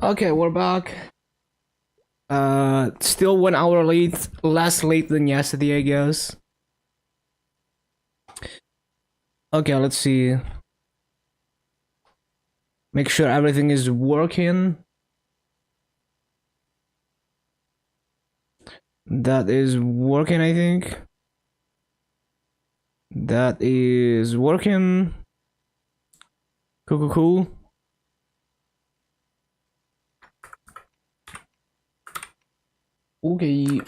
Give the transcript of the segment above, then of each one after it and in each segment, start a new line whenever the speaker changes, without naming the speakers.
Okay, we're back. Still 1 hour late, less late than yesterday, I guess. Okay, let's see. Make sure everything is working. That is working, I think. That is working. Cool. Okay.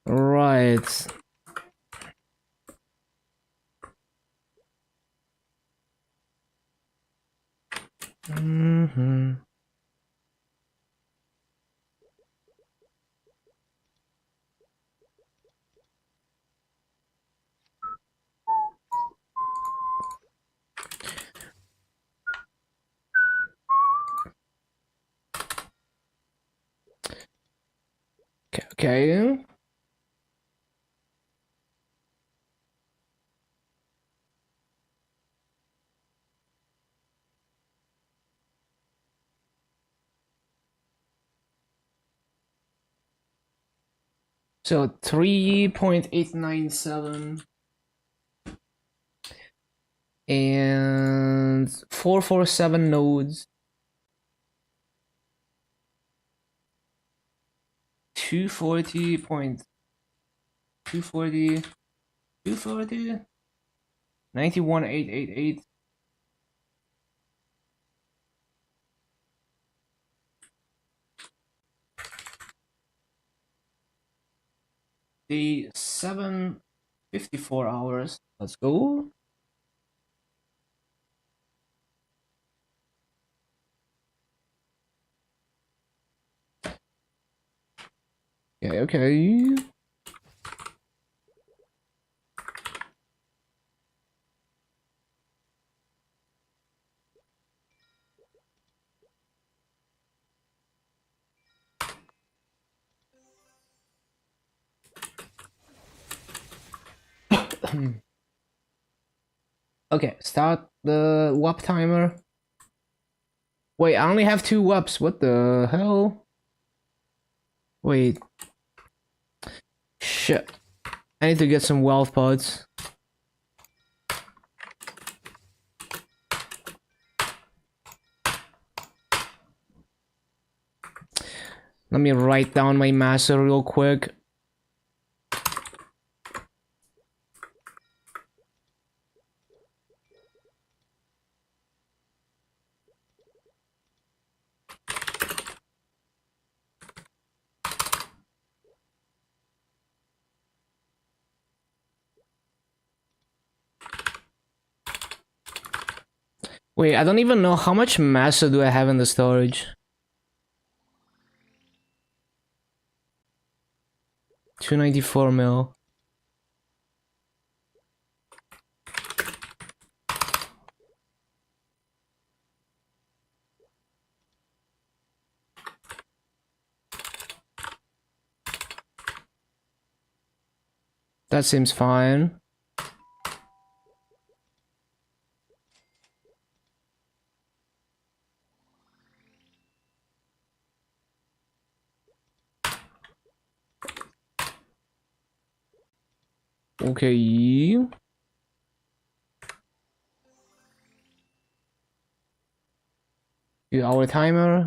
Right. Okay. So 3.897 and 447 nodes. 240.240 91,888. The 7:54 hours. Let's go. Okay. Okay, start the WAP timer. Wait, I only have 2 WAPs. What the hell? Wait. Shit. I need to get some wealth pods. Let me write down my master real quick. Wait, I don't even know how much master do I have in the storage. 294 mil. That seems fine. Okay. Our timer.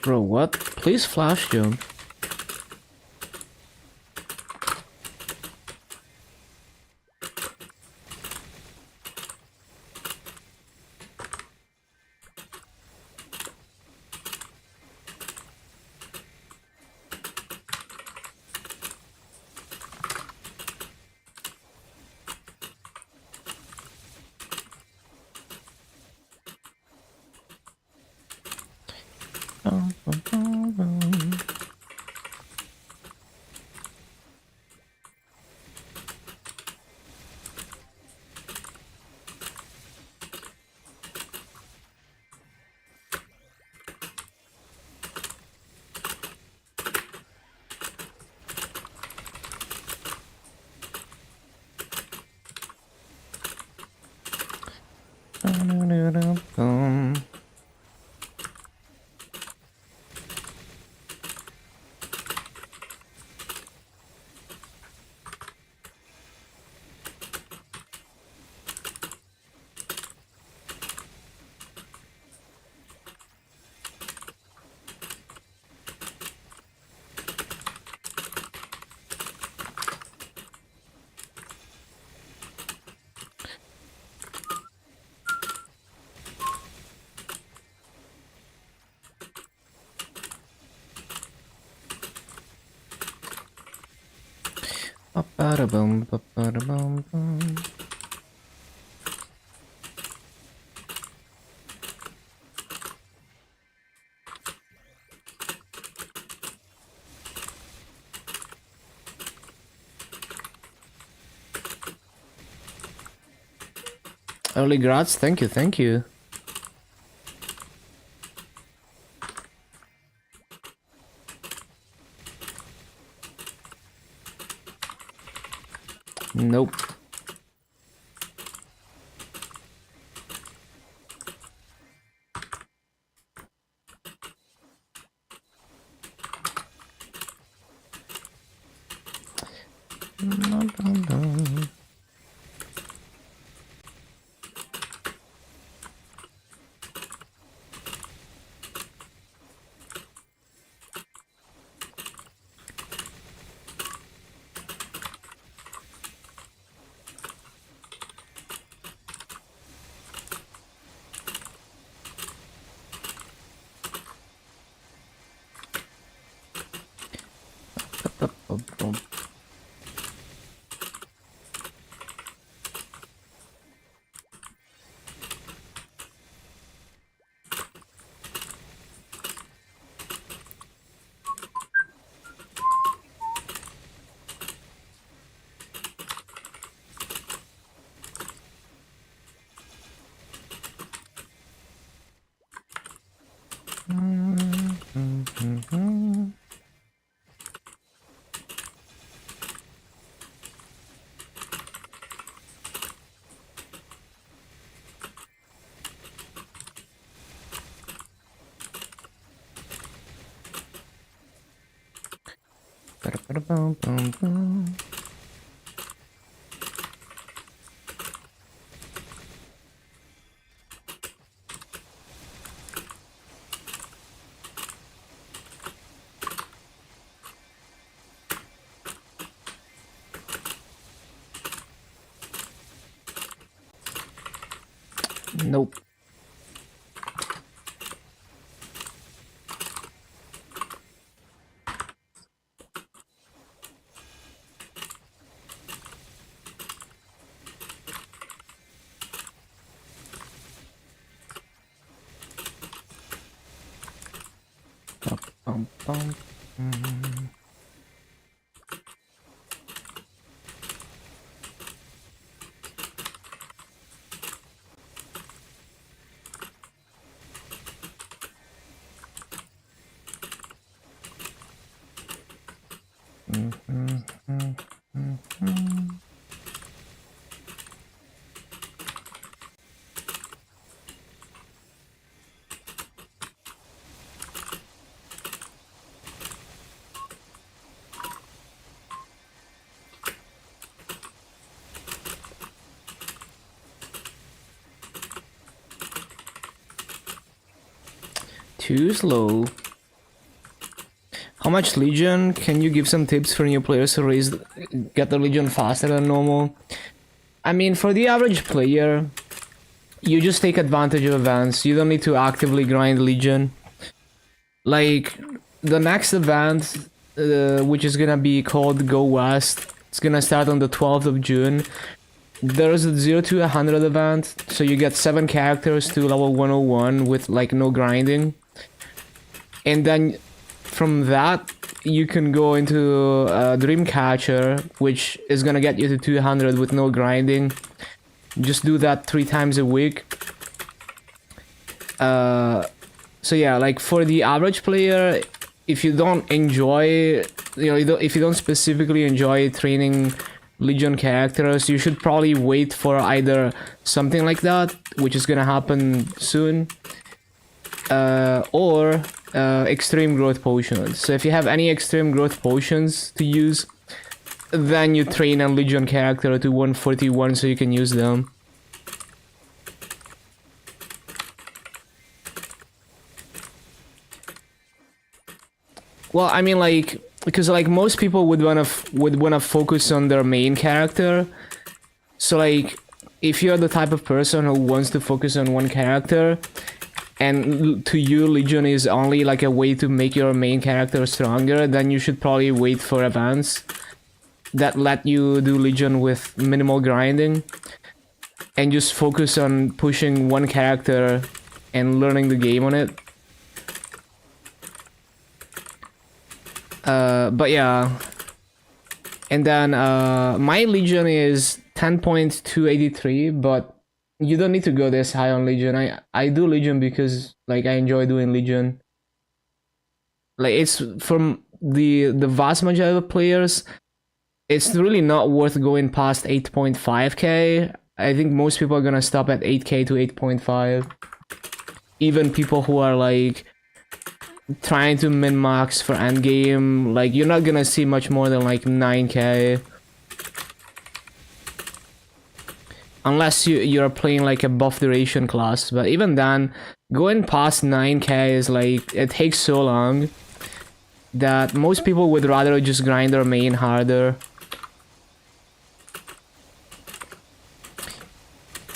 Bro, what? Please flash jump. Early grads, thank you, thank you. Nope. Nope. Bum, bum. Too slow. How much Legion? Can you give some tips for new players to get the Legion faster than normal? I mean, for the average player, you just take advantage of events. You don't need to actively grind Legion. Like, the next event, which is gonna be called Go West, it's gonna start on the 12th of June. There's a 0 to 100 event, so you get 7 characters to level 101 with like no grinding. And then from that, you can go into Dreamcatcher, which is gonna get you to 200 with no grinding. Just do that 3 times a week. So yeah, like for the average player, if you don't enjoy, if you don't specifically enjoy training Legion characters, you should probably wait for either something like that, which is gonna happen soon, or extreme growth potions. So if you have any extreme growth potions to use, then you train a Legion character to 141 so you can use them. Well, I mean, like, because like most people would wanna focus on their main character. So like, if you're the type of person who wants to focus on one character, and to you Legion is only like a way to make your main character stronger, then you should probably wait for events that let you do Legion with minimal grinding, and just focus on pushing one character and learning the game on it. But yeah, and then my Legion is 10.283, but you don't need to go this high on Legion. I do Legion because like I enjoy doing Legion. Like, it's from the vast majority of players, it's really not worth going past 8.5k. I think most people are gonna stop at 8k to 8.5. Even people who are like trying to min-max for endgame, like you're not gonna see much more than like 9k. Unless you're playing like a buff duration class, but even then, going past 9k is like, it takes so long that most people would rather just grind their main harder.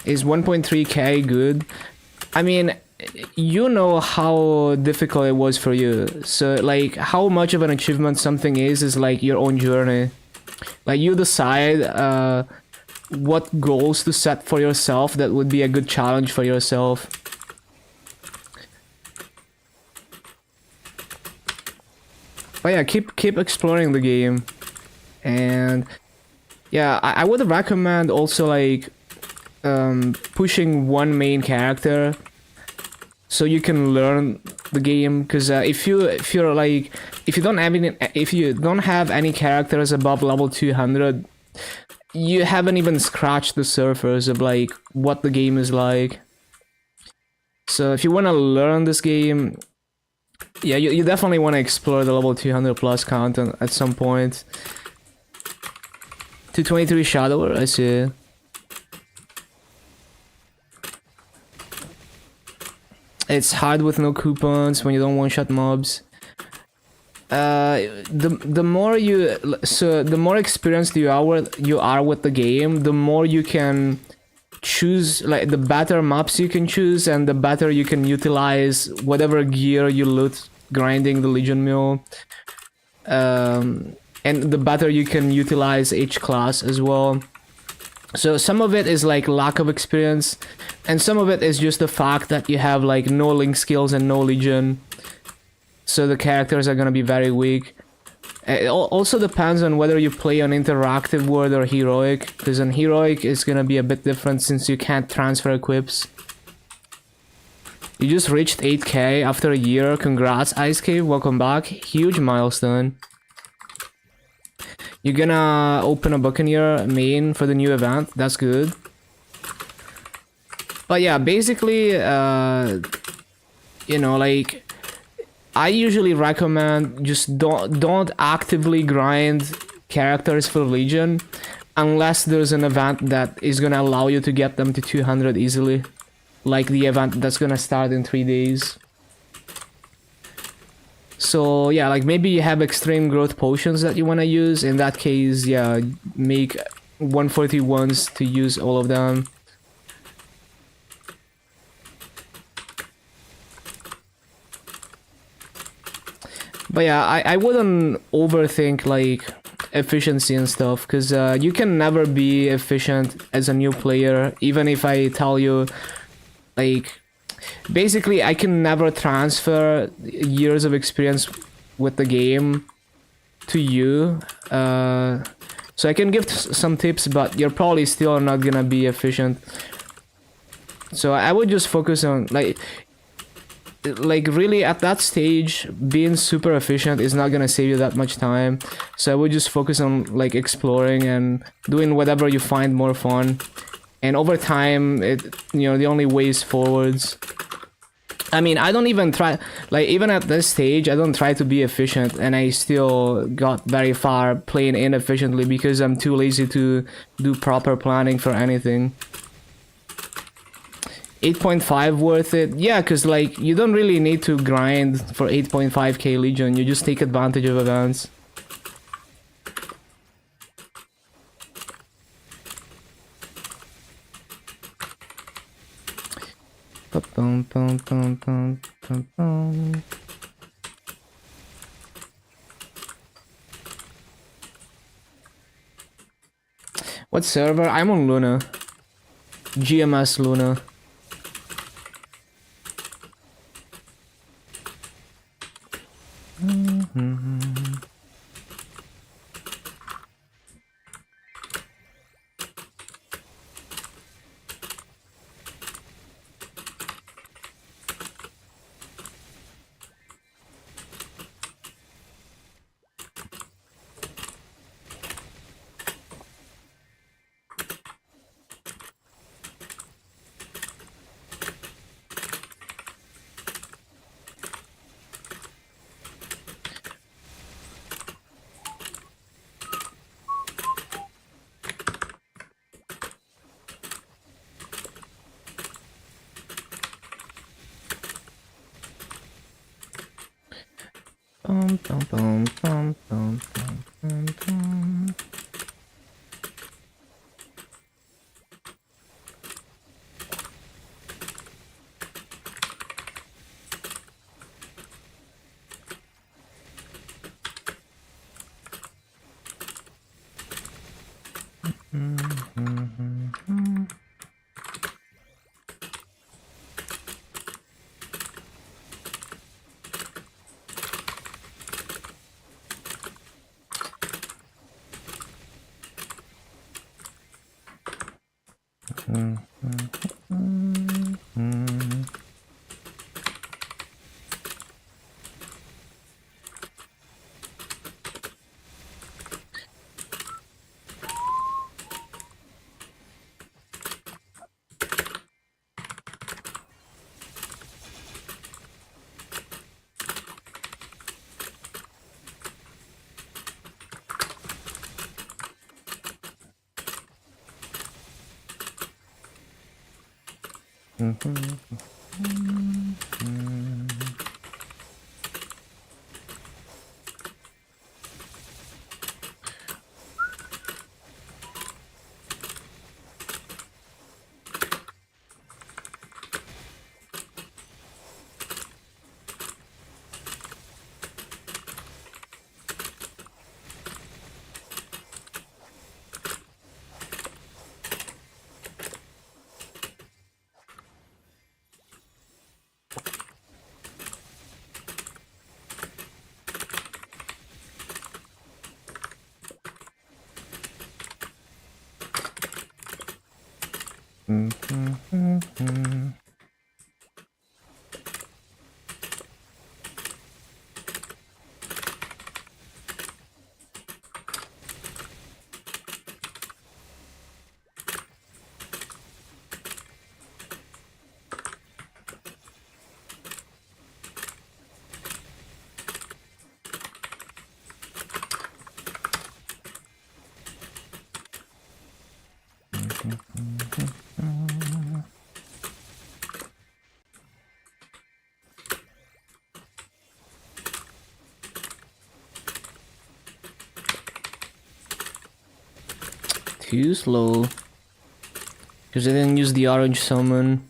Is 1.3k good? I mean, you know how difficult it was for you, so like how much of an achievement something is like your own journey. Like, you decide what goals to set for yourself that would be a good challenge for yourself. But yeah, keep exploring the game. And yeah, I would recommend also like pushing one main character so you can learn the game, because if you don't have any characters above level 200, you haven't even scratched the surface of like what the game is like. So if you want to learn this game, Yeah, you definitely want to explore the level 200 plus content at some point. 223 Shadower, I see. It's hard with no coupons when you don't one-shot mobs. The more the more experienced you are with the game, the more you can choose, like the better maps you can choose, and the better you can utilize whatever gear you loot grinding the Legion Mule. And the better you can utilize each class as well. So some of it is like lack of experience, and some of it is just the fact that you have like no link skills and no Legion. So the characters are gonna be very weak. It also depends on whether you play on interactive world or heroic, because on heroic it's gonna be a bit different since you can't transfer equips. You just reached 8k after a year. Congrats, Ice Cave. Welcome back. Huge milestone. You're gonna open a Buccaneer main for the new event. That's good. But yeah, basically, you know, like, I usually recommend just don't actively grind characters for Legion unless there's an event that is gonna allow you to get them to 200 easily, like the event that's gonna start in 3 days. So yeah, like maybe you have extreme growth potions that you want to use. In that case, yeah, make 141s to use all of them. But yeah, I wouldn't overthink like efficiency and stuff, because you can never be efficient as a new player. Even if I tell you, like, basically I can never transfer years of experience with the game to you. So I can give some tips, but you're probably still not gonna be efficient. So I would just focus on like really at that stage, being super efficient is not gonna save you that much time. So I would just focus on like exploring and doing whatever you find more fun. And over time, the only way is forwards. I mean, I don't even try, like, even at this stage, I don't try to be efficient, and I still got very far playing inefficiently because I'm too lazy to do proper planning for anything. 8.5 worth it? Yeah, because, like, you don't really need to grind for 8.5k Legion, you just take advantage of events. What server? I'm on Luna. GMS Luna. Too slow. Because I didn't use the orange summon.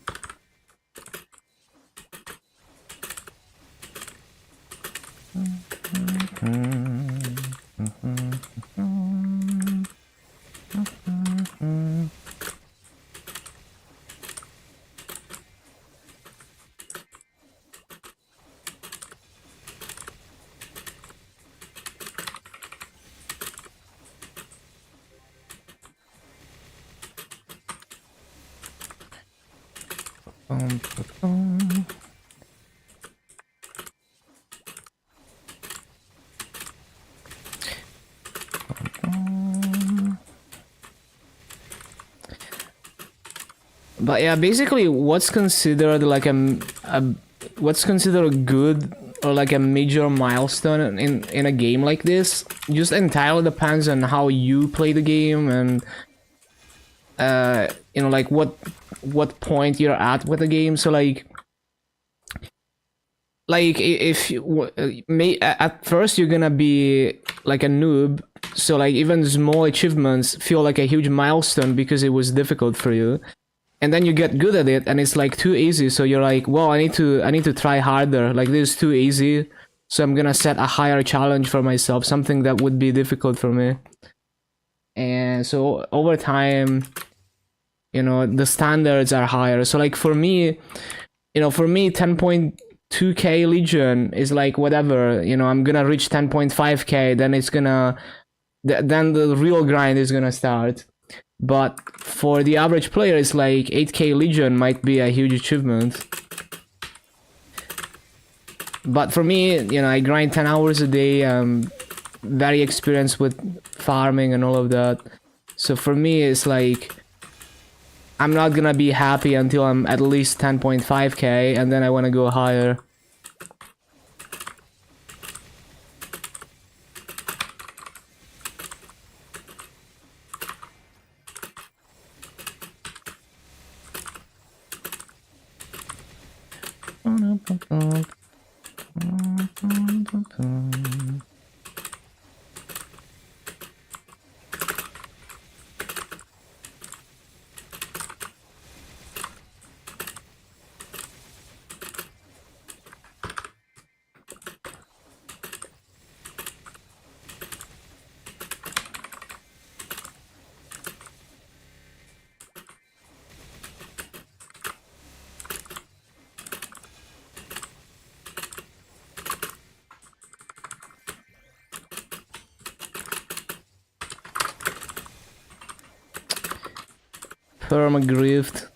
But yeah, basically, what's considered like what's considered good or like a major milestone in a game like this just entirely depends on how you play the game and you know, like what point you're at with the game. So like if you may at first you're gonna be like a noob, so like even small achievements feel like a huge milestone because it was difficult for you. And then you get good at it and it's like too easy, so you're like, well, I need to try harder, like this is too easy, so I'm gonna set a higher challenge for myself, something that would be difficult for me. And so over time, you know, the standards are higher. So like for me, you know, 10.2k Legion is like whatever, you know, I'm gonna reach 10.5k, then it's gonna then the real grind is gonna start. But for the average player, it's like 8k Legion might be a huge achievement. But for me, you know, I grind 10 hours a day. I'm very experienced with farming and all of that. So for me, it's like, I'm not gonna be happy until I'm at least 10.5k, and then I wanna go higher. Permagrift.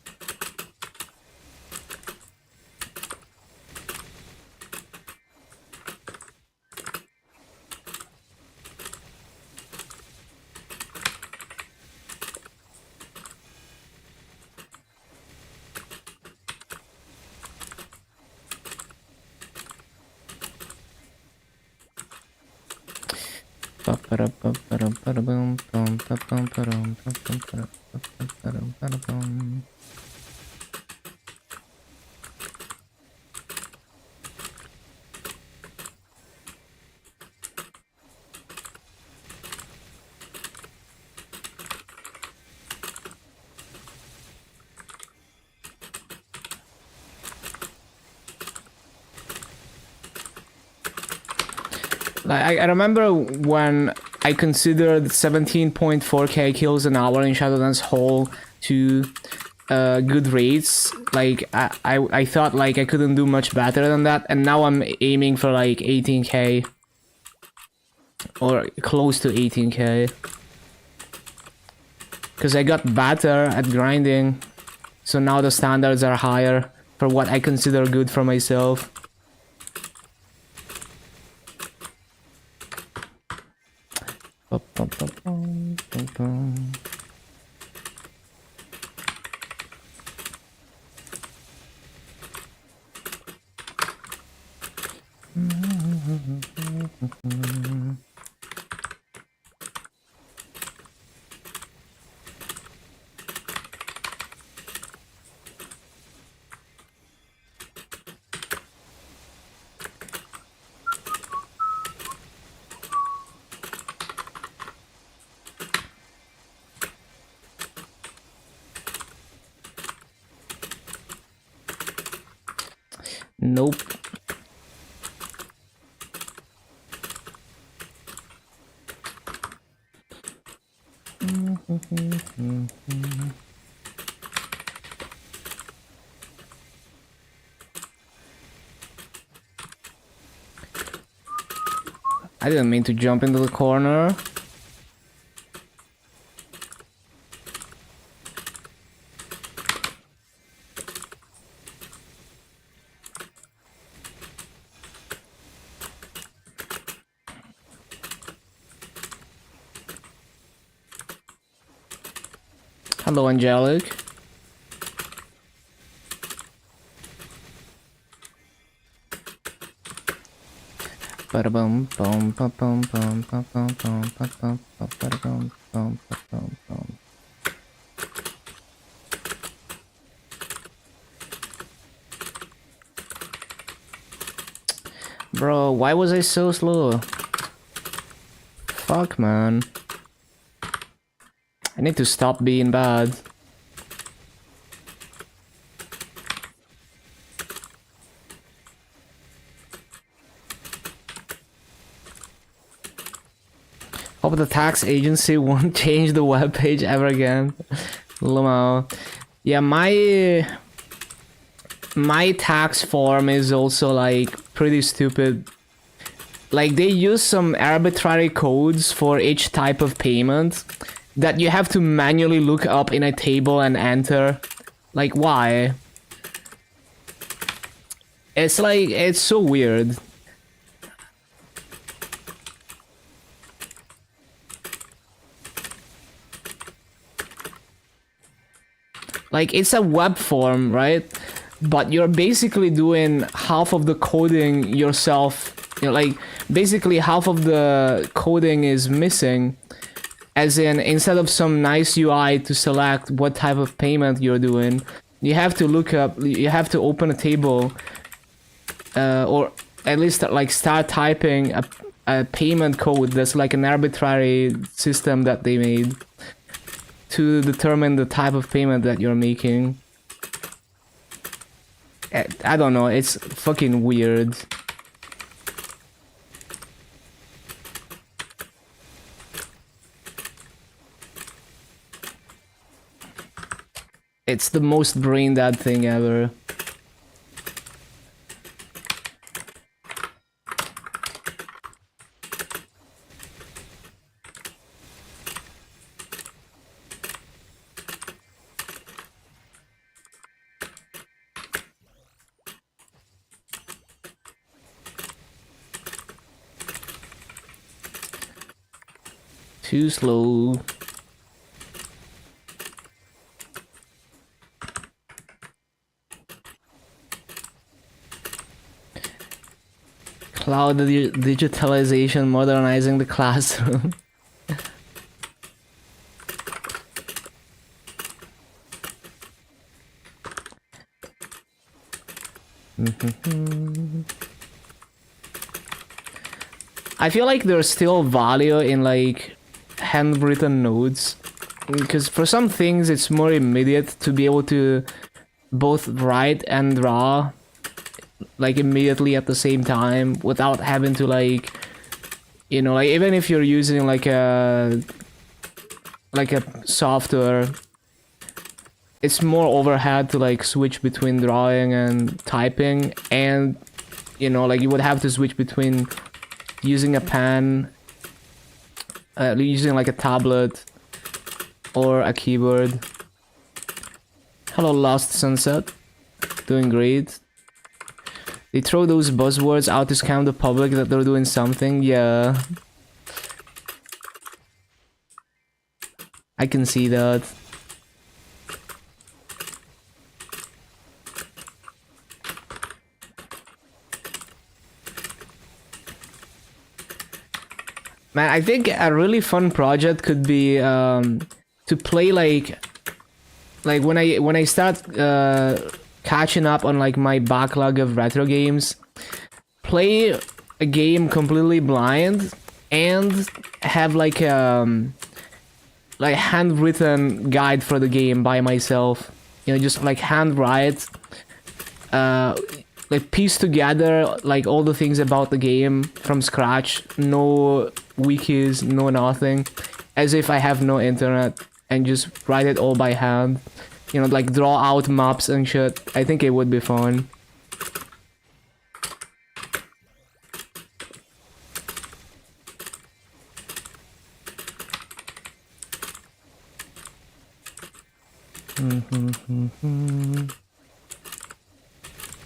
Like I remember when I considered 17.4k kills an hour in Shadowlands Hall to good rates. Like I thought like I couldn't do much better than that, and now I'm aiming for like 18k or close to 18k. Because I got better at grinding, so now the standards are higher for what I consider good for myself. Nope. I didn't mean to jump into the corner. Hello, Angelic. Bro, why was I so slow? Fuck, man. I need to stop being bad. Hope the tax agency won't change the webpage ever again. Lmao. Yeah, my tax form is also like pretty stupid. Like they use some arbitrary codes for each type of payment that you have to manually look up in a table and enter. Like why? It's like, it's so weird. Like, it's a web form, right? But you're basically doing half of the coding yourself. You know, like, basically half of the coding is missing. As in, instead of some nice UI to select what type of payment you're doing, you have to look up, you have to open a table, or at least like start typing a payment code that's like an arbitrary system that they made to determine the type of payment that you're making. I don't know, it's fucking weird. It's the most brain dead thing ever. Too slow. Cloud digitalization, modernizing the classroom. I feel like there's still value in like handwritten notes, because for some things it's more immediate to be able to both write and draw like immediately at the same time without having to like You know, like even if you're using like a software, it's more overhead to like switch between drawing and typing, and you know, like you would have to switch between using a pen, using like a tablet or a keyboard. Hello, Lost Sunset. Doing great. They throw those buzzwords out to scam the public that they're doing something. Yeah. I can see that. Man, I think a really fun project could be to play like when I start catching up on like my backlog of retro games, play a game completely blind and have like handwritten guide for the game by myself. You know, just like handwrite, like piece together like all the things about the game from scratch. No wikis, no nothing, as if I have no internet, and just write it all by hand. You know, like draw out maps and shit. I think it would be fun.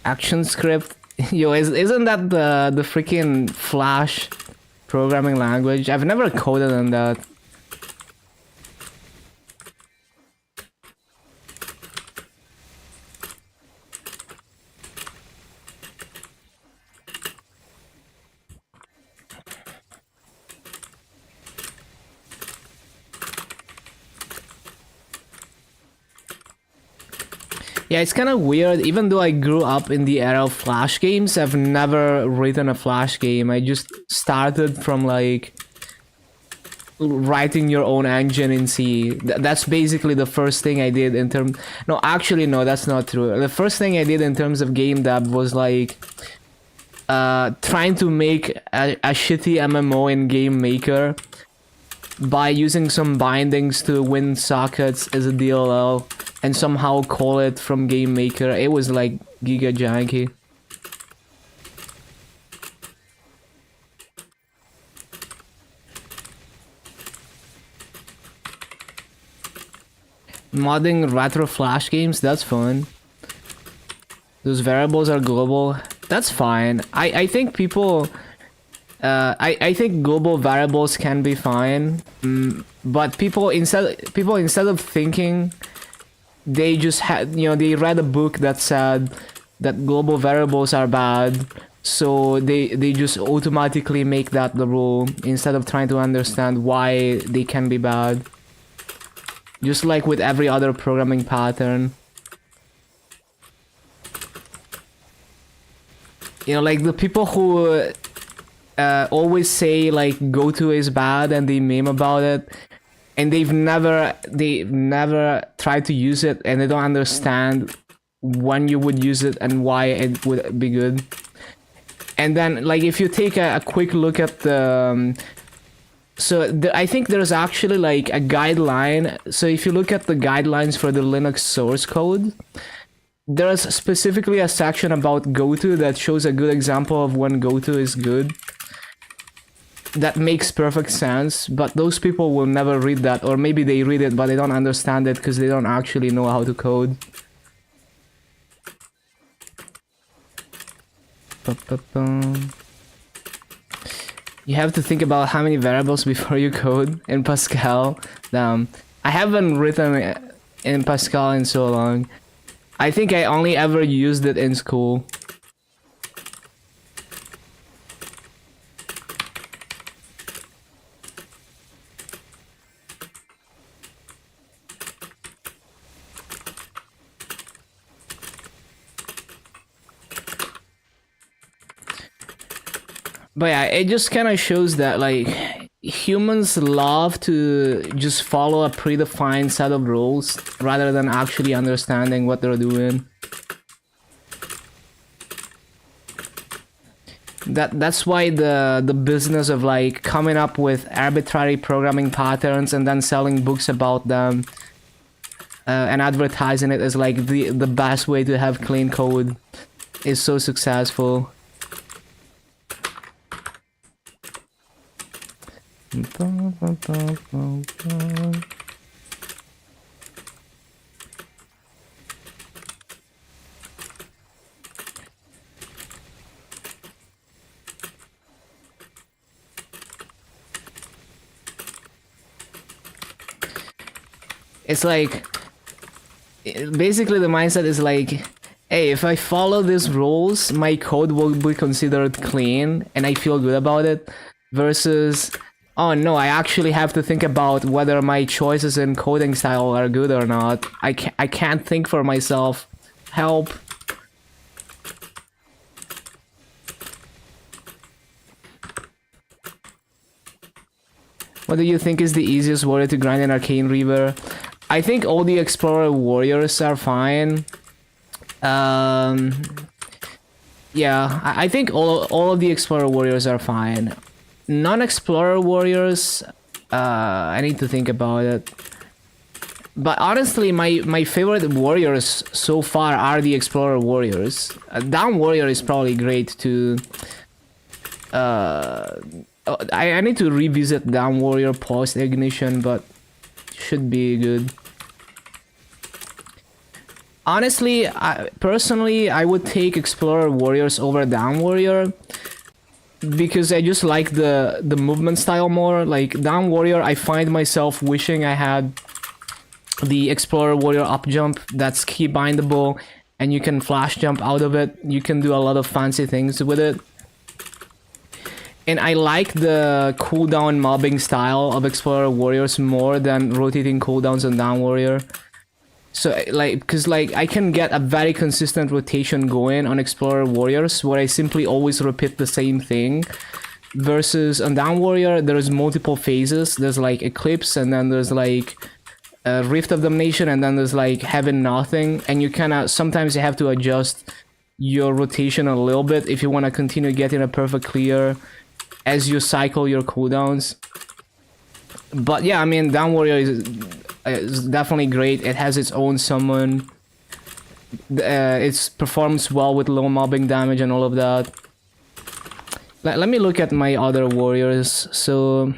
Action script. Yo, isn't that the freaking Flash programming language? I've never coded on that. Yeah, it's kind of weird. Even though I grew up in the era of Flash games, I've never written a Flash game. I just started from like writing your own engine in C. That's basically the first thing I did in terms... No, actually, no, that's not true. The first thing I did in terms of game dev was like trying to make a shitty MMO in Game Maker by using some bindings to win sockets as a DLL and somehow call it from Game Maker. It was like giga janky. Modding retro Flash games, that's fun. Those variables are global. That's fine. I think people... I think global variables can be fine, but people instead of thinking, they just had, you know, they read a book that said that global variables are bad, so they just automatically make that the rule instead of trying to understand why they can be bad. Just like with every other programming pattern. You know, like the people who always say like GoTo is bad and they meme about it, and they've never tried to use it, and they don't understand when you would use it and why it would be good. And then like if you take a quick look at the I think there's actually like a guideline. So if you look at the guidelines for the Linux source code, there's specifically a section about GoTo that shows a good example of when GoTo is good. That makes perfect sense, but those people will never read that, or maybe they read it but they don't understand it because they don't actually know how to code. You have to think about how many variables before you code in Pascal. I haven't written in Pascal in so long. I think I only ever used it in school. But yeah, it just kind of shows that like humans love to just follow a predefined set of rules rather than actually understanding what they're doing. That's why the business of like coming up with arbitrary programming patterns and then selling books about them and advertising it as like the best way to have clean code is so successful. It's like, basically the mindset is like, hey, if I follow these rules, my code will be considered clean and I feel good about it, versus, oh no, I actually have to think about whether my choices in coding style are good or not. I can't think for myself. Help. What do you think is the easiest warrior to grind in Arcane Reaver? I think all the Explorer warriors are fine. Yeah, I think all of the Explorer warriors are fine. Non-Explorer warriors, I need to think about it. But honestly, my favorite warriors so far are the Explorer warriors. Down warrior is probably great too. I need to revisit Down warrior post ignition, but should be good. Honestly, personally, I would take Explorer Warriors over Down Warrior because I just like the movement style more. Like Down Warrior, I find myself wishing I had the Explorer Warrior up jump that's key bindable, and you can flash jump out of it. You can do a lot of fancy things with it. And I like the cooldown mobbing style of Explorer Warriors more than rotating cooldowns on Down Warrior. So like, because like I can get a very consistent rotation going on Explorer Warriors where I simply always repeat the same thing, versus on Down Warrior there's multiple phases. There's like Eclipse, and then there's like Rift of Damnation, and then there's like Heaven Nothing, and you kind of sometimes you have to adjust your rotation a little bit if you want to continue getting a perfect clear as you cycle your cooldowns. But yeah, I mean, Down Warrior is definitely great. It has its own summon. It performs well with low mobbing damage and all of that. Let me look at my other warriors. So,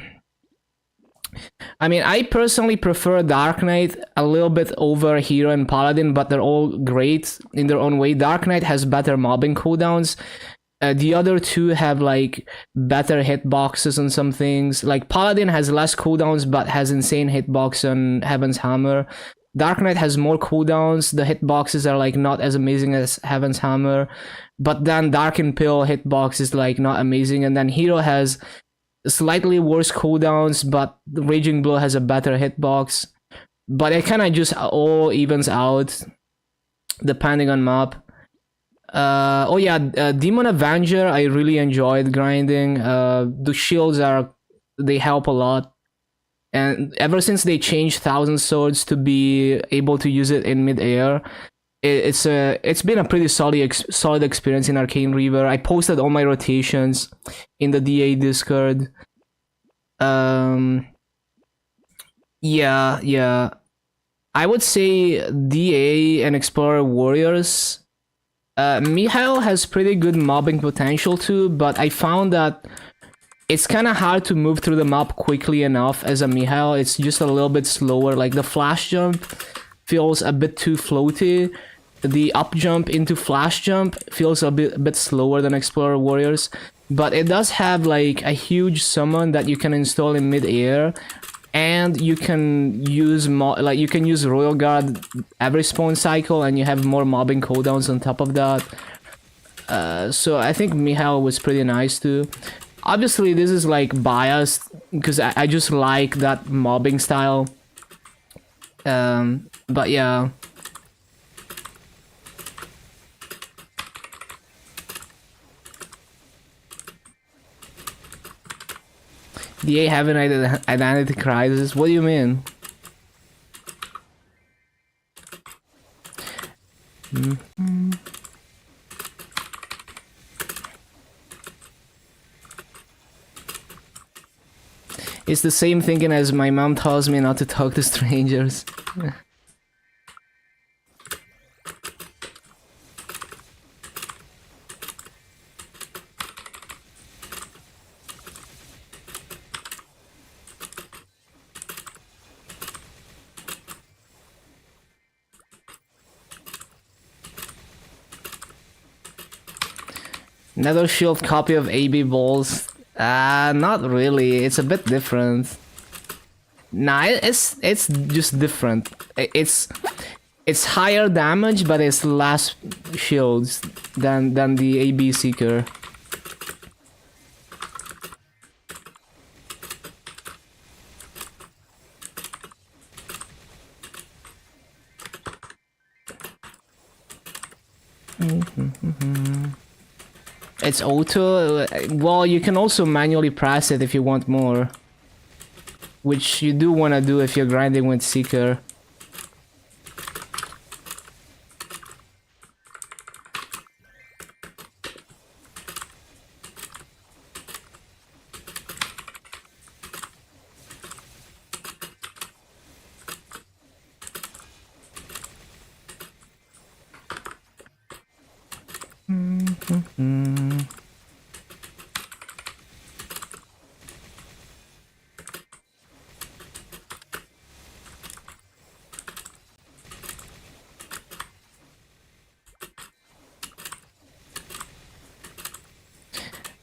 I mean, I personally prefer Dark Knight a little bit over Hero and Paladin, but they're all great in their own way. Dark Knight has better mobbing cooldowns. The other two have like better hitboxes on some things. Like Paladin has less cooldowns but has insane hitbox on Heaven's Hammer. Dark Knight has more cooldowns. The hitboxes are like not as amazing as Heaven's Hammer, but then Dark Impale hitbox is like not amazing. And then Hero has slightly worse cooldowns, but Raging Blow has a better hitbox. But it kind of just all evens out depending on map. Oh yeah, Demon Avenger, I really enjoyed grinding. The shields they help a lot. And ever since they changed Thousand Swords to be able to use it in mid-air, it's been a pretty solid experience in Arcane Reaver. I posted all my rotations in the DA Discord. Yeah. I would say DA and Explorer Warriors. Mihail has pretty good mobbing potential too, but I found that it's kind of hard to move through the map quickly enough as a Mihail. It's just a little bit slower. Like the flash jump feels a bit too floaty. The up jump into flash jump feels a bit slower than Explorer Warriors, but it does have like a huge summon that you can install in mid-air, and you can use Royal Guard every spawn cycle, and you have more mobbing cooldowns on top of that. So I think Mihail was pretty nice too. Obviously, this is like biased because I just like that mobbing style. But yeah. DA have an identity crisis? What do you mean? It's the same thinking as my mom tells me not to talk to strangers. Nether shield copy of AB balls. Not really. It's a bit different. Nah, it's just different. It's higher damage, but it's less shields than the AB seeker. It's auto. Well, you can also manually press it if you want more, which you do want to do if you're grinding with Seeker.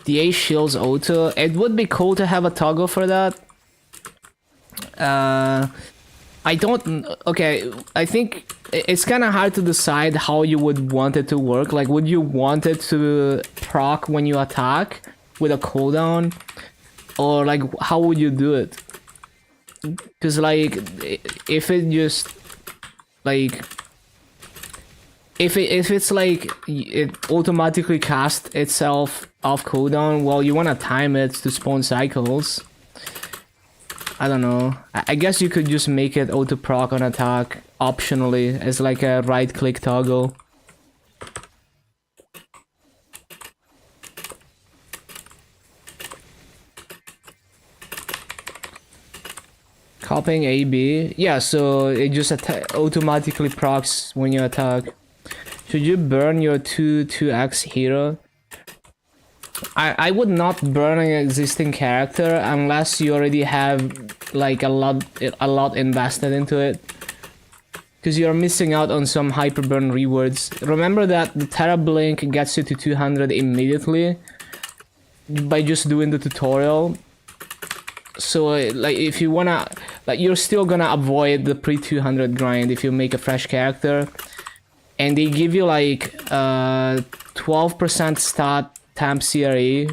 The A shields auto. It would be cool to have a toggle for that. I don't. Okay, I think it's kind of hard to decide how you would want it to work. Like, would you want it to proc when you attack with a cooldown, or like how would you do it? Because like, if it just like. If it's like it automatically casts itself off cooldown, well, you want to time it to spawn cycles. I don't know. I guess you could just make it auto proc on attack optionally as like a right click toggle. Copying AB, yeah. So it just automatically procs when you attack. Should you burn your 2x hero? I would not burn an existing character unless you already have like a lot invested into it, because you're missing out on some hyper burn rewards. Remember that the Terra Blink gets you to 200 immediately by just doing the tutorial. So like if you wanna, like, you're still gonna avoid the pre 200 grind if you make a fresh character. And they give you like 12% stat times CRE,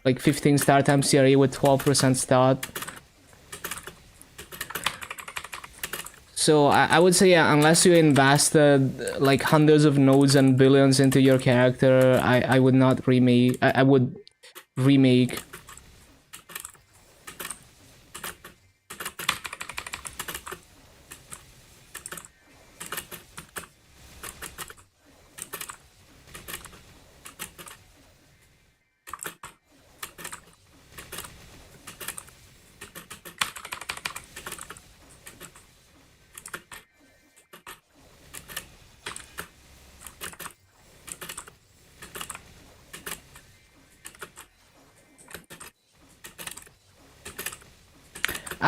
like 15 star times CRE with 12% stat. So I would say, yeah, unless you invested like hundreds of nodes and billions into your character, I would not remake. I would remake.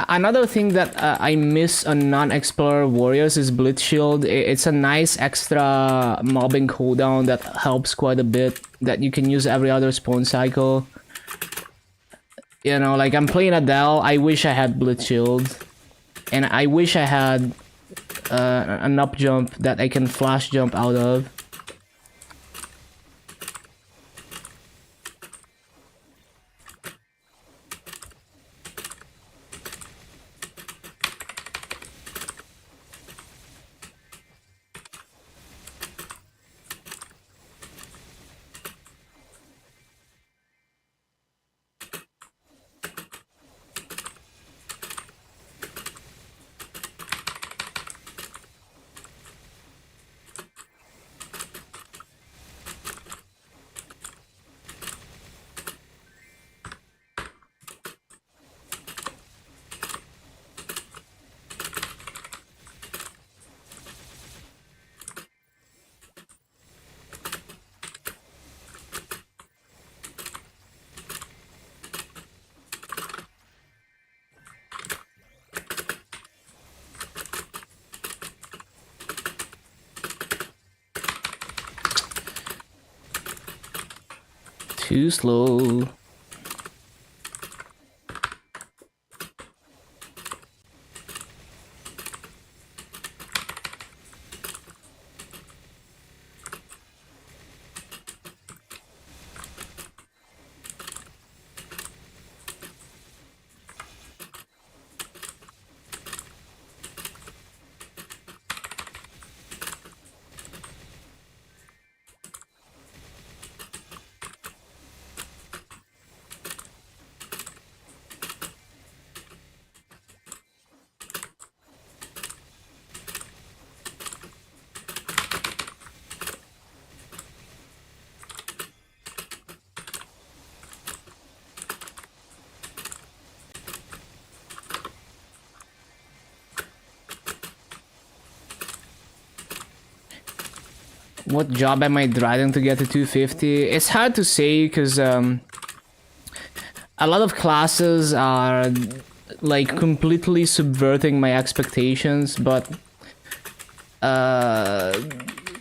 Another thing that I miss on non-explorer warriors is Blitz Shield. It's a nice extra mobbing cooldown that helps quite a bit, that you can use every other spawn cycle. You know, like I'm playing Adele, I wish I had Blitz Shield. And I wish I had an up jump that I can flash jump out of. Too slow. What job am I driving to get to 250? It's hard to say because a lot of classes are like completely subverting my expectations, but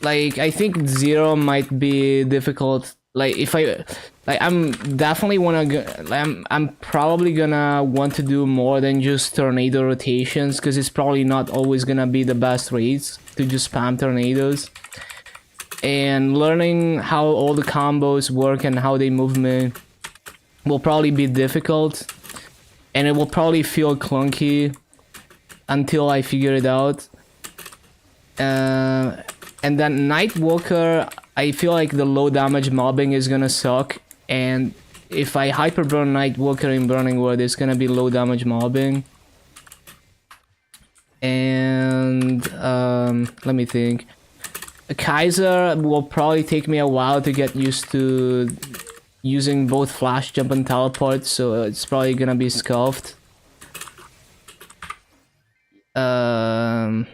like I think 0 might be difficult. Like if I like I'm definitely I'm probably gonna want to do more than just tornado rotations because it's probably not always gonna be the best rates to just spam tornadoes. And learning how all the combos work and how they move me will probably be difficult, and it will probably feel clunky until I figure it out. And then Nightwalker, I feel like the low damage mobbing is gonna suck, and if I hyperburn Nightwalker in Burning Wood, it's gonna be low damage mobbing. And let me think. A Kaiser will probably take me a while to get used to using both flash jump and teleport, so it's probably gonna be scuffed. Kadana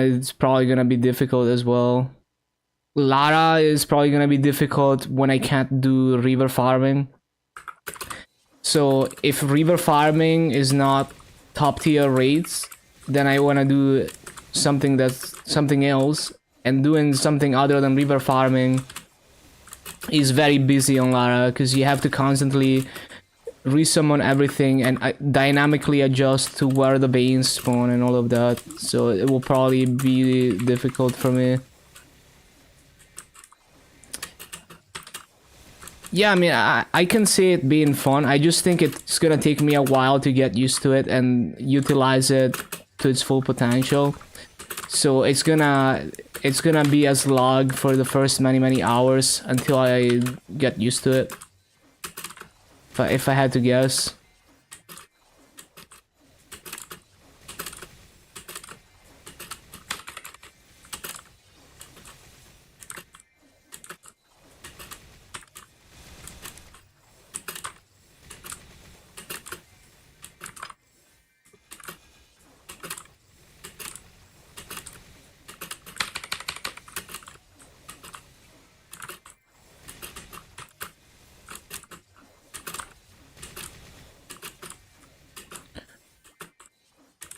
is probably gonna be difficult as well. Lara is probably gonna be difficult when I can't do river farming. So if river farming is not top tier rates, then I wanna do something else, and doing something other than river farming is very busy on Lara because you have to constantly resummon everything and dynamically adjust to where the veins spawn and all of that, so it will probably be difficult for me. Yeah, I mean, I can see it being fun. I just think it's gonna take me a while to get used to it and utilize it to its full potential. So it's gonna be a slog for the first many hours until I get used to it. If I had to guess.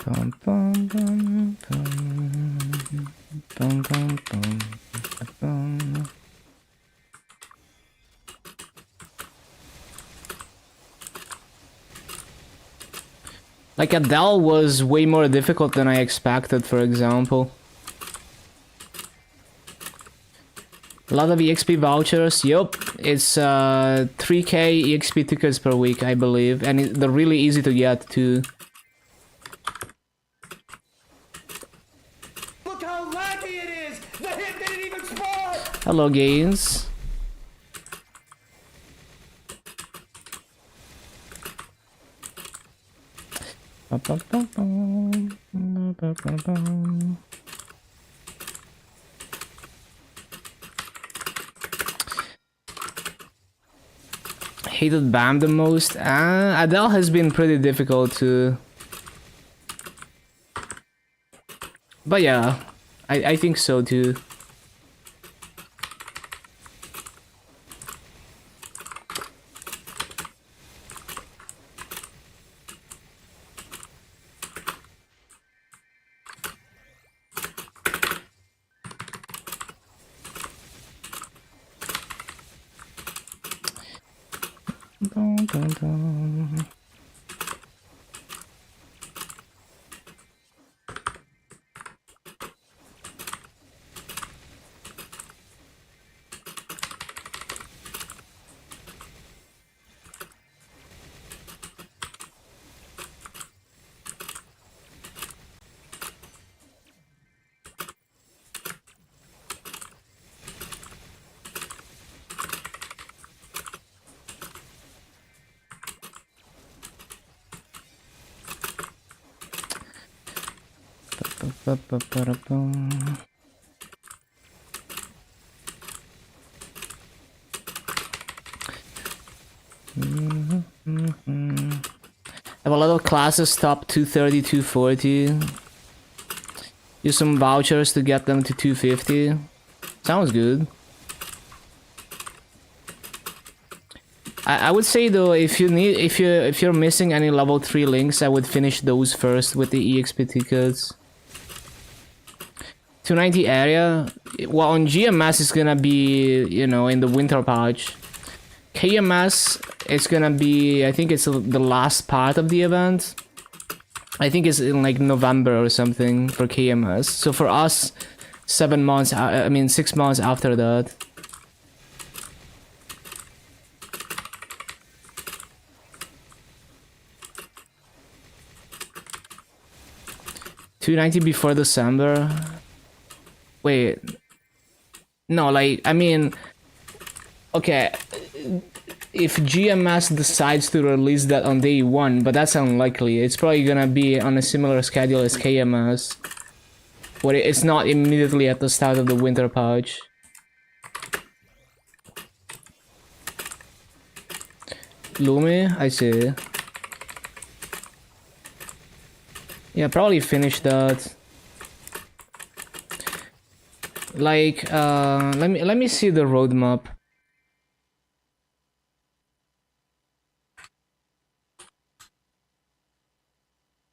Bum, bum, bum, bum, bum, bum, bum, bum. Like Adele was way more difficult than I expected, for example. A lot of EXP vouchers, yup. It's 3k EXP tickets per week, I believe, and they're really easy to get too.
Look how laggy it is! The hit didn't even spawn!
Hello, Gains. Hated BAM the most? Adele has been pretty difficult too. But yeah, I think so too. I have a lot of classes top 230, 240. Use some vouchers to get them to 250. Sounds good. I would say though, if you're missing any level 3 links, I would finish those first with the EXP tickets. 290 area. Well, on GMS it's gonna be, you know, in the winter patch. KMS, it's gonna be, I think it's the last part of the event. I think it's in like November or something for KMS. So for us, 7 months, I mean 6 months after that. $290 before December. Wait. No, like, I mean, okay, if GMS decides to release that on day 1, but that's unlikely. It's probably gonna be on a similar schedule as KMS, but it's not immediately at the start of the winter patch. Lumi, I see. Yeah, probably finish that. Like, let me see the roadmap.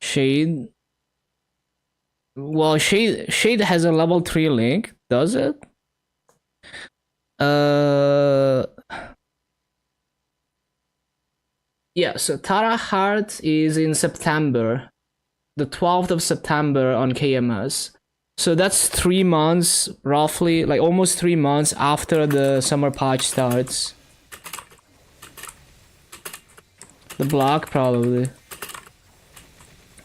Shade. Well, Shade has a level 3 link, does it? Yeah, so Tara Heart is in September. The 12th of September on KMS. So that's 3 months, roughly, like almost 3 months after the summer patch starts. The block, probably.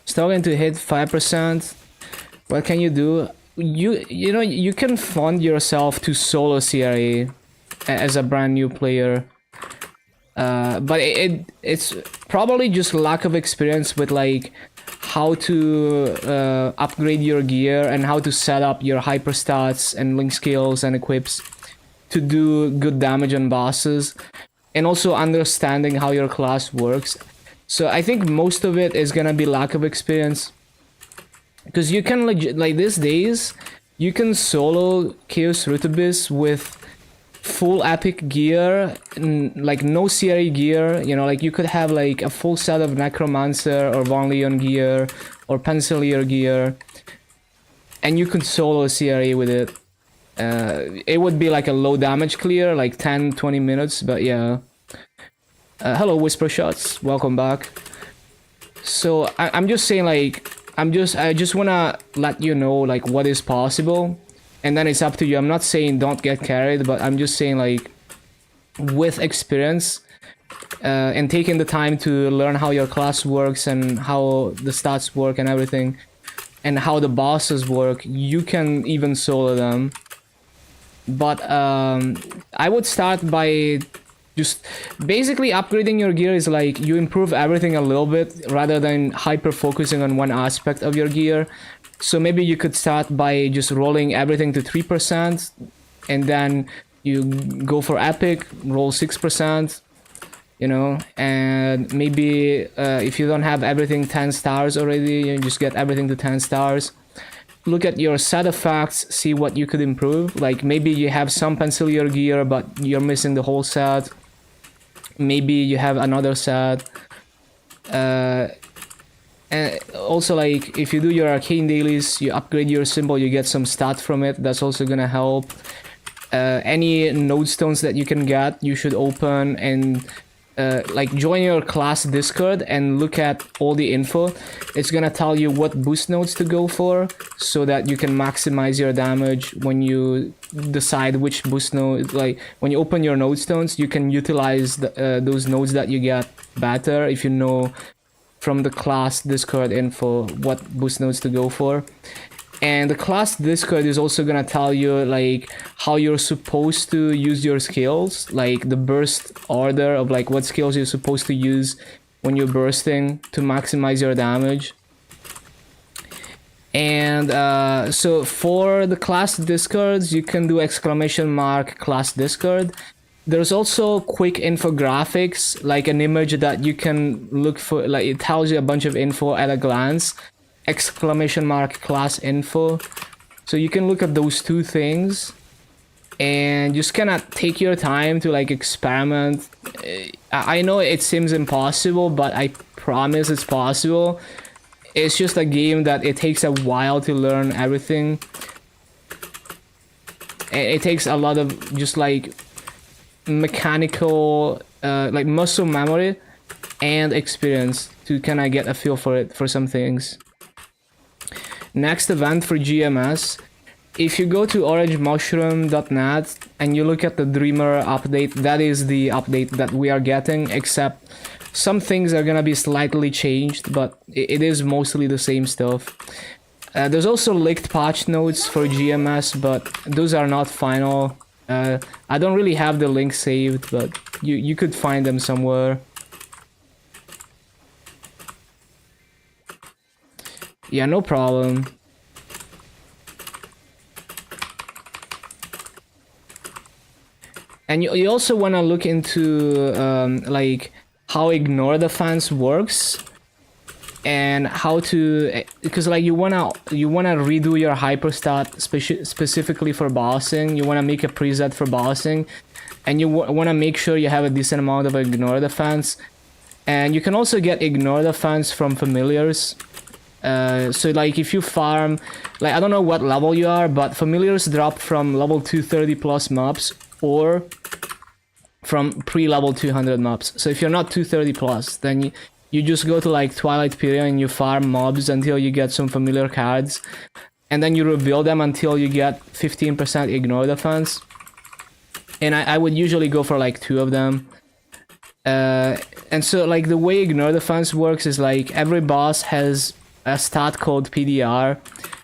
Starting to hit 5%. What can you do? You know, you can fund yourself to solo CRA as a brand new player. But it's probably just lack of experience with like how to upgrade your gear and how to set up your hyperstats and link skills and equips to do good damage on bosses, and also understanding how your class works. So I think most of it is gonna be lack of experience, because you can like these days you can solo Chaos Root Abyss with full epic gear, like no CRE gear, you know, like you could have like a full set of Necromancer or Von Leon gear or Pencilier gear, and you could solo CRE with it. It would be like a low damage clear, like 10-20 minutes, but yeah. Hello Whisper Shots, welcome back. So I'm just saying, like, I just wanna let you know like what is possible. And then it's up to you. I'm not saying don't get carried, but I'm just saying, like, with experience and taking the time to learn how your class works and how the stats work and everything, and how the bosses work, you can even solo them. But I would start by just basically upgrading your gear. Is like you improve everything a little bit rather than hyper focusing on one aspect of your gear. So maybe you could start by just rolling everything to 3%, and then you go for epic, roll 6%, you know, and maybe if you don't have everything 10 stars already, you just get everything to 10 stars. Look at your set effects, see what you could improve. Like maybe you have some Pencilier gear, but you're missing the whole set. Maybe you have another set. And also, like, if you do your arcane dailies, you upgrade your symbol, you get some stat from it. That's also gonna help. Any node stones that you can get, you should open and like join your class Discord and look at all the info. It's gonna tell you what boost nodes to go for, so that you can maximize your damage when you decide which boost node. Like when you open your node stones, you can utilize those nodes that you get better if you know from the class Discord info what boost nodes to go for. And the class Discord is also gonna tell you like how you're supposed to use your skills, like the burst order of like what skills you're supposed to use when you're bursting to maximize your damage. And so for the class Discords, you can do ! class Discord. There's also quick infographics, like an image that you can look for, like it tells you a bunch of info at a glance. ! class info. So you can look at those two things and just kind of take your time to like experiment. I know it seems impossible, but I promise it's possible. It's just a game that it takes a while to learn everything. It takes a lot of just like mechanical, like muscle memory and experience to kind of get a feel for it, for some things. Next event for GMS. If you go to orangemushroom.net and you look at the Dreamer update, that is the update that we are getting, except some things are gonna be slightly changed, but it is mostly the same stuff. There's also leaked patch notes for GMS, but those are not final. I don't really have the link saved, but you could find them somewhere. Yeah, no problem. And you also want to look into like how ignore the fence works, and how to, because like you wanna redo your hyperstat specifically for bossing. You wanna make a preset for bossing, and you wanna make sure you have a decent amount of ignore the fence. And you can also get ignore the fence from familiars. So like if you farm, like I don't know what level you are, but familiars drop from level 230 plus mobs or from pre-level 200 mobs. So if you're not 230 plus, then you just go to like Twilight Period and you farm mobs until you get some familiar cards, and then you rebuild them until you get 15% ignore defense. And I would usually go for like 2 of them. And so like the way ignore defense works is like every boss has a stat called PDR,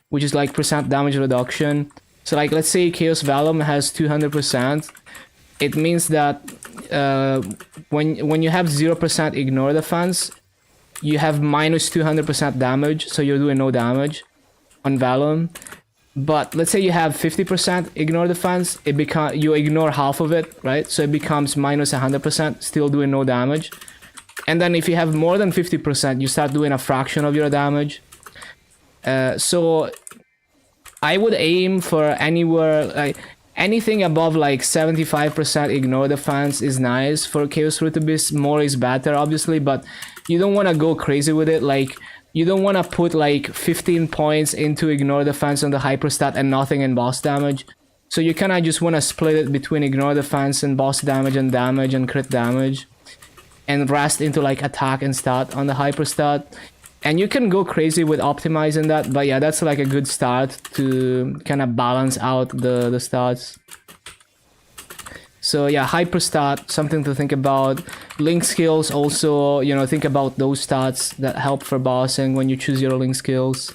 which is like percent damage reduction. So like let's say Chaos Vellum has 200%. It means that when you have 0% ignore defense, you have minus 200% damage, so you're doing no damage on Vellum. But let's say you have 50% ignore defense, you ignore half of it, right? So it becomes minus 100%, still doing no damage. And then if you have more than 50%, you start doing a fraction of your damage. So I would aim for anywhere, like anything above like 75% ignore defense is nice. For Chaos Root Abyss, more is better, obviously, but you don't want to go crazy with it. Like, you don't want to put like 15 points into ignore defense on the hyperstat and nothing in boss damage. So you kind of just want to split it between ignore defense and boss damage and crit damage, and rest into like attack and stat on the hyperstat. And you can go crazy with optimizing that, but yeah, that's like a good start to kind of balance out the stats. So yeah, hyperstat, something to think about. Link skills also, you know, think about those stats that help for bossing when you choose your link skills.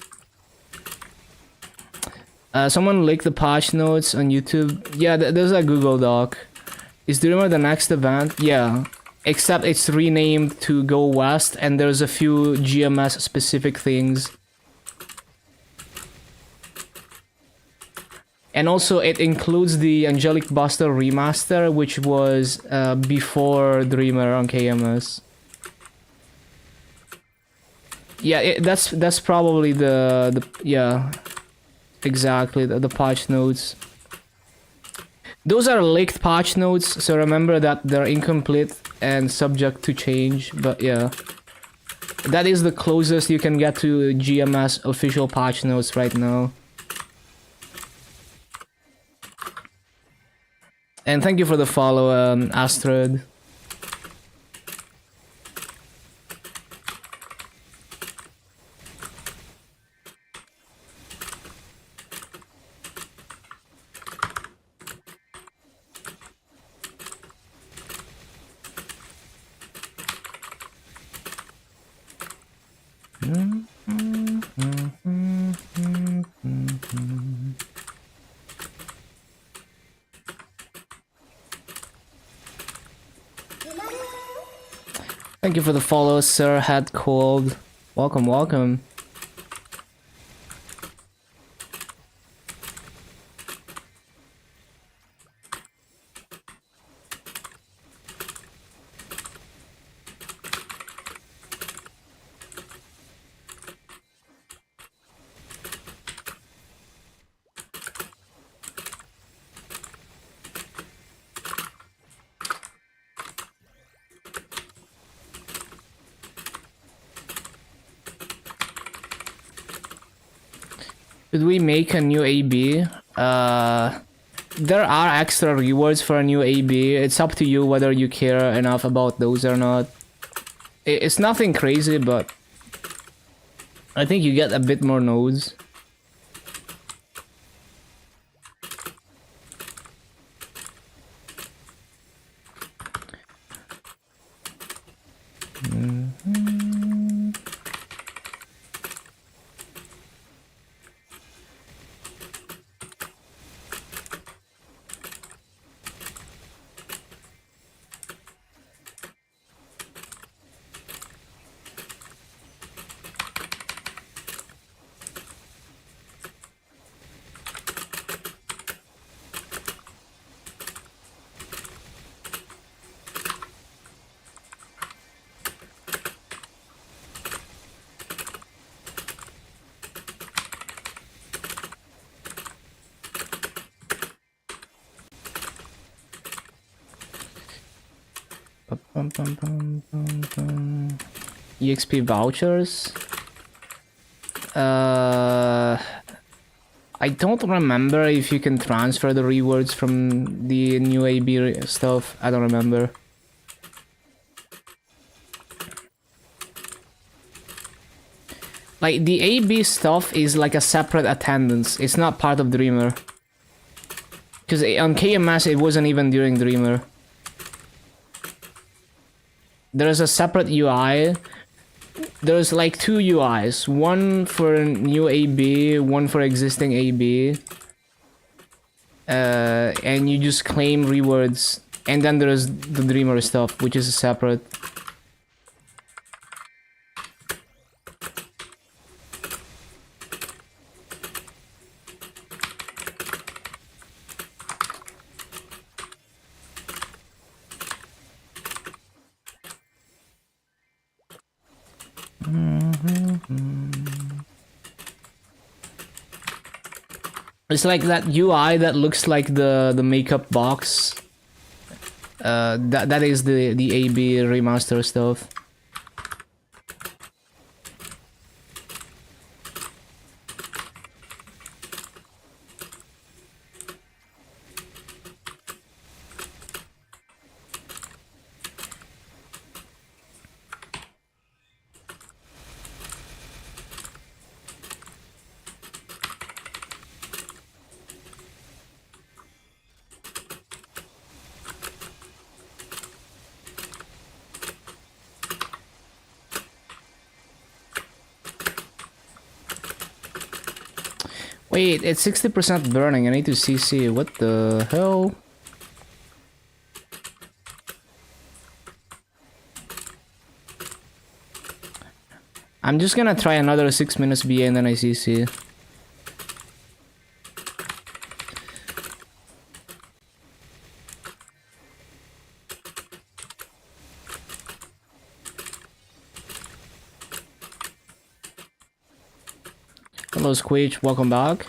Someone linked the patch notes on YouTube. Yeah, there's a Google Doc. Is Dreamer the next event? Yeah. Except it's renamed to Go West, and there's a few GMS specific things. And also it includes the Angelic Buster remaster, which was before Dreamer on KMS. Yeah, that's probably the yeah, exactly, the patch notes. Those are leaked patch notes, so remember that they're incomplete and subject to change, but yeah. That is the closest you can get to GMS official patch notes right now. And thank you for the follow, Astrid. Thank you for the follow, Sir Head Cold. Welcome, welcome. Should we make a new AB? There are extra rewards for a new AB. It's up to you whether you care enough about those or not. It's nothing crazy, but I think you get a bit more nodes. EXP vouchers. I don't remember if you can transfer the rewards from the new AB stuff. I don't remember. Like, the AB stuff is like a separate attendance. It's not part of Dreamer. Because on KMS it wasn't even during Dreamer. There's a separate UI. There's like two UIs. One for new AB, one for existing AB. And you just claim rewards. And then there's the Dreamer stuff, which is separate. It's like that UI that looks like the makeup box. That is the AB remaster stuff. Wait, it's 60% burning. I need to CC. What the hell? I'm just gonna try another 6 minutes BA and then I CC. Hello Squeech, welcome back.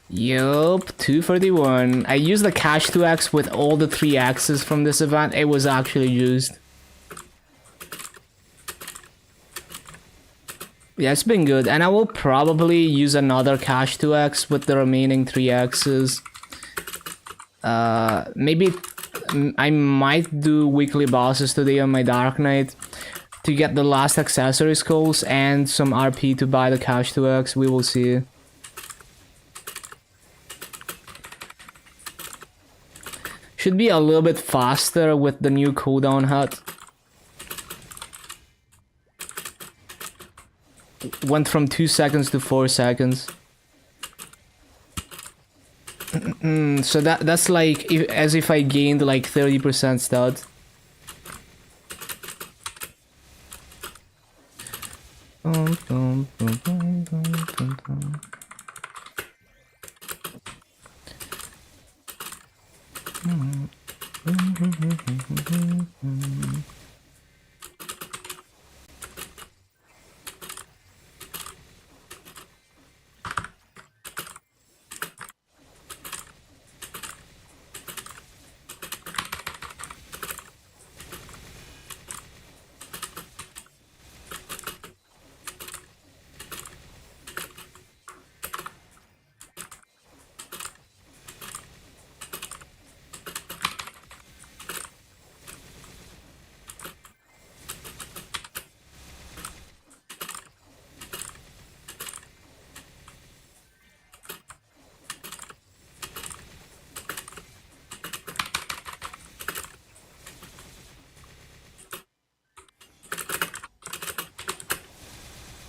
Yup, 241. I used the cash 2x with all the 3 axes from this event. It was actually used. Yeah, it's been good. And I will probably use another cash 2x with the remaining 3 axes. Maybe I might do weekly bosses today on my Dark Knight to get the last accessory skulls and some RP to buy the cash 2x. We will see. Should be a little bit faster with the new cooldown hut. Went from 2 seconds to 4 seconds. So that's like as if I gained like 30% stat.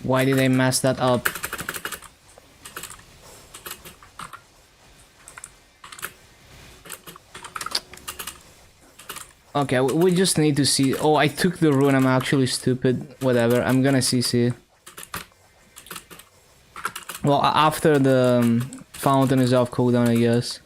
Why did I mess that up? Okay, we just need to see. Oh, I took the rune. I'm actually stupid. Whatever. I'm gonna CC. Well, after the fountain is off cooldown, I guess.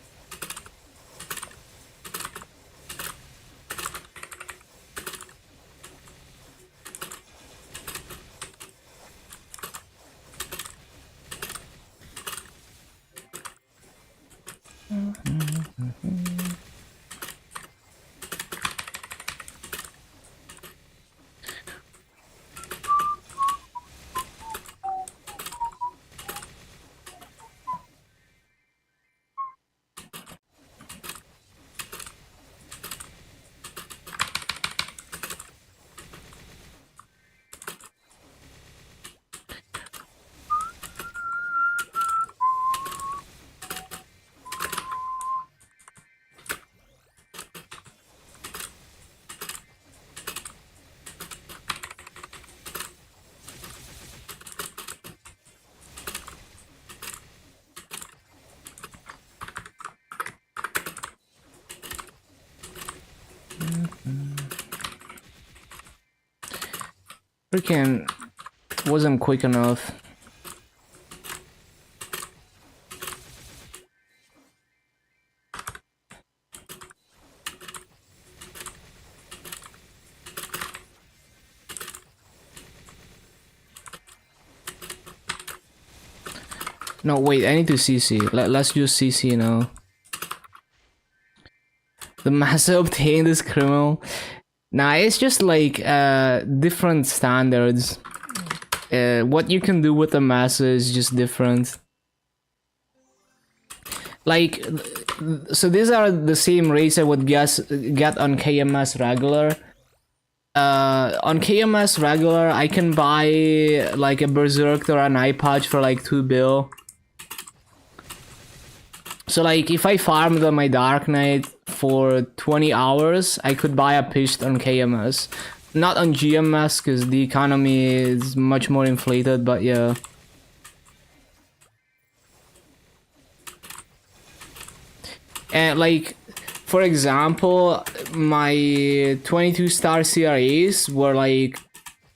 Freaking wasn't quick enough. No, wait, I need to CC. Let's just CC now. The master obtained this criminal. Nah, it's just like different standards. What you can do with the master is just different. Like, so these are the same rates I would get on KMS regular. On KMS regular, I can buy like a Berserker or an eye patch for like 2 bill. So like if I farmed on my Dark Knight for 20 hours, I could buy a Pisht on KMS. Not on GMS because the economy is much more inflated, but yeah. And like, for example, my 22 star CRAs were like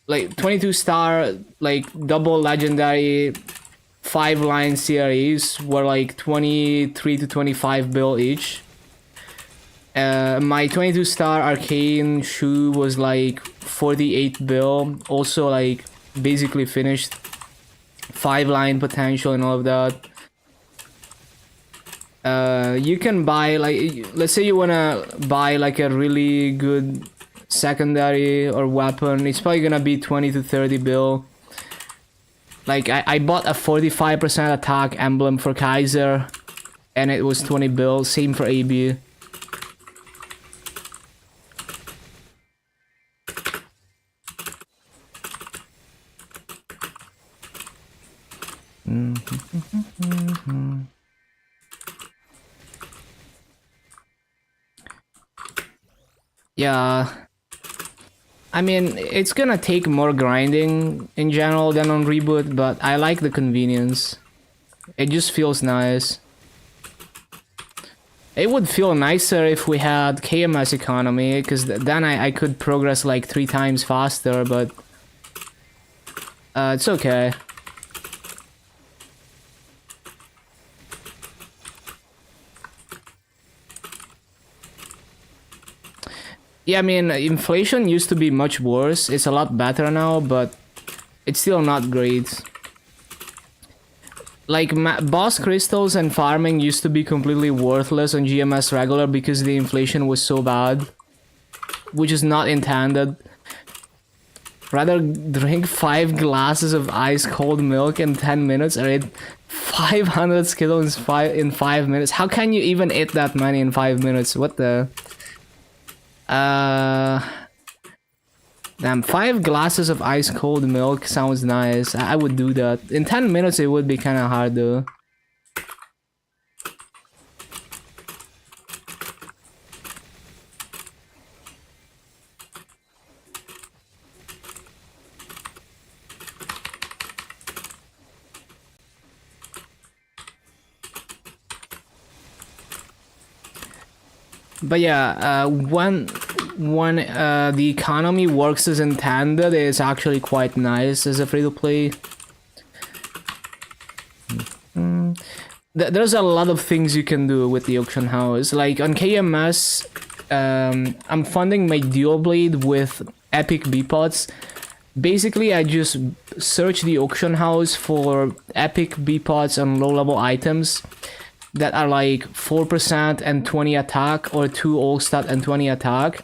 22 star like double legendary 5-line CRAs were like 23 to 25 bill each. My 22 star arcane shoe was like 48 bill, also like basically finished, 5-line potential and all of that. You can buy like, let's say you wanna buy like a really good secondary or weapon, it's probably gonna be 20 to 30 bill. Like I bought a 45% attack emblem for Kaiser and it was 20 bill, same for AB. Yeah. I mean, it's gonna take more grinding in general than on Reboot, but I like the convenience. It just feels nice. It would feel nicer if we had KMS economy, because then I could progress like 3 times faster, but it's okay. Yeah, I mean, inflation used to be much worse. It's a lot better now, but it's still not great. Like, boss crystals and farming used to be completely worthless on GMS regular because the inflation was so bad. Which is not intended. Rather drink 5 glasses of ice cold milk in 10 minutes or eat 500 Skittles in 5 minutes. How can you even eat that many in 5 minutes? What the... Damn, 5 glasses of ice cold milk sounds nice. I would do that. In 10 minutes it would be kinda hard though. But yeah, when the economy works as intended, it's actually quite nice as a free-to-play. There's a lot of things you can do with the auction house. Like on KMS, I'm funding my dual blade with epic B-pots. Basically, I just search the auction house for epic B-pots on low-level items that are like 4% and 20 attack, or 2 all stat and 20 attack.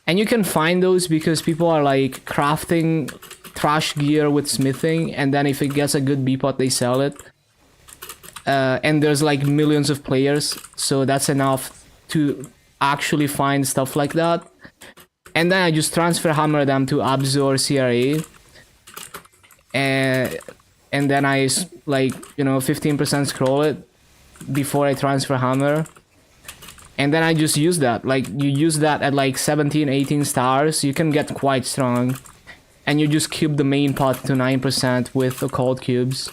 And you can find those because people are like crafting trash gear with smithing, and then if it gets a good B-pot, they sell it. And there's like millions of players, so that's enough to actually find stuff like that. And then I just transfer hammer them to Abzu or CRA. And then I like, you know, 15% scroll it before I transfer hammer. And then I just use that. Like, you use that at like 17, 18 stars, you can get quite strong. And you just cube the main pot to 9% with occult cubes.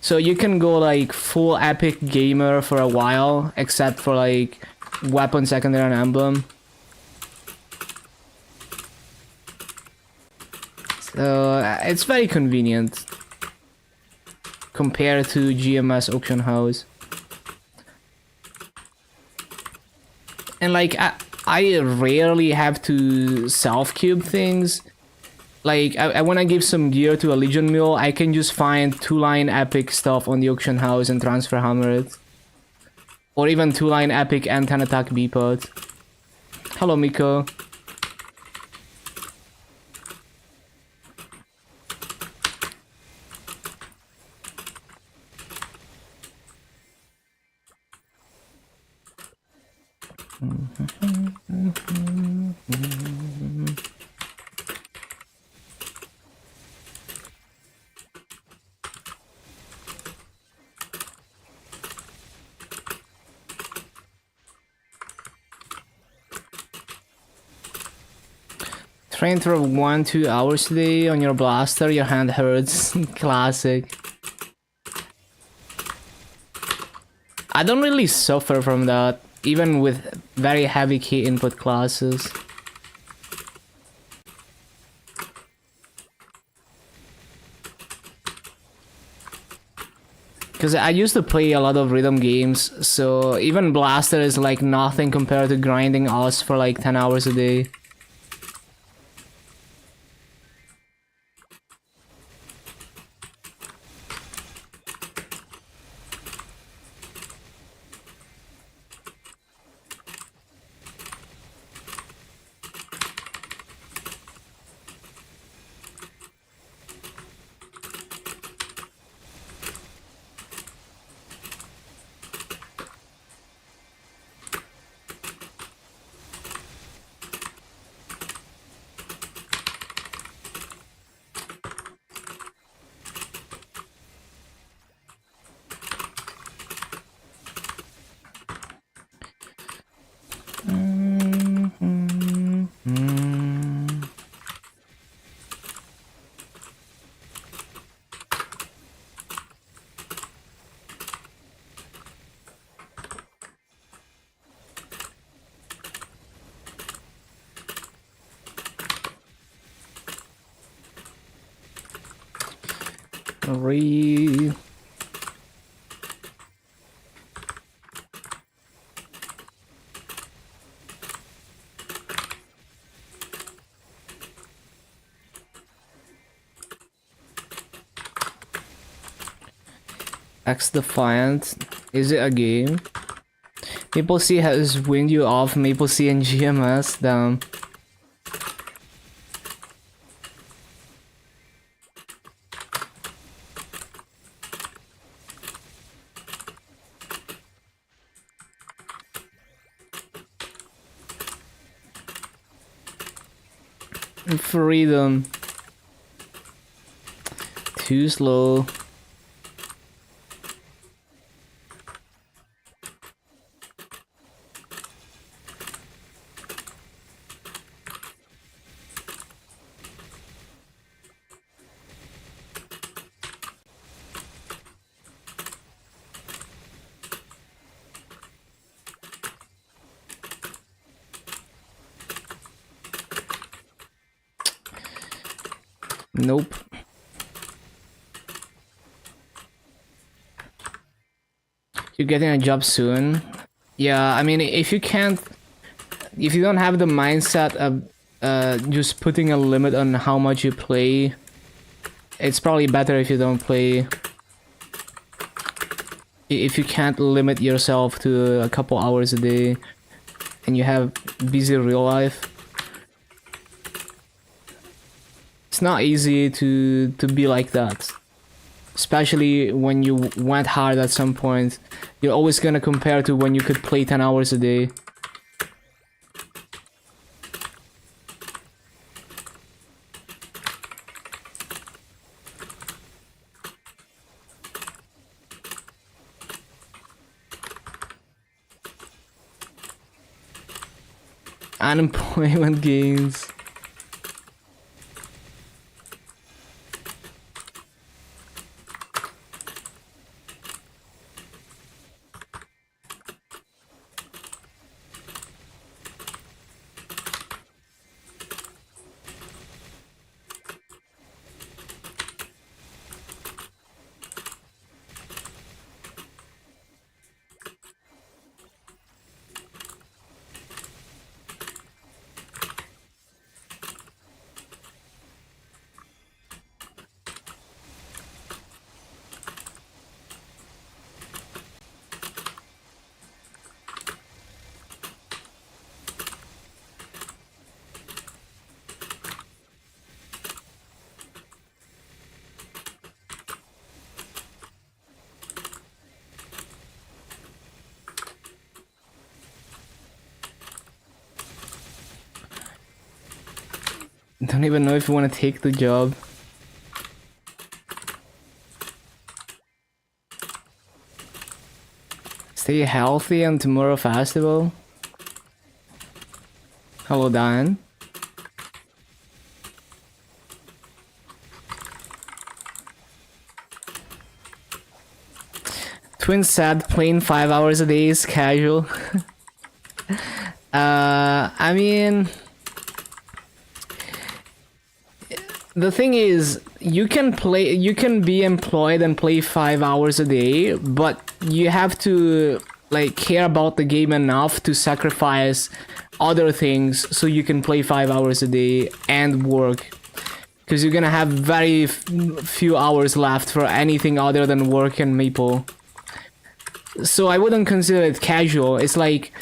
So you can go like full epic gamer for a while, except for like weapon, secondary, and emblem. So it's very convenient compared to GMS auction house. And like I rarely have to self cube things. Like, I want to give some gear to a Legion Mule, I can just find 2-line epic stuff on the auction house and transfer hammer it. Or even 2-line epic and 10 attack B-pot. Hello, Miko. Train for 1-2 hours today on your blaster, your hand hurts. Classic. I don't really suffer from that, even with very heavy key input classes. Because I used to play a lot of rhythm games, so even blaster is like nothing compared to grinding us for like 10 hours a day. Re. X Defiant. Is it a game? MapleC has weaned you off MapleC and GMS. Damn. Freedom. Too slow. Nope. You're getting a job soon. Yeah, I mean, if you don't have the mindset of just putting a limit on how much you play, it's probably better if you don't play. If you can't limit yourself to a couple hours a day and you have busy real life, it's not easy to be like that. Especially when you went hard at some point. You're always gonna compare to when you could play 10 hours a day. Unemployment gains. Don't even know if you want to take the job. Stay healthy on tomorrow festival. Hello, Dan. Twin said playing 5 hours a day is casual. I mean, the thing is, you can be employed and play 5 hours a day, but you have to like care about the game enough to sacrifice other things so you can play 5 hours a day and work, because you're gonna have very few hours left for anything other than work and Maple. So I wouldn't consider it casual. It's like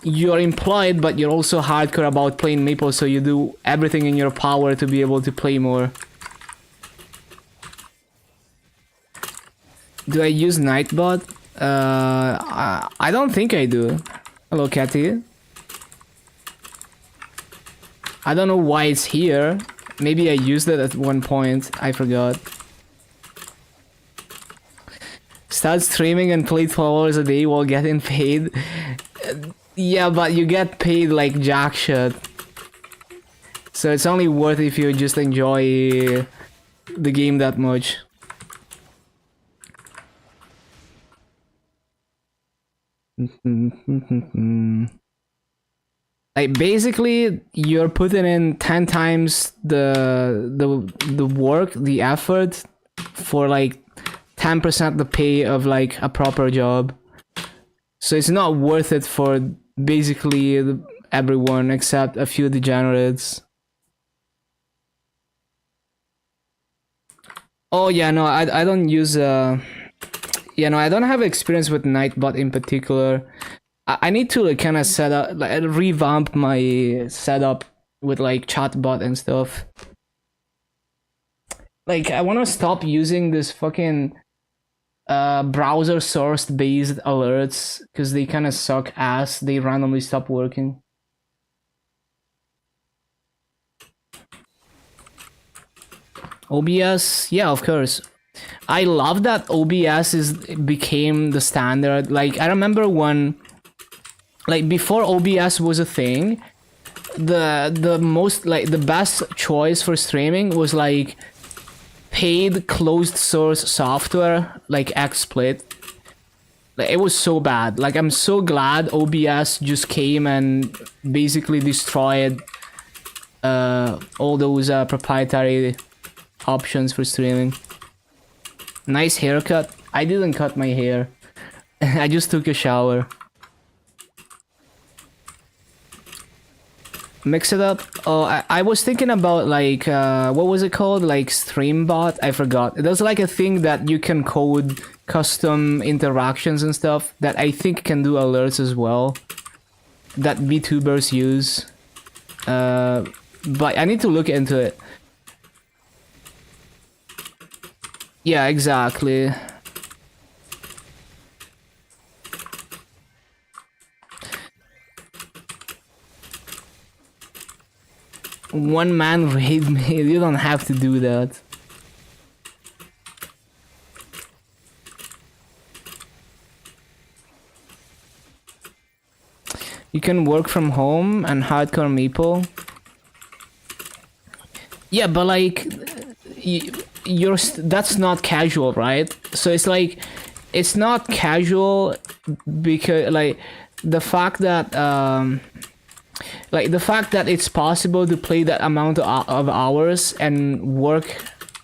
you're employed, but you're also hardcore about playing Maple, so you do everything in your power to be able to play more. Do I use Nightbot? I don't think I do. Hello, Cathy. I don't know why it's here. Maybe I used it at one point. I forgot. Start streaming and play 12 hours a day while getting paid. Yeah, but you get paid like jack shit. So it's only worth if you just enjoy the game that much. Like basically you're putting in 10 times the work, the effort for like 10% the pay of like a proper job. So it's not worth it for basically everyone except a few degenerates. Oh yeah, no, I don't use yeah, no, I don't have experience with Nightbot in particular. I need to like, kind of set up, like revamp my setup with like chatbot and stuff. Like I want to stop using this fucking browser sourced based alerts because they kind of suck ass. They randomly stop working. OBS, yeah, of course. I love that OBS became the standard. Like I remember when, like before OBS was a thing, the most like the best choice for streaming was like paid closed source software like XSplit. Like, it was so bad. Like I'm so glad OBS just came and basically destroyed all those proprietary options for streaming. Nice haircut. I didn't cut my hair. I just took a shower. Mix it up. Oh, I was thinking about like what was it called? Like StreamBot? I forgot. There's like a thing that you can code custom interactions and stuff that I think can do alerts as well. That VTubers use. But I need to look into it. Yeah, exactly. One man raid me. You don't have to do that. You can work from home and hardcore Maple. Yeah, but like that's not casual, right? So it's like it's not casual because like the fact that it's possible to play that amount of hours and work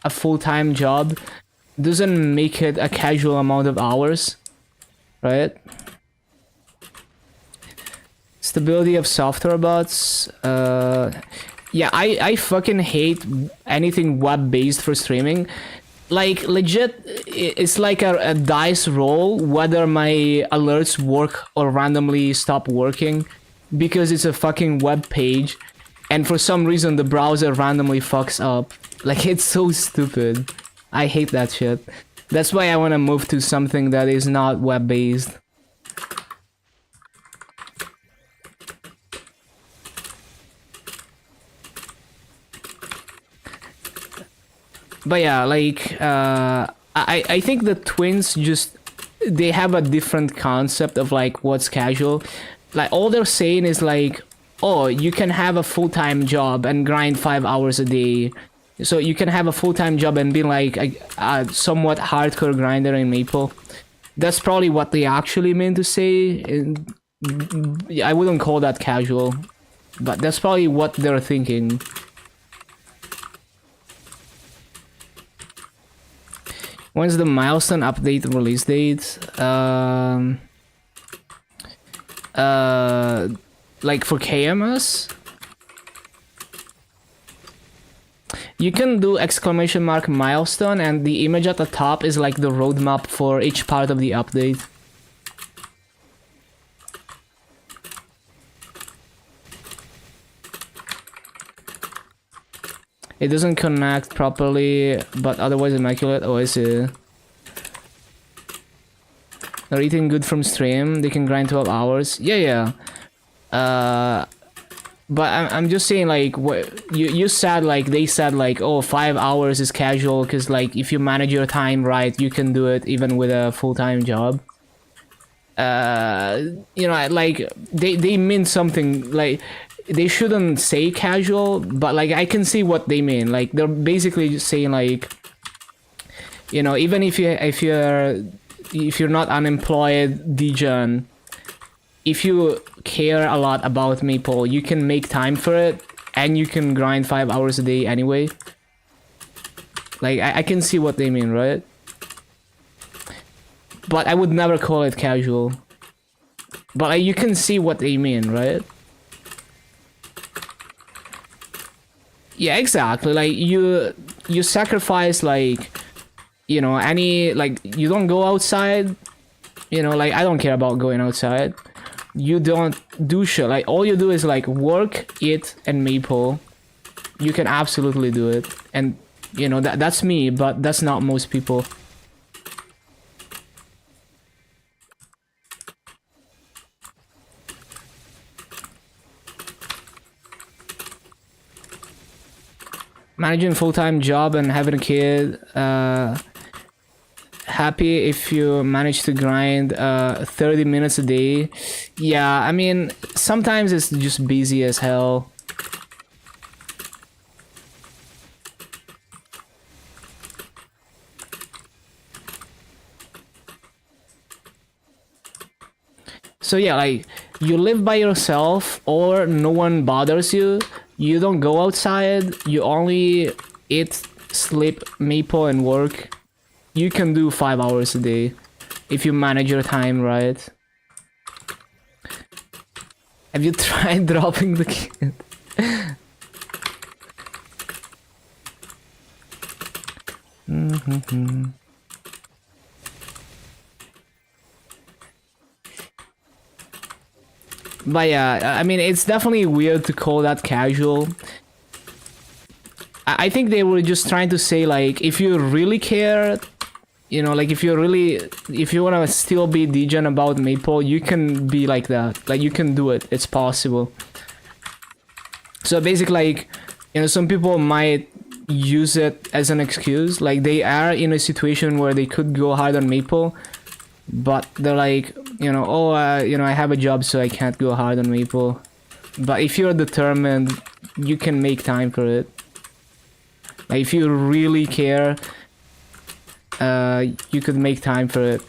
a full-time job doesn't make it a casual amount of hours, right? Stability of software bots. Yeah, I fucking hate anything web-based for streaming. Like, legit, it's like a dice roll whether my alerts work or randomly stop working because it's a fucking web page and for some reason the browser randomly fucks up. Like, it's so stupid. I hate that shit. That's why I want to move to something that is not web-based. But yeah, like, I think the twins just, they have a different concept of like what's casual. Like all they're saying is like, oh, you can have a full-time job and grind 5 hours a day. So you can have a full-time job and be like a somewhat hardcore grinder in Maple. That's probably what they actually meant to say. I wouldn't call that casual, but that's probably what they're thinking. When's the milestone update release date? Like for KMS? You can do exclamation mark milestone and the image at the top is like the roadmap for each part of the update. It doesn't connect properly, but otherwise immaculate. Oh, I see. They're eating good from stream. They can grind 12 hours. Yeah, yeah. But I'm just saying, like, what you said, like, they said, like, oh, 5 hours is casual, because, like, if you manage your time right, you can do it even with a full-time job. You know, like, they mean something, like, they shouldn't say casual, but like I can see what they mean. Like they're basically just saying like, you know, even if you're not unemployed, degen, if you care a lot about Maple, you can make time for it, and you can grind 5 hours a day anyway. Like I can see what they mean, right? But I would never call it casual. But like, you can see what they mean, right? Yeah, exactly. Like you sacrifice like, you know, any like you don't go outside. You know, like I don't care about going outside. You don't do shit. Like all you do is like work, eat, and maple. You can absolutely do it, and you know that's me, but that's not most people. Managing full-time job and having a kid. Happy if you manage to grind 30 minutes a day. Yeah, I mean sometimes it's just busy as hell. So yeah, like you live by yourself or no one bothers you. You don't go outside. You only eat, sleep, maple, and work. You can do 5 hours a day if you manage your time right. Have you tried dropping the kid? But yeah, I mean, it's definitely weird to call that casual. I think they were just trying to say, like, if you really care, you know, like, if you want to still be degen about Maple, you can be like that. Like, you can do it. It's possible. So basically, like, you know, some people might use it as an excuse. Like, they are in a situation where they could go hard on Maple, but they're like, you know, oh, you know, I have a job, so I can't go hard on Maple. But if you're determined, you can make time for it. Like, if you really care, you could make time for it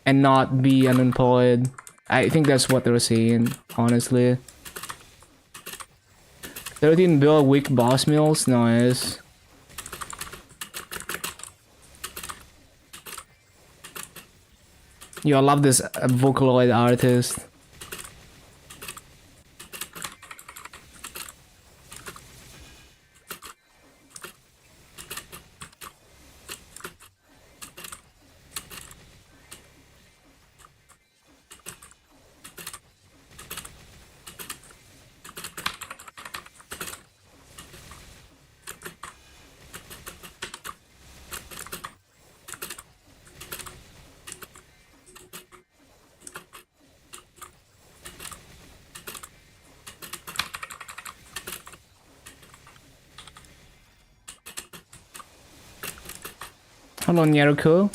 and not be unemployed. I think that's what they're saying, honestly. 13 bill a week boss meals, nice. Yo, I love this Vocaloid artist. Hello, Nyaruko.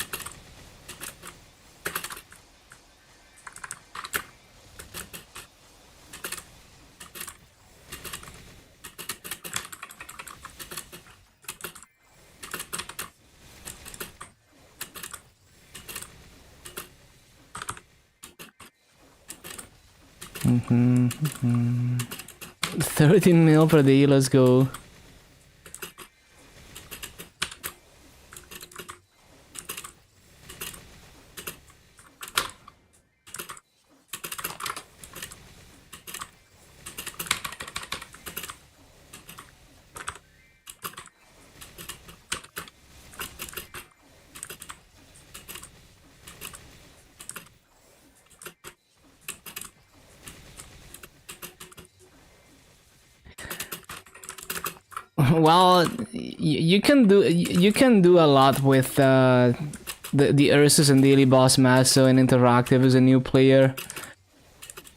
Mm-hmm. 13 mil per day, let's go. Well, you can do a lot with the Ursus and Daily Boss Masso and Interactive as a new player.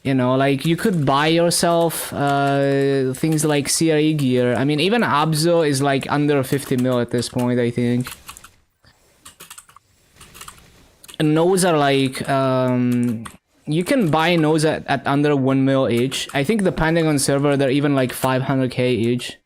You know, like you could buy yourself things like CRE gear. I mean, even Abzo is like under 50 mil at this point, I think. And those are like you can buy those at under 1 mil each. I think depending on server, they're even like 500k each.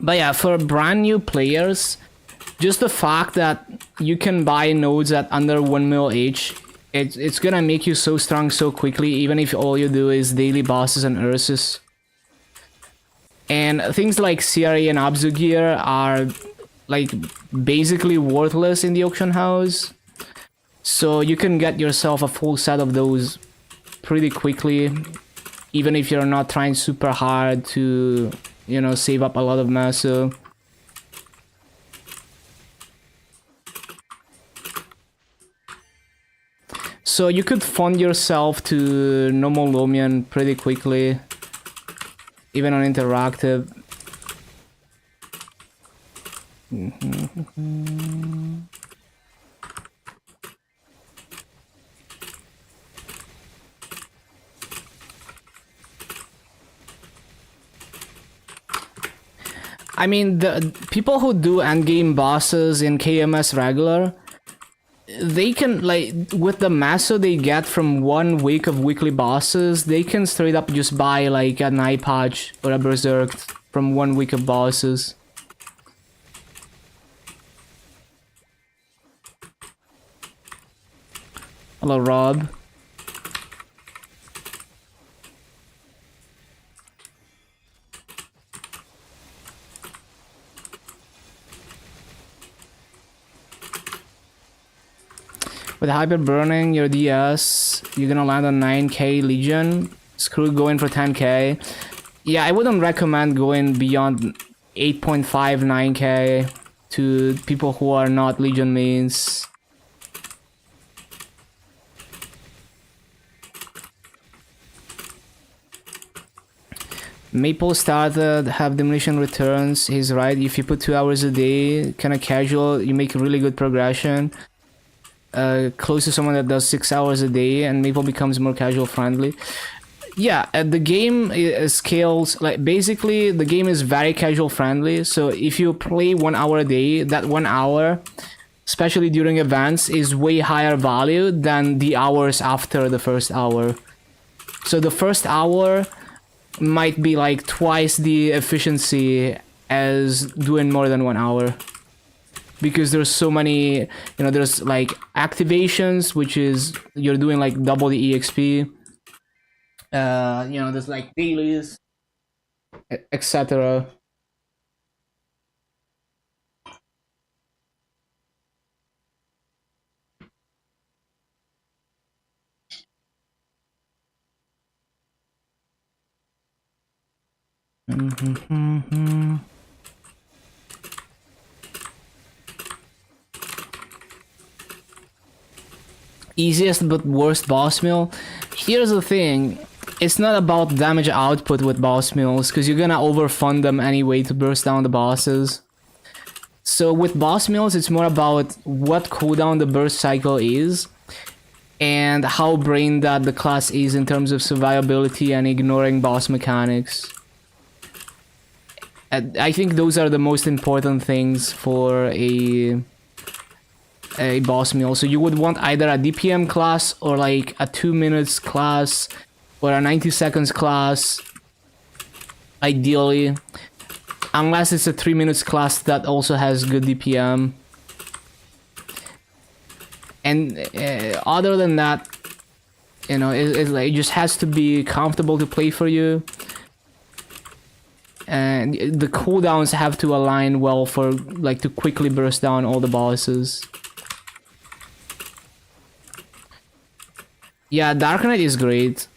But yeah, for brand new players, just the fact that you can buy nodes at under 1 mil each, it's gonna make you so strong so quickly, even if all you do is daily bosses and Ursus. And things like CRE and Abzu gear are like basically worthless in the auction house. So you can get yourself a full set of those pretty quickly, even if you're not trying super hard to, you know, save up a lot of massa. So you could fund yourself to normal Lomian pretty quickly, even on interactive. I mean, the people who do endgame bosses in KMS regular, they can, like, with the massa they get from 1 week of weekly bosses, they can straight up just buy like a Night Patch or a Berserk from 1 week of bosses. Hello, Rob. With Hyper Burning your DS, you're gonna land on 9k Legion. Screw going for 10k. Yeah, I wouldn't recommend going beyond 8.5, 9k to people who are not Legion mains. Maple started, have demolition returns. He's right. If you put 2 hours a day, kind of casual, you make really good progression. Close to someone that does 6 hours a day, and Maple becomes more casual friendly. Yeah, the game scales, like, basically the game is very casual friendly. So if you play 1 hour a day, that 1 hour, especially during events, is way higher value than the hours after the first hour. So the first hour might be like twice the efficiency as doing more than 1 hour, because there's so many, you know, there's like activations, which is you're doing like double the EXP, you know, there's like dailies, etc. Easiest but worst boss mill. Here's the thing, it's not about damage output with boss mills, because you're gonna overfund them anyway to burst down the bosses. So with boss mills, it's more about what cooldown the burst cycle is, and how brain dead the class is in terms of survivability and ignoring boss mechanics. I think those are the most important things for a boss mill. So you would want either a DPM class, or like a 2 minutes class, or a 90 seconds class, ideally, unless it's a 3 minutes class that also has good DPM. And other than that, you know, it just has to be comfortable to play for you, and the cooldowns have to align well for, like, to quickly burst down all the bosses. Yeah, Dark Knight is great.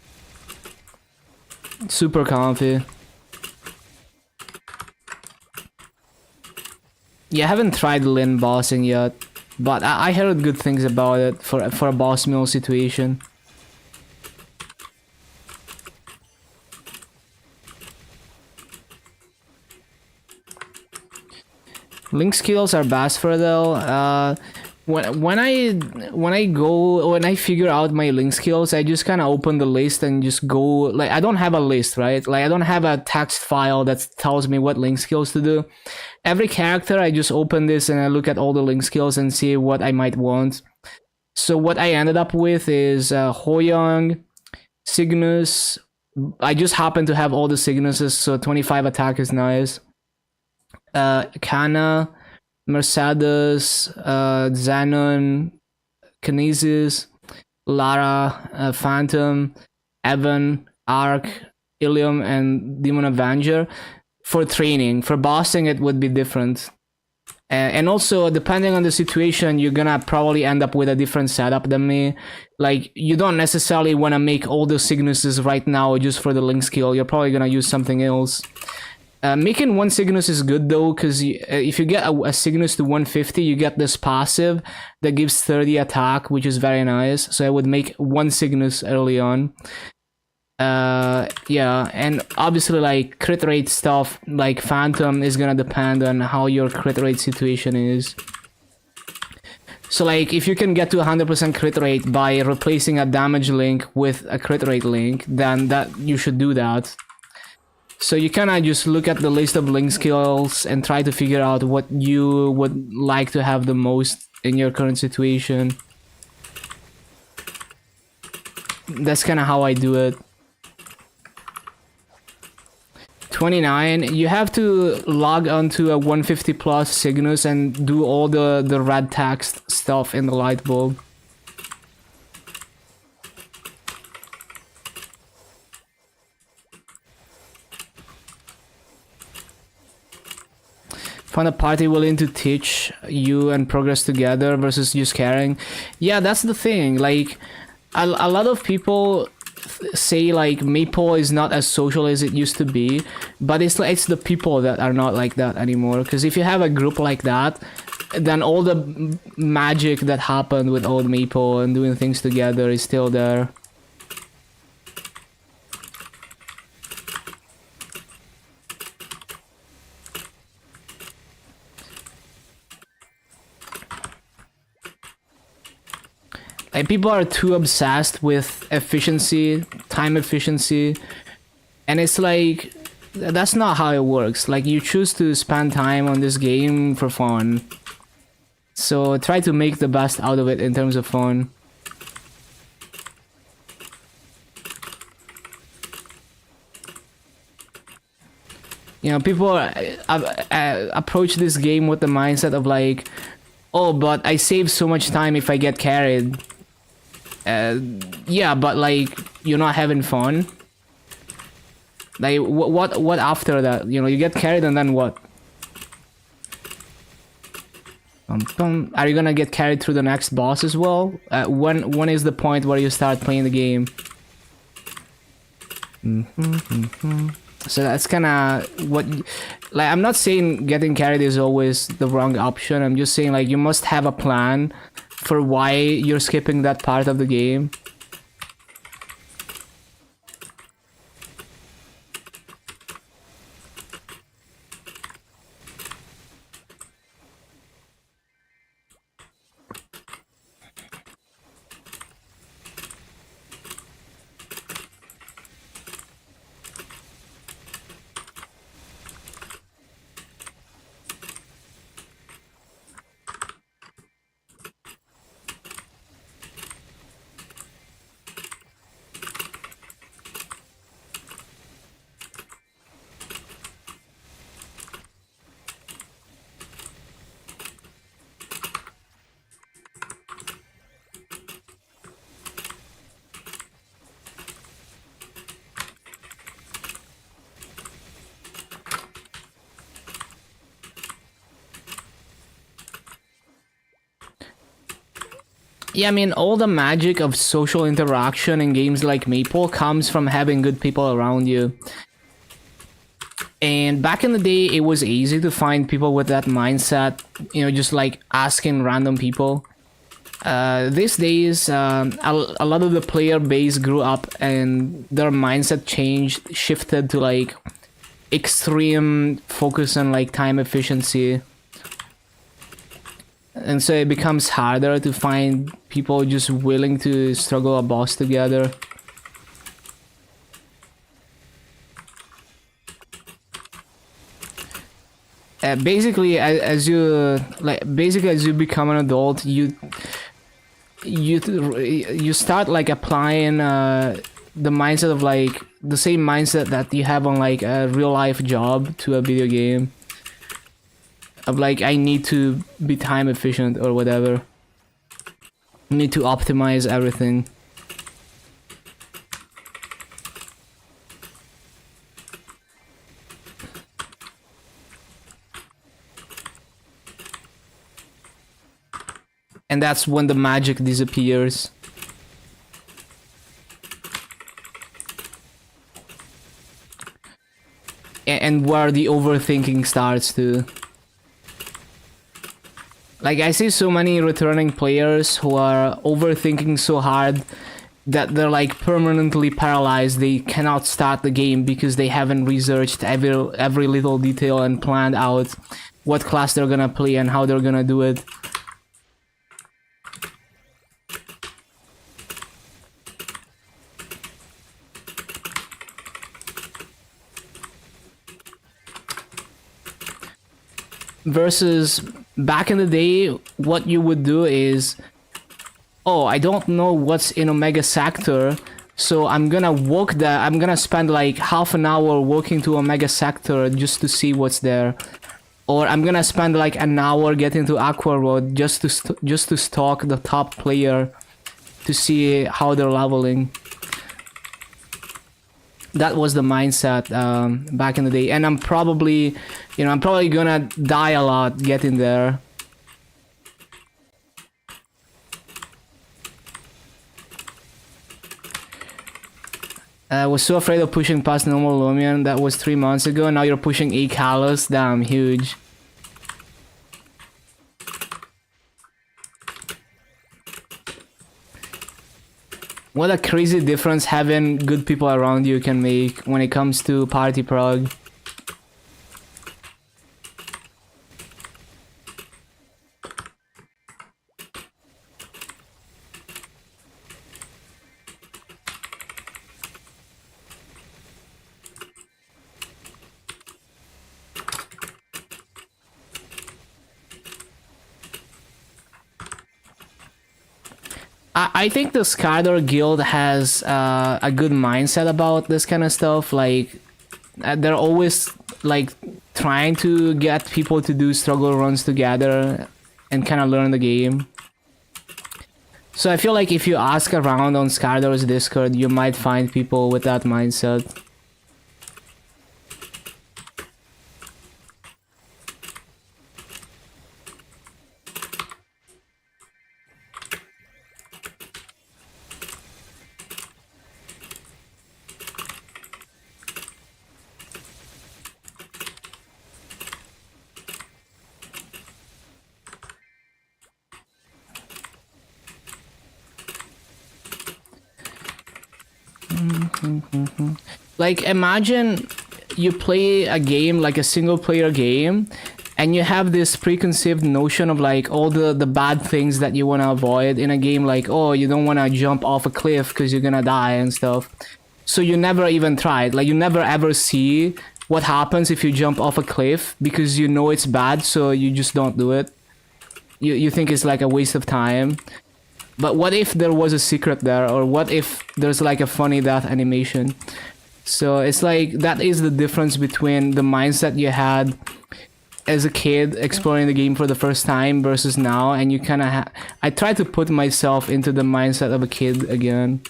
Super comfy. Yeah, I haven't tried Lin bossing yet, but I heard good things about it for a boss mill situation. Link skills are best for Adele. When I figure out my link skills, I just kind of open the list and just go, like, I don't have a list, right? Like, I don't have a text file that tells me what link skills to do. Every character, I just open this and I look at all the link skills and see what I might want. So what I ended up with is Hoyoung, Cygnus. I just happen to have all the Cygnuses, so 25 attack is nice. Kana, Mercedes, Xenon, Kinesis, Lara, Phantom, Evan, Arc, Ilium, and Demon Avenger. For training, for bossing, it would be different. And also, depending on the situation, you're gonna probably end up with a different setup than me. Like, you don't necessarily want to make all the Signuses right now just for the Link skill. You're probably gonna use something else. Making one Cygnus is good though, because if you get a Cygnus to 150, you get this passive that gives 30 attack, which is very nice. So I would make one Cygnus early on. Yeah, and obviously like crit rate stuff like Phantom is gonna depend on how your crit rate situation is. So like if you can get to 100% crit rate by replacing a damage link with a crit rate link, then that you should do that. So you kind of just look at the list of link skills and try to figure out what you would like to have the most in your current situation. That's kind of how I do it. 29, you have to log onto a 150 plus Cygnus and do all the red text stuff in the light bulb. Find a party willing to teach you and progress together versus just caring. Yeah, that's the thing. Like, a lot of people say like Maple is not as social as it used to be, but it's like it's the people that are not like that anymore. Because if you have a group like that, then all the magic that happened with old Maple and doing things together is still there. Like, people are too obsessed with efficiency, time efficiency, and it's like, that's not how it works. Like, you choose to spend time on this game for fun. So try to make the best out of it in terms of fun. You know, people approach this game with the mindset of like, oh, but I save so much time if I get carried. Yeah, but like, you're not having fun. Like, what after that? You know, you get carried and then what? Are you gonna get carried through the next boss as well? When is the point where you start playing the game? So that's kind of what, like, I'm not saying getting carried is always the wrong option. I'm just saying like you must have a plan for why you're skipping that part of the game. Yeah, I mean, all the magic of social interaction in games like Maple comes from having good people around you. And back in the day, it was easy to find people with that mindset, you know, just like asking random people. These days, a lot of the player base grew up and their mindset shifted to like extreme focus on like time efficiency. And so it becomes harder to find people just willing to struggle a boss together. Basically, as you become an adult, you start like applying the mindset of like the same mindset that you have on like a real life job to a video game. of like I need to be time efficient or whatever. I need to optimize everything. And that's when the magic disappears. And where the overthinking starts to. Like, I see so many returning players who are overthinking so hard that they're like permanently paralyzed. They cannot start the game because they haven't researched every little detail and planned out what class they're gonna play and how they're gonna do it. Versus back in the day, what you would do is, oh, I don't know what's in Omega Sector, so I'm gonna spend like half an hour walking to Omega Sector just to see what's there. Or I'm gonna spend like an hour getting to Aqua Road just to stalk the top player to see how they're leveling. That was the mindset back in the day, and I'm probably gonna die a lot getting there. I was so afraid of pushing past normal Lumion. That was 3 months ago. Now you're pushing A Callus. Damn, huge. What a crazy difference having good people around you can make when it comes to party prog. I think the Skydor Guild has a good mindset about this kind of stuff. Like, they're always like trying to get people to do struggle runs together and kind of learn the game. So I feel like if you ask around on Skydor's Discord, you might find people with that mindset. Like, imagine you play a game, like a single player game, and you have this preconceived notion of like all the bad things that you want to avoid in a game, like, oh, you don't want to jump off a cliff because you're gonna die and stuff. So you never even try it. Like, you never ever see what happens if you jump off a cliff because you know it's bad, so you just don't do it. You think it's like a waste of time. But what if there was a secret there, or what if there's like a funny death animation? So it's like, that is the difference between the mindset you had as a kid exploring the game for the first time versus now. And you kind of I try to put myself into the mindset of a kid again.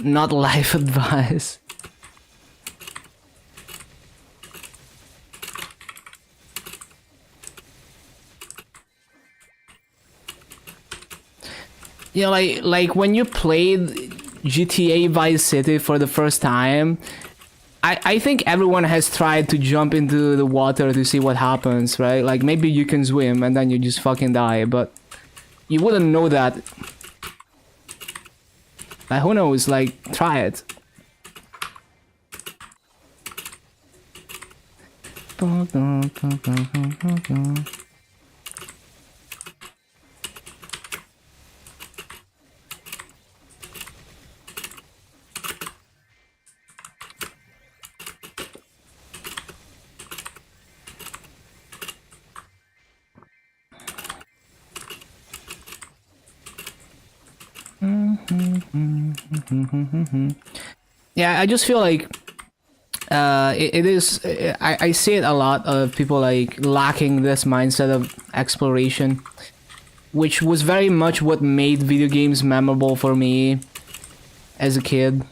Not life advice. You know, like when you played GTA Vice City for the first time, I think everyone has tried to jump into the water to see what happens, right? Like, maybe you can swim and then you just fucking die, but you wouldn't know that. Like, who knows? Like, try it. Yeah, I just feel like it is. I see it a lot of people like lacking this mindset of exploration, which was very much what made video games memorable for me as a kid.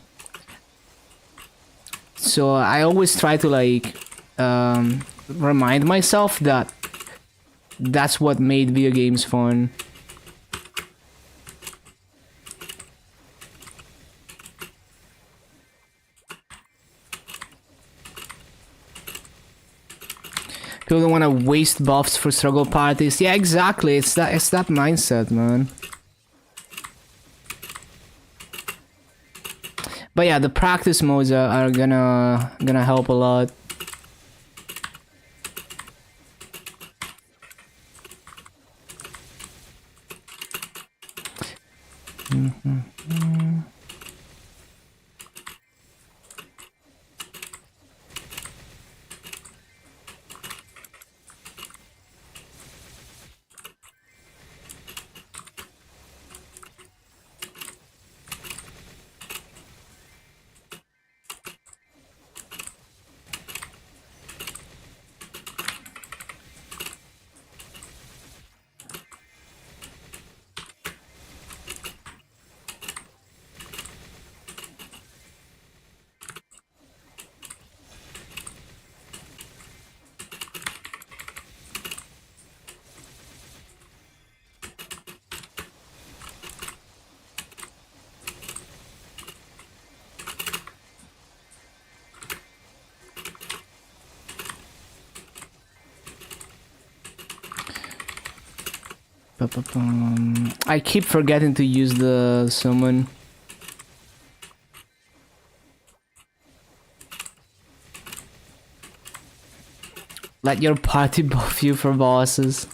So I always try to like remind myself that that's what made video games fun. People don't want to waste buffs for struggle parties. Yeah, exactly. It's that mindset, man. But yeah, the practice modes are gonna help a lot. I keep forgetting to use the summon. Let your party buff you for bosses.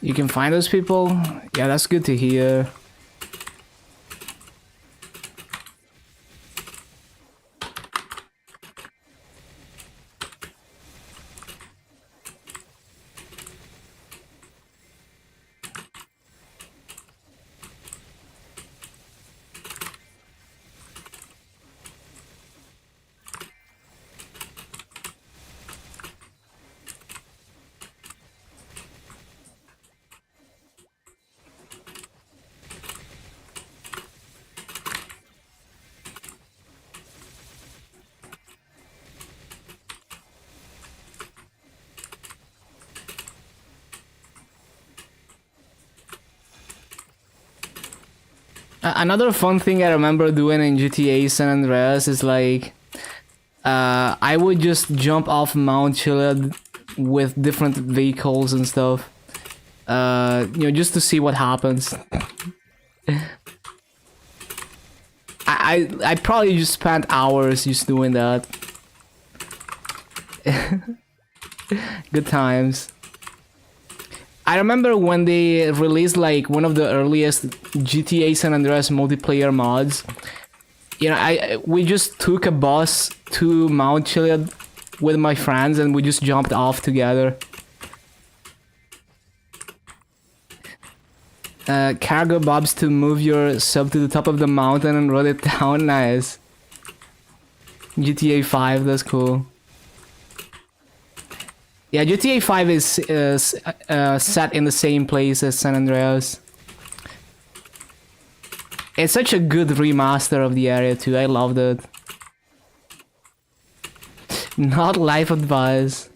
You can find those people? Yeah, that's good to hear. Another fun thing I remember doing in GTA San Andreas is like I would just jump off Mount Chiliad with different vehicles and stuff. Just to see what happens. I probably just spent hours just doing that. Good times. I remember when they released like one of the earliest GTA San Andreas multiplayer mods. You know, we just took a bus to Mount Chiliad with my friends and we just jumped off together. Cargo bobs to move your sub to the top of the mountain and roll it down. Nice. GTA 5, that's cool. Yeah, GTA 5 is set in the same place as San Andreas. It's such a good remaster of the area too, I loved it. Not life advice.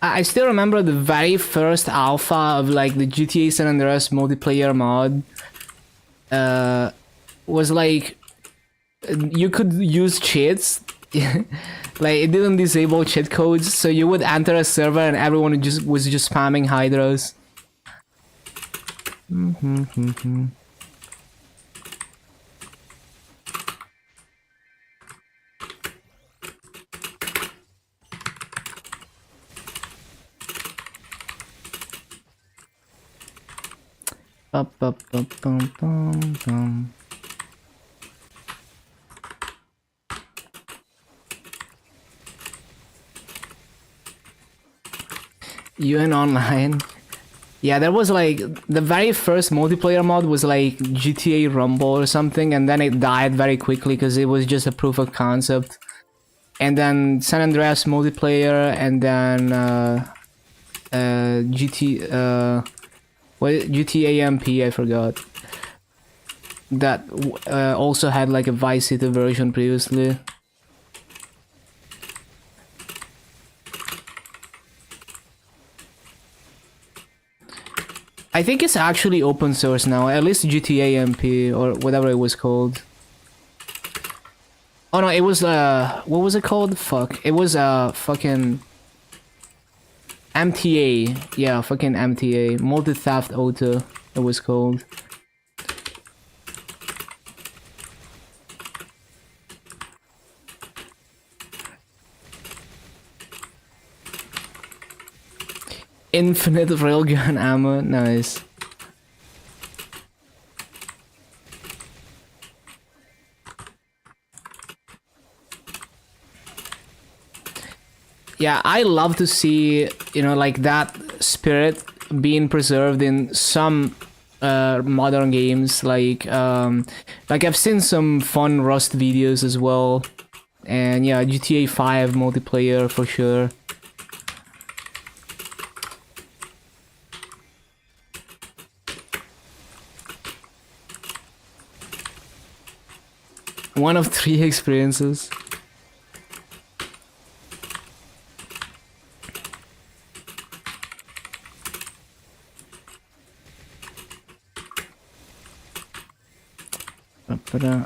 I still remember the very first alpha of like the GTA San Andreas multiplayer mod. Was like you could use cheats. Like it didn't disable cheat codes, so you would enter a server and everyone was just spamming hydras. Bum. UN Online. Yeah, there was like the very first multiplayer mod was like GTA Rumble or something, and then it died very quickly because it was just a proof of concept. And then San Andreas multiplayer, and then GTA MP, I forgot. That also had like a Vice City version previously. I think it's actually open source now, at least GTA MP or whatever it was called. Oh no, it was what was it called? Fuck. It was fucking MTA. Yeah, fucking MTA. Multi-Theft Auto it was called. Infinite railgun ammo, nice. Yeah, I love to see, you know, like that spirit being preserved in some modern games. Like I've seen some fun Rust videos as well, and yeah, GTA 5 multiplayer for sure. One of 3 experiences.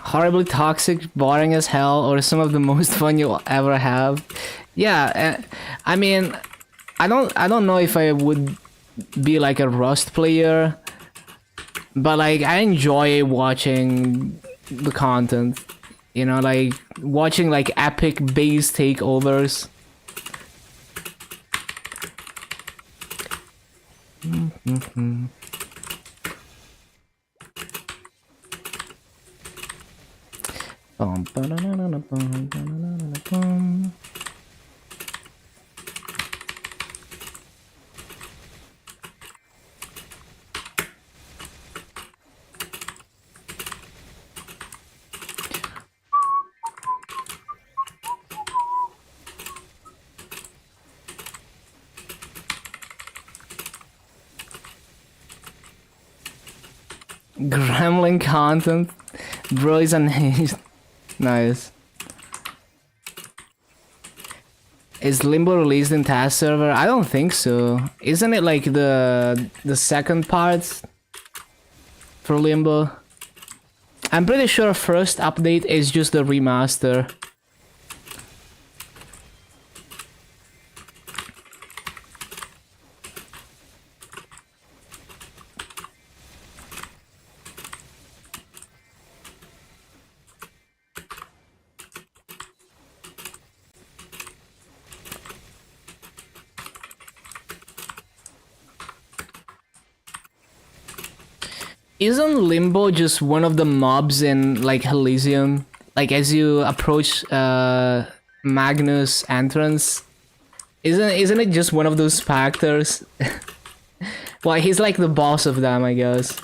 Horribly toxic, boring as hell, or some of the most fun you'll ever have. Yeah, I mean, I don't know if I would be like a Rust player, but like I enjoy watching the content. You know, like watching like epic base takeovers. Gremlin content, bro is unhinged. Nice. Is Limbo released in test server? I don't think so. Isn't it like the second part for Limbo? I'm pretty sure first update is just the remaster. Isn't Limbo just one of the mobs in like Elysium? Like as you approach Magnus' entrance, isn't it just one of those factors? Well, he's like the boss of them, I guess.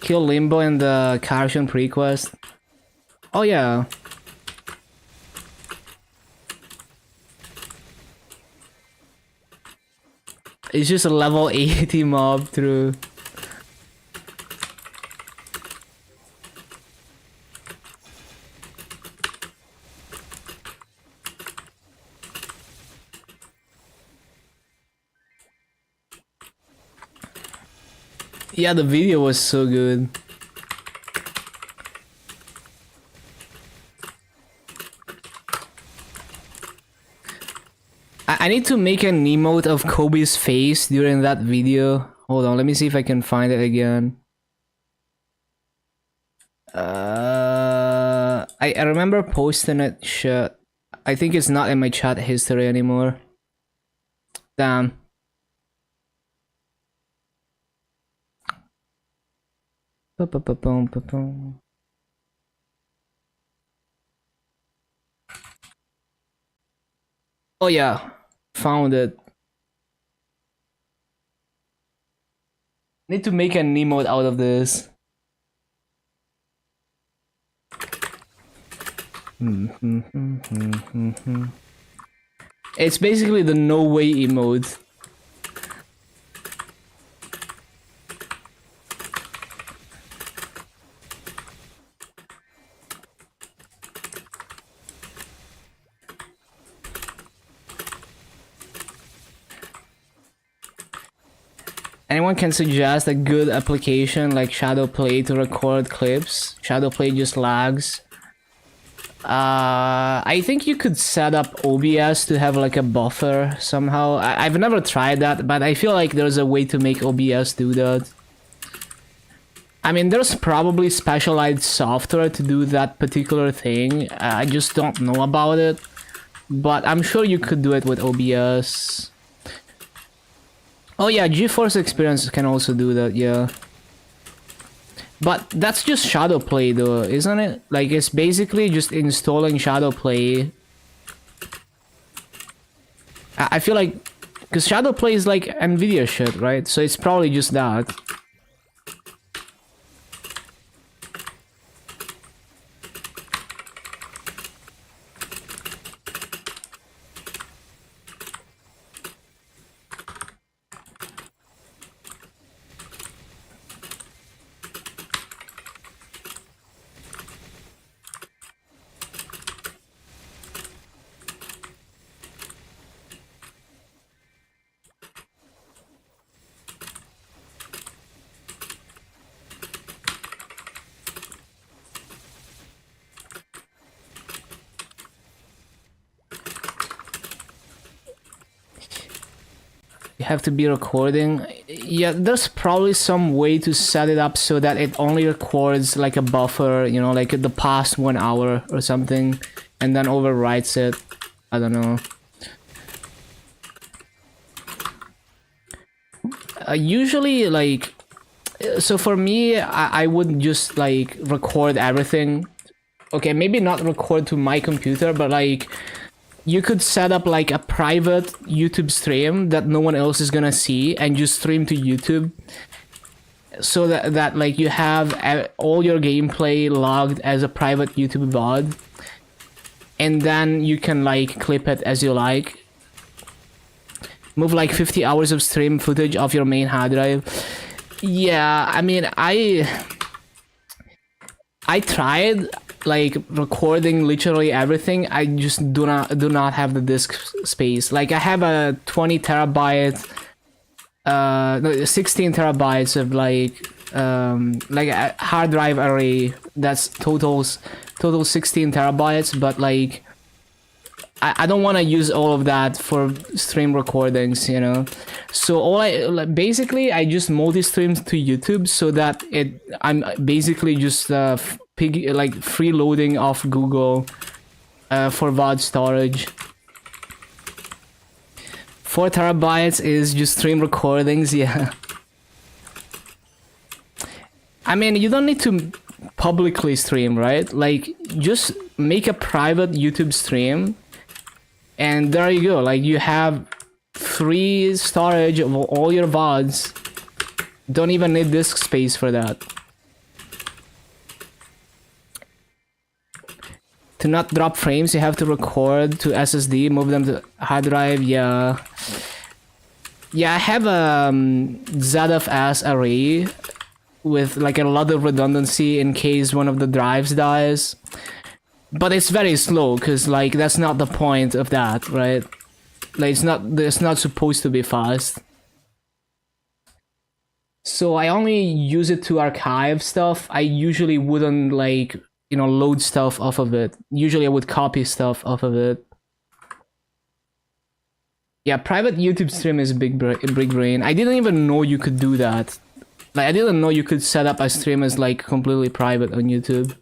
Kill Limbo in the Carson prequest. Oh yeah. It's just a level 80 mob through. Yeah, the video was so good. I need to make an emote of Kobe's face during that video. Hold on, let me see if I can find it again. I remember posting it. Shit. I think it's not in my chat history anymore. Damn. Oh yeah, found it. Need to make an emote out of this. It's basically the no way emote. Anyone can suggest a good application like Shadowplay to record clips? Shadowplay just lags. I think you could set up OBS to have like a buffer somehow. I've never tried that, but I feel like there's a way to make OBS do that. I mean, there's probably specialized software to do that particular thing. I just don't know about it. But I'm sure you could do it with OBS. Oh yeah, GeForce Experience can also do that, yeah. But that's just Shadowplay though, isn't it? Like, it's basically just installing Shadowplay. I feel like... because Shadowplay is like NVIDIA shit, right? So it's probably just that. You have to be recording. Yeah, there's probably some way to set it up so that it only records like a buffer, you know, like the past 1 hour or something, and then overwrites it. I don't know. Usually, like, so for me, I would just like record everything. Okay, maybe not record to my computer, but like, you could set up like a private YouTube stream that no one else is gonna see and just stream to YouTube, so that like you have all your gameplay logged as a private YouTube VOD, and then you can like clip it as you like. Move like 50 hours of stream footage off your main hard drive. Yeah, I mean, I tried like recording literally everything. I just do not have the disk space. Like I have a 20 terabyte, no, 16 terabytes of like a hard drive array. That's total 16 terabytes, but like I don't want to use all of that for stream recordings, you know. So basically I just multi-stream to YouTube so that I'm basically just freeloading off Google for VOD storage. 4 terabytes is just stream recordings, yeah. I mean, you don't need to publicly stream, right? Like, just make a private YouTube stream, and there you go. Like, you have free storage of all your VODs. Don't even need disk space for that. To not drop frames, you have to record to SSD, move them to hard drive. Yeah, I have a ZFS array with like a lot of redundancy in case one of the drives dies, but it's very slow because like that's not the point of that, right? Like it's not supposed to be fast. So I only use it to archive stuff. I usually wouldn't like, you know, load stuff off of it. Usually I would copy stuff off of it. Yeah, private YouTube stream is big brain. I didn't even know you could do that. Like, I didn't know you could set up a stream as like completely private on YouTube.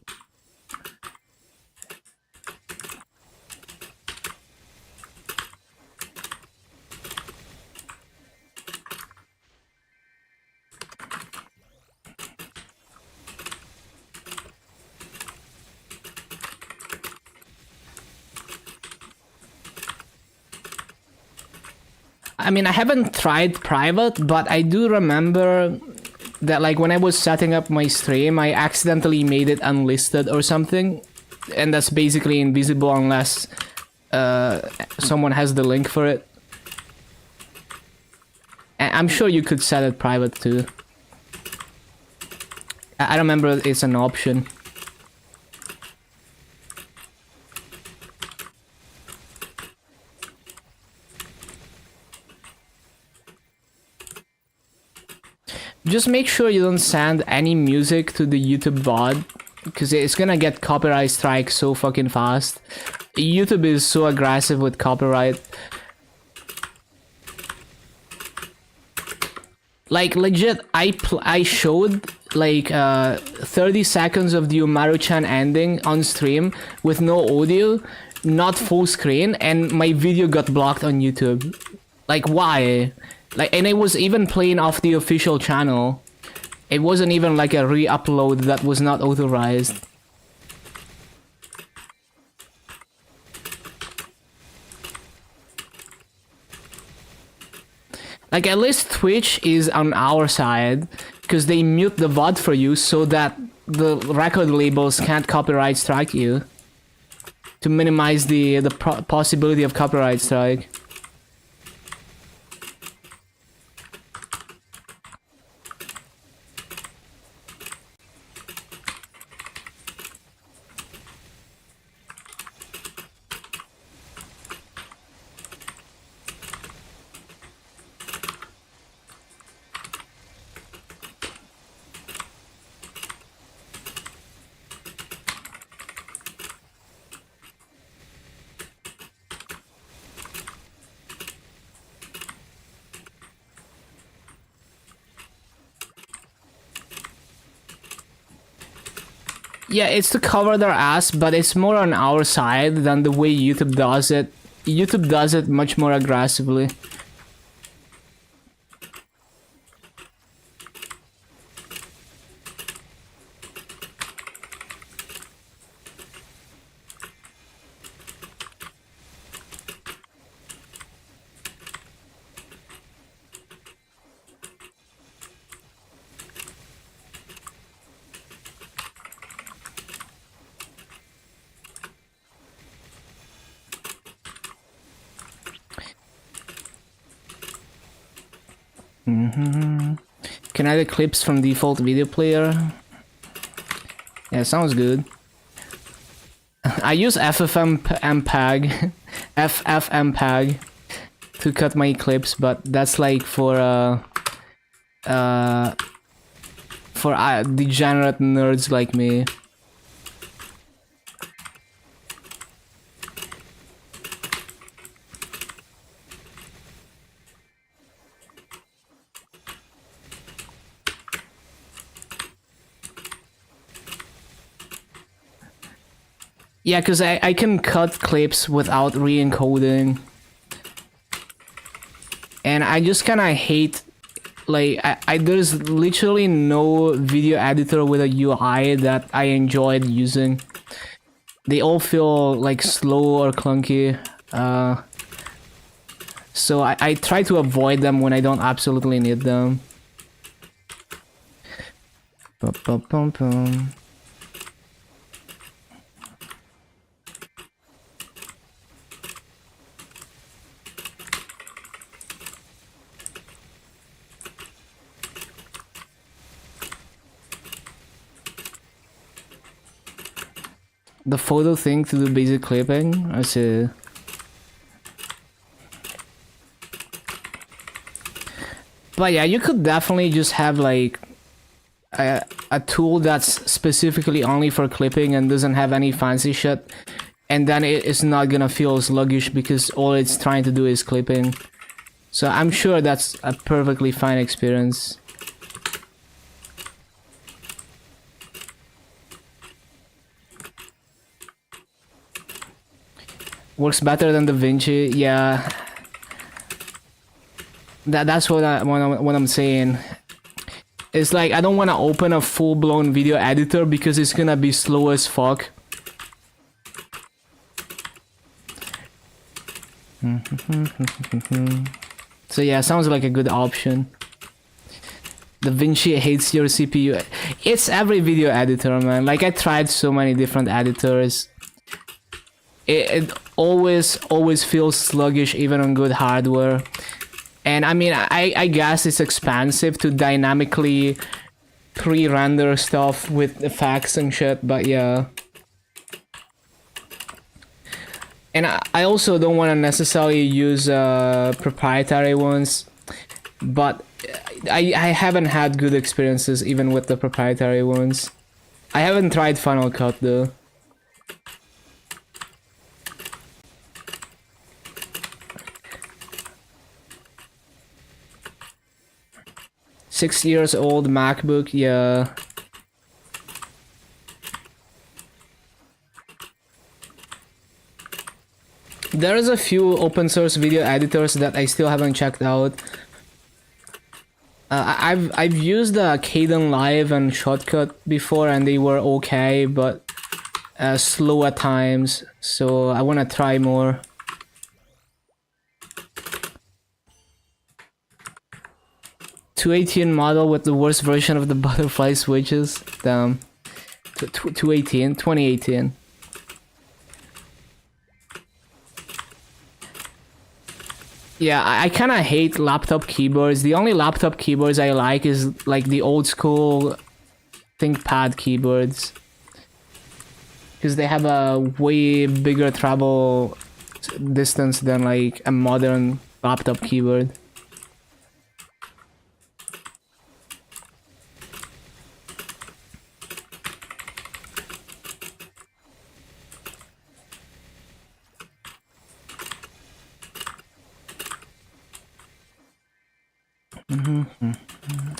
I mean, I haven't tried private, but I do remember that like when I was setting up my stream, I accidentally made it unlisted or something, and that's basically invisible unless someone has the link for it. And I'm sure you could set it private too. I remember it's an option. Just make sure you don't send any music to the YouTube VOD, because it's gonna get copyright strike so fucking fast. YouTube is so aggressive with copyright. Like legit, I showed like 30 seconds of the Umaru-chan ending on stream with no audio, not full screen, and my video got blocked on YouTube. Like, why? Like, and it was even playing off the official channel. It wasn't even like a re-upload that was not authorized. Like, at least Twitch is on our side, because they mute the VOD for you so that the record labels can't copyright strike you. To minimize the possibility of copyright strike. Yeah, it's to cover their ass, but it's more on our side than the way YouTube does it. YouTube does it much more aggressively. Can I add clips from default video player? Yeah, sounds good. I use FFmpeg, FFmpeg to cut my clips, but that's like for degenerate nerds like me. Yeah, because I can cut clips without re-encoding. And I just kind of hate, like, there's literally no video editor with a UI that I enjoyed using. They all feel like slow or clunky. So I try to avoid them when I don't absolutely need them. Bum, bum, bum, bum. The photo thing to do basic clipping, I see. But yeah, you could definitely just have like a tool that's specifically only for clipping and doesn't have any fancy shit, and then it's not gonna feel sluggish because all it's trying to do is clipping. So I'm sure that's a perfectly fine experience. Works better than DaVinci, yeah. That's what I'm saying. It's like I don't want to open a full-blown video editor because it's gonna be slow as fuck. So yeah, sounds like a good option. DaVinci hates your CPU. It's every video editor, man. Like I tried so many different editors. It always feels sluggish even on good hardware. And I mean, I guess it's expensive to dynamically pre-render stuff with effects and shit, but yeah. And I also don't want to necessarily use proprietary ones, but I haven't had good experiences even with the proprietary ones. I haven't tried Final Cut though. Six-year-old MacBook, yeah. There's a few open source video editors that I still haven't checked out. I've used Kdenlive and Shotcut before and they were okay, but slow at times. So I want to try more. .218 model with the worst version of the butterfly switches. Damn. 2018. Yeah, I kind of hate laptop keyboards. The only laptop keyboards I like is like the old school ThinkPad keyboards. Because they have a way bigger travel distance than like a modern laptop keyboard.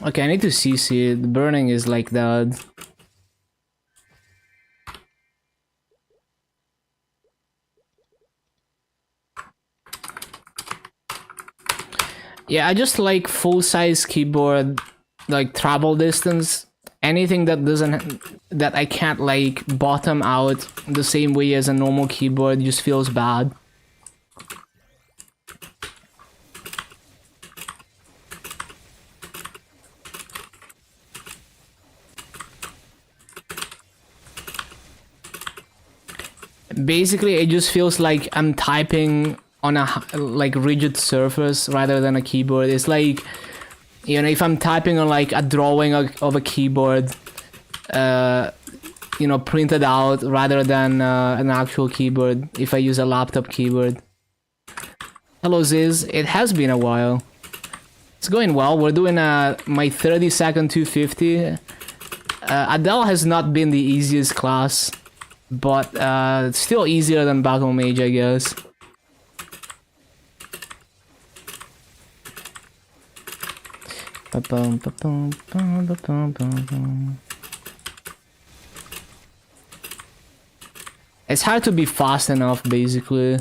Okay, I need to CC it. The burning is like that. Yeah, I just like full-size keyboard, like travel distance. Anything that that I can't like bottom out the same way as a normal keyboard just feels bad. Basically, it just feels like I'm typing on a like rigid surface rather than a keyboard. It's like You know, if I'm typing on like a drawing of a keyboard, you know, printed out rather than an actual keyboard, if I use a laptop keyboard. Hello Ziz, it has been a while. It's going well. We're doing my 30-second 250. Adele has not been the easiest class, but it's still easier than Battle Mage, I guess. It's hard to be fast enough, basically.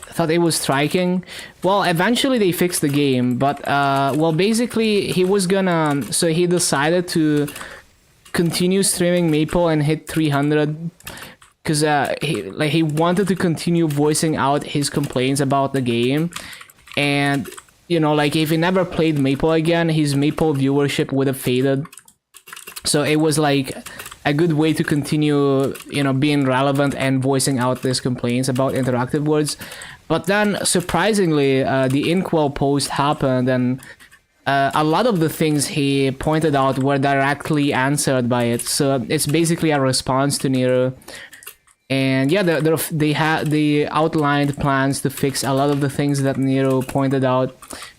I thought it was striking. Well, eventually they fixed the game, but well, basically he was gonna, so he decided to continue streaming Maple and hit 300 because he wanted to continue voicing out his complaints about the game. And you know, like if he never played Maple again, his Maple viewership would have faded. So it was like a good way to continue, you know, being relevant and voicing out these complaints about interactive words. But then, surprisingly, the Inkwell post happened, and a lot of the things he pointed out were directly answered by it. So it's basically a response to Nero. And yeah, they outlined plans to fix a lot of the things that Nero pointed out,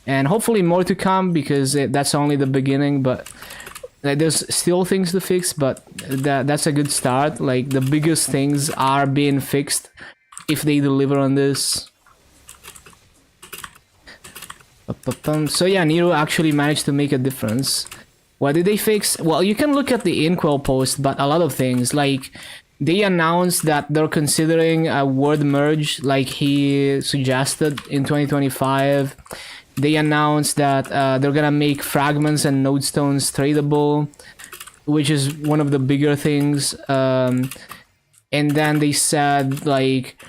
and hopefully more to come, because that's only the beginning. But there's still things to fix, but that's a good start. Like the biggest things are being fixed if they deliver on this. So yeah, Nero actually managed to make a difference. What did they fix? Well, you can look at the Inkwell post, but a lot of things, like they announced that they're considering a word merge like he suggested in 2025. They announced that they're gonna make fragments and node stones tradable, which is one of the bigger things. And then they said, like,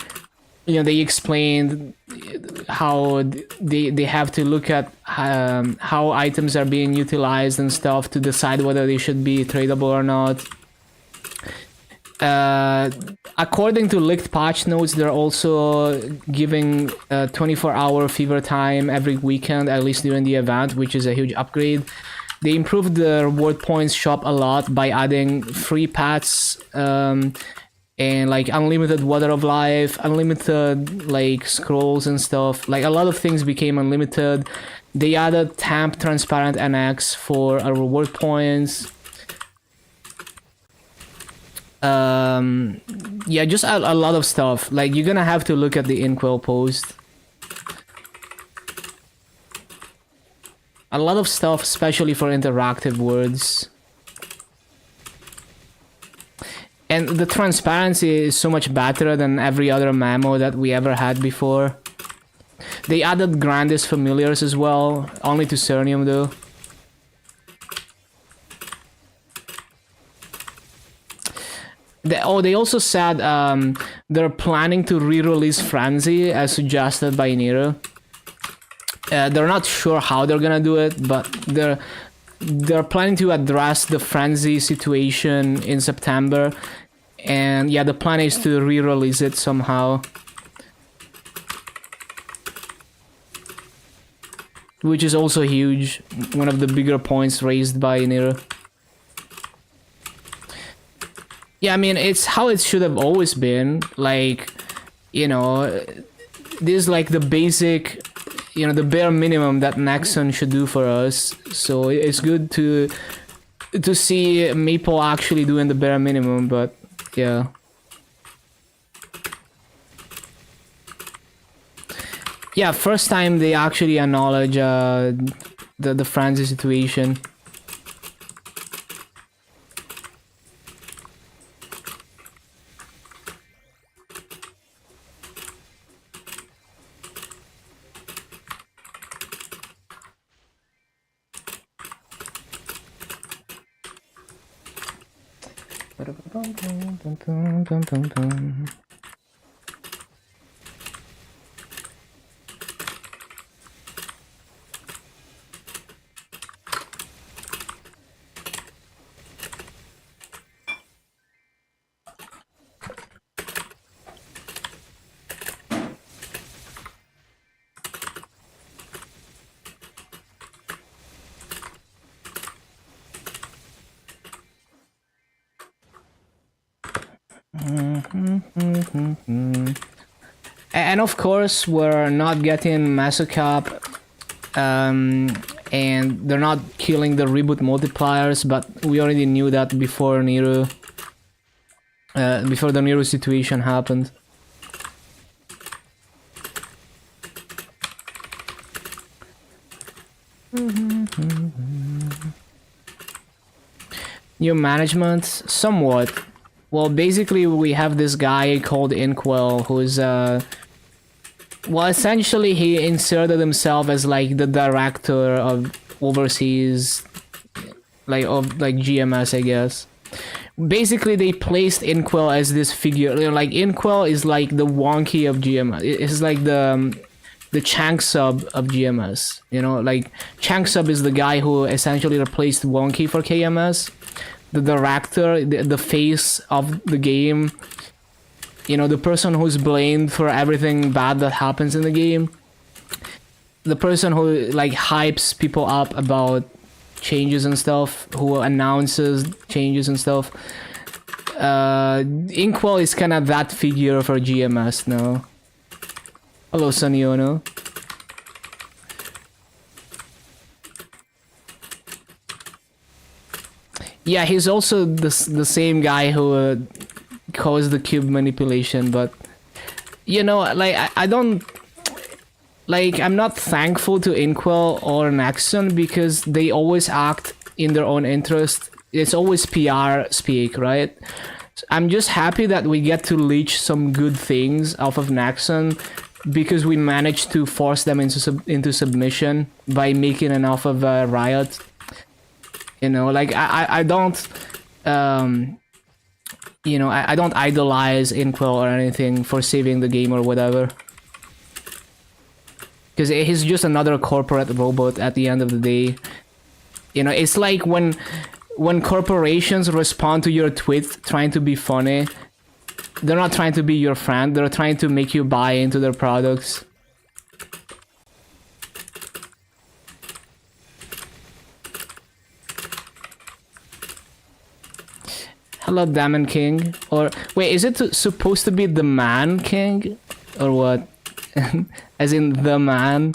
you know, they explained how they have to look at how items are being utilized and stuff to decide whether they should be tradable or not. According to leaked patch notes, they're also giving 24-hour fever time every weekend, at least during the event, which is a huge upgrade. They improved the reward points shop a lot by adding free pets and like unlimited water of life, unlimited like scrolls and stuff. Like a lot of things became unlimited. They added Tamp Transparent NX for reward points. Yeah, just a lot of stuff. Like you're gonna have to look at the Inkwell post. A lot of stuff, especially for interactive words. And the transparency is so much better than every other memo that we ever had before. They added Grandis familiars as well, only to Cernium though. They also said they're planning to re-release Frenzy as suggested by Nero. They're not sure how they're gonna do it, but they're planning to address the Frenzy situation in September. And yeah, the plan is to re-release it somehow. Which is also huge, one of the bigger points raised by Nero. Yeah, I mean, it's how it should have always been. Like, you know, this is like the basic, you know, the bare minimum that Nexon should do for us. So it's good to see Maple actually doing the bare minimum, but yeah. Yeah, first time they actually acknowledge the Francis situation. And of course, we're not getting Masocap, and they're not killing the reboot multipliers, but we already knew that before Nero, before the Nero situation happened. New management, somewhat. Well, basically, we have this guy called Inkwell, who's well, essentially, he inserted himself as like the director of overseas, like GMS, I guess. Basically, they placed Inkwell as this figure. Like Inkwell is like the wonky of GMS. It's like the Chang Sub of GMS. You know, like Chang Sub is the guy who essentially replaced Wonky for KMS. The director, the face of the game. You know, the person who's blamed for everything bad that happens in the game. The person who like hypes people up about changes and stuff, who announces changes and stuff. Inkwell is kind of that figure for GMS now. Hello, Soniono. Yeah, he's also the same guy who caused the cube manipulation, but you know, like I don't like, I'm not thankful to Inkwell or Nexon because they always act in their own interest. It's always PR speak, right? I'm just happy that we get to leech some good things off of Nexon because we managed to force them into submission by making enough of a riot. You know, like I don't you know, I don't idolize Inkwell or anything for saving the game or whatever. Because he's just another corporate robot at the end of the day. You know, it's like when corporations respond to your tweet trying to be funny, they're not trying to be your friend, they're trying to make you buy into their products. Hello, Demon King. Or wait, is it supposed to be the Man King? Or what? As in the man?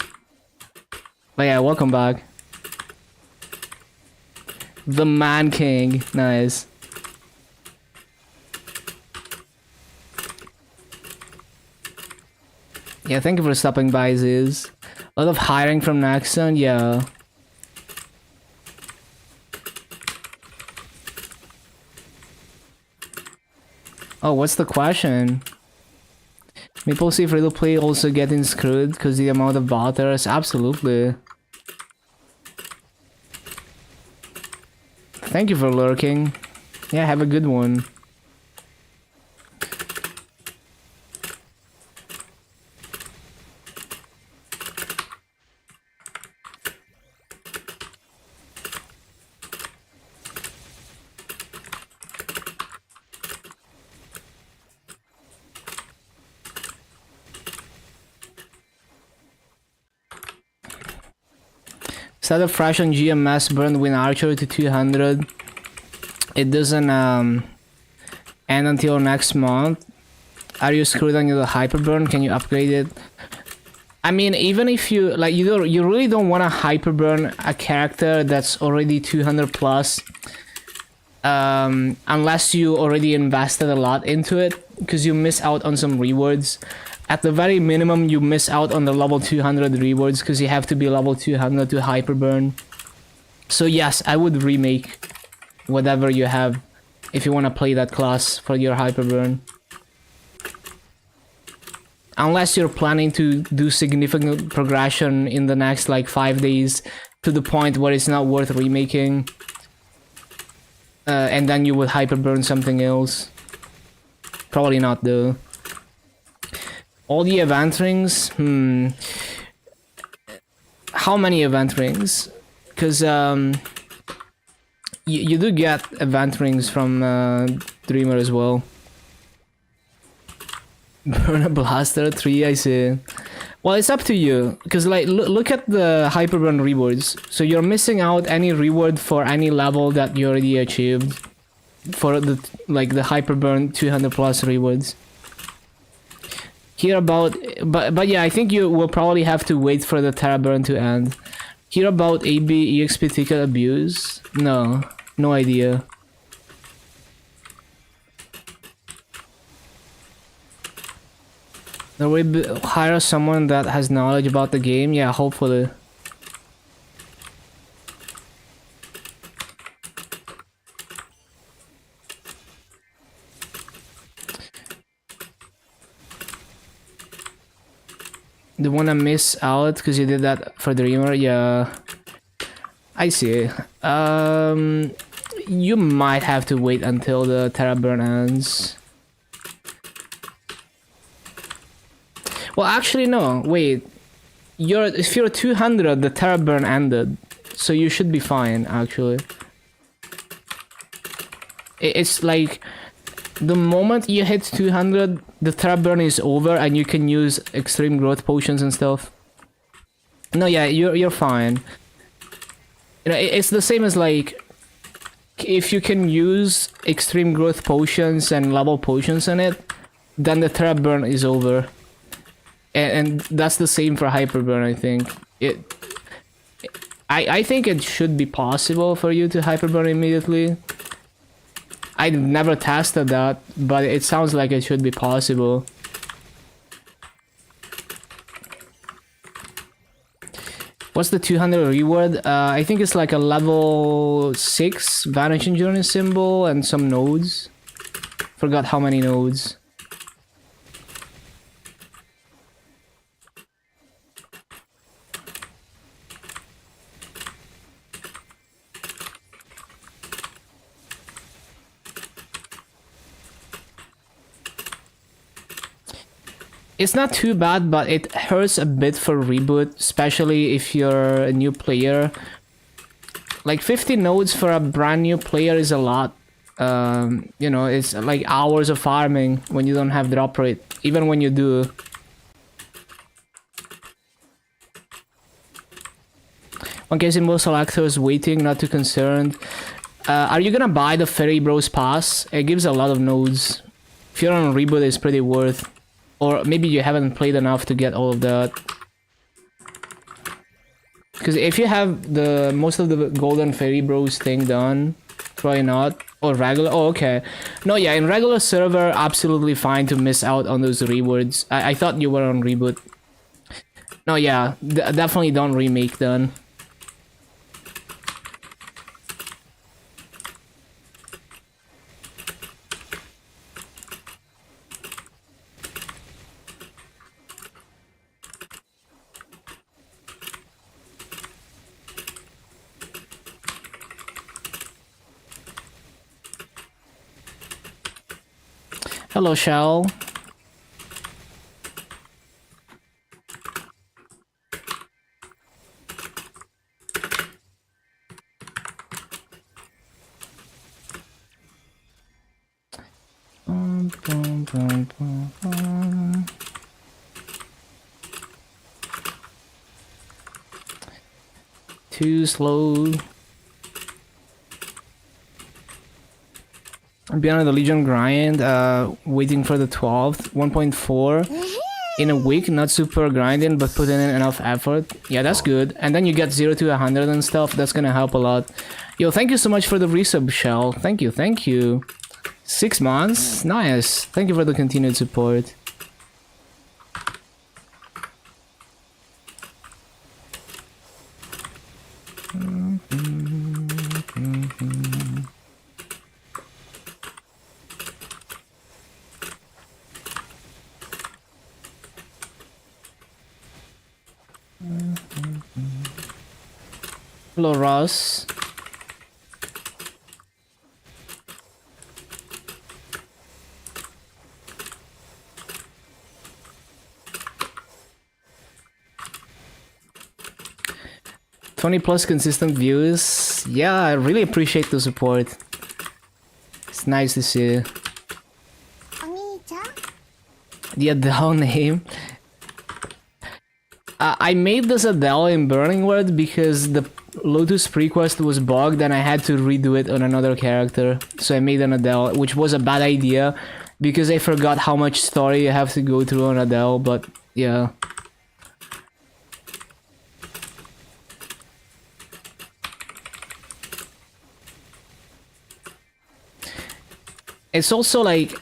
But yeah, welcome back. The Man King. Nice. Yeah, thank you for stopping by, Ziz. A lot of hiring from Nexon, yeah. Oh, what's the question? MapleStory free-to-play also getting screwed because the amount of botters? Absolutely. Thank you for lurking. Yeah, have a good one. Started fresh on GMS, burned Win Archer to 200. It doesn't end until next month. Are you screwed on the hyperburn? Can you upgrade it? I mean, even if you like, you really don't want to hyperburn a character that's already 200 plus, unless you already invested a lot into it, because you miss out on some rewards. At the very minimum, you miss out on the level 200 rewards because you have to be level 200 to hyperburn. So yes, I would remake whatever you have if you want to play that class for your hyperburn. Unless you're planning to do significant progression in the next like 5 days to the point where it's not worth remaking. And then you would hyperburn something else. Probably not though. All the event rings? How many event rings? Because you do get event rings from Dreamer as well. Burn a blaster 3, I see. Well, it's up to you. Because like, look at the hyperburn rewards. So you're missing out any reward for any level that you already achieved. for the the Hyperburn 200 plus rewards. Hear about, but yeah, I think you will probably have to wait for the Terraburn to end. Hear about AB EXP ticket abuse? No, no idea. Will we hire someone that has knowledge about the game? Yeah, hopefully. The one I miss out because you did that for Dreamer? Yeah. I see. You might have to wait until the Terraburn ends. Well, actually, no. Wait. If you're 200, the Terraburn ended. So you should be fine, actually. It's like... the moment you hit 200, the Terraburn is over and you can use extreme growth potions and stuff. No, yeah, you're fine. You know, it's the same as like... if you can use extreme growth potions and level potions in it, then the Terraburn is over. And that's the same for Hyperburn, I think. I think it should be possible for you to Hyperburn immediately. I've never tested that, but it sounds like it should be possible. What's the 200 reward? I think it's like a level 6 Vanishing Journey symbol and some nodes. Forgot how many nodes. It's not too bad, but it hurts a bit for reboot, especially if you're a new player. Like 50 nodes for a brand new player is a lot. You know, it's like hours of farming when you don't have drop rate, even when you do. Okay, symbol selectors waiting, not too concerned. Are you gonna buy the Fairy Bros pass? It gives a lot of nodes. If you're on reboot, it's pretty worth. Or maybe you haven't played enough to get all of that. Because if you have the most of the Golden Fairy Bros thing done, probably not. Or regular, oh okay. No, yeah, in regular server, absolutely fine to miss out on those rewards. I thought you were on reboot. No, yeah, definitely don't remake then. Hello, Shell. Too slow. Beyond the Legion grind, waiting for the 12th, 1.4 in a week, not super grinding, but putting in enough effort. Yeah, that's good. And then you get 0 to 100 and stuff, that's gonna help a lot. Yo, thank you so much for the resub, Shell. Thank you, thank you. 6 months, nice. Thank you for the continued support. Hello, Ross. +20 consistent views. Yeah, I really appreciate the support. It's nice to see. The Adele name. I made this Adele in Burning Word because Lotus Prequest was bugged and I had to redo it on another character. So I made an Adele, which was a bad idea because I forgot how much story you have to go through on Adele, but yeah. It's also like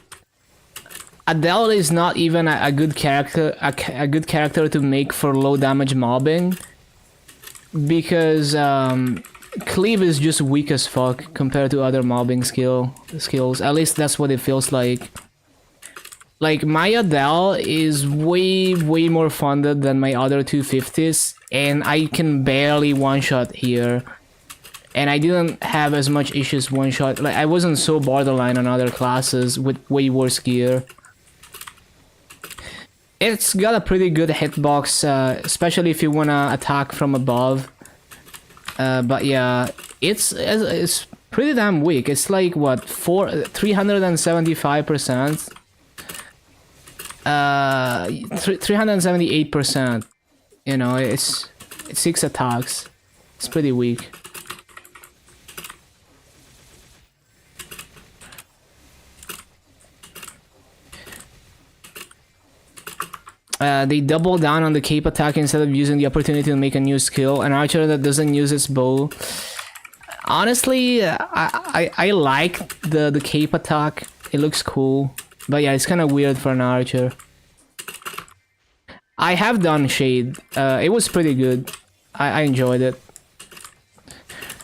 Adele is not even a good character, a good character to make for low damage mobbing, because Cleave is just weak as fuck compared to other mobbing skills. At least that's what it feels like. Like my Adele is way more funded than my other 250s, and I can barely one-shot here. And I didn't have as much issues one-shot. Like I wasn't so borderline on other classes with way worse gear. It's got a pretty good hitbox, especially if you wanna attack from above. But yeah, it's pretty damn weak. It's like what 375%. 378%. You know, it's 6 attacks. It's pretty weak. They double down on the cape attack instead of using the opportunity to make a new skill. An archer that doesn't use its bow. Honestly, I like the cape attack. It looks cool. But yeah, it's kind of weird for an archer. I have done Shade. It was pretty good. I enjoyed it.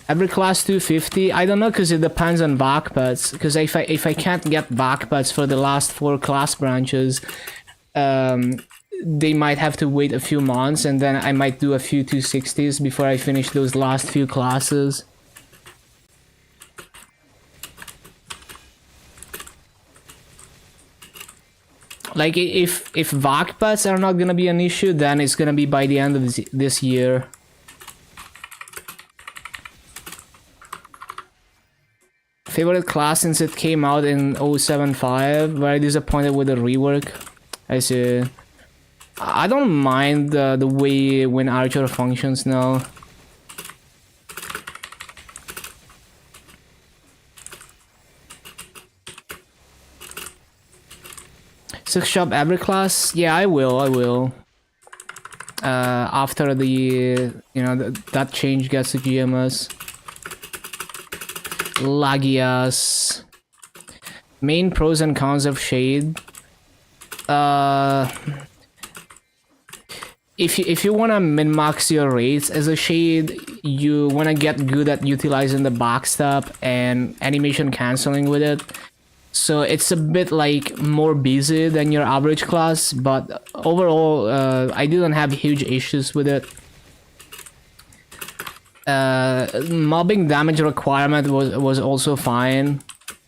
Every class 250. I don't know because it depends on backpats. Because if I can't get backpats for the last 4 class branches, they might have to wait a few months, and then I might do a few 260s before I finish those last few classes. Like if backpats are not gonna be an issue, then it's gonna be by the end of this year. Favorite class since it came out in 075. Very disappointed with the rework. I see. I don't mind the way when Archer functions now. Six shop every class? Yeah, I will. After the that change gets to GMS. Lagias. Main pros and cons of Shade. If you wanna min-max your rates as a Shade, you wanna get good at utilizing the backstab and animation canceling with it. So it's a bit like more busy than your average class, but overall I didn't have huge issues with it. Mobbing damage requirement was also fine.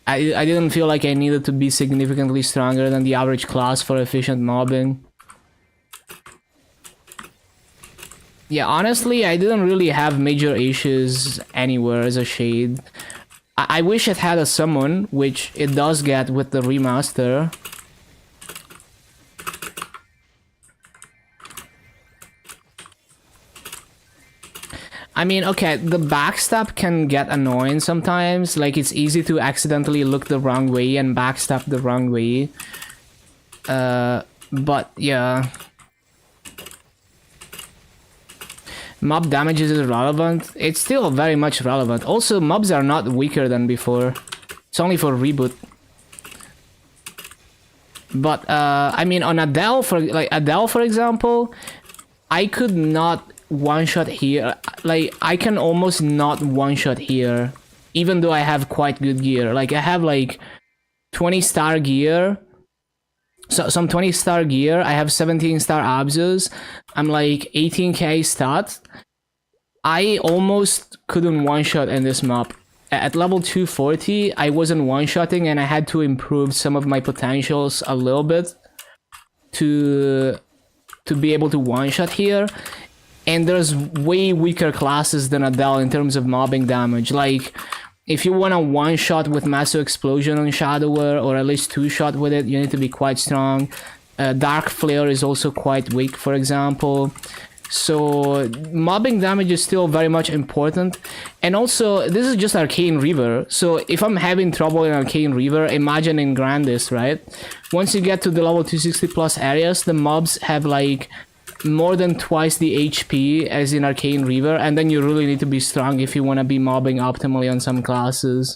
I didn't feel like I needed to be significantly stronger than the average class for efficient mobbing. Yeah, honestly, I didn't really have major issues anywhere as a Shade. I wish it had a summon, which it does get with the remaster. I mean, okay, the backstab can get annoying sometimes. Like, it's easy to accidentally look the wrong way and backstab the wrong way. But yeah. Mob damage is irrelevant. It's still very much relevant. Also, mobs are not weaker than before. It's only for reboot. But I mean, on Adele, for example, I could not one-shot here. Like, I can almost not one-shot here, even though I have quite good gear. Like, I have like 20-star gear. So some 20-star gear. I have 17-star absos. I'm like 18k stat. I almost couldn't one-shot in this map. At level 240, I wasn't one-shotting, and I had to improve some of my potentials a little bit to be able to one-shot here. And there's way weaker classes than Adele in terms of mobbing damage. Like, if you want to one-shot with Massive Explosion on Shadower, or at least two-shot with it, you need to be quite strong. Dark Flare is also quite weak, for example. So mobbing damage is still very much important. And also, this is just Arcane River. So if I'm having trouble in Arcane River, imagine in Grandis, right? Once you get to the level 260 plus areas, the mobs have like more than twice the HP as in Arcane River, and then you really need to be strong if you want to be mobbing optimally on some classes.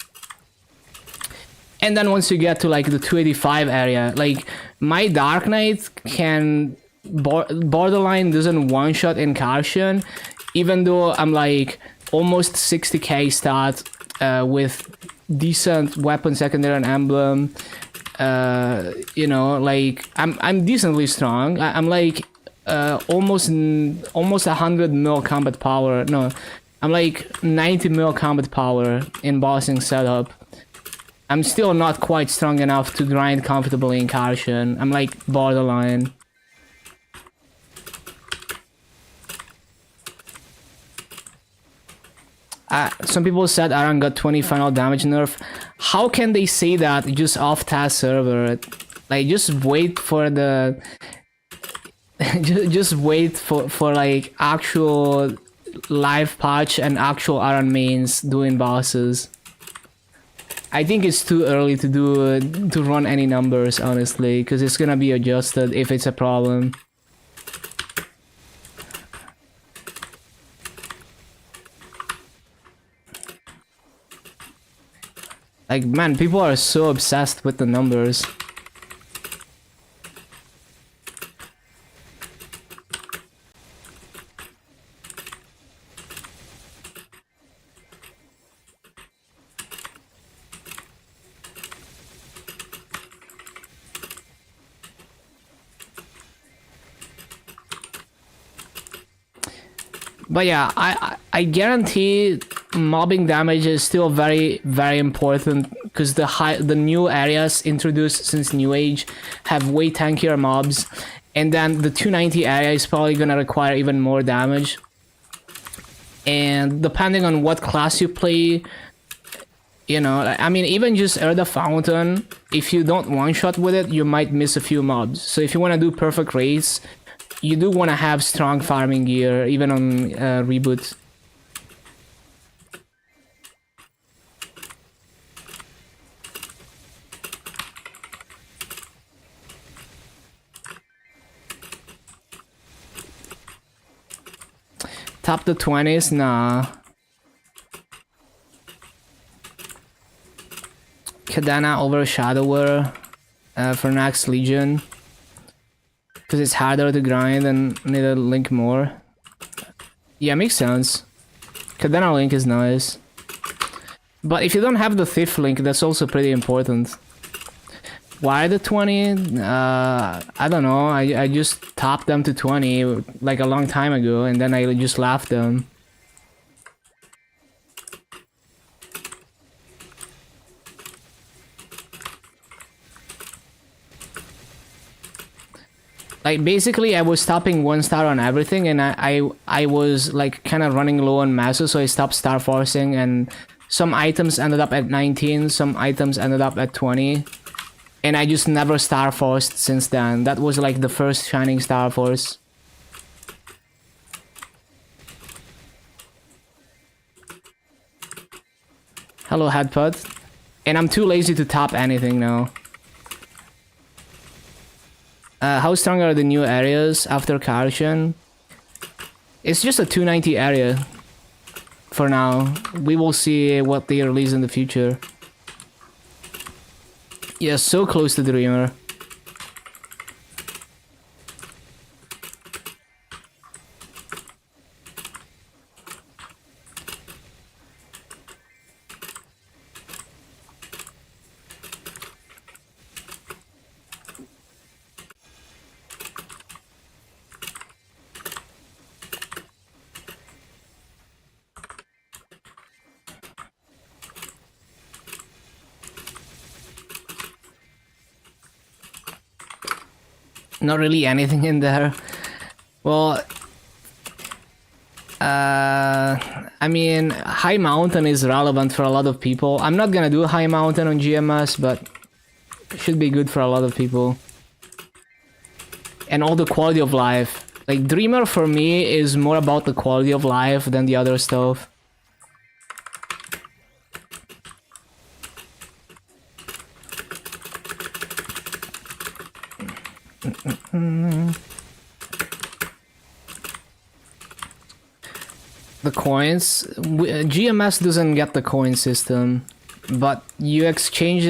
And then once you get to like the 285 area, like my Dark Knight can borderline doesn't one-shot Incursion, even though I'm like almost 60k stat with decent weapon, secondary, and emblem. You know, like I'm decently strong. I'm like almost 100 mil combat power. No, I'm like 90 mil combat power in bossing setup. I'm still not quite strong enough to grind comfortably in Incursion. I'm like borderline. Some people said Aran got 20 final damage nerf. How can they say that just off task server? Like, just wait for the... just wait for like actual live patch and actual Aran mains doing bosses. I think it's too early to run any numbers, honestly, because it's gonna be adjusted if it's a problem. Like, man, people are so obsessed with the numbers. But yeah, I guarantee mobbing damage is still very important because the new areas introduced since New Age have way tankier mobs, and then the 290 area is probably gonna require even more damage. And depending on what class you play, you know, I mean, even just Erda Fountain, if you don't one-shot with it, you might miss a few mobs. So if you want to do perfect raids, you do want to have strong farming gear, even on reboot. Top the 20s? Nah. Kadena Overshadower for next Legion. Because it's harder to grind and need a link more. Yeah, makes sense. Kadena link is nice. But if you don't have the Thief link, that's also pretty important. Why the 20? I don't know. I just topped them to 20 like a long time ago, and then I just left them. Like, basically, I was stopping 1 star on everything, and I was like kind of running low on masses, so I stopped star forcing, and some items ended up at 19, some items ended up at 20, and I just never star forced since then. That was like the first shining star force. Hello, Headpud. And I'm too lazy to top anything now. How strong are the new areas after Karshan? It's just a 290 area for now. We will see what they release in the future. Yeah, so close to Dreamer. Not really anything in there. Well, I mean, High Mountain is relevant for a lot of people. I'm not gonna do High Mountain on GMS, but it should be good for a lot of people. And all the quality of life. Like Dreamer for me is more about the quality of life than the other stuff. The coins, GMS doesn't get the coin system, but you exchange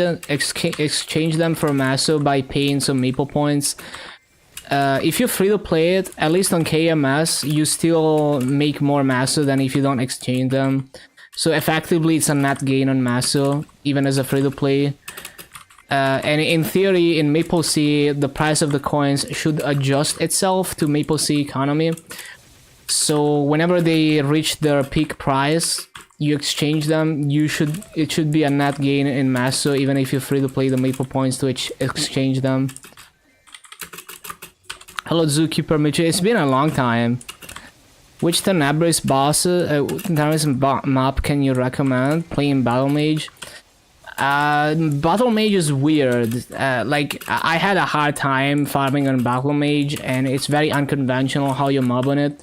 them for Maso by paying some Maple points. If you're free to play it, at least on KMS, you still make more Maso than if you don't exchange them. So effectively, it's a net gain on Maso, even as a free to play. And in theory, in MapleC, the price of the coins should adjust itself to MapleC economy. So whenever they reach their peak price, you exchange them. It should be a net gain in Maso, even if you're free to play the Maple points to exchange them. Hello, Zookeeper Mitchell. It's been a long time. Which Tenebris map can you recommend playing Battle Mage? Battle Mage is weird. Like I had a hard time farming on Battle Mage, and it's very unconventional how you mob on it.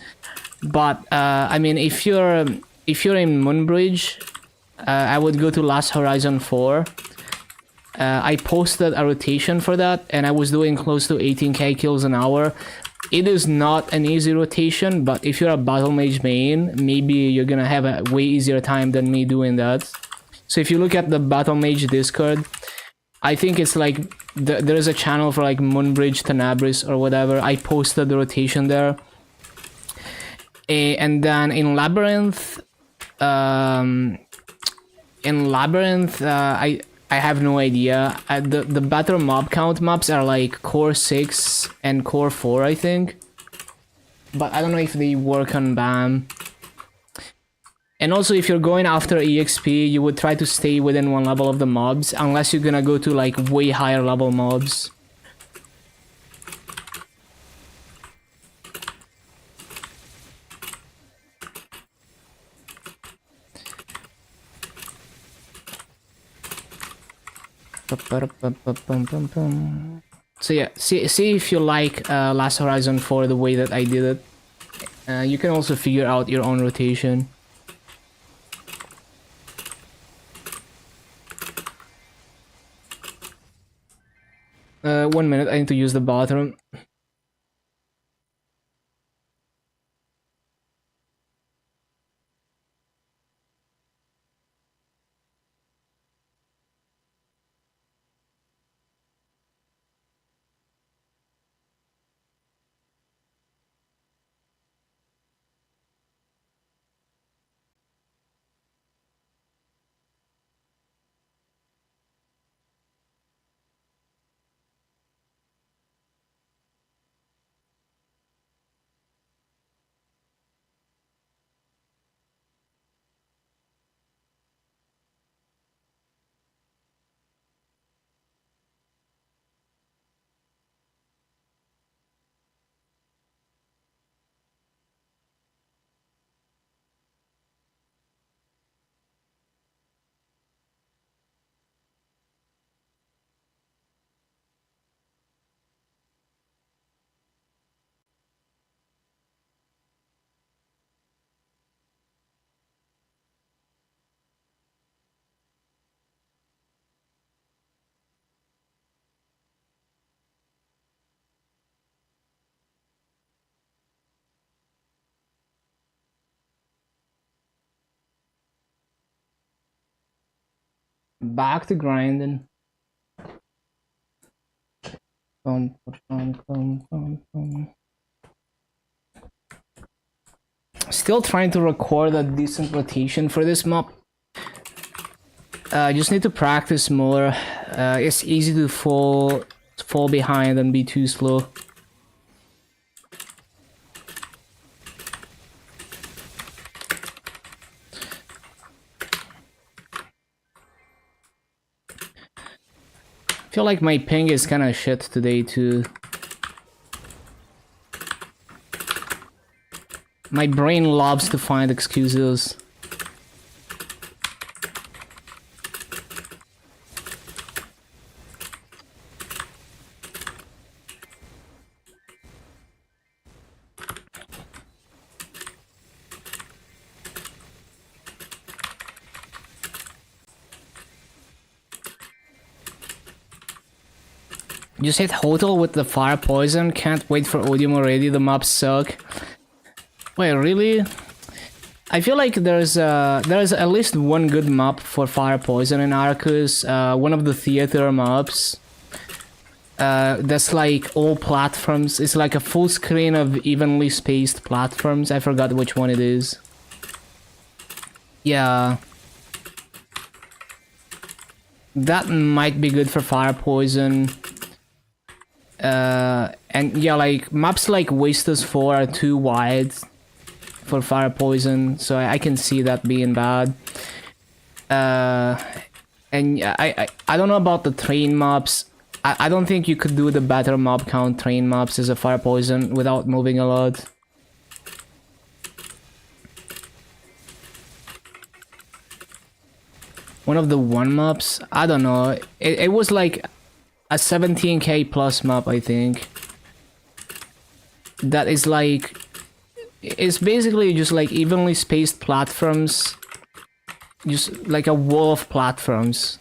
But I mean, if you're in Moonbridge, I would go to Last Horizon 4. I posted a rotation for that, and I was doing close to 18k kills an hour. It is not an easy rotation, but if you're a Battle Mage main, maybe you're gonna have a way easier time than me doing that. So if you look at the Battle Mage Discord, I think it's like there is a channel for like Moonbridge, Tenebris, or whatever. I posted the rotation there. And then in Labyrinth, I have no idea. The better mob count maps are like Core 6 and Core 4, I think. But I don't know if they work on BAM. And also, if you're going after EXP, you would try to stay within one level of the mobs, unless you're gonna go to like way higher level mobs. So yeah, see if you like Last Horizon 4 the way that I did it. You can also figure out your own rotation. One minute, I need to use the bathroom. Back to grinding. Still trying to record a decent rotation for this map. I just need to practice more. It's easy to fall behind and be too slow. I feel like my ping is kind of shit today too. My brain loves to find excuses. Just hit hotel with the fire poison. Can't wait for Odium already. The maps suck. Wait, really? I feel like there's at least one good map for fire poison in Arcus. One of the theater maps. That's like all platforms. It's like a full screen of evenly spaced platforms. I forgot which one it is. Yeah. That might be good for fire poison. And yeah, like maps like Wasteless 4 are too wide for fire poison, so I can see that being bad. And I don't know about the train maps. I don't think you could do the better mob count train maps as a fire poison without moving a lot. One of the one maps, I don't know. It was like a 17k plus map, I think. That is like, it's basically just like evenly spaced platforms, just like a wall of platforms.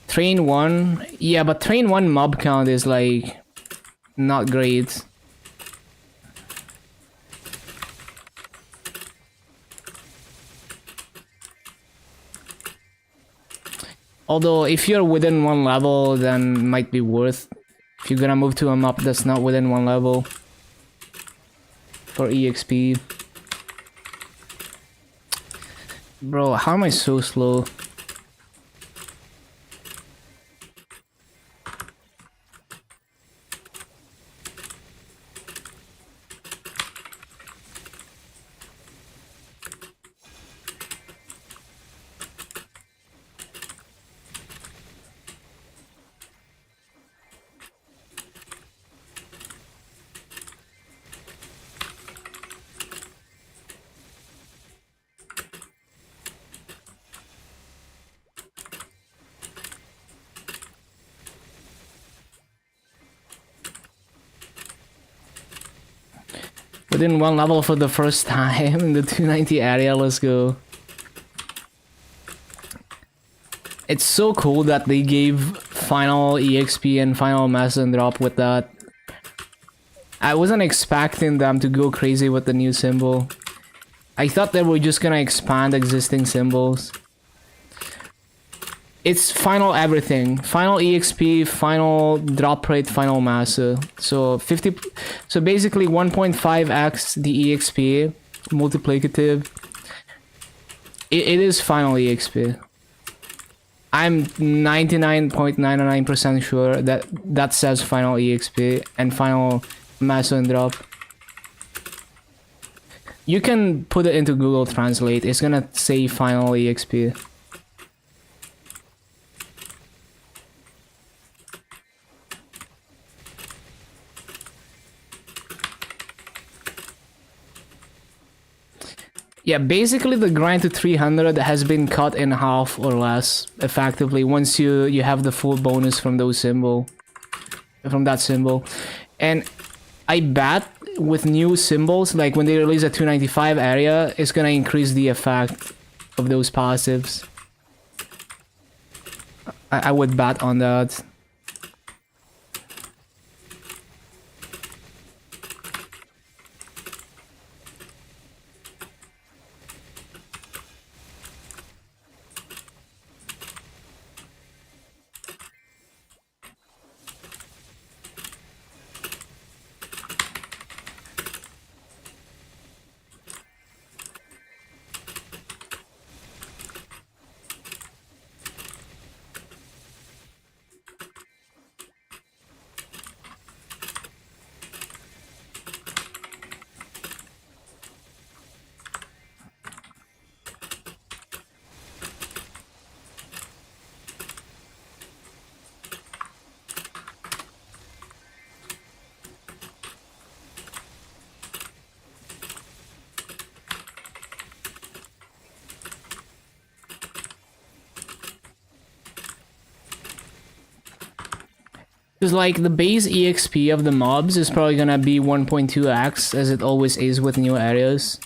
Train 1, yeah, but Train 1 mob count is like not great. Although if you're within one level, then might be worth. If you're gonna move to a map that's not within one level for EXP. Bro, how am I so slow? Within one level for the first time in the 290 area, let's go. It's so cool that they gave final EXP and final mass and drop with that. I wasn't expecting them to go crazy with the new symbol. I thought they were just gonna expand existing symbols. It's final everything. Final EXP, final drop rate, final massa. So basically 1.5x the EXP multiplicative. It is final EXP. I'm 99.99% sure that that says final EXP and final massa and drop. You can put it into Google Translate. It's gonna say final EXP. Yeah, basically the grind to 300 has been cut in half or less, effectively, once you have the full bonus from that symbol. And I bet with new symbols, like when they release a 295 area, it's gonna increase the effect of those passives. I would bet on that. Because like the base EXP of the mobs is probably gonna be 1.2x as it always is with new areas.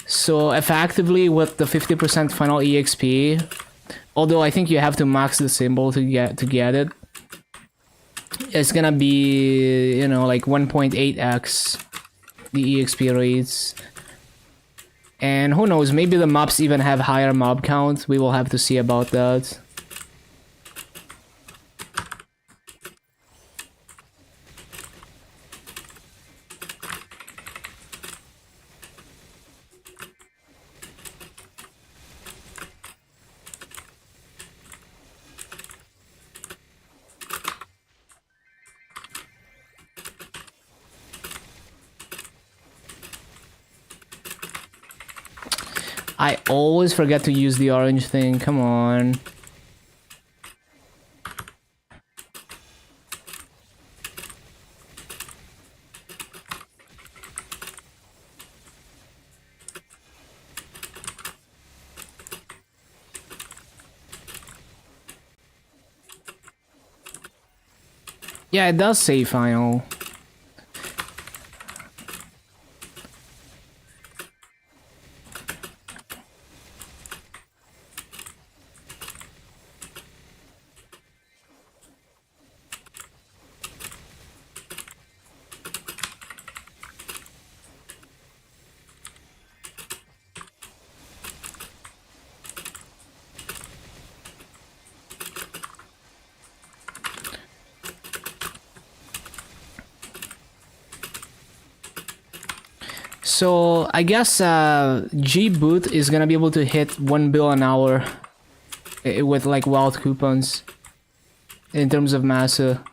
So effectively with the 50% final EXP, Although I think you have to max the symbol to get it. It's gonna be, you know, like 1.8x the EXP rates. And who knows, maybe the mobs even have higher mob count. We will have to see about that. I always forget to use the orange thing, come on. Yeah, it does say final. So I guess G-Boot is gonna be able to hit 1 bill an hour with like wild coupons in terms of massa.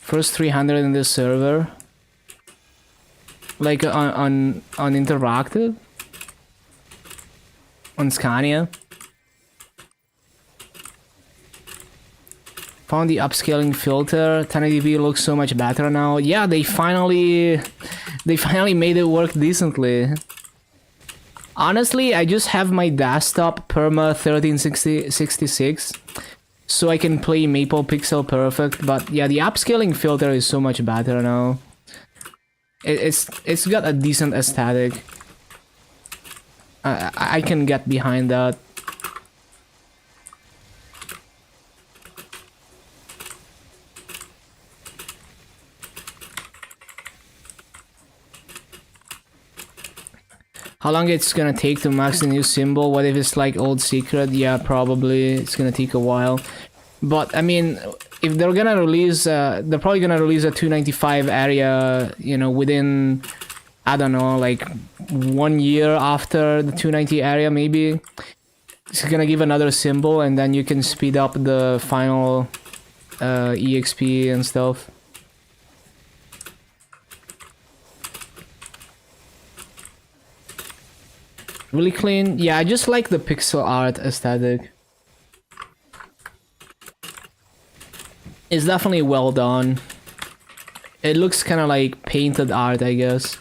First 300 in this server, like on interactive, on Scania. Found the upscaling filter. 1080p looks so much better now. Yeah, they finally made it work decently. Honestly, I just have my desktop perma 1366 so I can play Maple Pixel Perfect, but yeah, the upscaling filter is so much better now. It's got a decent aesthetic. I can get behind that. How long it's gonna take to max the new symbol? What if it's like old secret? Yeah, probably. It's gonna take a while. But, I mean, if they're gonna release... they're probably gonna release a 295 area, you know, within... I don't know, like 1 year after the 290 area, maybe. It's gonna give another symbol, and then you can speed up the final EXP and stuff. Really clean. Yeah, I just like the pixel art aesthetic. It's definitely well done. It looks kind of like painted art, I guess.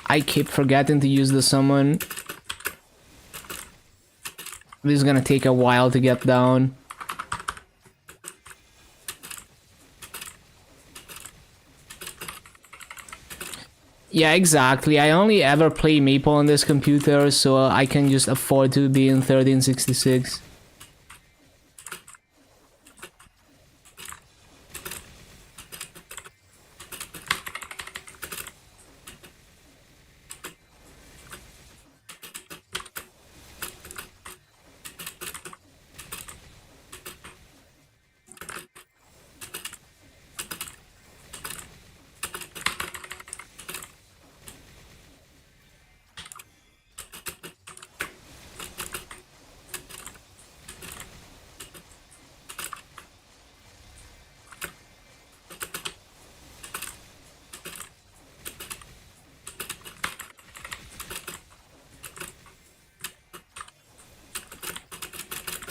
I keep forgetting to use the summon. This is gonna take a while to get down. Yeah, exactly. I only ever play Maple on this computer, so I can just afford to be in 1366.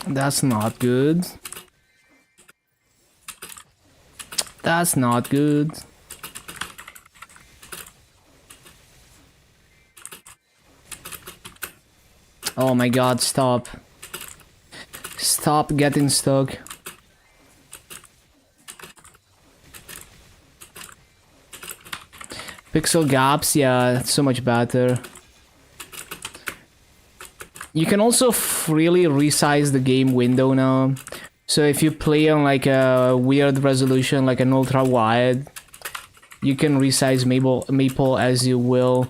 That's not good. That's not good. Oh my god, stop. stop getting stuck. Pixel gaps, yeah, it's so much better. You can also freely resize the game window now. So if you play on like a weird resolution, like an ultra wide, you can resize Maple as you will.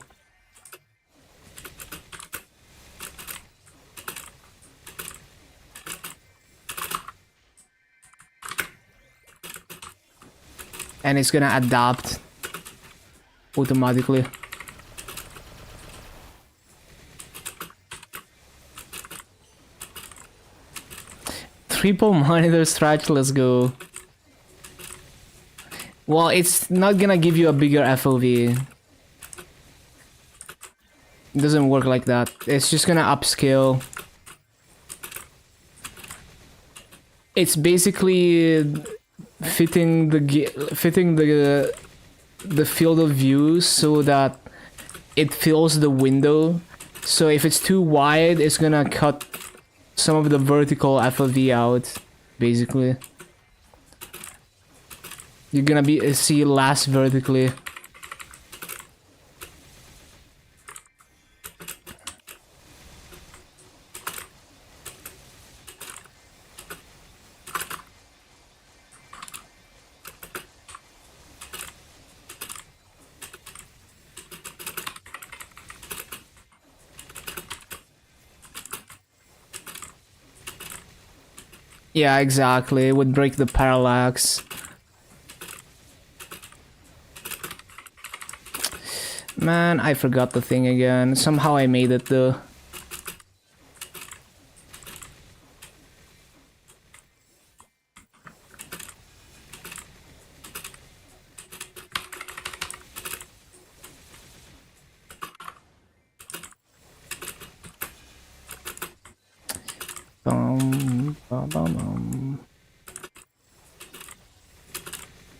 And it's gonna adapt automatically. Triple monitor stretch, let's go. Well, it's not gonna give you a bigger FOV. It doesn't work like that. It's just gonna upscale. It's basically fitting the field of view so that it fills the window. So if it's too wide, it's gonna cut some of the vertical FOV out, basically. You're gonna see less vertically. Yeah, exactly. It would break the parallax. Man, I forgot the thing again. Somehow I made it though.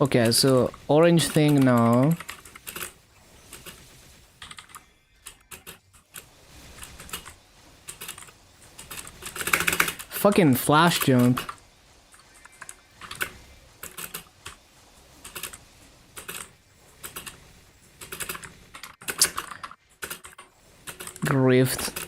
Okay, so orange thing now. Fucking flash jump. Grift.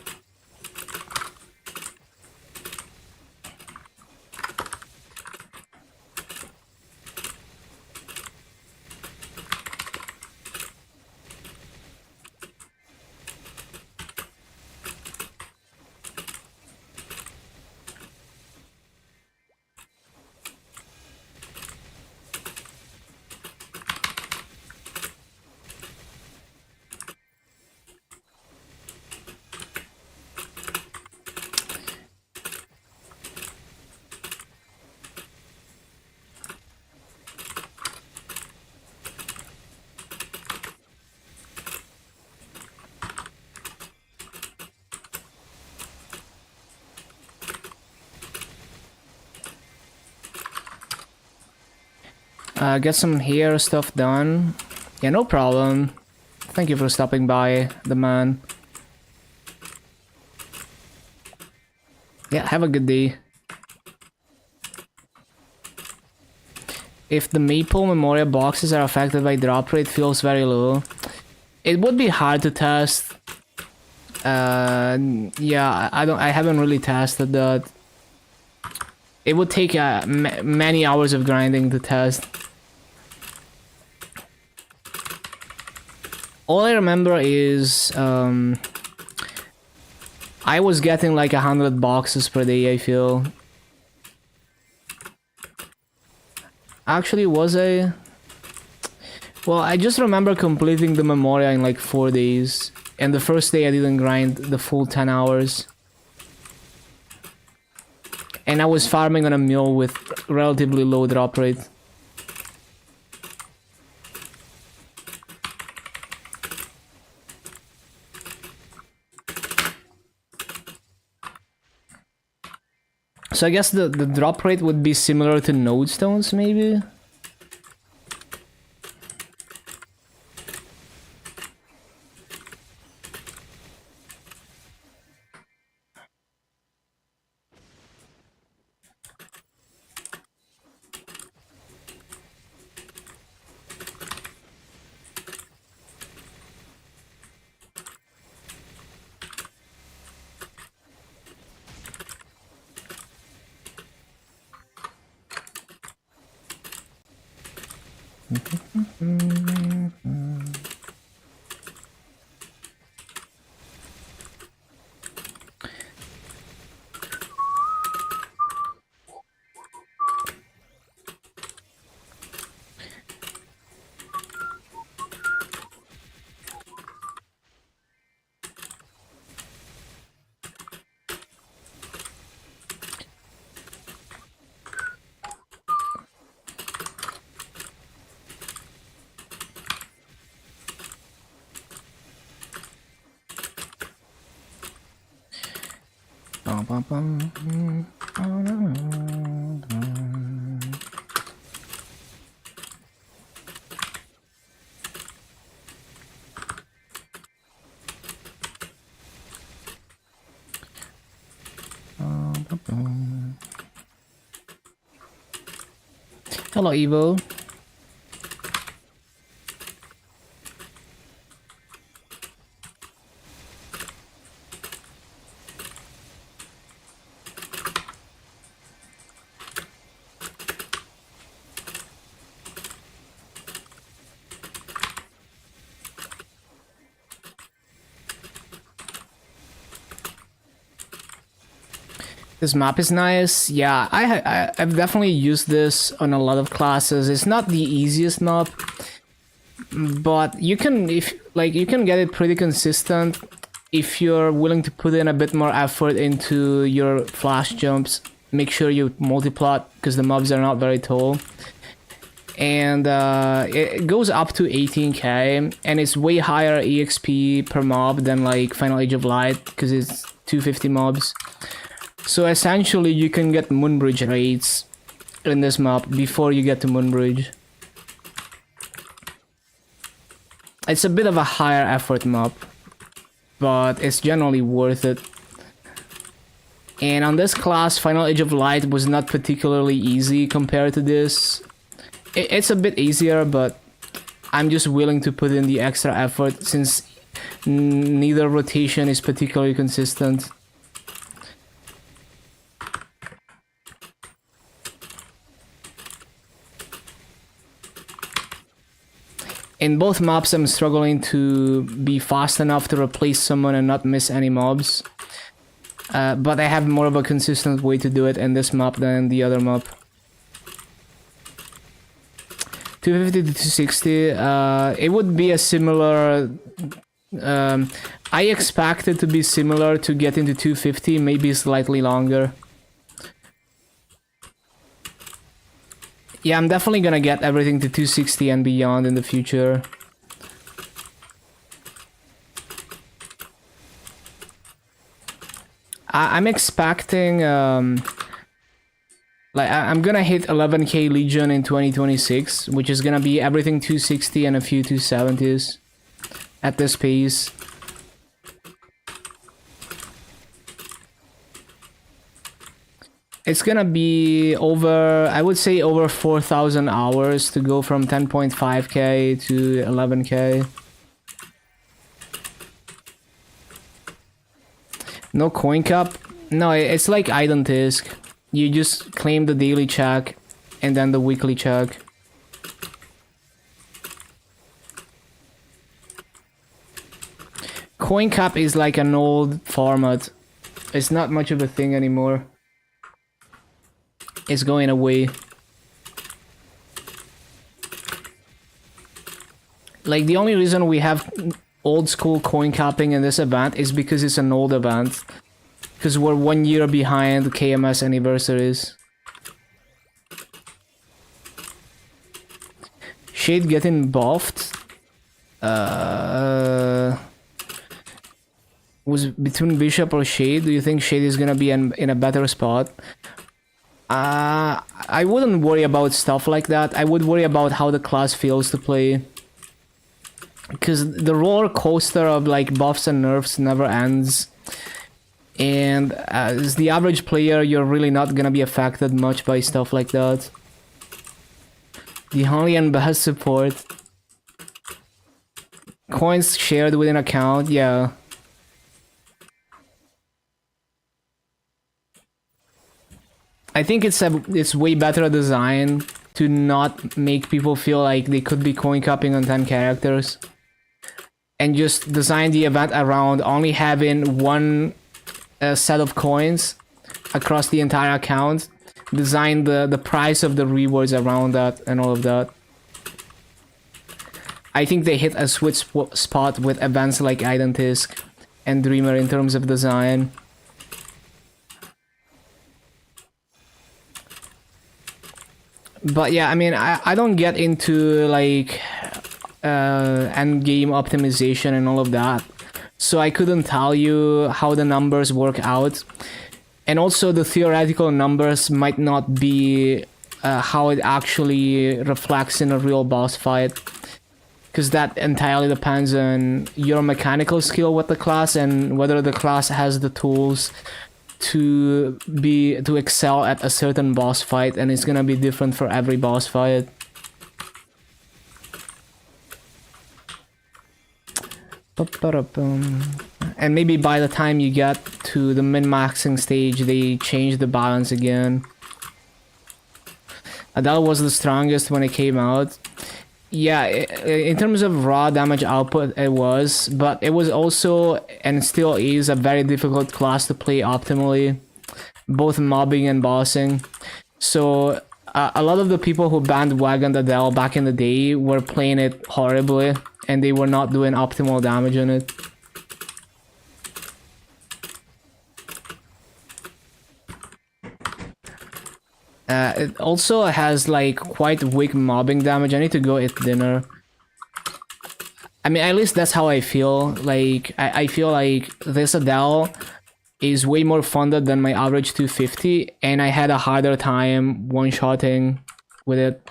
Get some hair stuff done. Yeah, no problem. Thank you for stopping by, the man. Yeah, have a good day. If the Maple Memorial boxes are affected by drop rate, feels very low. It would be hard to test. Yeah, I haven't really tested that. It would take many hours of grinding to test. All I remember is I was getting like 100 boxes per day, I feel. Actually, was I? Well, I just remember completing the Memoria in like 4 days. And the first day I didn't grind the full 10 hours. And I was farming on a mule with relatively low drop rate. So I guess the drop rate would be similar to node stones, maybe? Hello, Evo. This map is nice. Yeah, I've definitely used this on a lot of classes. It's not the easiest map, but you can you can get it pretty consistent if you're willing to put in a bit more effort into your flash jumps. Make sure you multi-plot because the mobs are not very tall. And it goes up to 18k, and it's way higher EXP per mob than like Final Age of Light because it's 250 mobs. So essentially you can get Moonbridge raids in this map before you get to Moonbridge. It's a bit of a higher effort map, but it's generally worth it. And on this class, Final Age of Light was not particularly easy compared to this. It's a bit easier, but I'm just willing to put in the extra effort since neither rotation is particularly consistent. In both maps, I'm struggling to be fast enough to replace someone and not miss any mobs. But I have more of a consistent way to do it in this map than the other map. 250 to 260, it would be a similar... I expect it to be similar to getting to 250, maybe slightly longer. Yeah, I'm definitely gonna get everything to 260 and beyond in the future. I'm expecting, I'm gonna hit 11k Legion in 2026, which is gonna be everything 260 and a few 270s at this pace. It's gonna be over, I would say over 4,000 hours to go from 10.5k to 11k. No coin cap? No, it's like Identisk. You just claim the daily check and then the weekly check. Coin cap is like an old format. It's not much of a thing anymore. It's going away. Like, the only reason we have old school coin capping in this event is because it's an old event. Because we're 1 year behind KMS anniversaries. Shade getting buffed. Was between Bishop or Shade? Do you think Shade is gonna be in a better spot? I wouldn't worry about stuff like that. I would worry about how the class feels to play. Because the roller coaster of like buffs and nerfs never ends. And as the average player, you're really not gonna be affected much by stuff like that. The only and best support. Coins shared within account, yeah. I think it's way better design to not make people feel like they could be coin copying on 10 characters, and just design the event around only having one set of coins across the entire account. Design the price of the rewards around that and all of that. I think they hit a sweet spot with events like Identisk and Dreamer in terms of design. But yeah, I mean, I don't get into like end game optimization and all of that, so I couldn't tell you how the numbers work out, and also the theoretical numbers might not be how it actually reflects in a real boss fight, because that entirely depends on your mechanical skill with the class and whether the class has the tools to excel at a certain boss fight, and it's gonna be different for every boss fight. And maybe by the time you get to the min-maxing stage, they change the balance again. Adele was the strongest when it came out. Yeah, in terms of raw damage output, it was, but it was also, and still is, a very difficult class to play optimally, both mobbing and bossing. So a lot of the people who bandwagoned Adele back in the day were playing it horribly, and they were not doing optimal damage on it. It also has like quite weak mobbing damage. I need to go eat dinner. I mean, at least that's how I feel. Like, I feel like this Adele is way more funded than my average 250, and I had a harder time one-shotting with it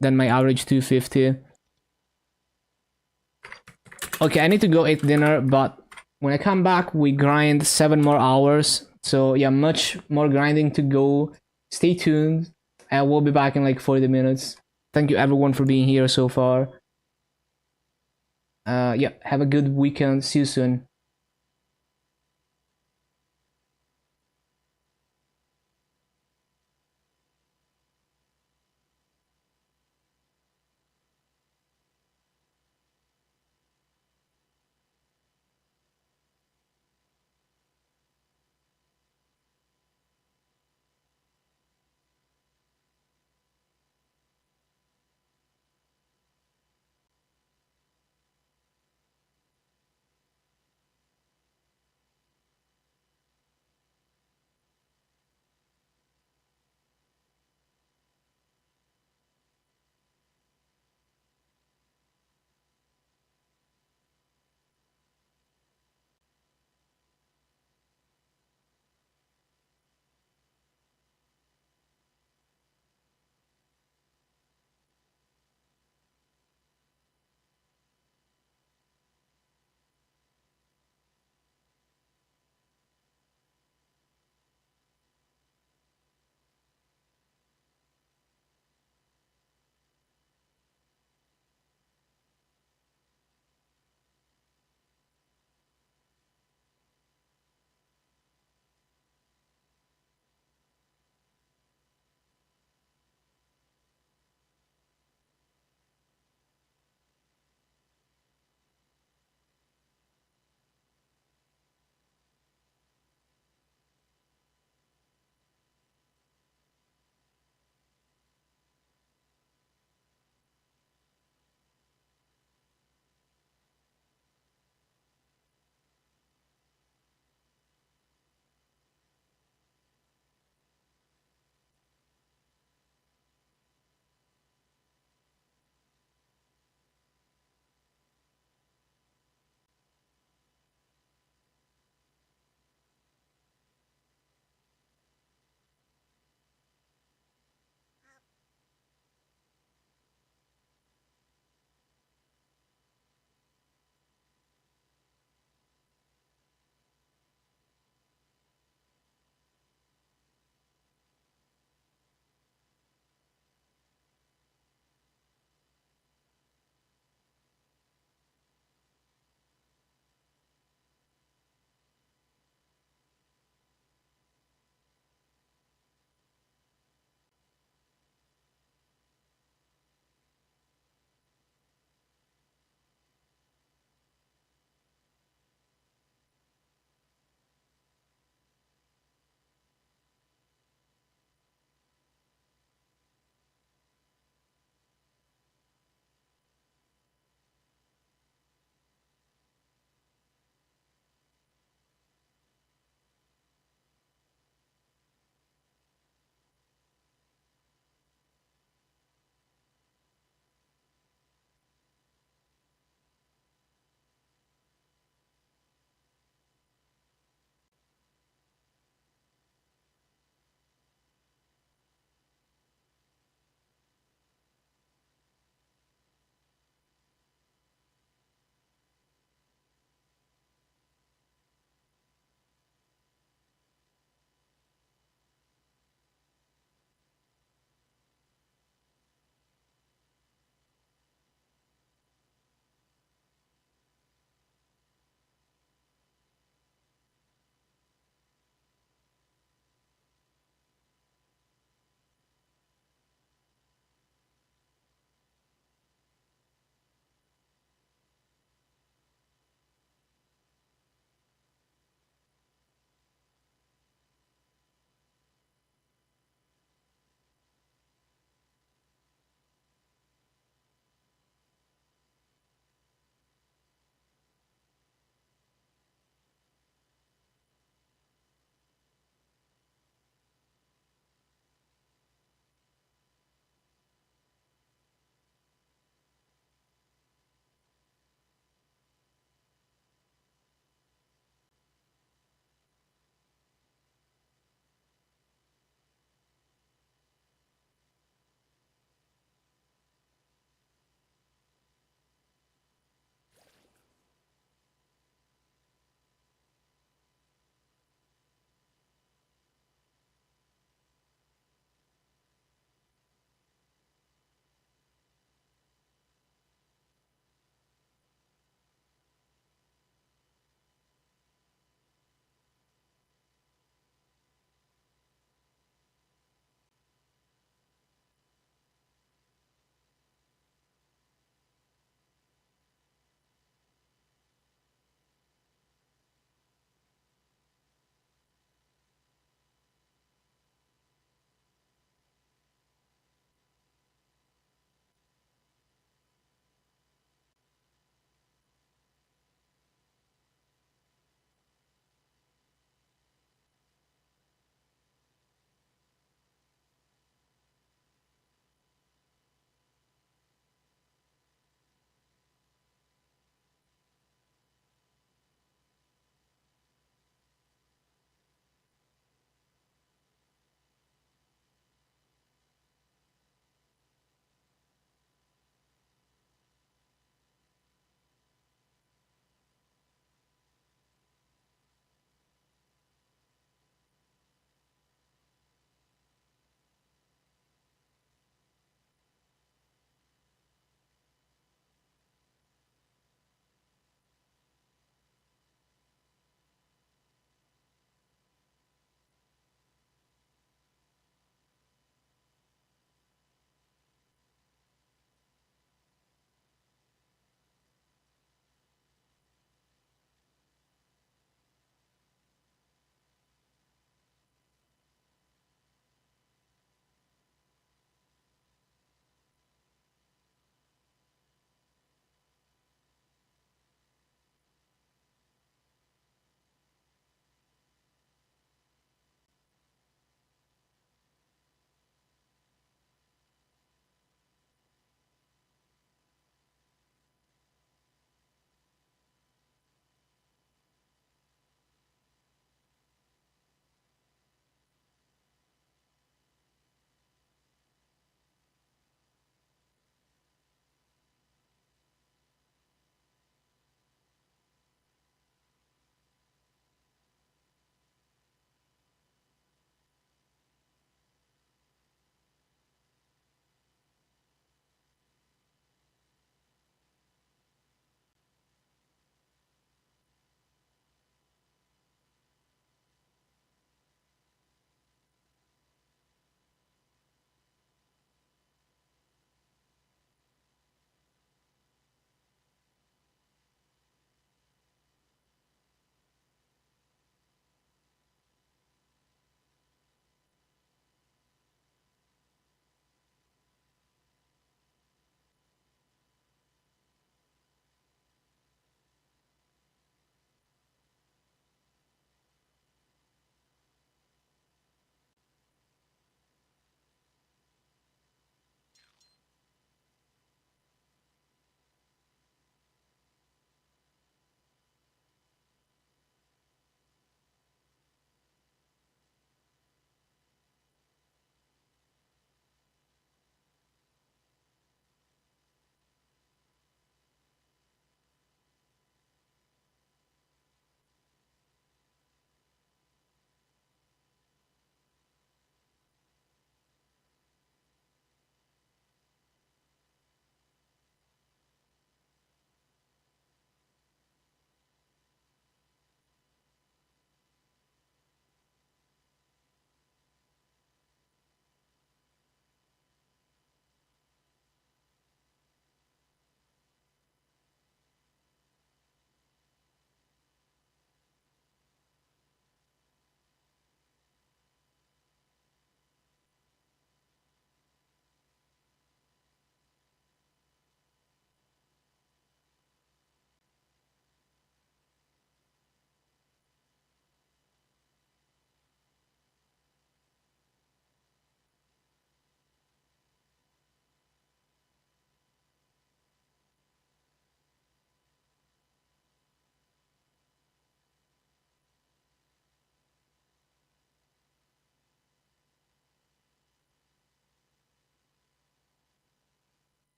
than my average 250. Okay, I need to go eat dinner, but when I come back, we grind 7 more hours. So yeah, much more grinding to go. Stay tuned. I will be back in like 40 minutes. Thank you everyone for being here so far. Yeah, have a good weekend. See you soon.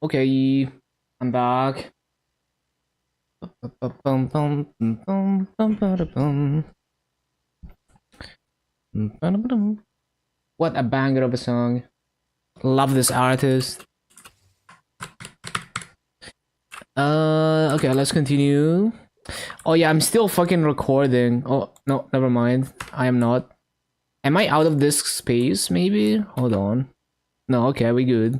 Okay, I'm back. What a banger of a song. Love this artist. Okay, let's continue. Oh yeah, I'm still fucking recording. Oh, no, never mind. I am not. Am I out of this space, maybe? Hold on. No, okay, we good.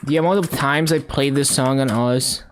The amount of times I played this song on Oz.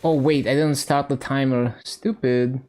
Oh wait, I didn't start the timer. Stupid.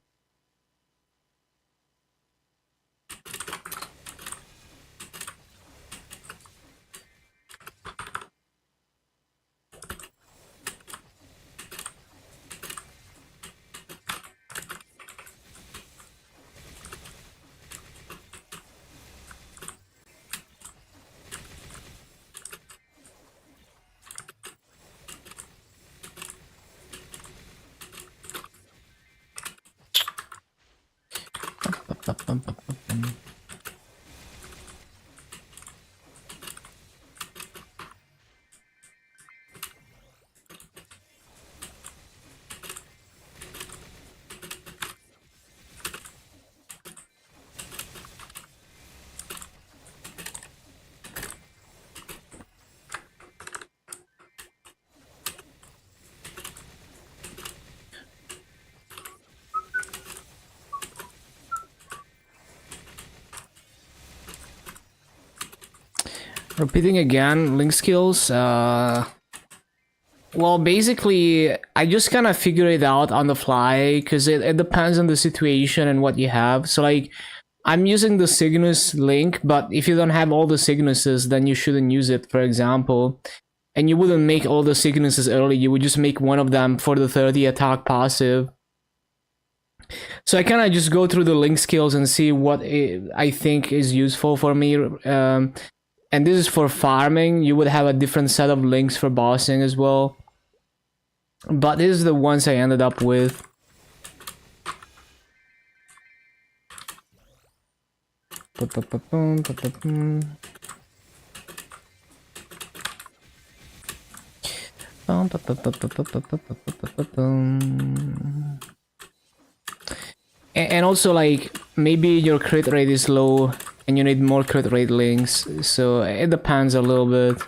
Repeating again, link skills. Well, basically, I just kind of figure it out on the fly because it depends on the situation and what you have. So, like, I'm using the Cygnus link, but if you don't have all the Cygnuses, then you shouldn't use it, for example. And you wouldn't make all the Cygnuses early, you would just make one of them for the 30 attack passive. So I kind of just go through the link skills and see what I think is useful for me. And this is for farming. You would have a different set of links for bossing as well. But this is the ones I ended up with. And also, like, maybe your crit rate is low and you need more crit rate links, so it depends a little bit.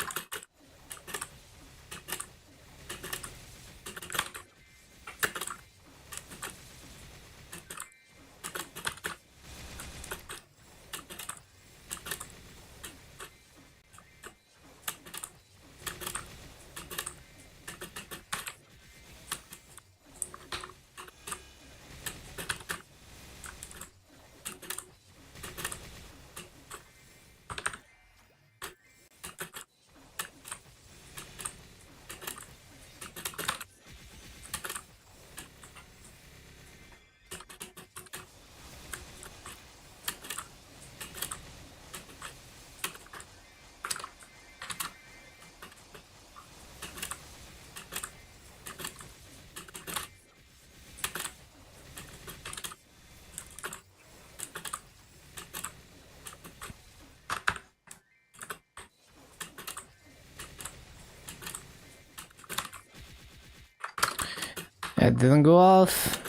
It didn't go off.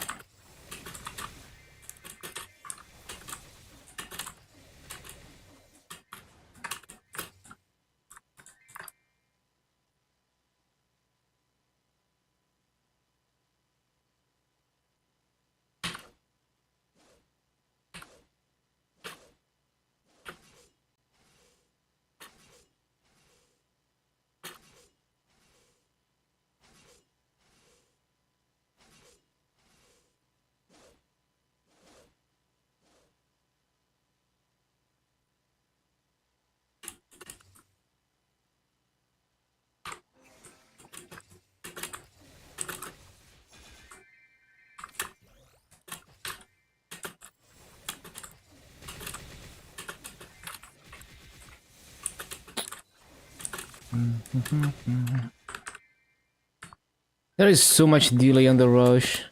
There is so much delay on the rush.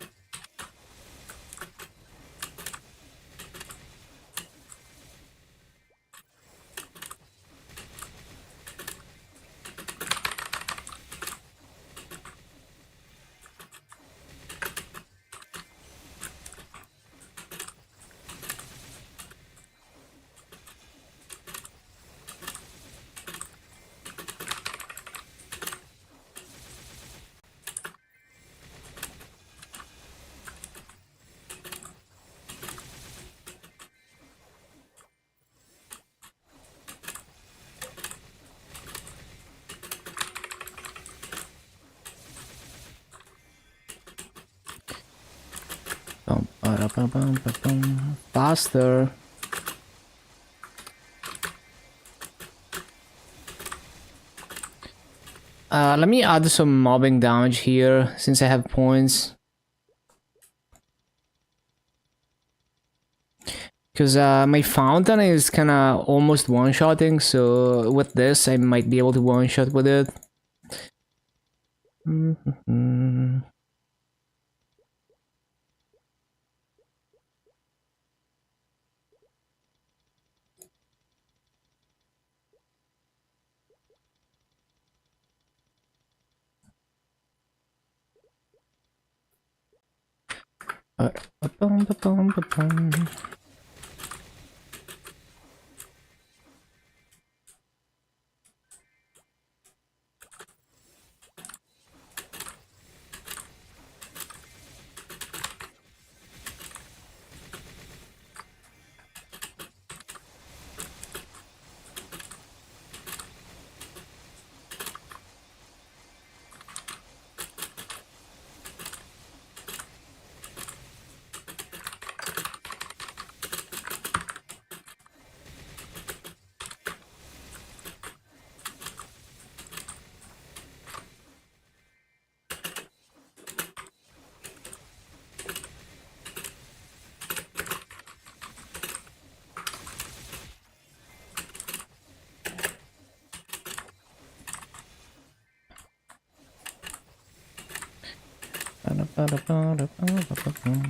Faster. Let me add some mobbing damage here since I have points. Because my fountain is kind of almost one-shotting, so with this I might be able to one-shot with it. Ba-bum-ba-bum-ba-bum. Ba-da-ba-da-ba-da-ba-da-ba-bum.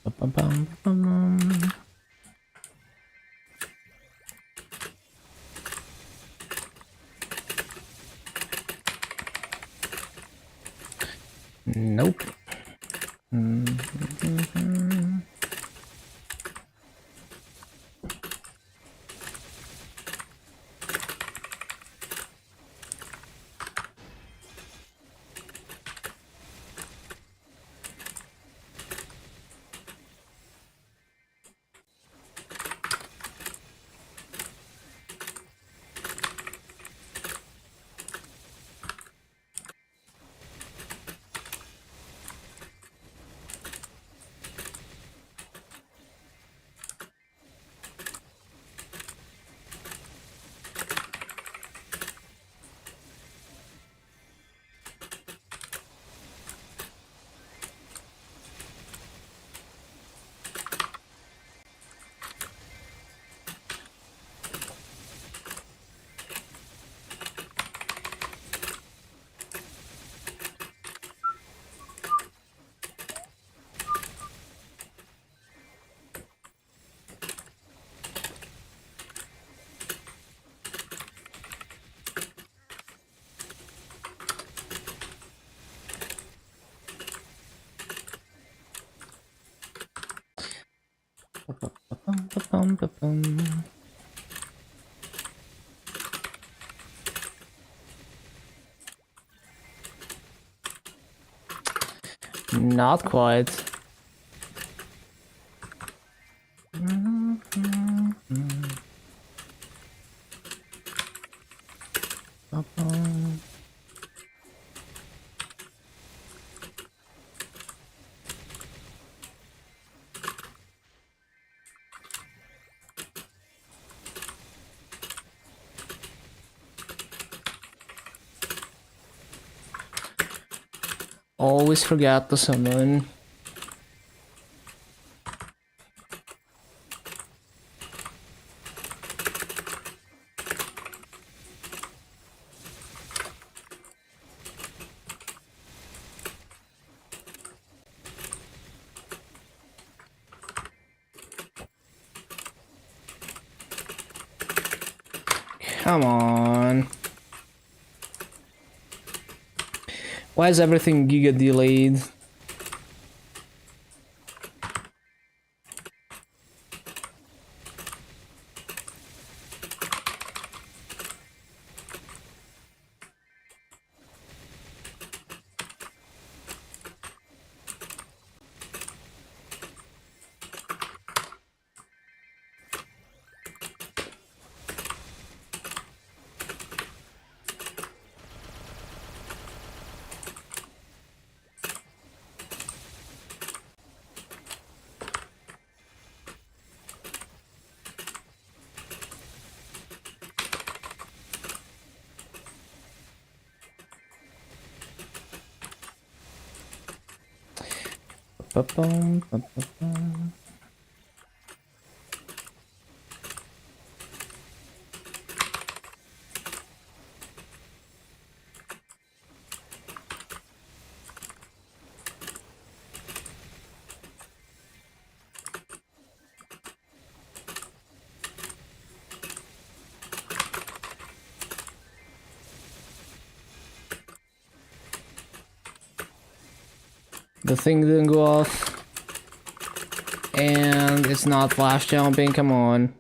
Ba-bum-ba-bum-ba-bum. Nope. Mhm. Ba-bum-ba-bum-ba-bum. Not quite. Ba-bum. Always forget to summon. Come on. Why is everything giga delayed? Ba-bum, ba-ba-bum. the thing didn't go off. And it's not flash jumping, come on.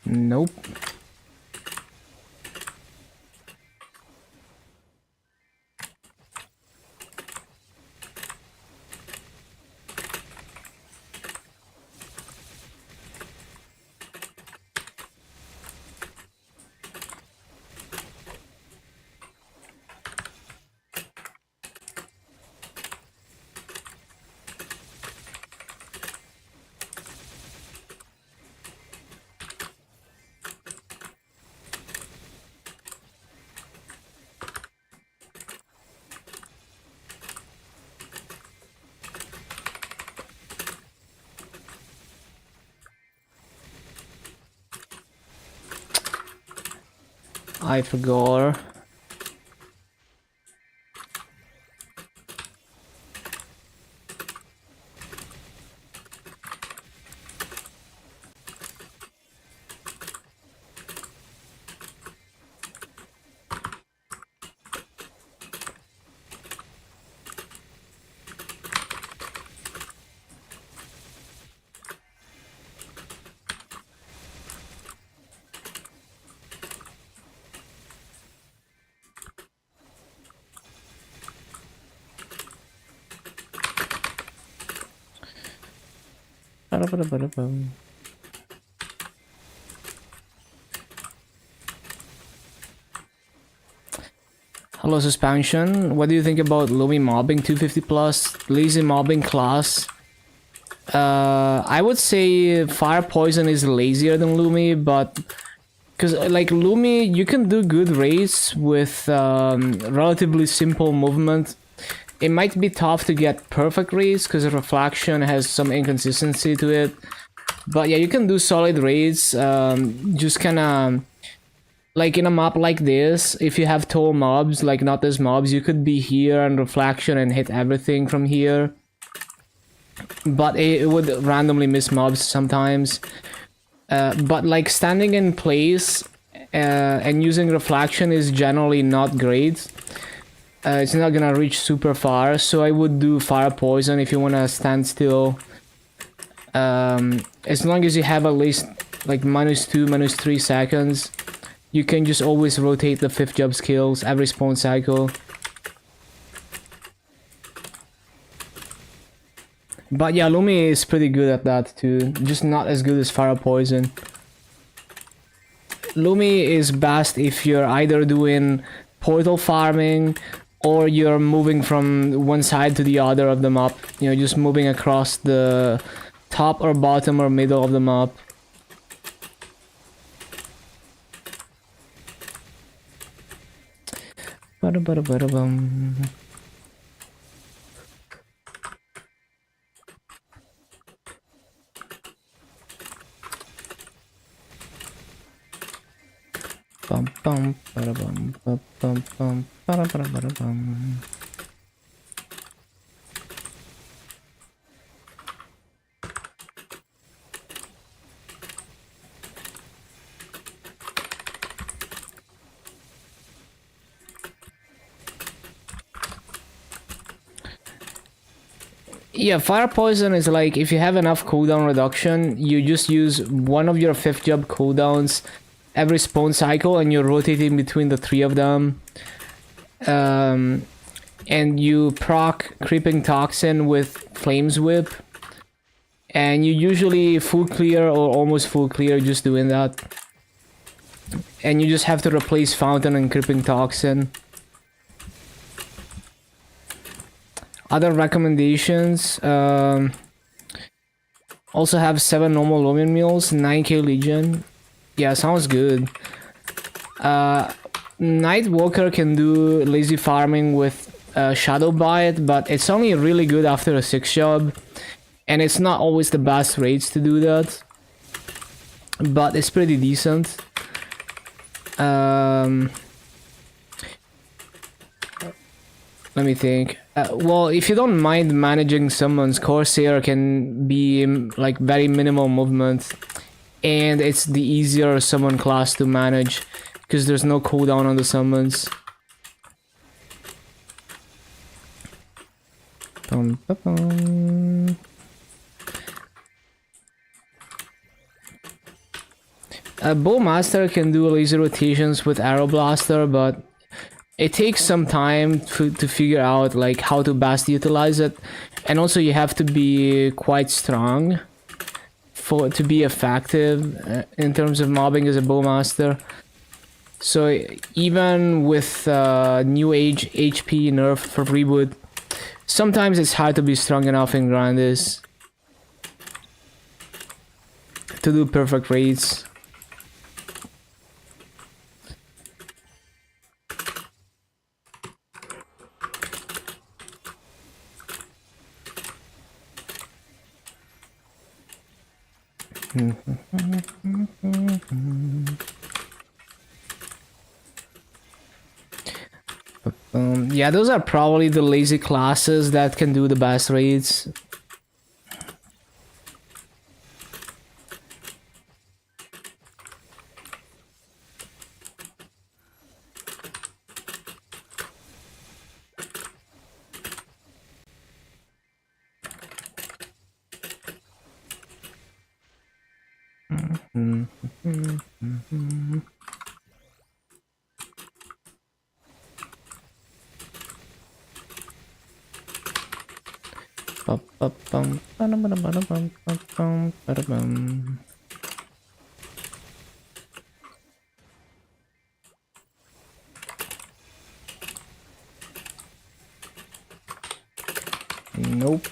Nope. I forgot. Hello suspension, what do you think about Lumi mobbing 250 plus, lazy mobbing class? I would say fire poison is lazier than Lumi, but because like Lumi, you can do good raids with relatively simple movement. It might be tough to get perfect raids because reflection has some inconsistency to it. But yeah, you can do solid raids. Just kind of like in a map like this, if you have tall mobs, like not as mobs, you could be here and reflection and hit everything from here. But it would randomly miss mobs sometimes. But like standing in place and using reflection is generally not great. It's not gonna reach super far, so I would do fire poison if you wanna stand still. As long as you have at least like -2, -3 seconds, you can just always rotate the 5th job skills every spawn cycle. But yeah, Lumi is pretty good at that too, just not as good as fire poison. Lumi is best if you're either doing portal farming or you're moving from one side to the other of the map, you know, just moving across the top or bottom or middle of the map. Ba-da-ba-da-ba-da-bum. Bum bum ba-da-bum bum bum bum ba-da-ba-da-ba-da-bum. Yeah, fire poison is like if you have enough cooldown reduction, you just use one of your 5th job cooldowns every spawn cycle and you're rotating between the 3 of them. And you proc Creeping Toxin with Flames Whip. And you usually full clear or almost full clear just doing that. And you just have to replace Fountain and Creeping Toxin. Other recommendations, also have 7 normal Lumen Meals, 9k Legion. Yeah, sounds good. Nightwalker can do lazy farming with Shadow Bite, but it's only really good after a 6 job. And it's not always the best rates to do that. But it's pretty decent. Let me think. Well, if you don't mind managing summons, Corsair can be like very minimal movement, and it's the easier summon class to manage because there's no cooldown on the summons. Bowmaster can do laser rotations with Arrow Blaster, but it takes some time to figure out like how to best utilize it, and also you have to be quite strong to be effective in terms of mobbing as a Bowmaster. So even with new age HP nerf for reboot, sometimes it's hard to be strong enough in Grandis to do perfect raids. Yeah, those are probably the lazy classes that can do the best raids. Nope.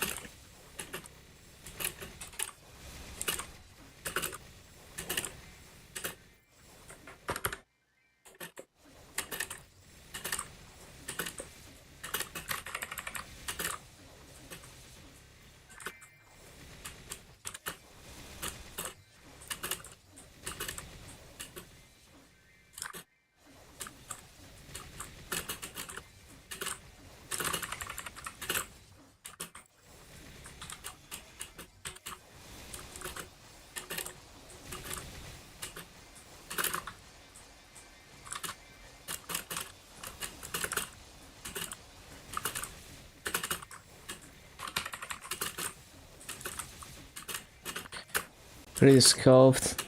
Pretty scuffed.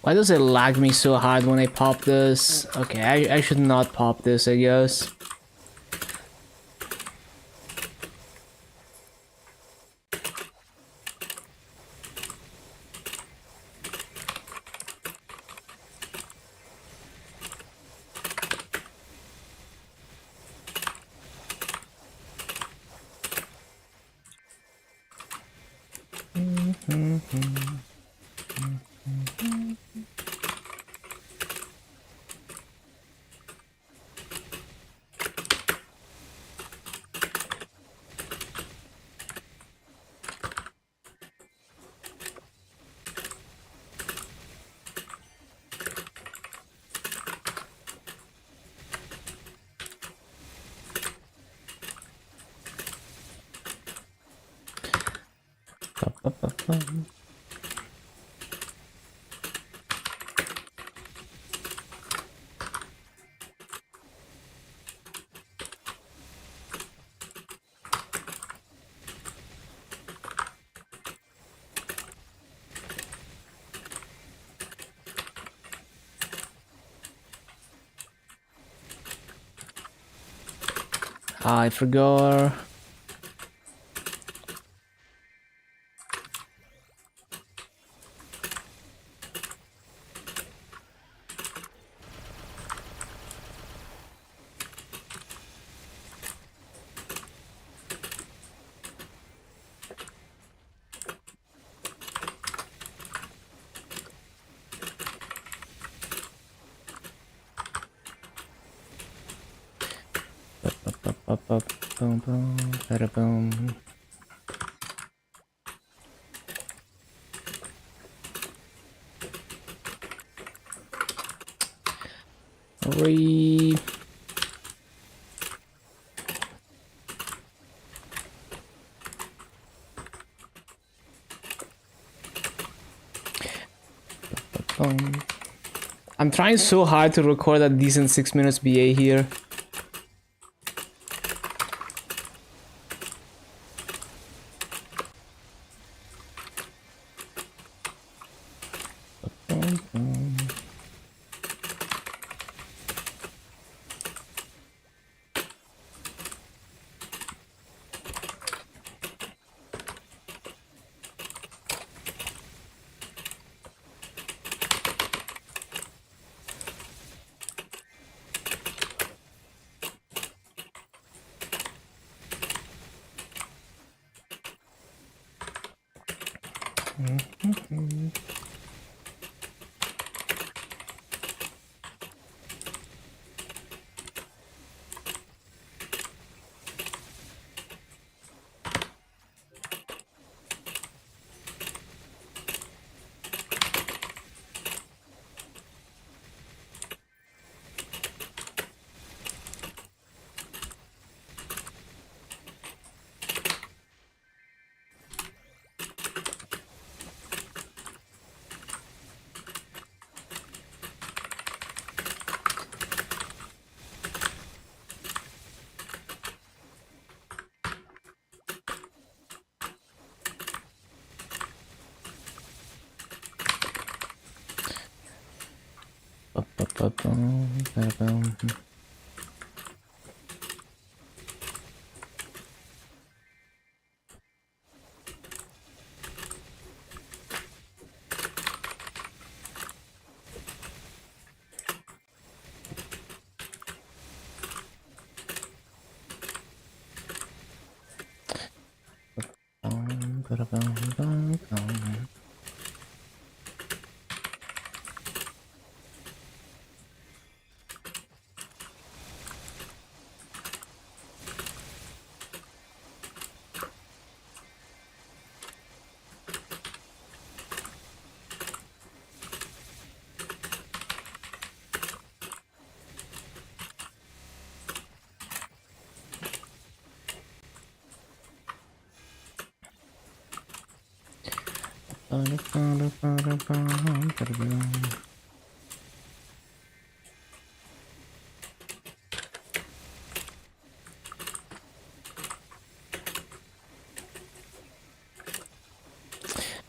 Why does it lag me so hard when I pop this? Okay, I should not pop this, I guess. I forgot. Boom, boom, bada boom. Hurry. I'm trying so hard to record a decent 6 minutes BA here.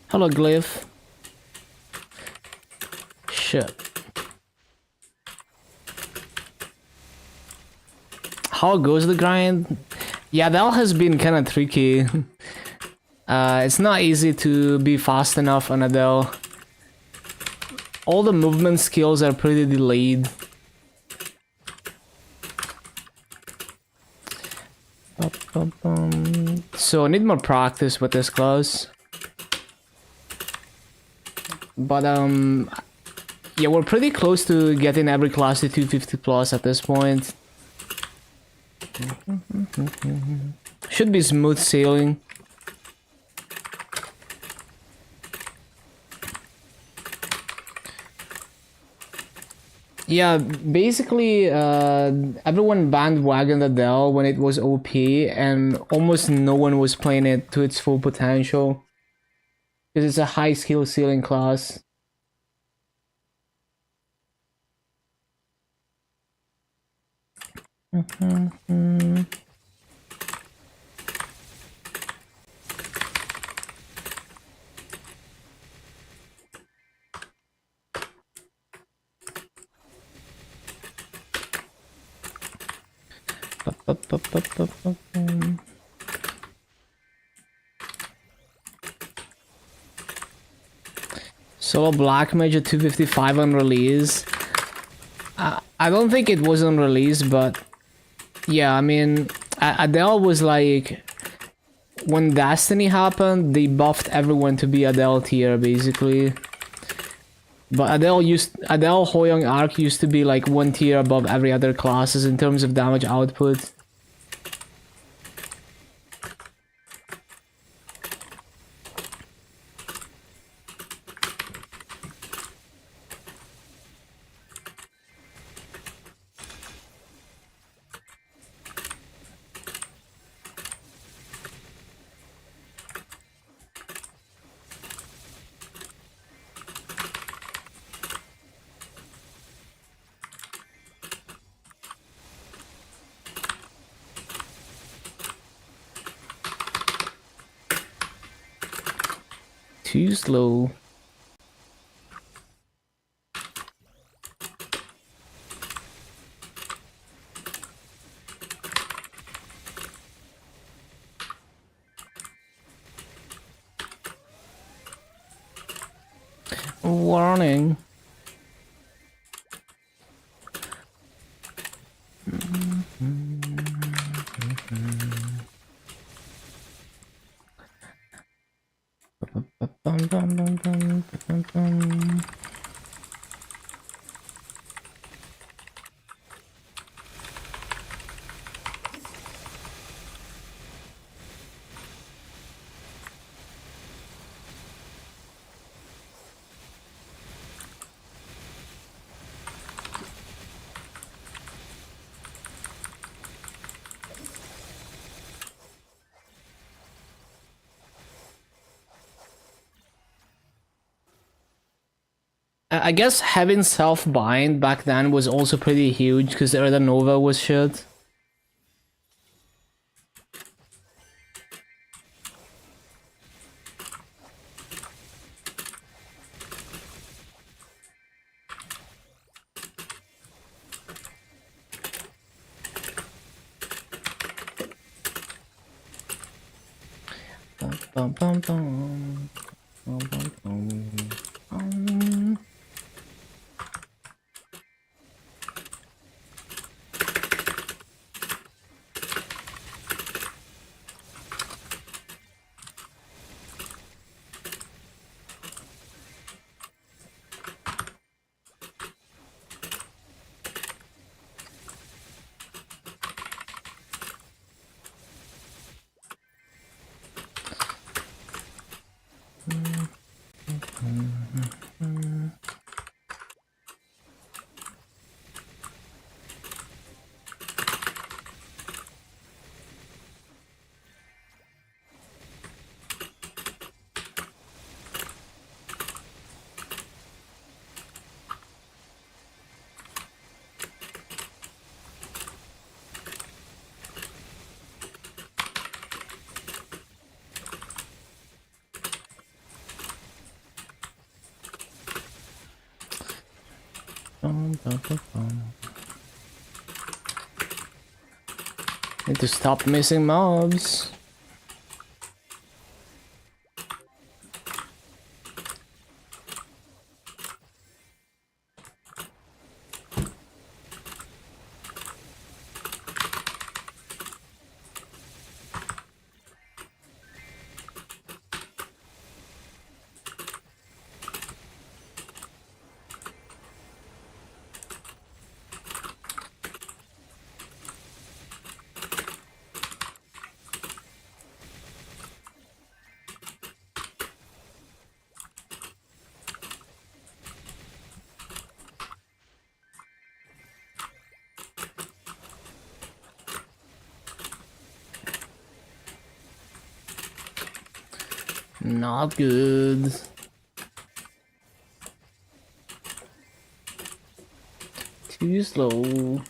Hello, Glyph. Shit. How goes the grind? Yeah, that has been kind of tricky. It's not easy to be fast enough on Adele. All the movement skills are pretty delayed. So I need more practice with this class. But yeah, we're pretty close to getting every class to 250 plus at this point. Should be smooth sailing. Yeah, basically, everyone bandwagoned Adele when it was OP, and almost no one was playing it to its full potential. Because it's a high skill ceiling class. Solo Black Mage at 255 on release. I don't think it was on release, but yeah, I mean, Adele was like, when Destiny happened, they buffed everyone to be Adele tier basically. But Adele Hoyoung Arc used to be like one tier above every other classes in terms of damage output. Too slow. Warning. I guess having self-bind back then was also pretty huge because the Nova was shit. Bum, bum, bum. Bum, bum, bum. Need to stop missing mobs. Not good. Too slow.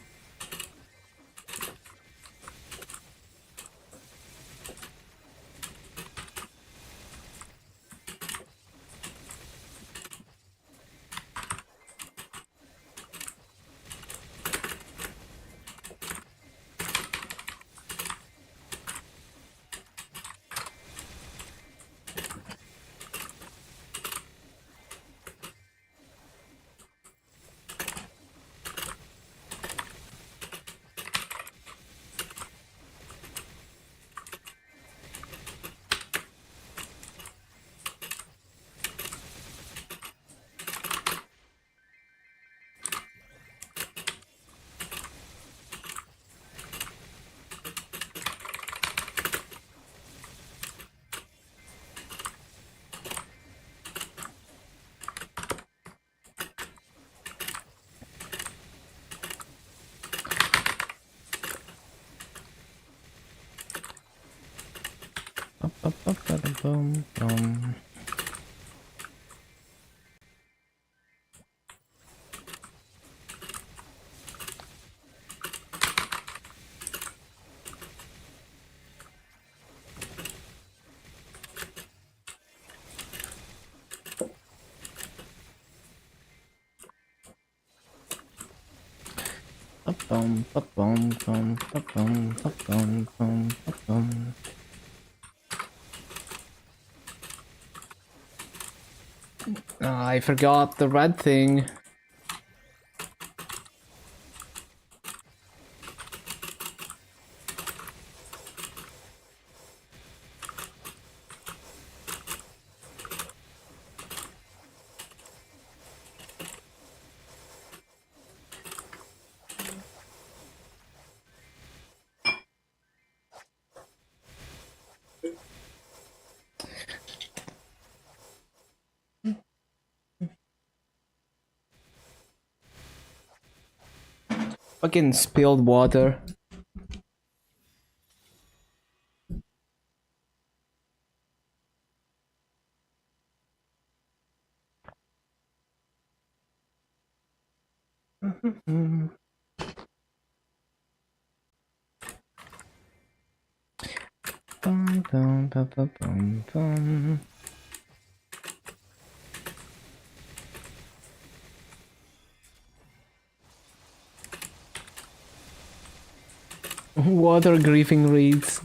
I forgot the red thing. Fucking spilled water. Water griefing reads.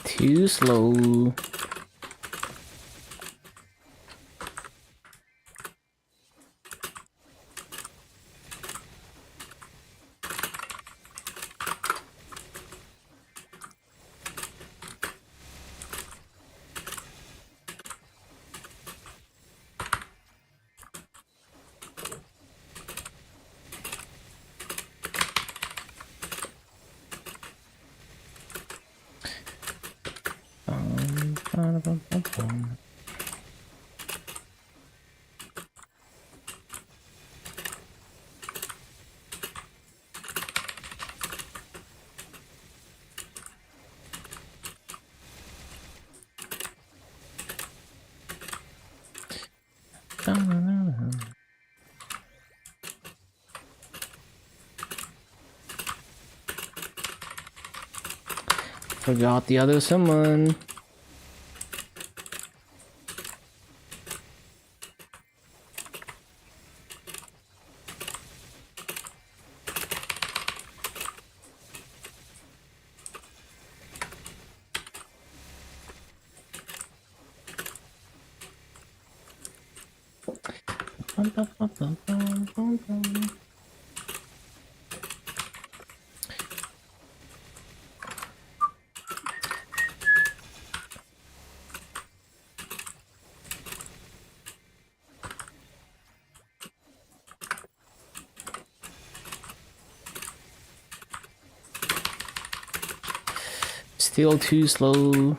Too slow. Forgot the other summon. Still too slow.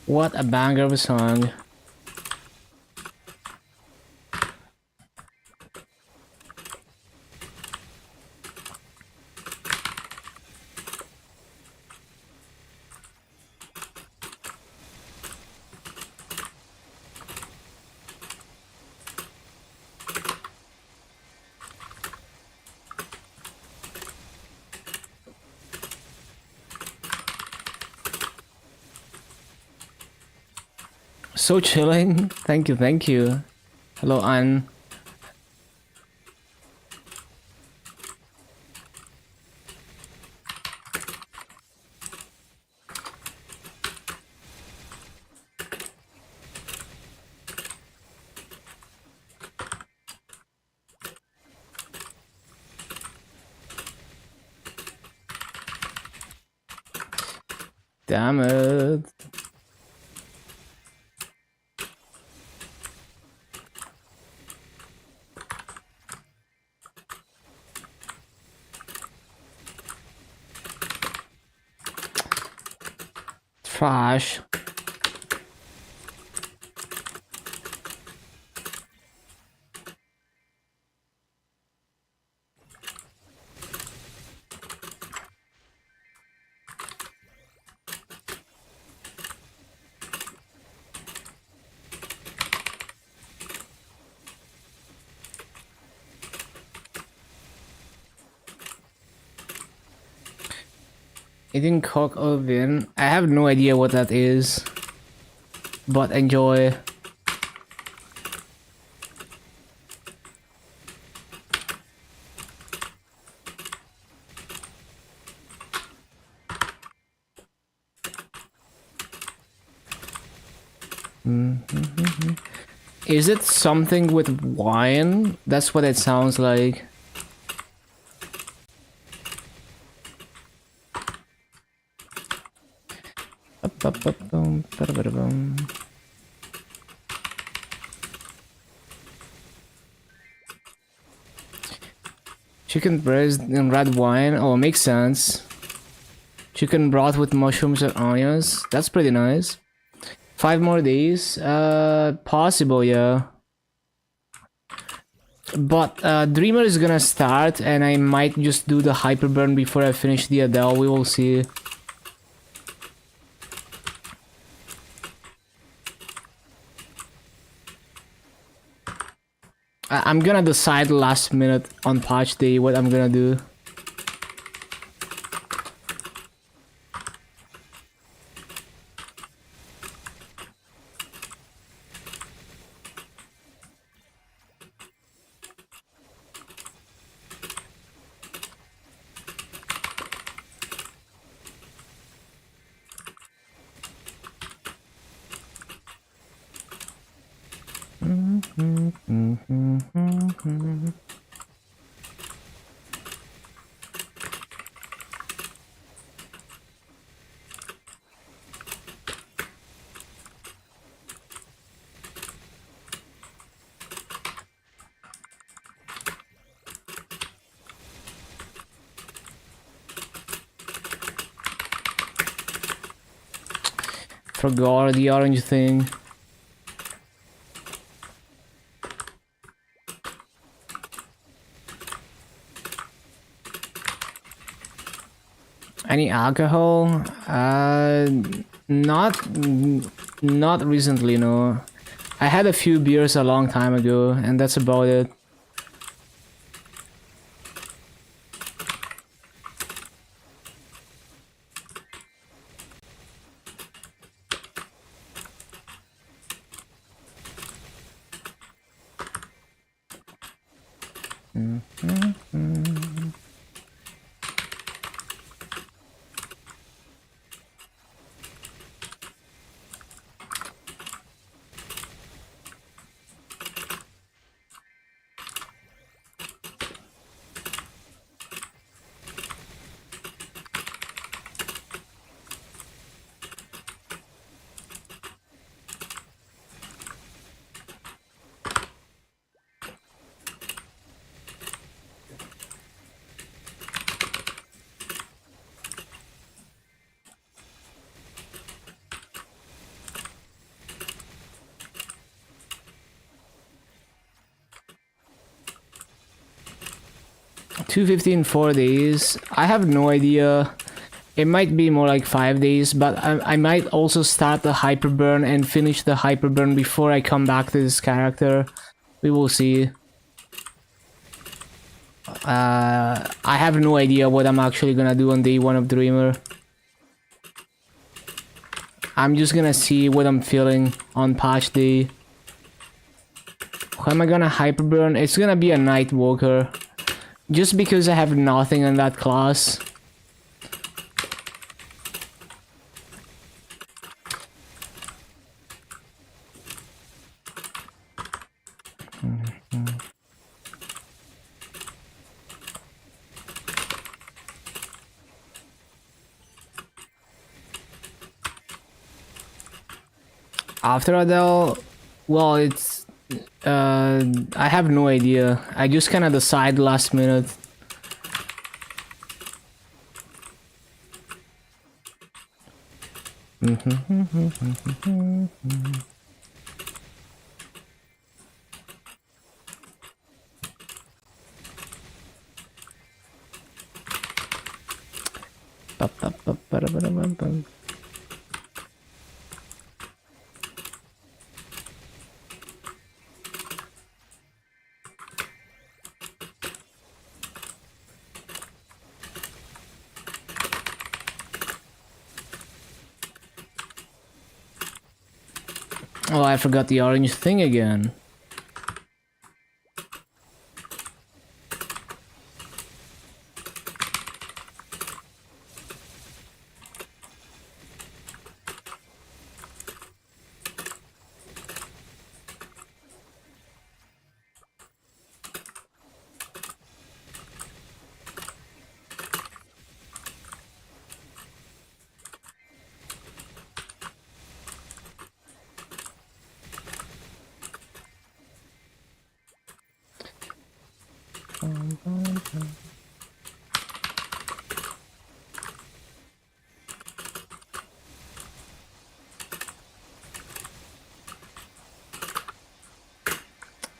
What a banger of a song. So chilling. Thank you, thank you. Hello, Anne. Damn it. Trash. Eating cock oven. I have no idea what that is, but enjoy. Is it something with wine? That's what it sounds like. Chicken breast and red wine. Oh, makes sense. Chicken broth with mushrooms and onions. That's pretty nice. 5 more days. Possible, yeah. But Dreamer is gonna start, and I might just do the hyperburn before I finish the Adele. We will see. I'm gonna decide last minute on patch day what I'm gonna do. forgot the orange thing. Any alcohol? Not recently, no. I had a few beers a long time ago, and that's about it. $250 in 4 days. I have no idea. It might be more like 5 days, but I might also start the hyperburn and finish the hyperburn before I come back to this character. We will see. I have no idea what I'm actually gonna do on day 1 of Dreamer. I'm just gonna see what I'm feeling on patch day. Who am I gonna hyperburn? It's gonna be a Nightwalker. Just because I have nothing on that class. After Adele, well, it's I have no idea. I just kind of decide last minute. Oh, I forgot the orange thing again.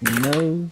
No.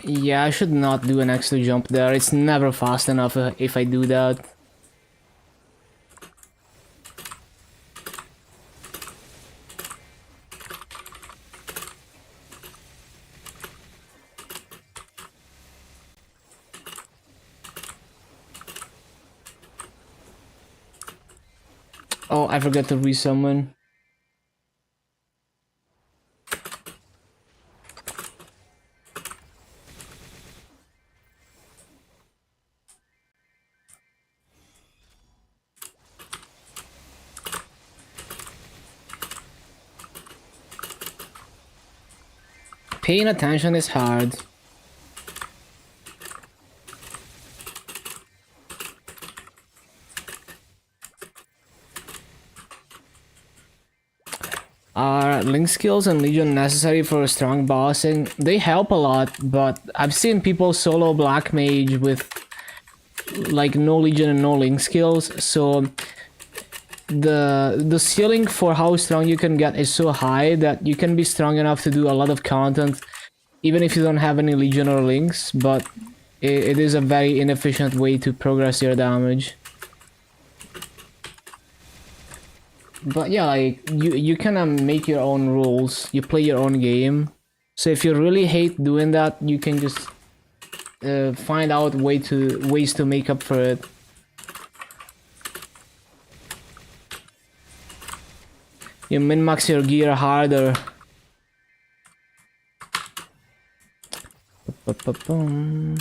Yeah, I should not do an extra jump there. It's never fast enough if I do that. Oh, I forgot to resummon. Paying attention is hard. Are link skills and legion necessary for strong bossing? They help a lot, but I've seen people solo black mage with like no legion and no link skills, so the ceiling for how strong you can get is so high that you can be strong enough to do a lot of content even if you don't have any legion or links, but it is a very inefficient way to progress your damage. But yeah, like you can make your own rules. You play your own game. So if you really hate doing that, you can just find out ways to make up for it. You min-max your gear harder. Ba-ba-bum.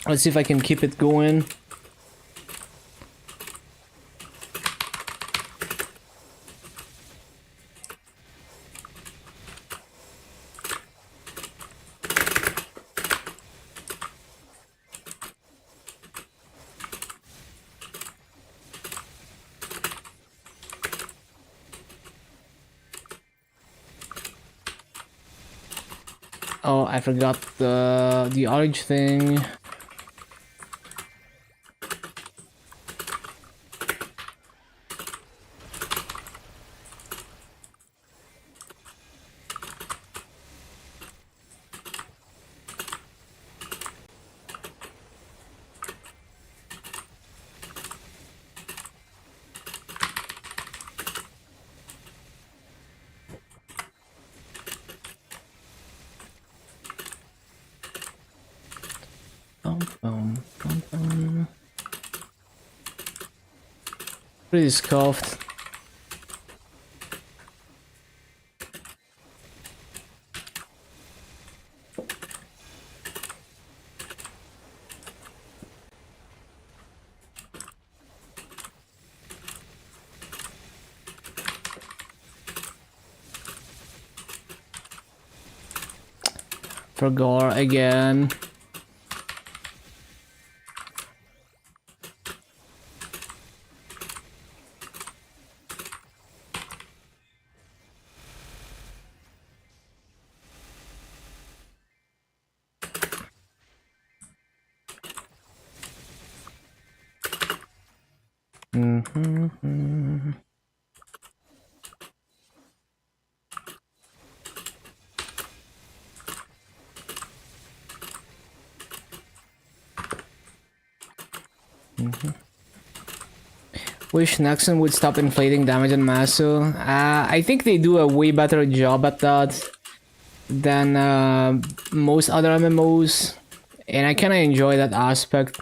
Let's see if I can keep it going. Oh, I forgot the orange thing. Pretty scuffed. For gore again. Wish Nexon would stop inflating damage on Masu. I think they do a way better job at that than most other MMOs, and I kind of enjoy that aspect.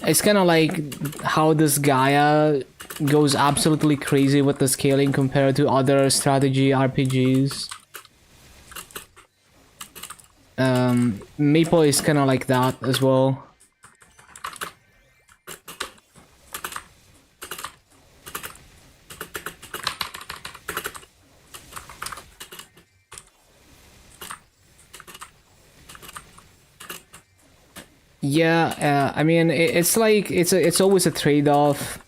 It's kind of like how this Gaia goes absolutely crazy with the scaling compared to other strategy RPGs. Maple is kind of like that as well. Yeah, I mean, it's like it's always a trade-off.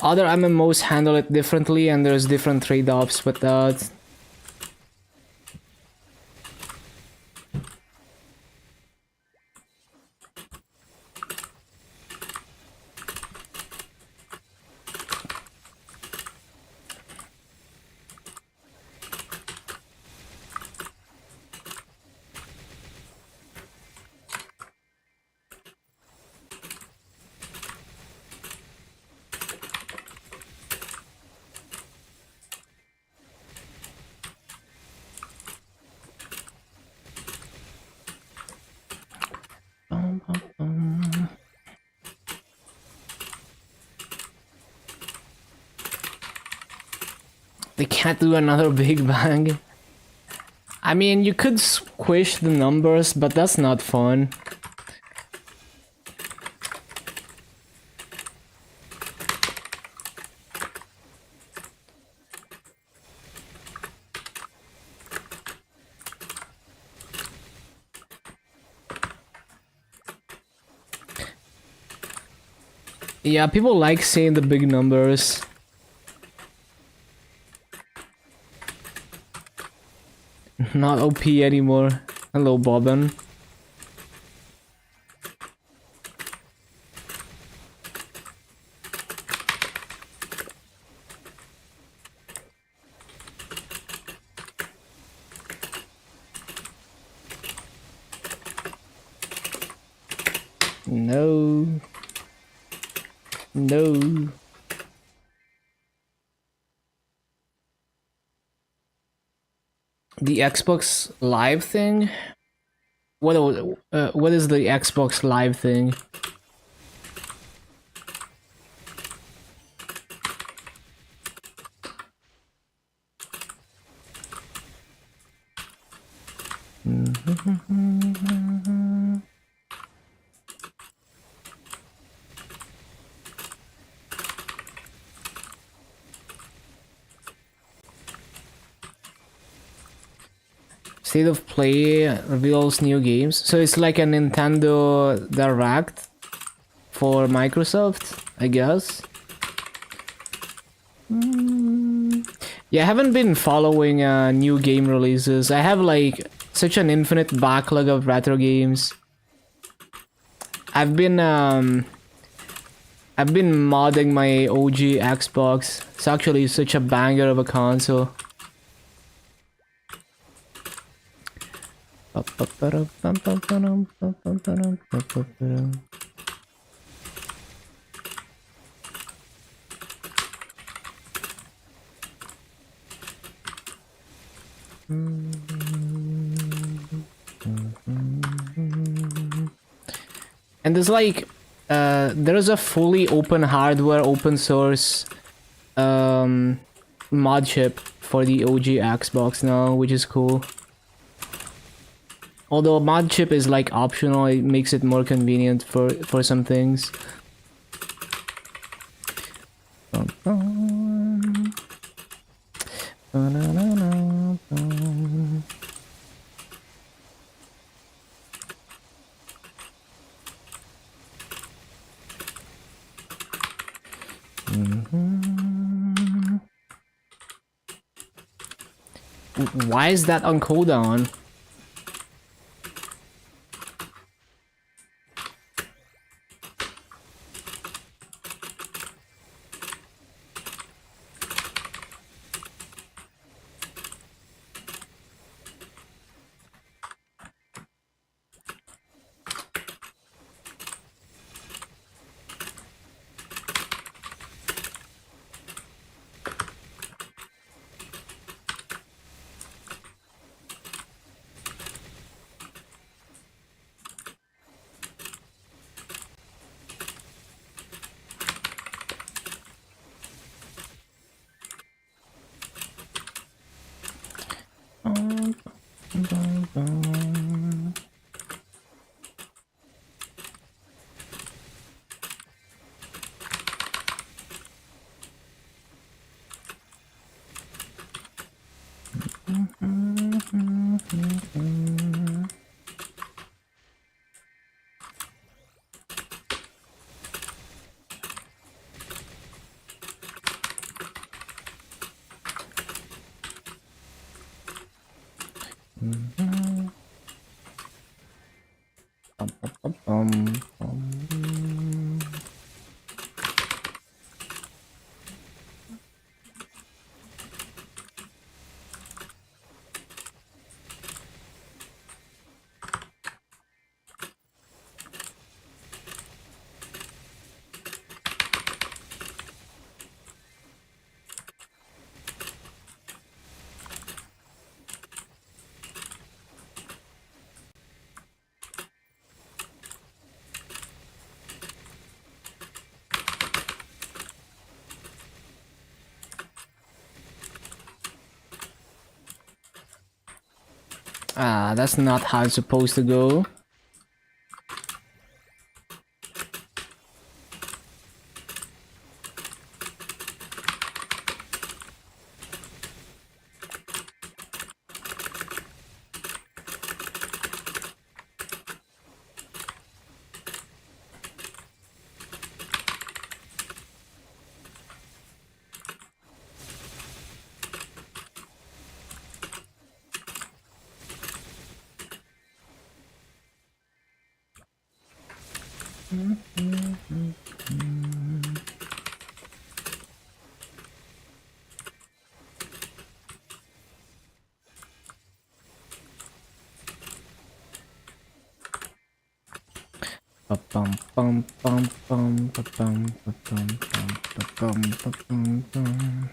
Other MMOs handle it differently, and there's different trade-offs with that. They can't do another Big Bang. I mean, you could squish the numbers, but that's not fun. Yeah, people like seeing the big numbers. Not OP anymore. Hello, Bobbin. No. No. The Xbox Live thing? What is the Xbox Live thing? State of Play reveals new games. So it's like a Nintendo Direct for Microsoft, I guess. Yeah, I haven't been following new game releases. I have like such an infinite backlog of retro games. I've been modding my OG Xbox. It's actually such a banger of a console. And there's like there's a fully open hardware, open source mod chip for the OG Xbox now, which is cool. Although mod chip is like optional, it makes it more convenient for some things. Why is that on cooldown? Ah, that's not how it's supposed to go. Ba-bum, bum, bum, bum, ba-bum, ba-bum, bum, ba-bum, ba-bum, bum.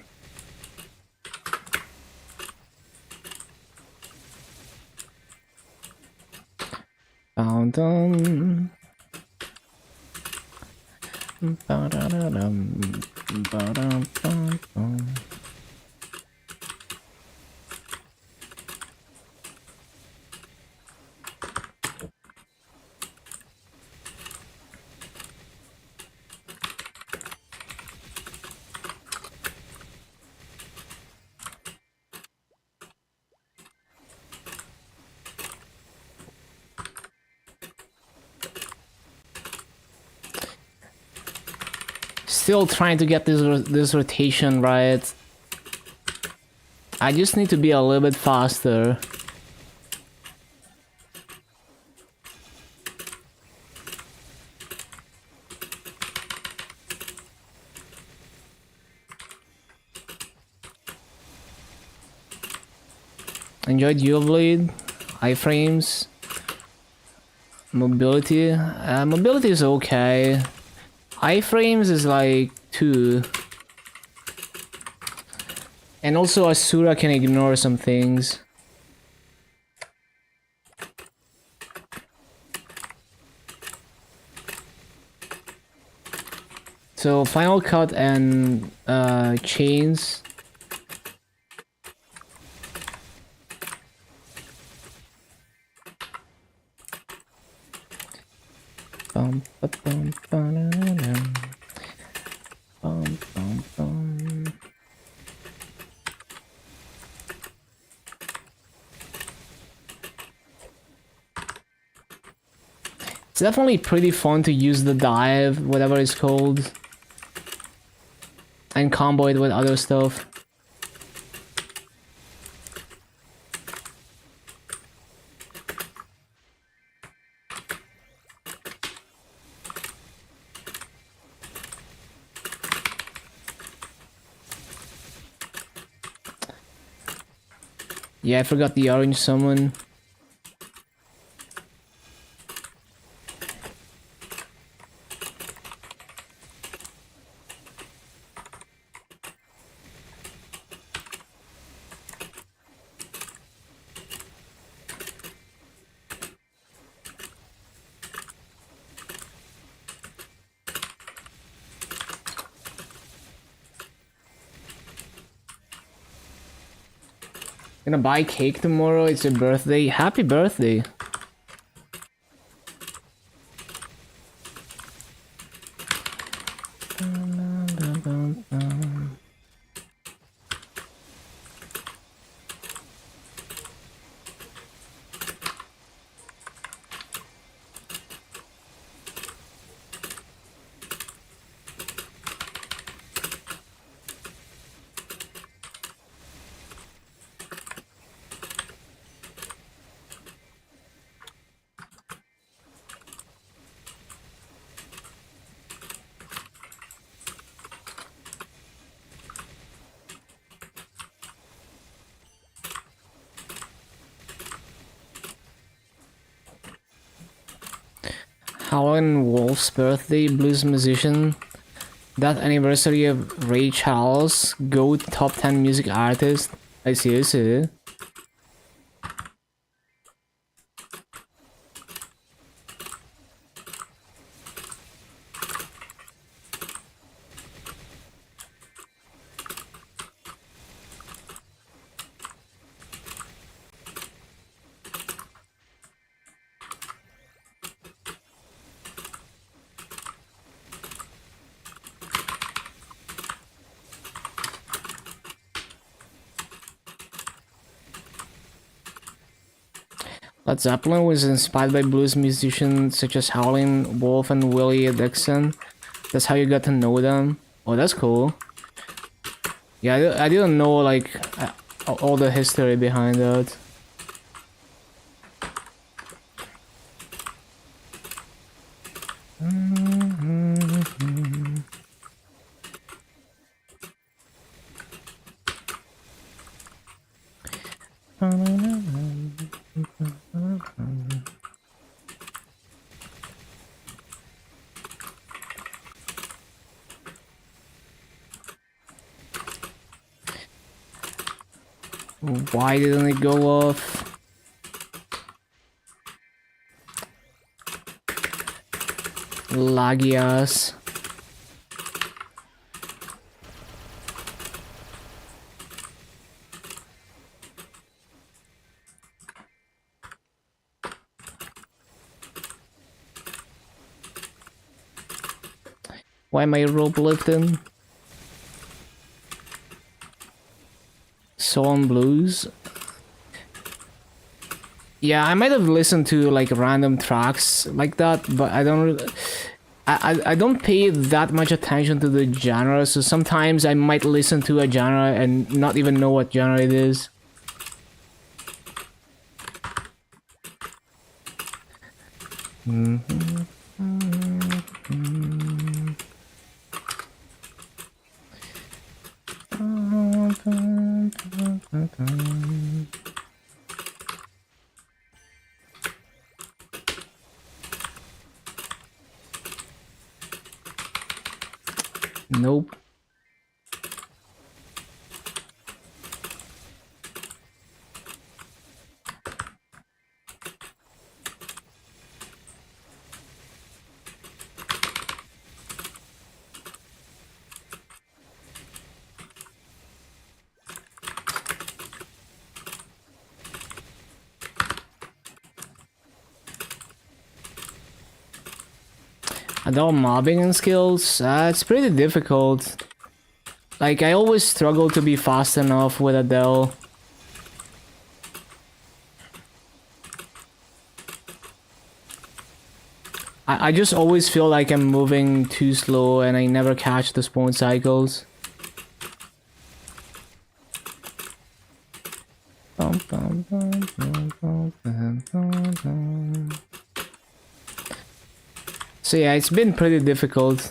Ba-dum. Ba-da-da-dum. Ba-dum, bum, bum. Still trying to get this rotation right. I just need to be a little bit faster. Enjoyed dual blade, iframes, mobility. Mobility is okay. Iframes is like 2. And also Asura can ignore some things. So Final Cut and chains. Bum, ba, bum, ba-da-da-dum. Bum, bum, bum. It's definitely pretty fun to use the dive, whatever it's called, and combo it with other stuff. Yeah, I forgot the orange summon. Gonna buy cake tomorrow. It's your birthday. Happy birthday. Howlin' Wolf's birthday, blues musician. That anniversary of Ray Charles, GOAT top 10 music artist. I see. Led Zeppelin was inspired by blues musicians such as Howlin' Wolf and Willie Dixon. That's how you got to know them. Oh, that's cool. Yeah, I didn't know like all the history behind that. Why didn't it go off? Laggy ass. Why am I rope lifting? Soul and Blues. Yeah, I might have listened to like random tracks like that, but I don't really, I don't pay that much attention to the genre, so sometimes I might listen to a genre and not even know what genre it is. Nope. Adele mobbing and skills, it's pretty difficult. Like, I always struggle to be fast enough with Adele. I just always feel like I'm moving too slow and I never catch the spawn cycles. So yeah, it's been pretty difficult.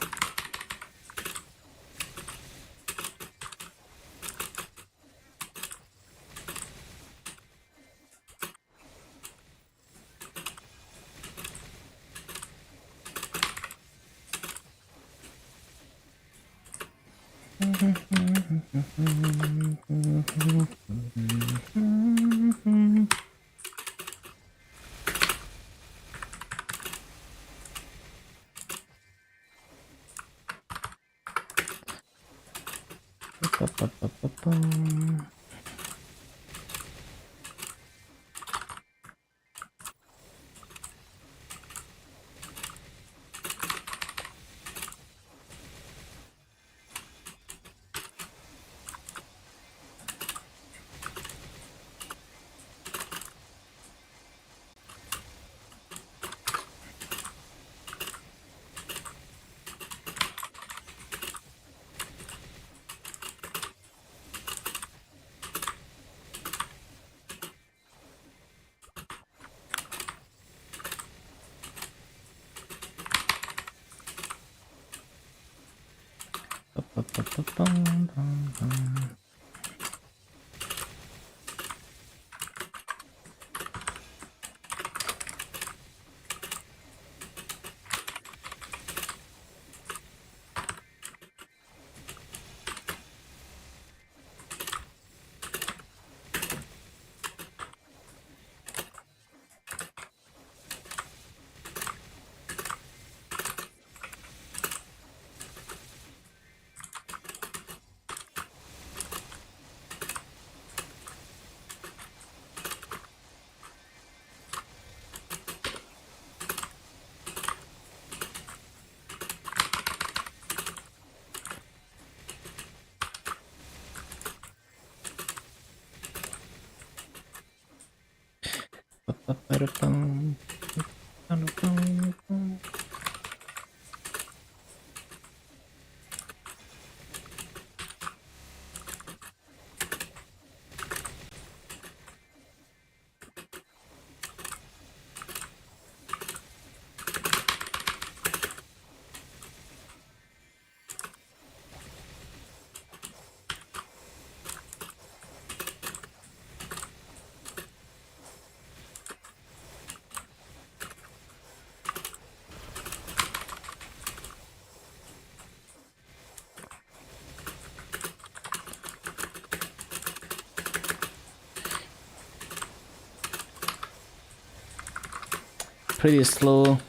Pretty slow.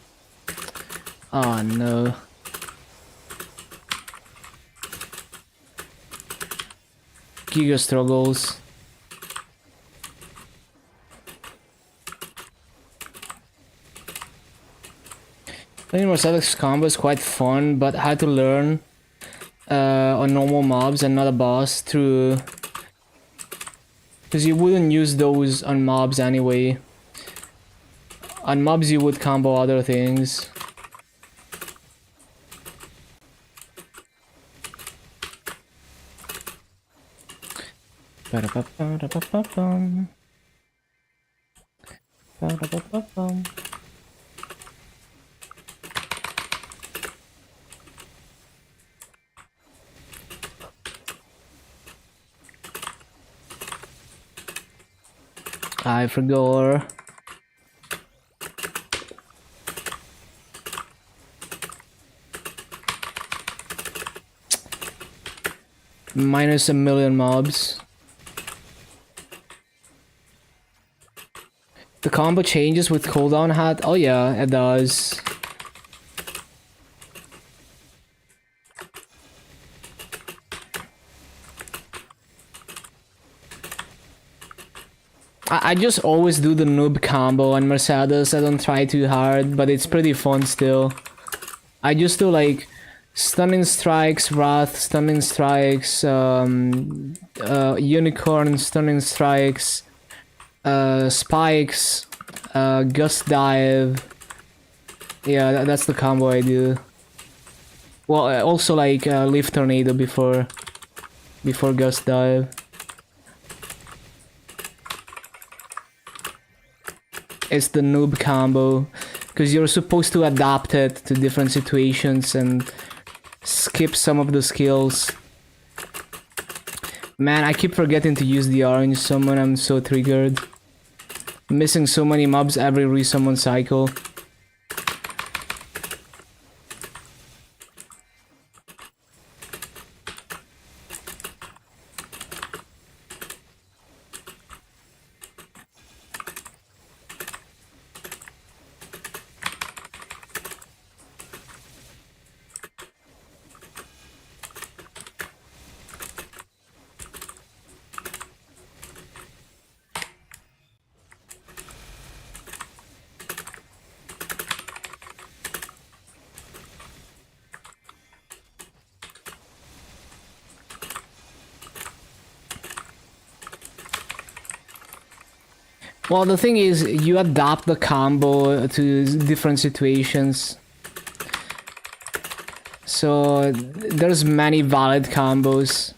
Oh no. Giga struggles. Playing Mercedes combo is quite fun, but I had to learn on normal mobs and not a boss through, because you wouldn't use those on mobs anyway. On mobs you would combo other things. Ba-da-ba-ba-da-ba-ba-bum. Ba-da-ba-ba-bum. I forgot. Minus a million mobs. The combo changes with cooldown hat. Oh yeah, it does. I just always do the noob combo on Mercedes. I don't try too hard, but it's pretty fun still. I just do like stunning strikes, wrath, stunning strikes, unicorn, stunning strikes, spikes, gust dive. Yeah, that's the combo I do. Well, also like leaf tornado before gust dive. It's the noob combo, because you're supposed to adapt it to different situations and skip some of the skills. Man, I keep forgetting to use the orange summon. I'm so triggered. Missing so many mobs every resummon cycle. Well, the thing is, you adapt the combo to different situations. So there's many valid combos,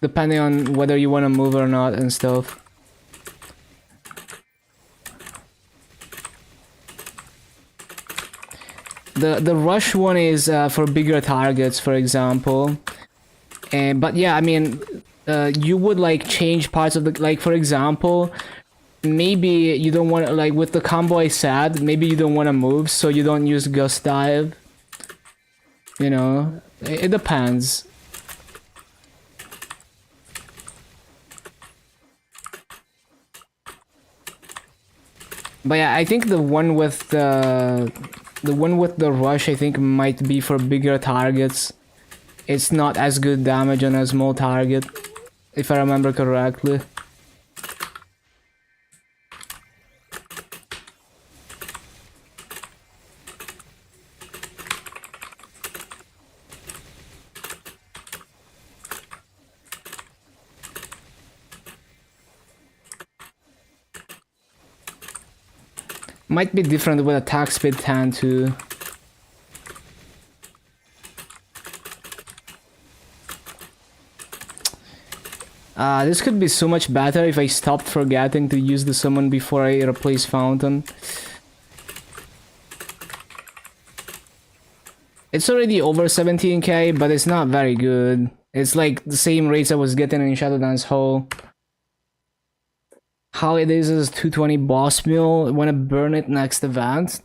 depending on whether you want to move or not and stuff. The rush one is for bigger targets, for example. And but yeah, I mean, you would like change parts of the, like for example, maybe you don't want, like with the combo I said, maybe you don't want to move, so you don't use gust dive. You know, it depends. But yeah, I think the one with the rush, I think might be for bigger targets. It's not as good damage on a small target, if I remember correctly. Might be different with attack speed 10 too. This could be so much better if I stopped forgetting to use the summon before I replace Fountain. It's already over 17k, but it's not very good. It's like the same rates I was getting in Shadow Dance Hall. How it is 220 boss mill. Wanna burn it next event?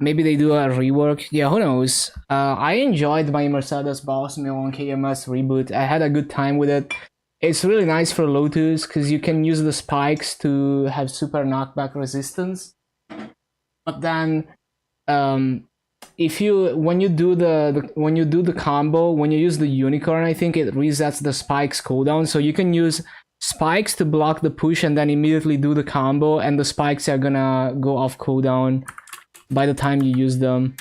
Maybe they do a rework. Yeah, who knows? I enjoyed my Mercedes boss mill on KMS reboot. I had a good time with it. It's really nice for Lotus because you can use the spikes to have super knockback resistance. But then, if you when you do the combo, when you use the unicorn, I think it resets the spikes cooldown, so you can use spikes to block the push and then immediately do the combo, and the spikes are gonna go off cooldown by the time you use them.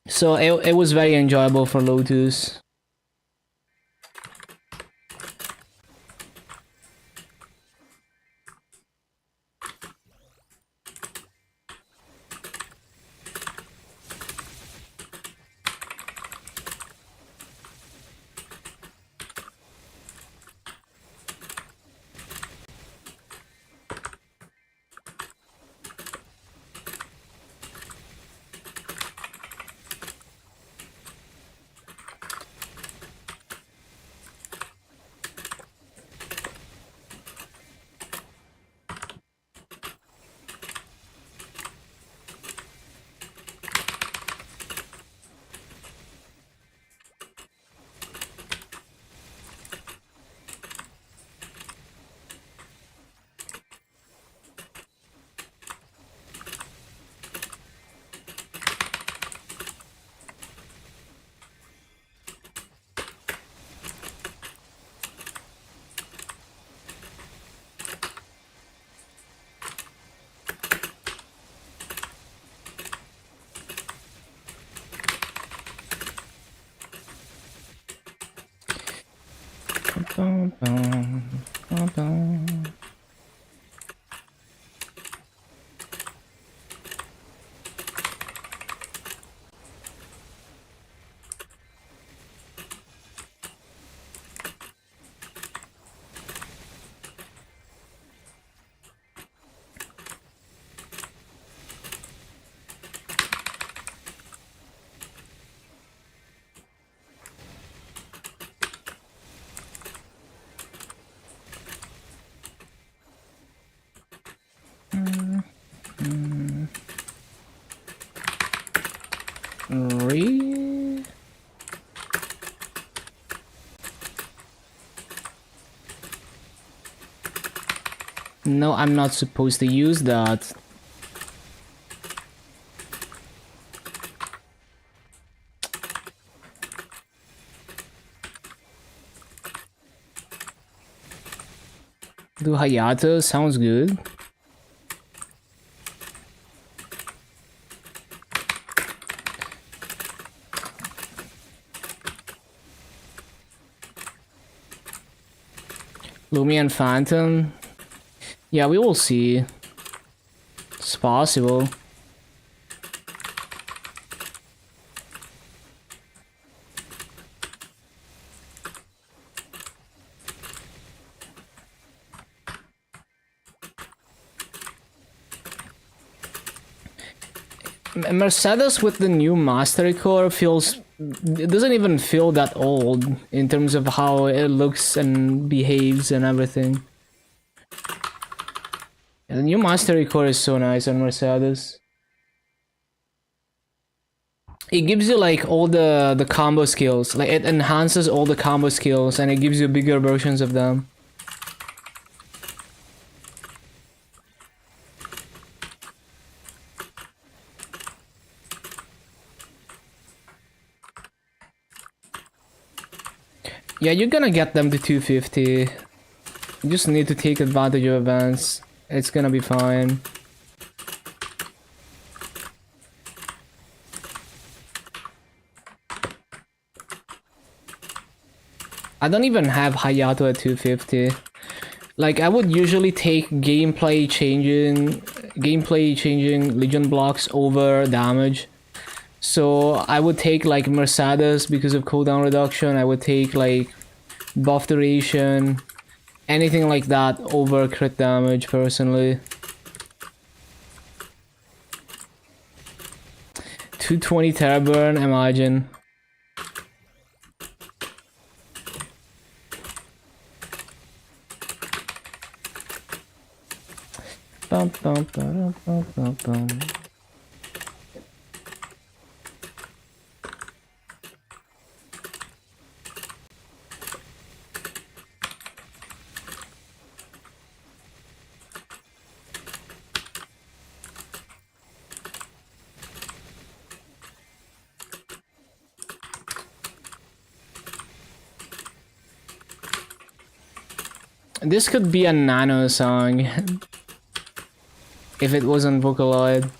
So it was very enjoyable for Lotus. No, I'm not supposed to use that. Do Hayato sounds good. Lumion Phantom. Yeah, we will see. It's possible. Mercedes with the new Mastery Core feels... It doesn't even feel that old in terms of how it looks and behaves and everything. And the new Mastery Core is so nice on Mercedes. It gives you like all the combo skills. Like it enhances all the combo skills and it gives you bigger versions of them. Yeah, you're gonna get them to 250. You just need to take advantage of events. It's gonna be fine. I don't even have Hayato at 250. Like, I would usually take gameplay changing Legion blocks over damage. So I would take like Mercedes because of cooldown reduction. I would take like buff duration, anything like that over crit damage personally. 220 Terraburn, imagine. Bum, bum, ba-dum, bum, bum, bum. This could be a Nano song if it wasn't Vocaloid.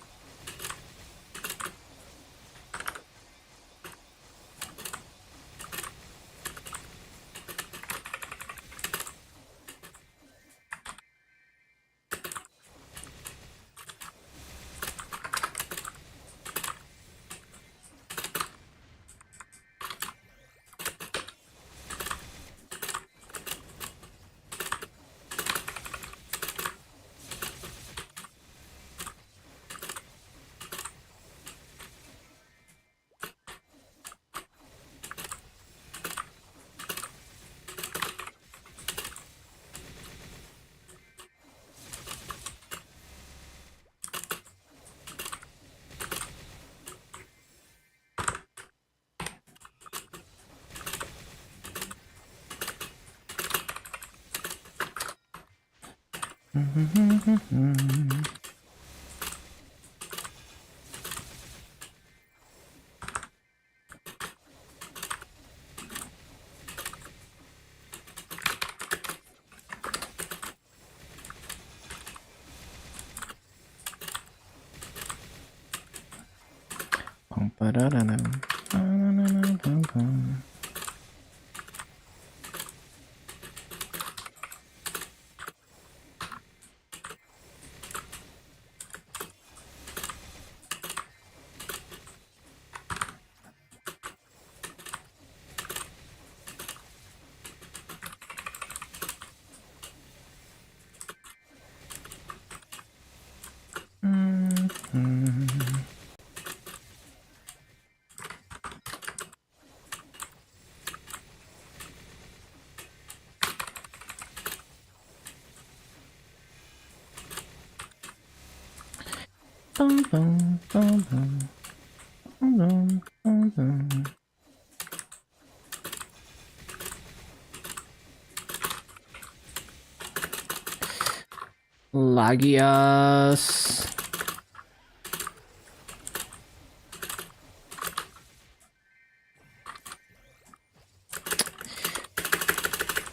Lagias.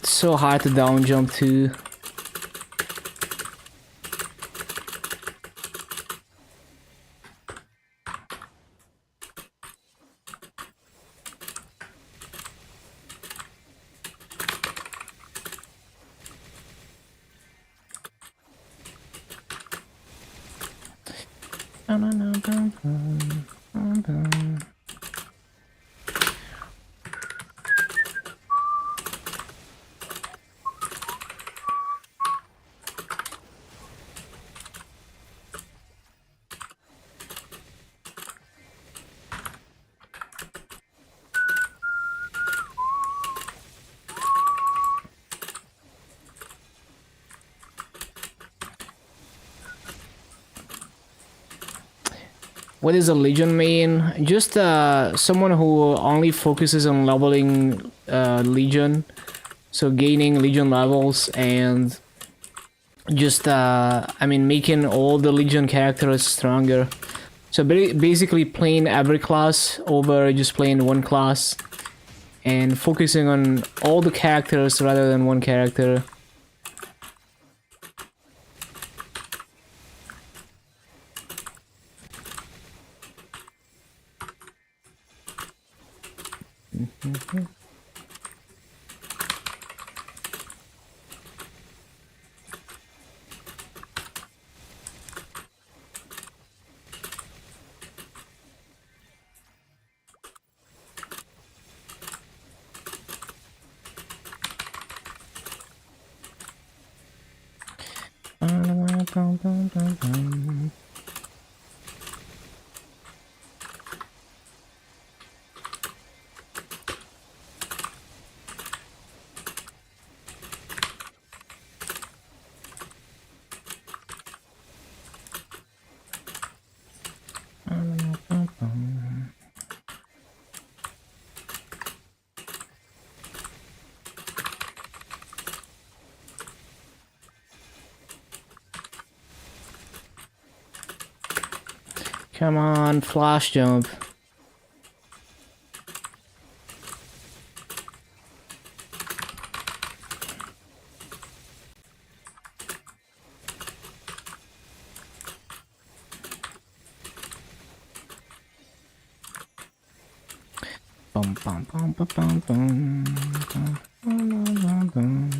It's so hard to down jump too. What is a Legion main? Just someone who only focuses on leveling Legion, so gaining Legion levels and just I mean making all the Legion characters stronger. So basically playing every class over just playing one class and focusing on all the characters rather than one character. Come on, flash jump. Bum bum bum bum bum bum bum bum bum.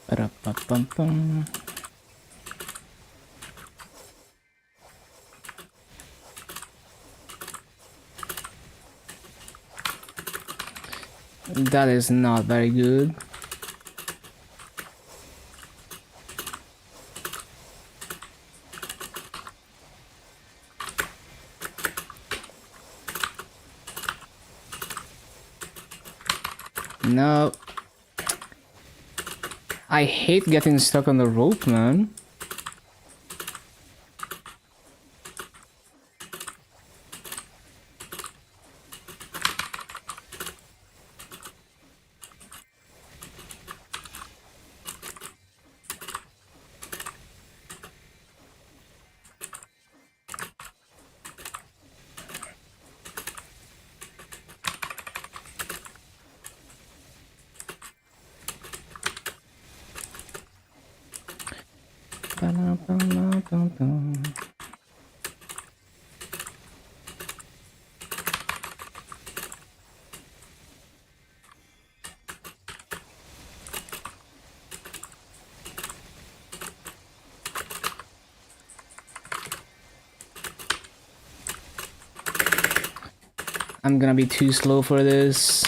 Ba-da-ba-bum-bum. That is not very good. No. I hate getting stuck on the rope, man. Ba-da-ba-ba-ba-ba. I'm gonna be too slow for this.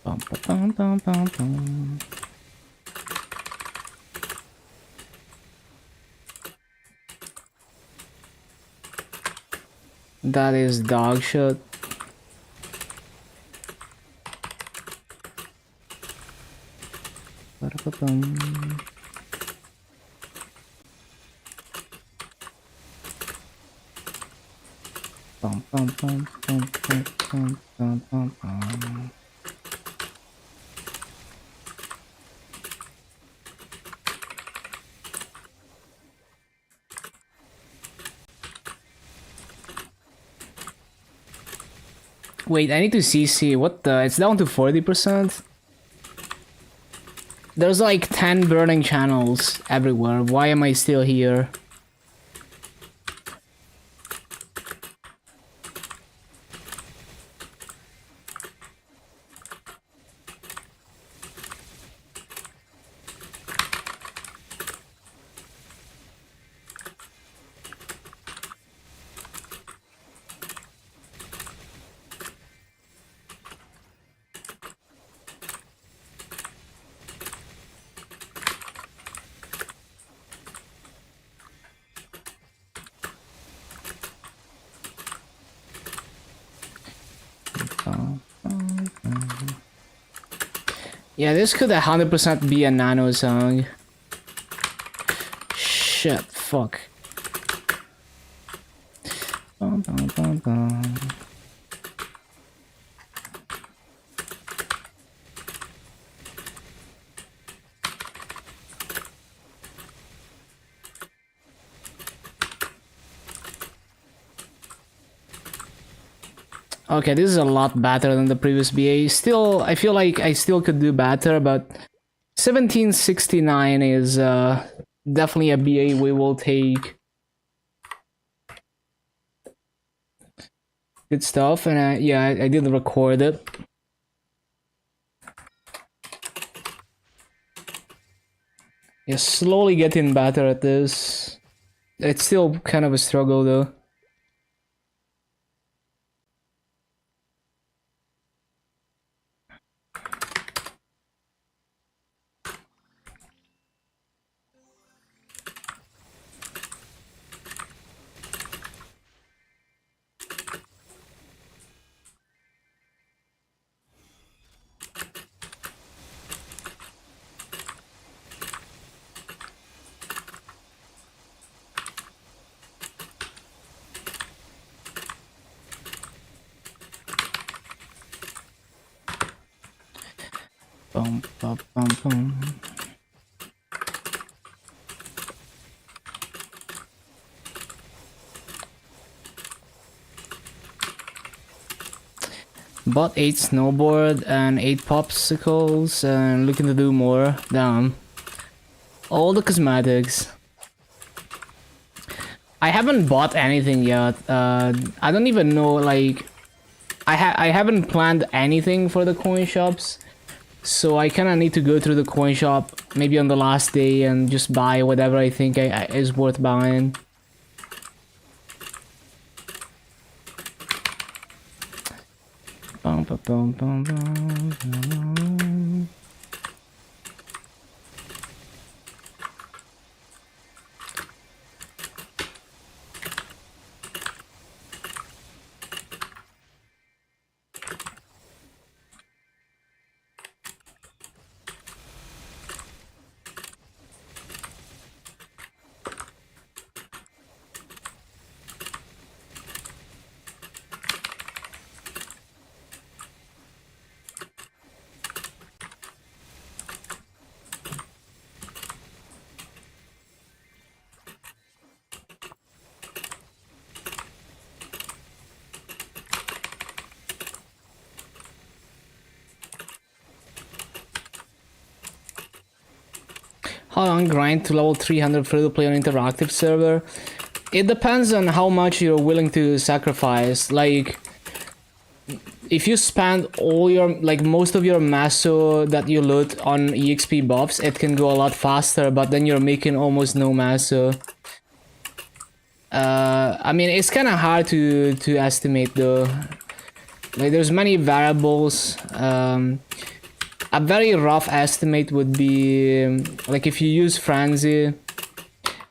Bum, ba-bum, bum, bum, bum. That is dog shit. Ba-da-ba-bum. Bum, bum, bum, bum, bum, bum, bum, bum, bum. Wait, I need to CC. What the? It's down to 40%? There's like 10 burning channels everywhere. Why am I still here? Yeah, this could 100% be a nano song. Shit, fuck. Bum, bum, bum, bum. Okay, this is a lot better than the previous BA. Still, I feel like I still could do better, but 1769 is definitely a BA we will take. Good stuff, and yeah, I did record it. Yeah, slowly getting better at this. It's still kind of a struggle though. Bum, bum, bum, bum. Bought 8 snowboard and 8 popsicles and looking to do more. Damn. All the cosmetics. I haven't bought anything yet. I don't even know, like... I haven't planned anything for the coin shops. So I kinda need to go through the coin shop maybe on the last day and just buy whatever I think is worth buying. Bum, bum, bum, bum, bum, bum. How long grind to level 300 free to play on interactive server? It depends on how much you're willing to sacrifice. Like, if you spend all your, like, most of your masso that you loot on EXP buffs, it can go a lot faster, but then you're making almost no masso. I mean, it's kind of hard to estimate though. Like, there's many variables. A very rough estimate would be like if you use frenzy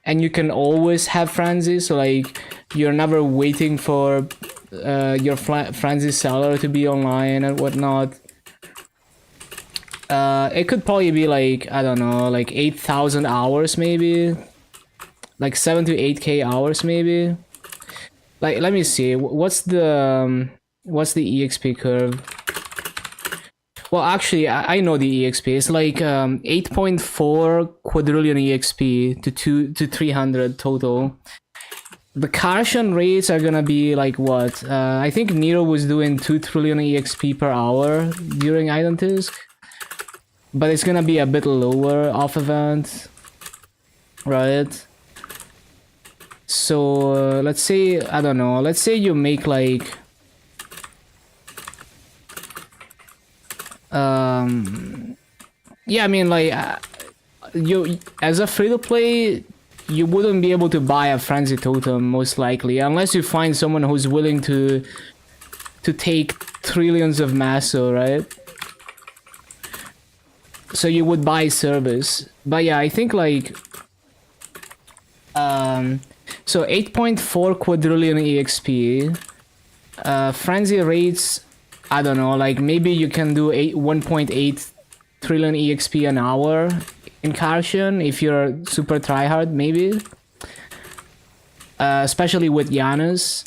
and you can always have frenzy, so like you're never waiting for your frenzy seller to be online and whatnot. It could probably be like, I don't know, like 8,000 hours maybe, like 7 to 8k hours maybe. Like, let me see, what's the What's the EXP curve? Well, actually, I know the EXP. It's like 8.4 quadrillion EXP to 300 total. The Karshan rates are gonna be like what? I think Nero was doing 2 trillion EXP per hour during Item Tisk. But it's gonna be a bit lower off event. Right? So, let's say, I don't know, let's say you make like... yeah, I mean, like, you as a free-to-play, you wouldn't be able to buy a frenzy totem most likely, unless you find someone who's willing to take trillions of masso, right? So you would buy service. But yeah, I think like so 8.4 quadrillion EXP, frenzy rates, I don't know, like maybe you can do 1.8 trillion EXP an hour in Karshan if you're super tryhard, maybe. Especially with Janus.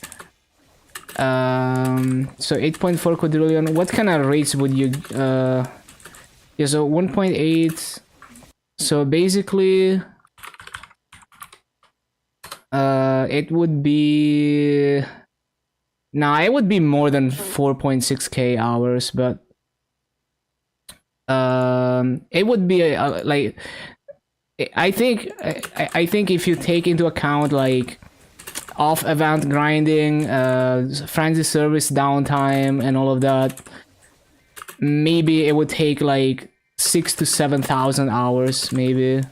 So 8.4 quadrillion. What kind of rates would you... yeah, so 1.8. So basically... it would be... Nah, it would be more than 4.6k hours, but... it would be like... I think if you take into account like off-event grinding, frenzy service downtime, and all of that, maybe it would take like 6,000 to 7,000 hours, maybe.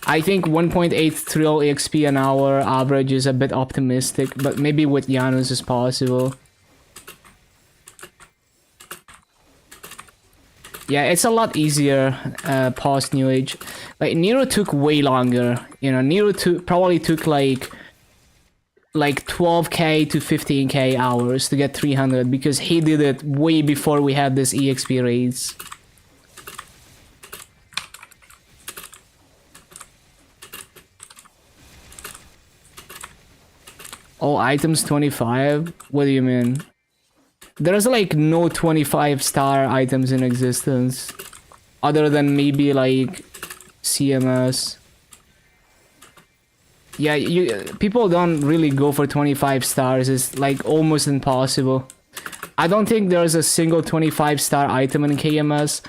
I think 1.8 trill EXP an hour average is a bit optimistic, but maybe with Janus is possible. Yeah, it's a lot easier post New Age. Like Nero took way longer. You know, Nero probably took like 12k to 15k hours to get 300 because he did it way before we had this EXP raids. All items 25? What do you mean? There's like no 25-star items in existence. Other than maybe like CMS. Yeah, people don't really go for 25 stars. It's like almost impossible. I don't think there's a single 25-star item in KMS.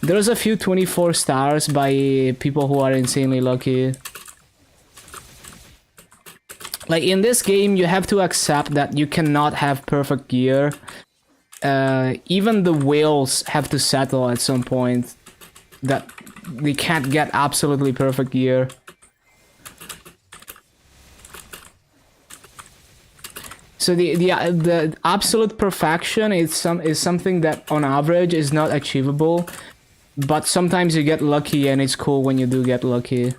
There's a few 24 stars by people who are insanely lucky. Like in this game, you have to accept that you cannot have perfect gear. Even the whales have to settle at some point that they can't get absolutely perfect gear. So the absolute perfection is something that on average is not achievable, but sometimes you get lucky and it's cool when you do get lucky.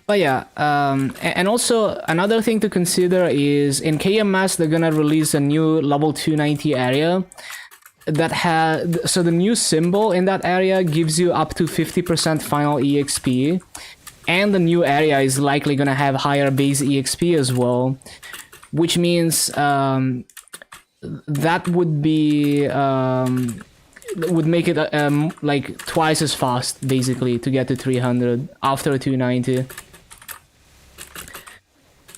But yeah, and also another thing to consider is in KMS they're gonna release a new level 290 area that has, so the new symbol in that area gives you up to 50% final EXP, and the new area is likely gonna have higher base EXP as well, which means that would be would make it like twice as fast basically to get to 300 after 290.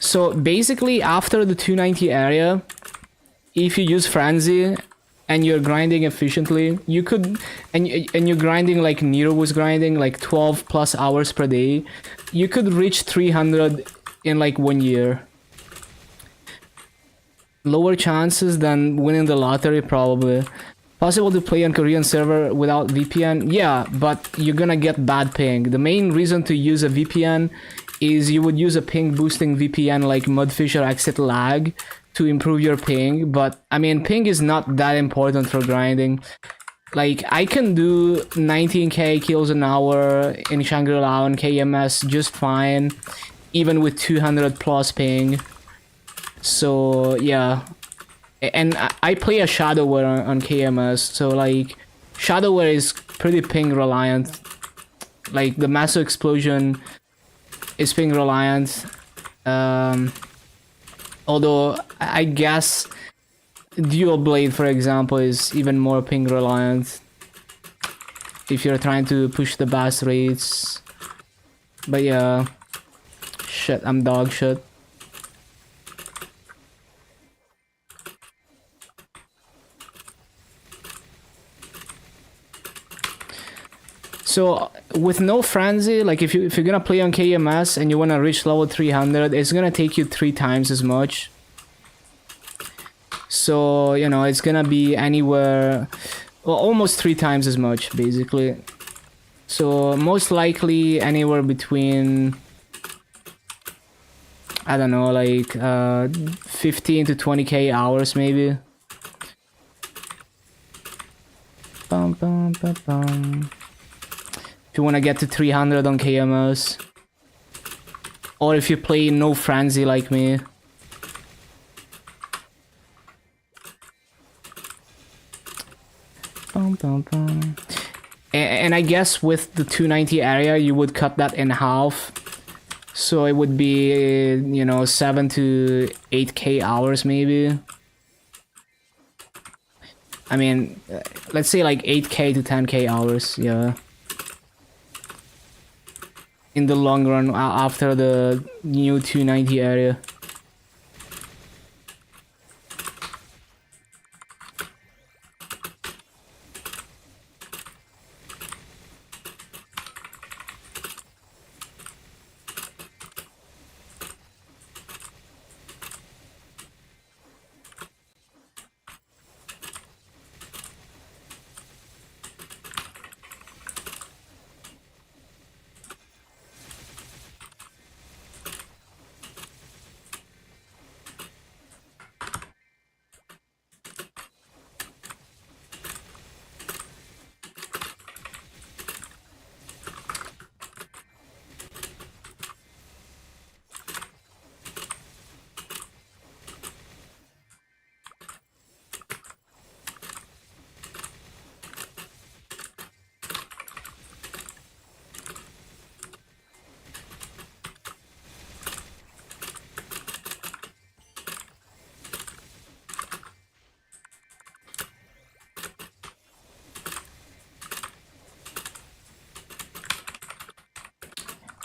So basically, after the 290 area, if you use Frenzy and you're grinding efficiently, you could, and you're grinding like Nero was grinding, like 12 plus hours per day, you could reach 300 in like 1 year. Lower chances than winning the lottery, probably. Possible to play on Korean server without VPN? Yeah, but you're gonna get bad ping. The main reason to use a VPN is you would use a ping boosting VPN like Mudfish or Exit Lag to improve your ping, but I mean ping is not that important for grinding. Like I can do 19k kills an hour in Shangri-La on KMS just fine, even with 200 plus ping. So yeah, and I play a Shadowware on KMS, so like Shadowware is pretty ping reliant. Like the massive explosion is ping reliant. Although I guess Dual Blade, for example, is even more ping reliant if you're trying to push the bass rates. But yeah, shit, I'm dog shit. So with no frenzy, like if you're gonna play on KMS and you wanna reach level 300, it's gonna take you 3 times as much. So you know it's gonna be anywhere, well, almost 3 times as much basically. So most likely anywhere between, I don't know, like 15 to 20k hours maybe. Bum, bum, bum, bum. If you want to get to 300 on KMS, or if you play no frenzy like me. Bum, bum, bum. And I guess with the 290 area you would cut that in half, so it would be, you know, 7 to 8k hours maybe. I mean, let's say like 8k to 10k hours, yeah. In the long run, after the new 290 area.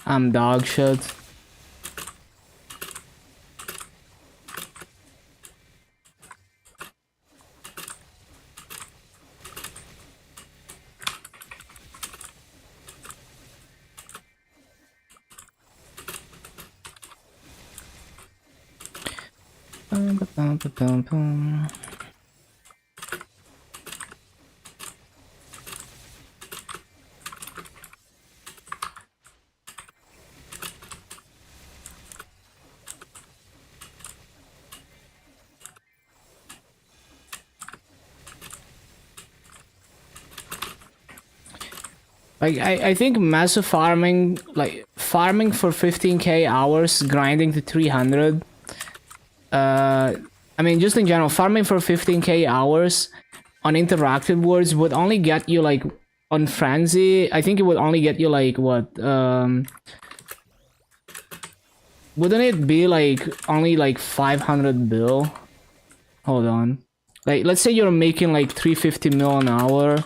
I'm dog shit. Like I think massive farming, like farming for 15k hours, grinding to 300. I mean, just in general, farming for 15k hours on interactive words would only get you like on frenzy. I think it would only get you like what? Wouldn't it be like only like 500 bill? Hold on. Like, let's say you're making like 350 mil an hour.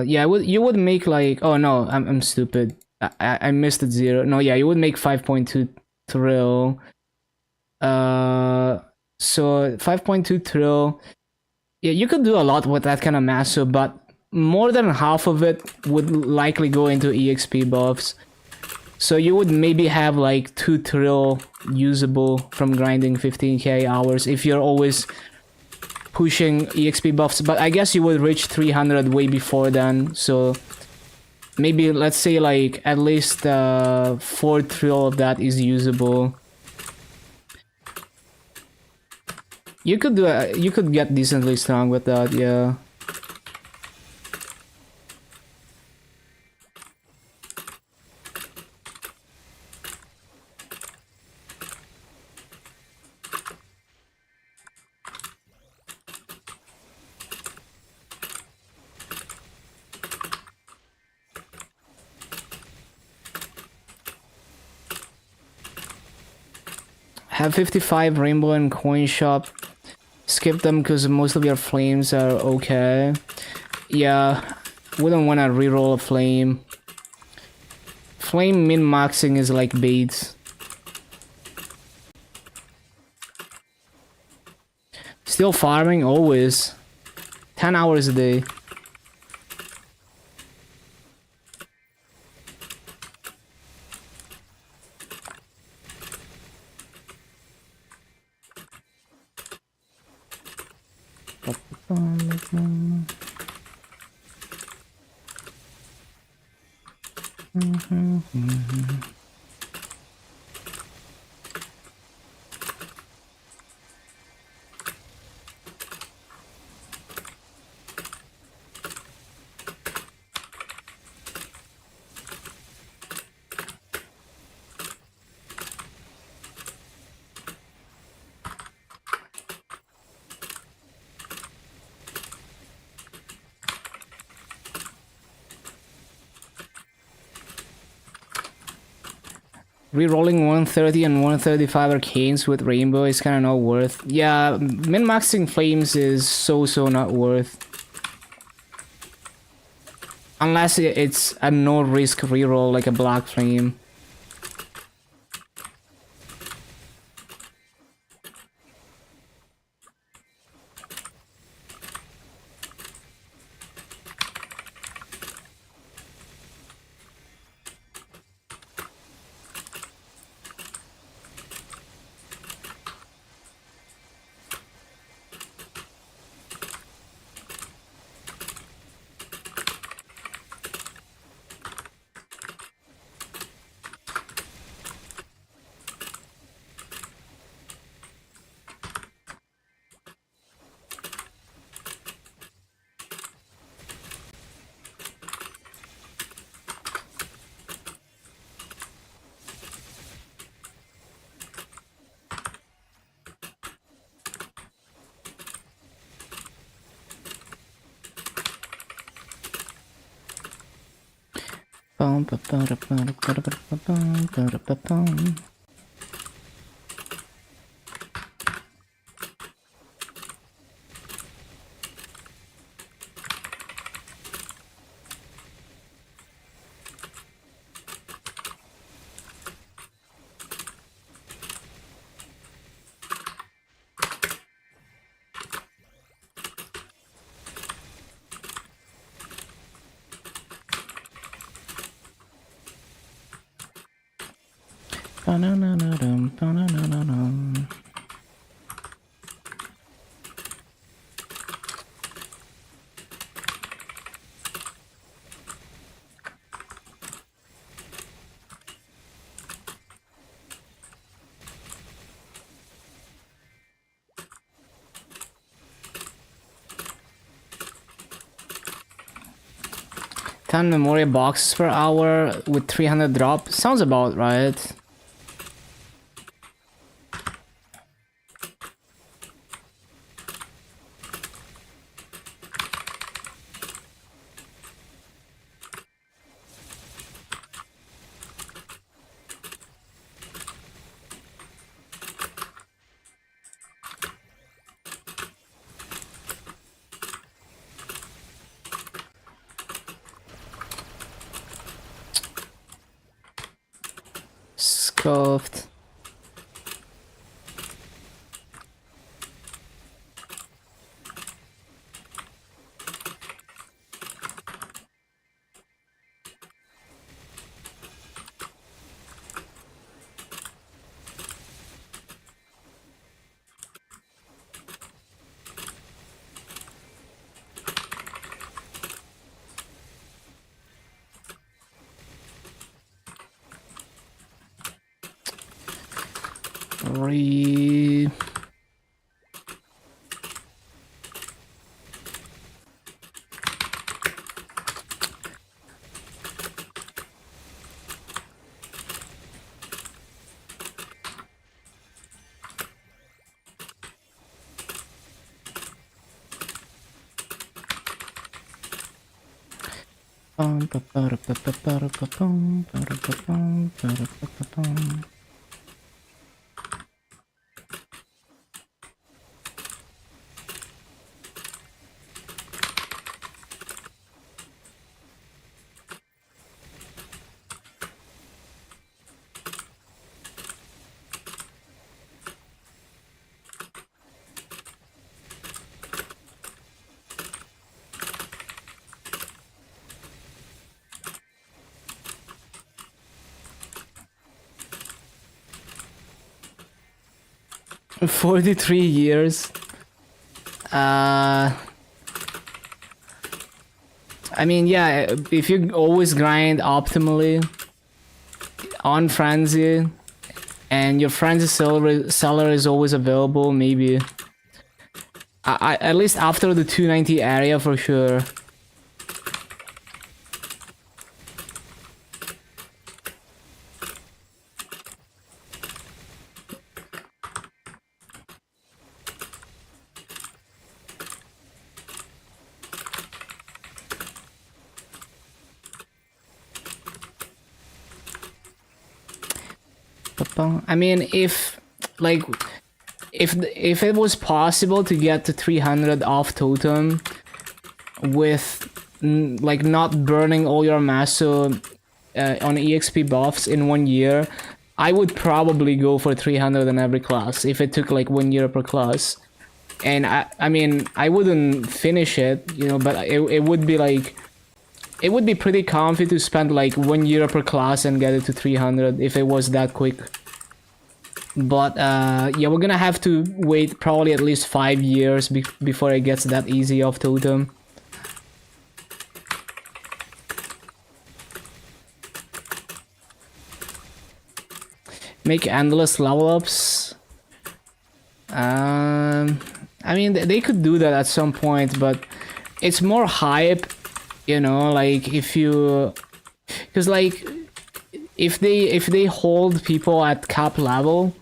Yeah, you would make like, oh no, I'm stupid. I missed it 0. No, yeah, you would make 5.2 trill. So 5.2 trill. Yeah, you could do a lot with that kind of masso, but more than half of it would likely go into EXP buffs. So you would maybe have like 2 trill usable from grinding 15k hours if you're always pushing EXP buffs, but I guess you would reach 300 way before then, so maybe let's say like at least 4 trill of that is usable. You could do you could get decently strong with that, yeah. Have 55 rainbow and coin shop. Skip them because most of your flames are okay. Yeah, wouldn't want to reroll a flame. Flame min-maxing is like baits. Still farming? Always. 10 hours a day. Rerolling 130 and 135 arcanes with rainbow is kind of not worth. Yeah, min-maxing flames is so not worth. Unless it's a no-risk reroll like a black flame. Ten memory boxes per hour with 300 drop. Sounds about right. Scuffed. Re... 43 years. I mean, yeah, if you always grind optimally on Frenzy and your Frenzy seller is always available, maybe. At least after the 290 area for sure. I mean, if it was possible to get to 300 off totem with like not burning all your masso on EXP buffs in 1 year, I would probably go for 300 in every class if it took like 1 year per class. And I mean, I wouldn't finish it, you know, but it would be like, it would be pretty comfy to spend like 1 year per class and get it to 300 if it was that quick. But yeah, we're gonna have to wait probably at least 5 years before it gets that easy off totem. Make endless level ups. I mean, they could do that at some point, but it's more hype, you know, like if you, because like if they hold people at cap level,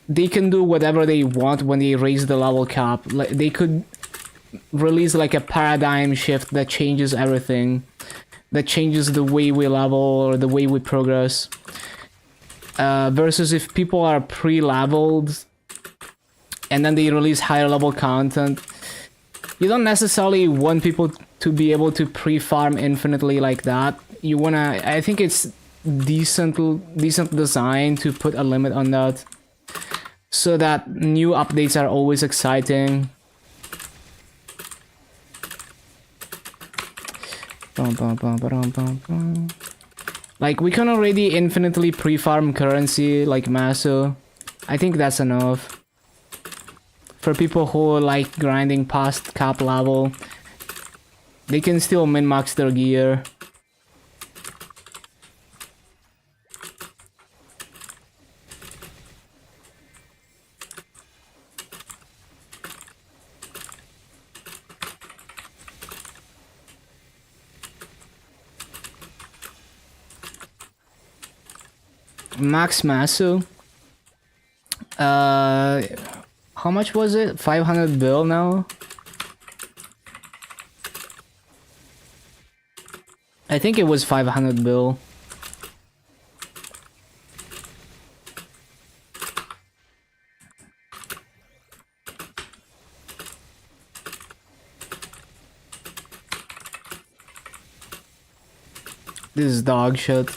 they can do whatever they want when they raise the level cap. Like they could release like a paradigm shift that changes everything, that changes the way we level or the way we progress. Versus if people are pre-leveled and then they release higher level content, you don't necessarily want people to be able to pre-farm infinitely like that. You wanna, I think it's decent design to put a limit on that, so that new updates are always exciting. Like we can already infinitely pre-farm currency like Maso. I think that's enough. For people who like grinding past cap level, they can still min-max their gear. Max Masu. How much was it? 500 bill now? I think it was 500 bill. This is dog shit.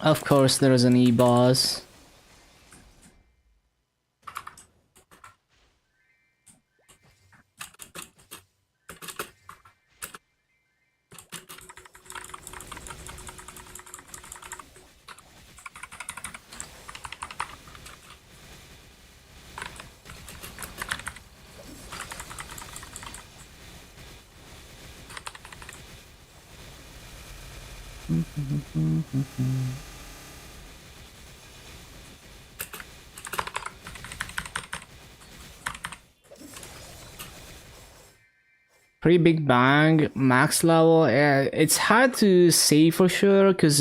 Of course, there is an E-boss. Pretty Big Bang, max level. It's hard to say for sure because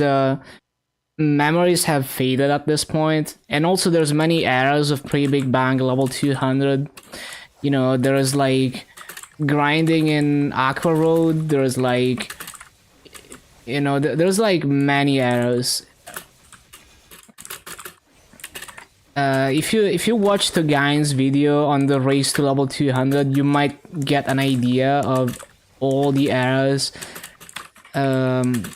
memories have faded at this point, and also there's many eras of Pretty Big Bang level 200. You know, there is like grinding in Aqua Road. There's like, you know, there's like many eras. If you watch the guy's video on the race to level 200, you might get an idea of all the eras, and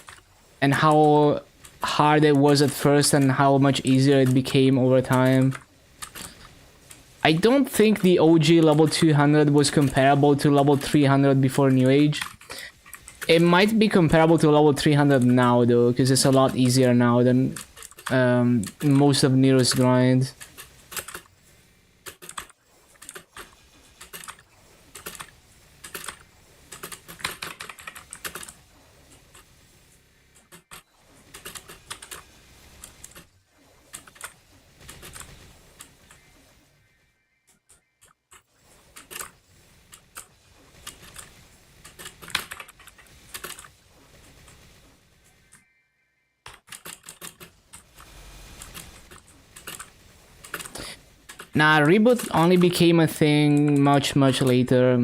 how hard it was at first and how much easier it became over time. I don't think the OG level 200 was comparable to level 300 before New Age. It might be comparable to level 300 now though, because it's a lot easier now than most of Nero's grind. Nah, reboot only became a thing much later.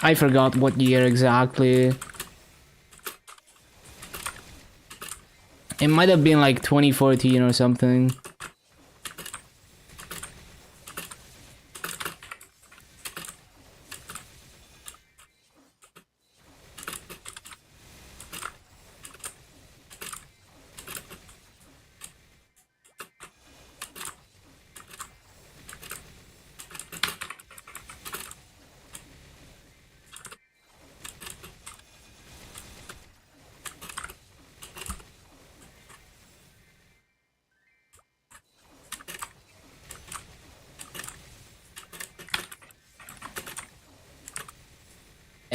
I forgot what year exactly. It might have been like 2014 or something.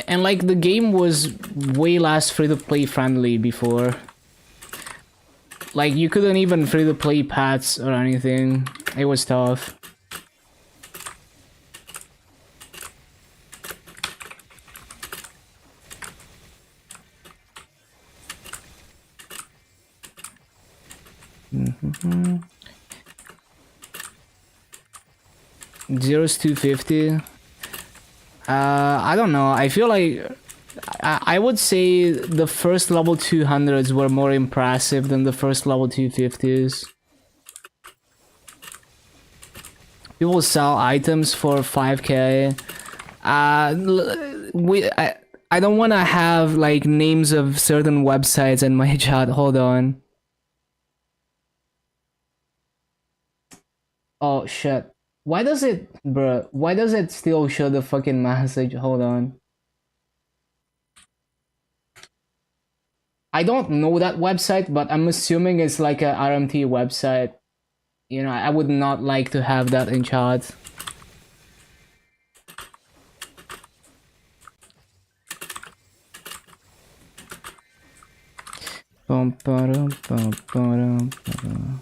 And like the game was way less free-to-play friendly before. Like you couldn't even free-to-play pets or anything. It was tough. Zero's 250. I don't know. I feel like I would say the first level 200s were more impressive than the first level 250s. People sell items for 5k. I don't want to have like names of certain websites in my chat. Hold on. Oh shit. Why does it, bruh? Why does it still show the fucking message? Hold on. I don't know that website, but I'm assuming it's like a RMT website. You know, I would not like to have that in chat. Bum, ba-dum, bum, ba-dum, ba-dum.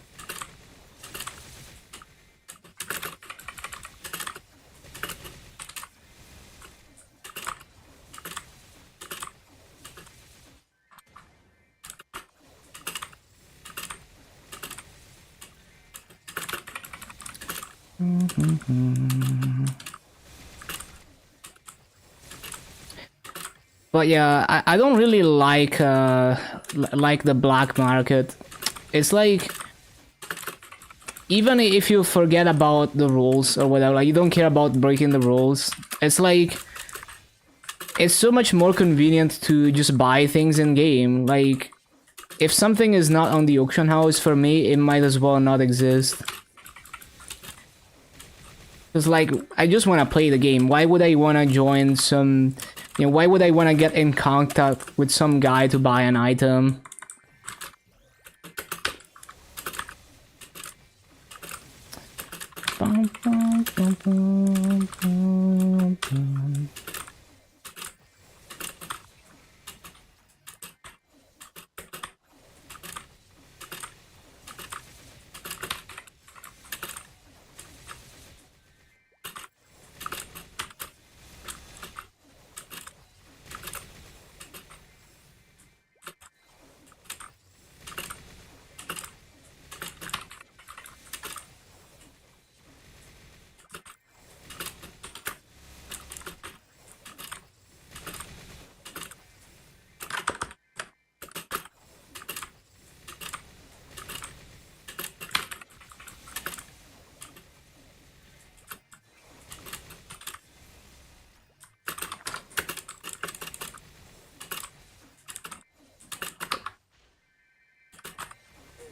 But yeah, I don't really like the black market. It's like, even if you forget about the rules or whatever, like you don't care about breaking the rules, it's like it's so much more convenient to just buy things in game. Like, if something is not on the auction house, for me, it might as well not exist. Because, like, I just want to play the game. Why would I want to join some... You know, why would I want to get in contact with some guy to buy an item?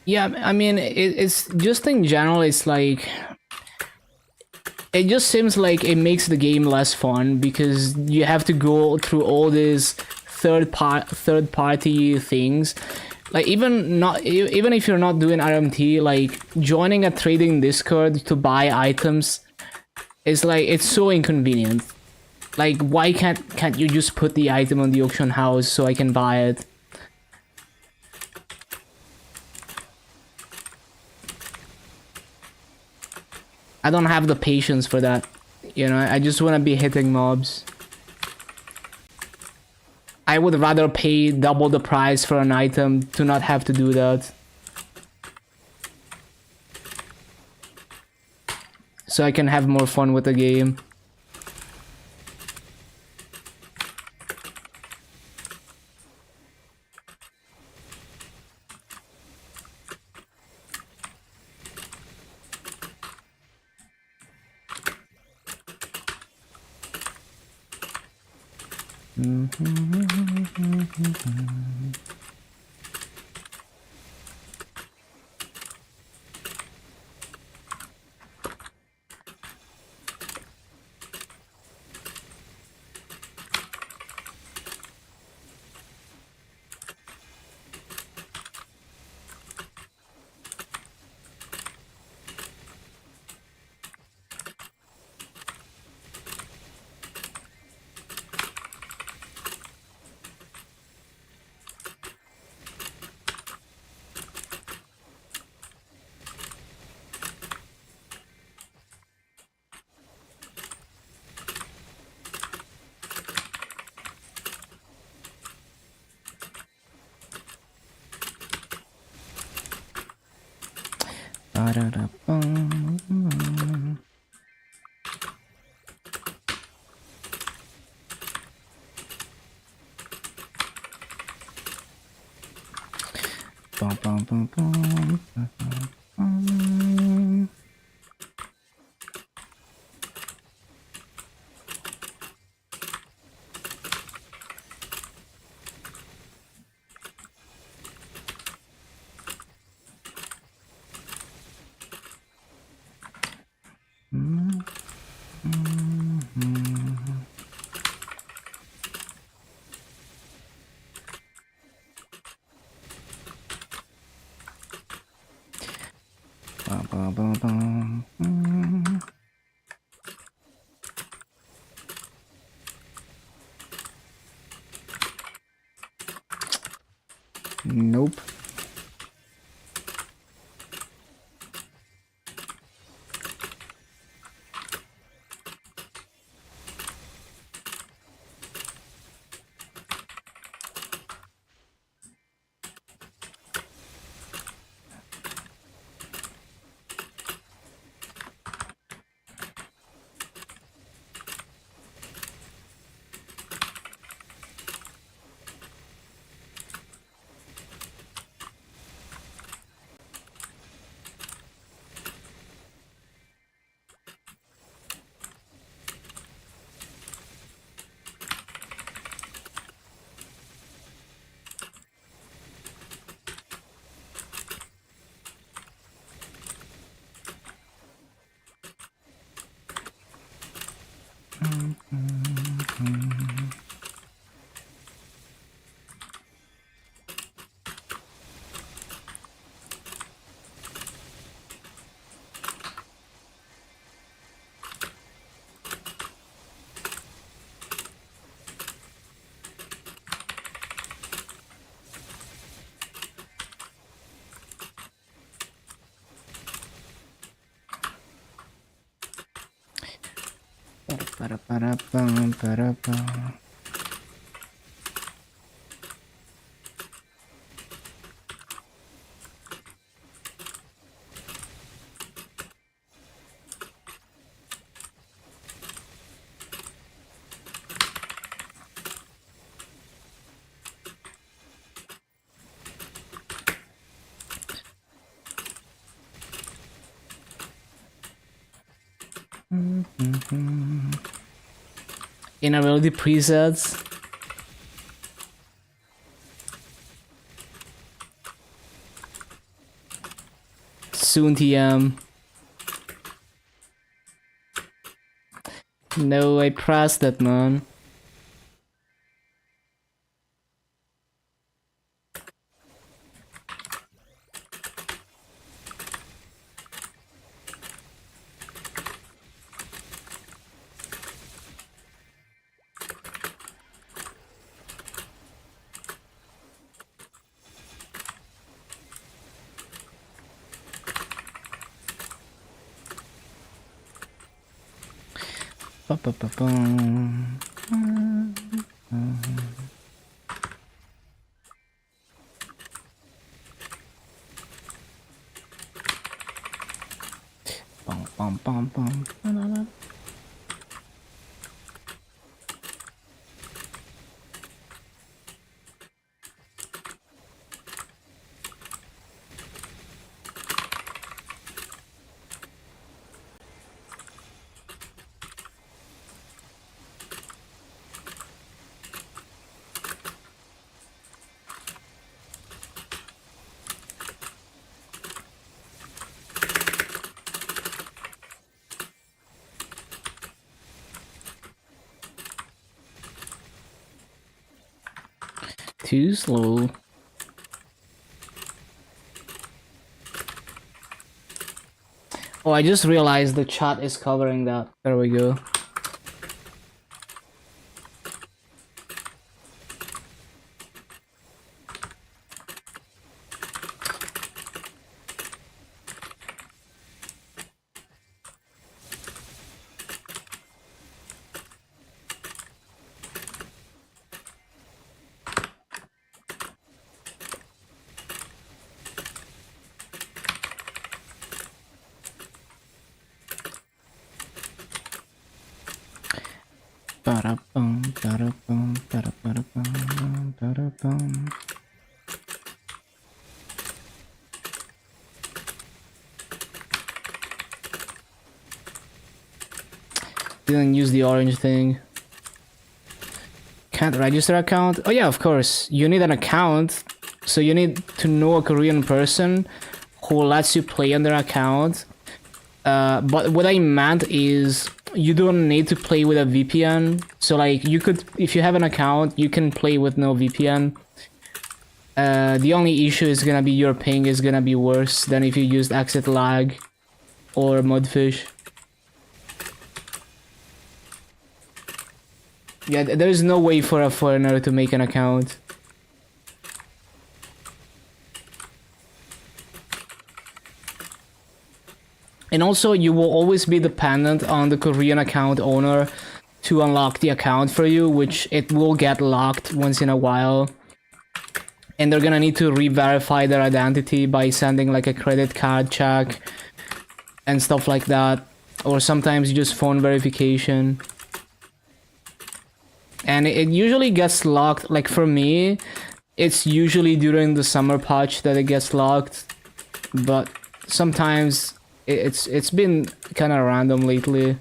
Yeah, I mean, it's just in general, it's like... It just seems like it makes the game less fun because you have to go through all these third party things. Like, even if you're not doing RMT, like joining a trading Discord to buy items is like, it's so inconvenient. Like, why can't you just put the item on the auction house so I can buy it? I don't have the patience for that, you know, I just want to be hitting mobs. I would rather pay double the price for an item to not have to do that. So I can have more fun with the game. Nope. Ba-da-ba-da-bum, ba-da-bum. Inability presets. Soon TM. No, I pressed that, man. Ba-ba-ba-bum. Bum, bum, bum, bum. Ba-da-da. Too slow. Oh, I just realized the chat is covering that. There we go. Ba-da-bum, ba-da-bum, ba-da-ba-da-bum, ba-da-bum. Didn't use the orange thing. Can't register account? Oh yeah, of course. You need an account, so you need to know a Korean person who lets you play on their account. But what I meant is you don't need to play with a VPN. So like you could, if you have an account, you can play with no VPN. The only issue is gonna be your ping is gonna be worse than if you used exit lag or Mudfish. Yeah, there's no way for a foreigner to make an account. And also, you will always be dependent on the Korean account owner to unlock the account for you, which it will get locked once in a while. And they're gonna need to re-verify their identity by sending like a credit card check and stuff like that. Or sometimes just phone verification. And it usually gets locked, like for me, it's usually during the summer patch that it gets locked. But sometimes it's been kind of random lately.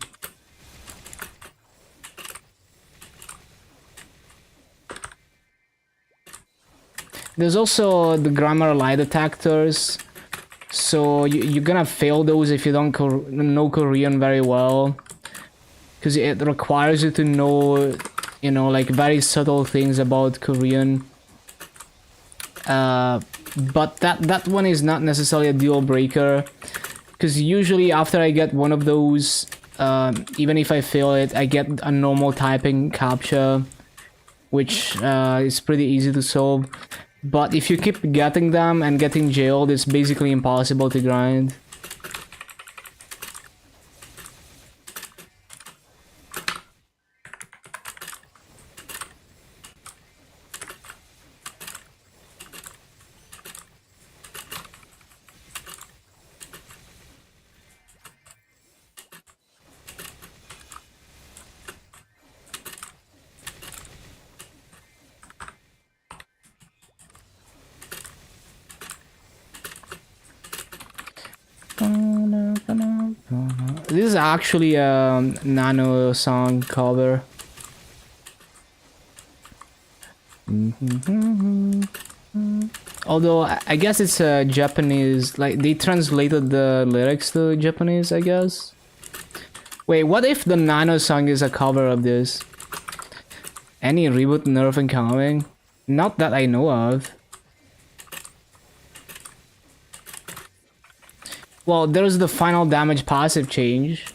There's also the grammar lie detectors, so you're gonna fail those if you don't know Korean very well. because it requires you to know, you know, like very subtle things about Korean. But that one is not necessarily a deal breaker, because usually after I get one of those, even if I fail it, I get a normal typing captcha, which is pretty easy to solve. But if you keep getting them and getting jailed, it's basically impossible to grind. This is actually a Nano song cover. Although I guess it's Japanese, like they translated the lyrics to Japanese, I guess. Wait, what if the Nano song is a cover of this? Any reboot nerf incoming? Not that I know of. Well, there's the final damage passive change.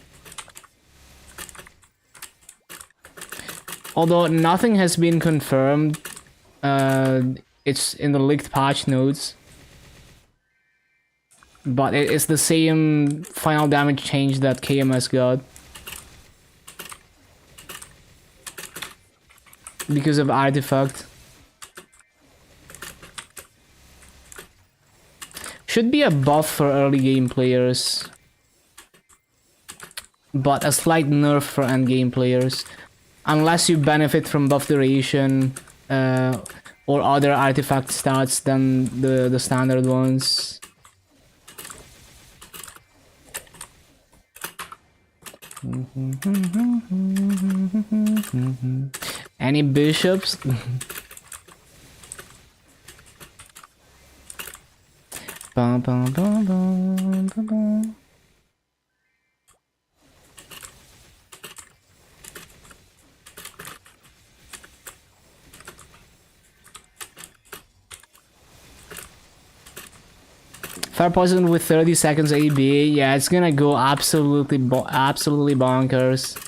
Although nothing has been confirmed. It's in the leaked patch notes. But it's the same final damage change that KMS got. Because of artifact. Should be a buff for early game players. But a slight nerf for end game players. Unless you benefit from buff duration or other artifact stats than the standard ones. Any bishops? Bum, bum, bum, bum, bum, bum. Fire poison with 30 seconds AB. Yeah, it's gonna go absolutely bonkers.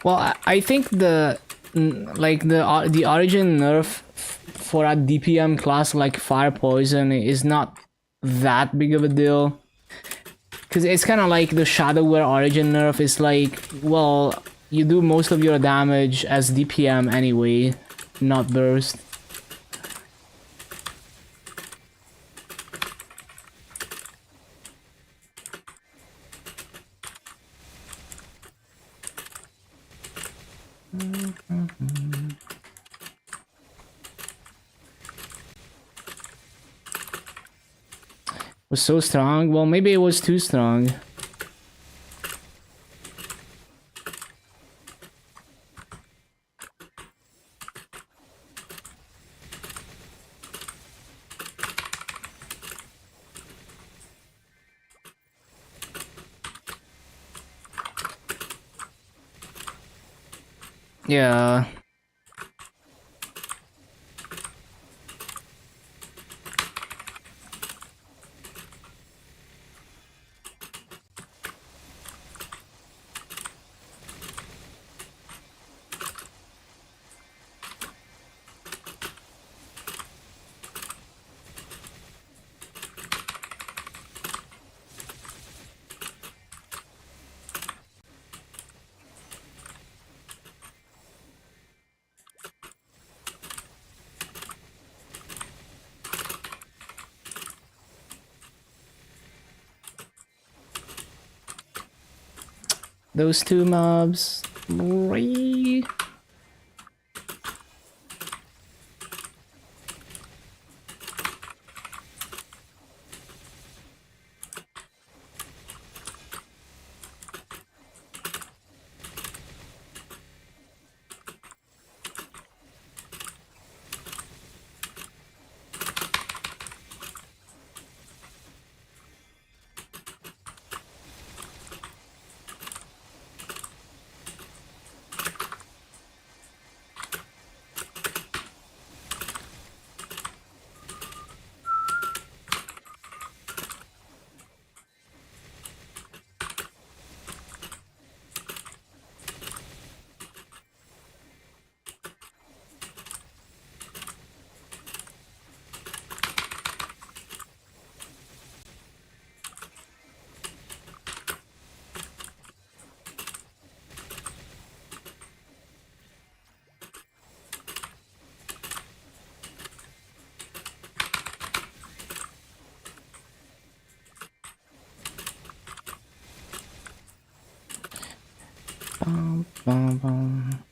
Well, I think the origin nerf for a DPM class like Fire Poison is not that big of a deal. Because it's kind of like the Shadowware origin nerf is like, well, you do most of your damage as DPM anyway, not burst. Was so strong? Well, maybe it was too strong. Yeah. those two mobs. Boy. Bum, bum, bum.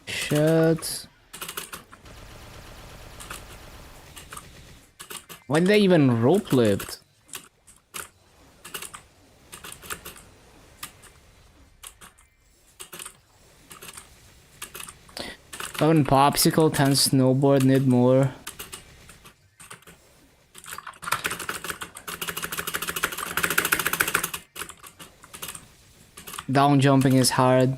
Shit. Why did they even rope lift? Seven popsicle, 10 snowboard, need more. Down jumping is hard.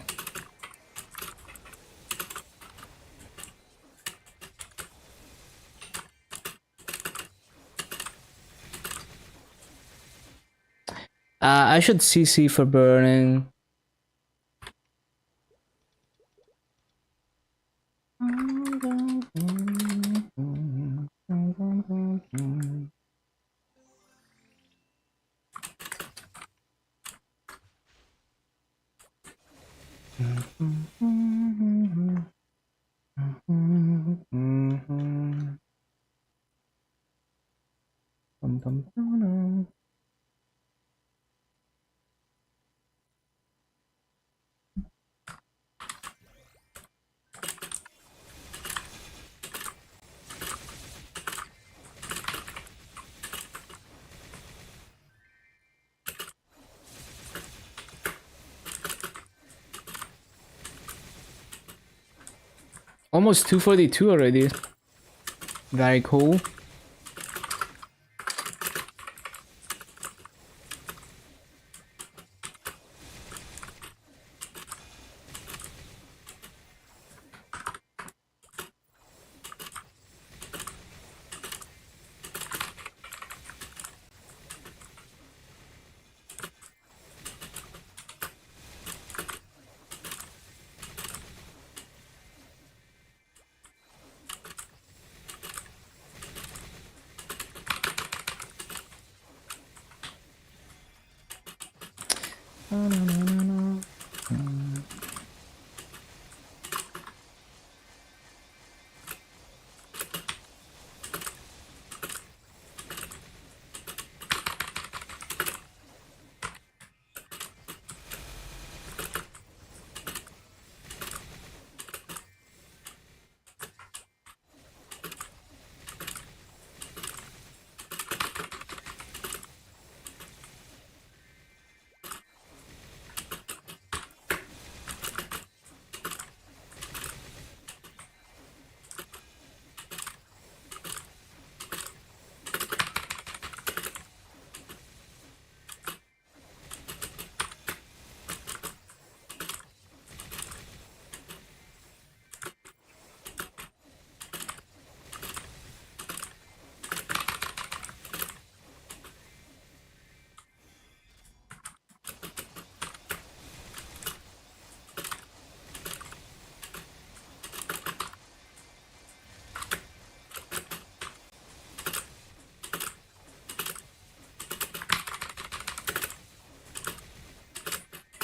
I should CC for burning. Almost 242 already. Very cool.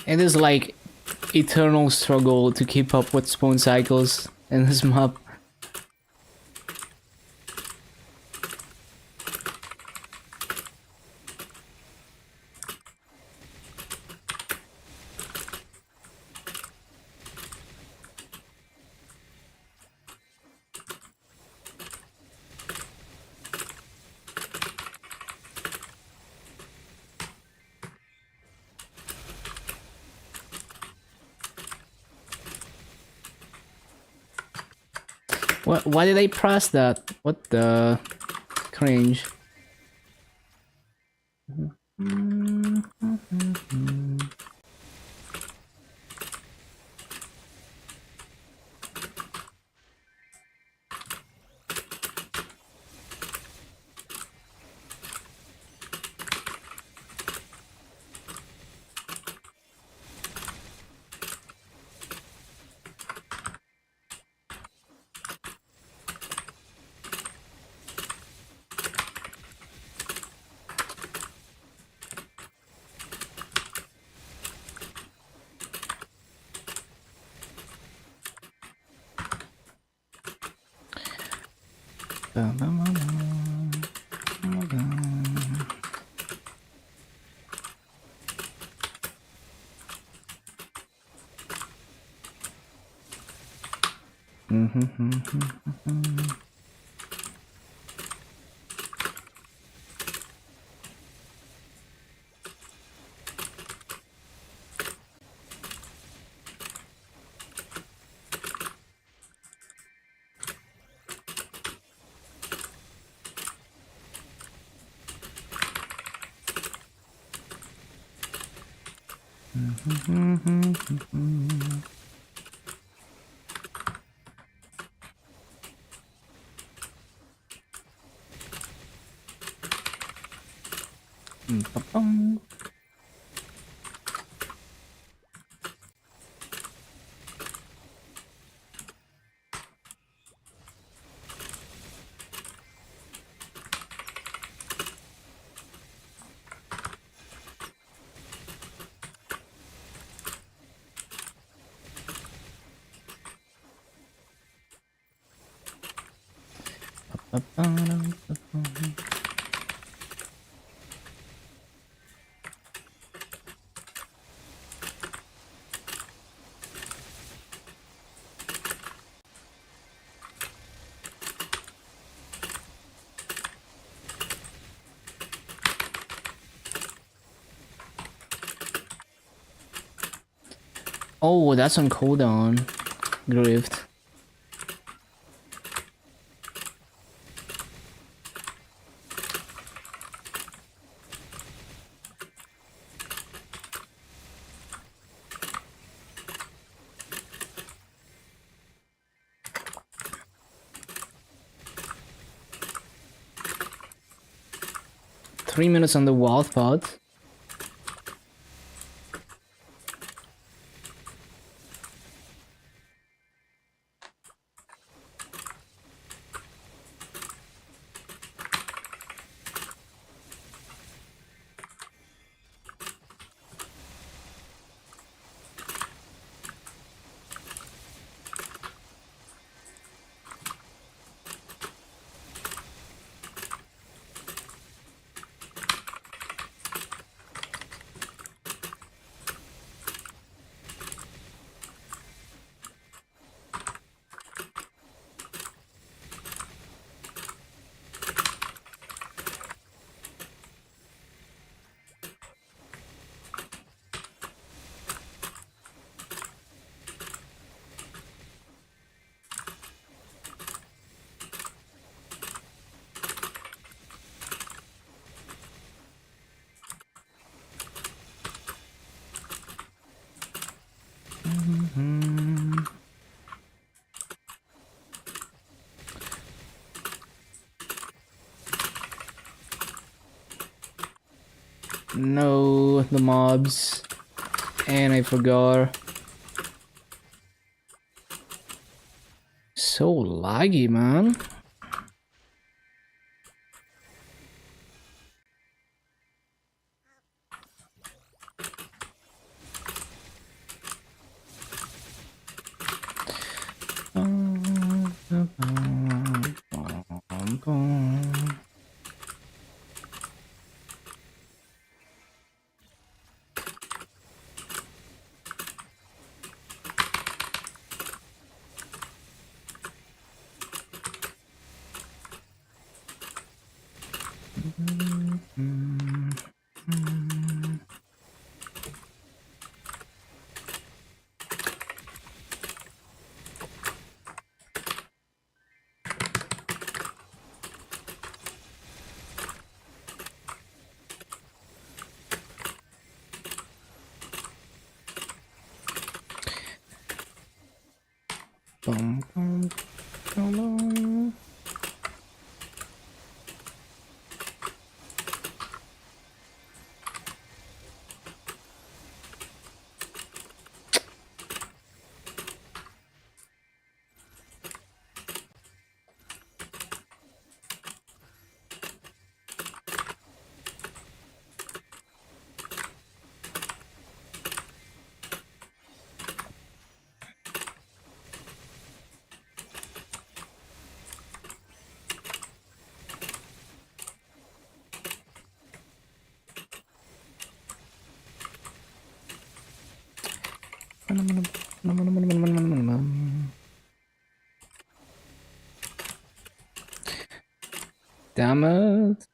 It is like eternal struggle to keep up with spawn cycles in this map. What? Why did I press that? What the cringe? Oh, that's on cooldown. Grift. Three minutes on the wild part. No, the mobs. And I forgot. So laggy, man. Damn it.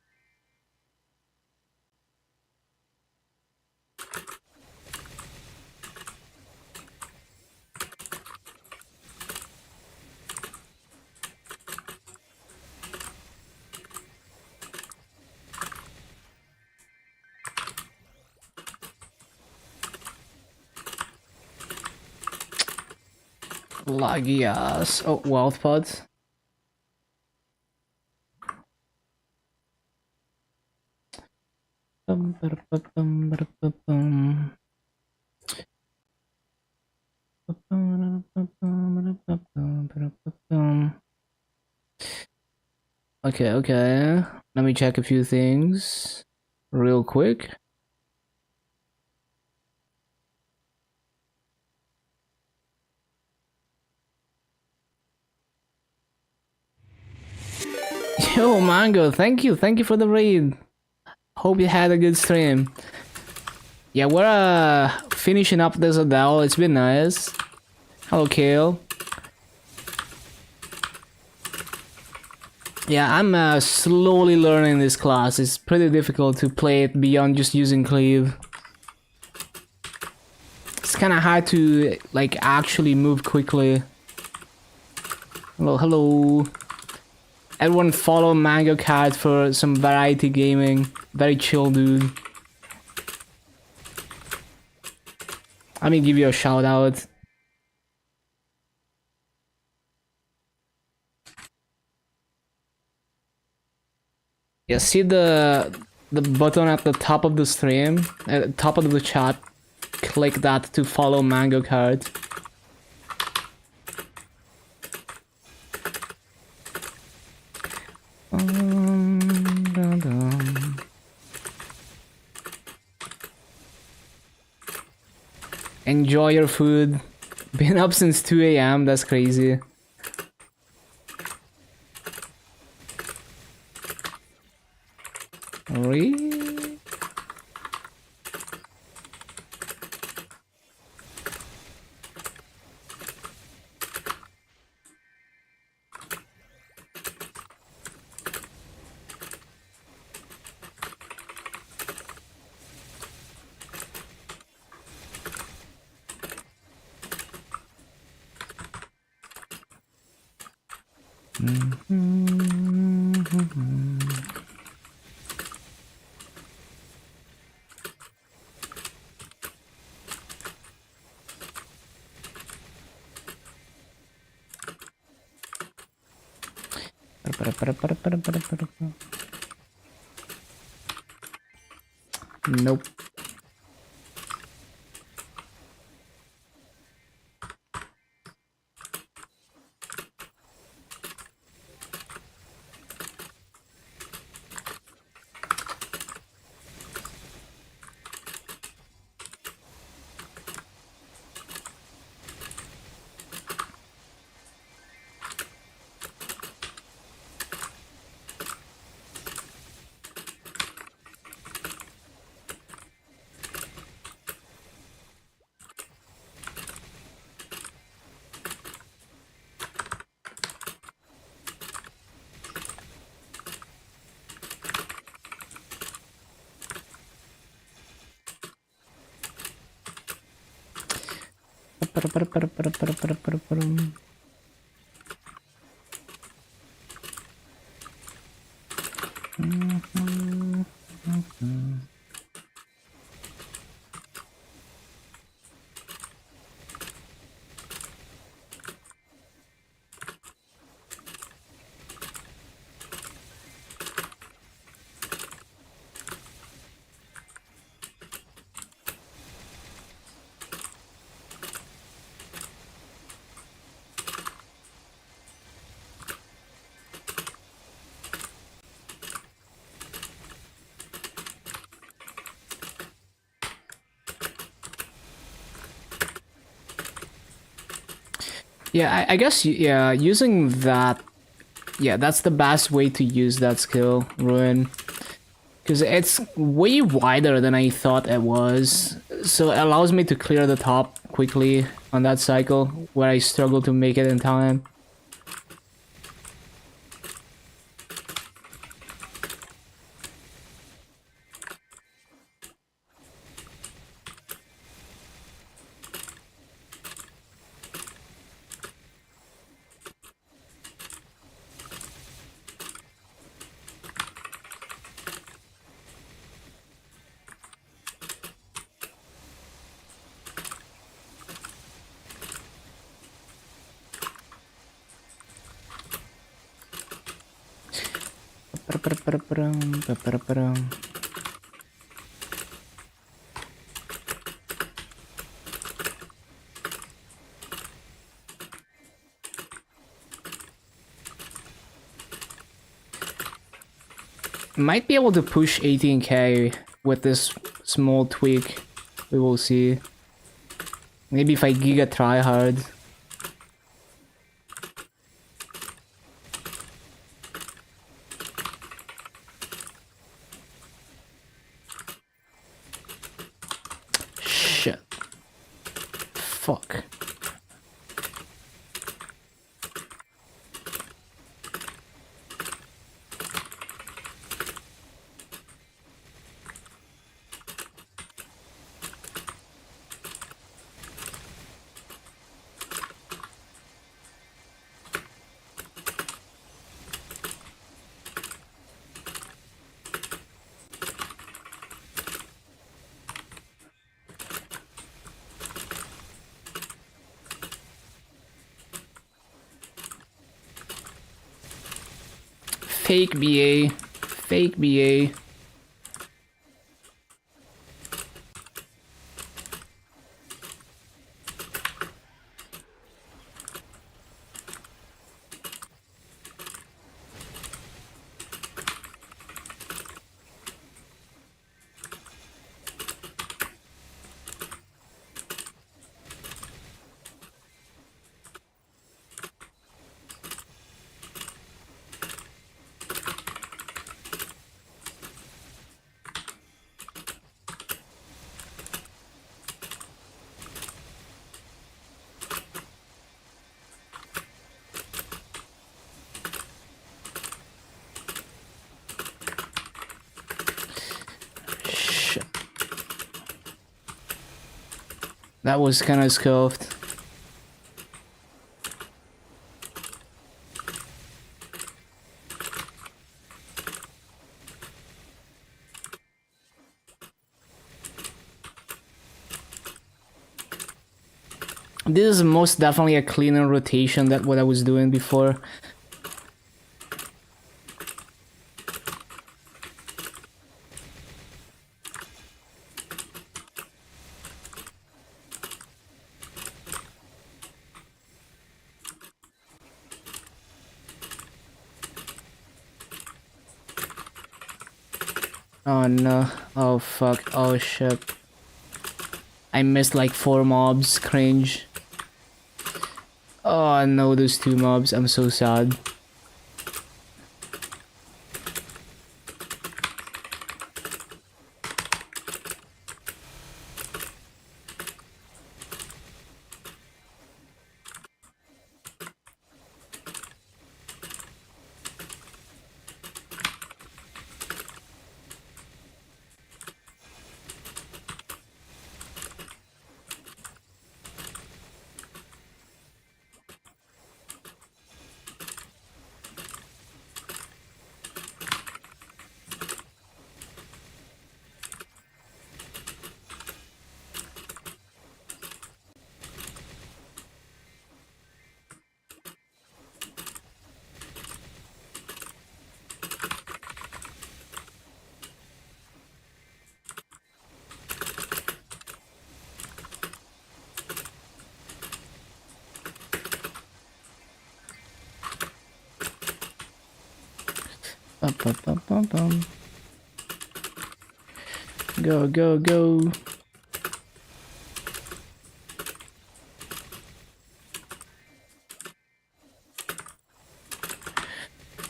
Laggy ass. Oh, wild pods. Okay, okay. Let me check a few things real quick. Yo, Mango, thank you for the raid. Hope you had a good stream. Yeah, we're finishing up this Adele. It's been nice. Hello, Kale. Yeah, I'm slowly learning this class. It's pretty difficult to play it beyond just using cleave. It's kind of hard to like actually move quickly. Hello, hello. Everyone follow Mango Card for some variety gaming. Very chill, dude. Let me give you a shout out. Yeah, see the button at the top of the stream, at the top of the chat. Click that to follow Mango Card. Enjoy your food. Been up since 2 a.m. That's crazy. Really? Nope. Yeah, I guess, yeah, using that, yeah, that's the best way to use that skill, Ruin. Because it's way wider than I thought it was. So it allows me to clear the top quickly on that cycle, where I struggle to make it in time. Might be able to push 18k with this small tweak. We will see. Maybe if I giga try hard. Shit. Fuck. Fake BA. Fake BA. Shit. That was kind of scuffed. This is most definitely a cleaner rotation than what I was doing before. Oh no. Oh fuck. Oh shit. I missed like 4 mobs. Cringe. Oh no, those 2 mobs. I'm so sad. Ba-ba-ba-ba-bum. Go, go, go.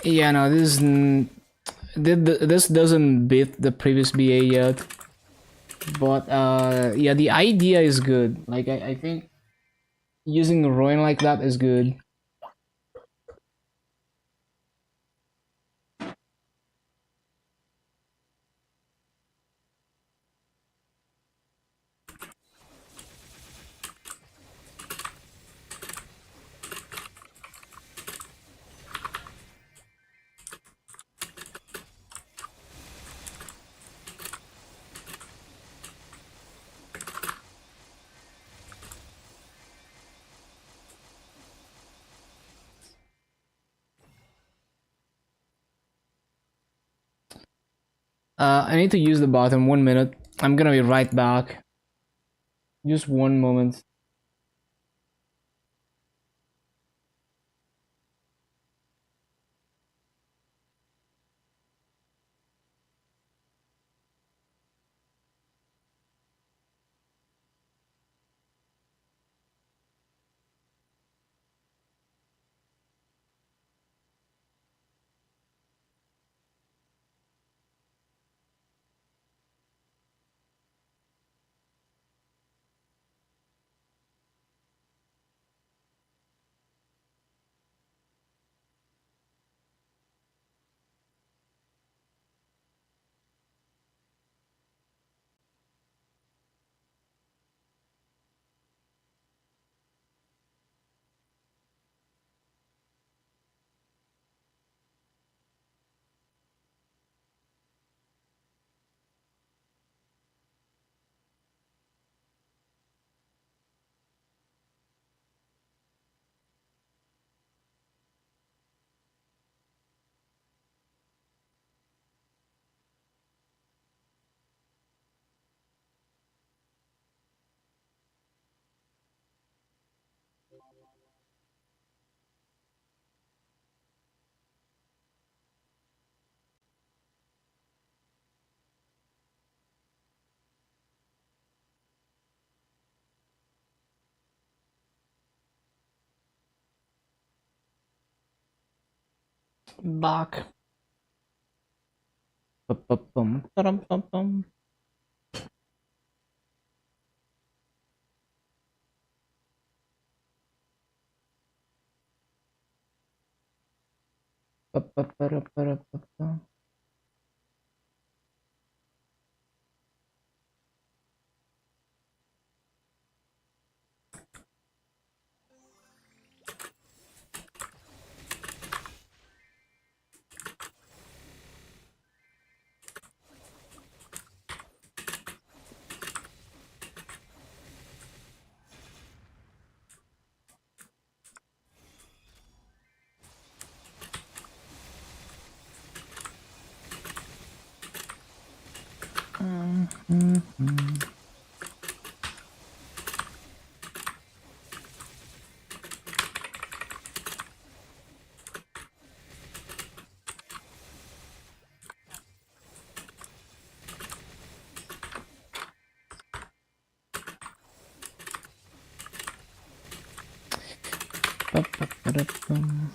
Yeah, no, this doesn't beat the previous BA yet. But yeah, the idea is good. Like I think using ruin like that is good. I need to use the bathroom. 1 minute. I'm gonna be right back. Just 1 moment. Back. Ba-ba-bum, ba-dum-bum-bum. Ba-ba-ba-da-ba-da-ba-ba. Ba-ba-ba-da-bum.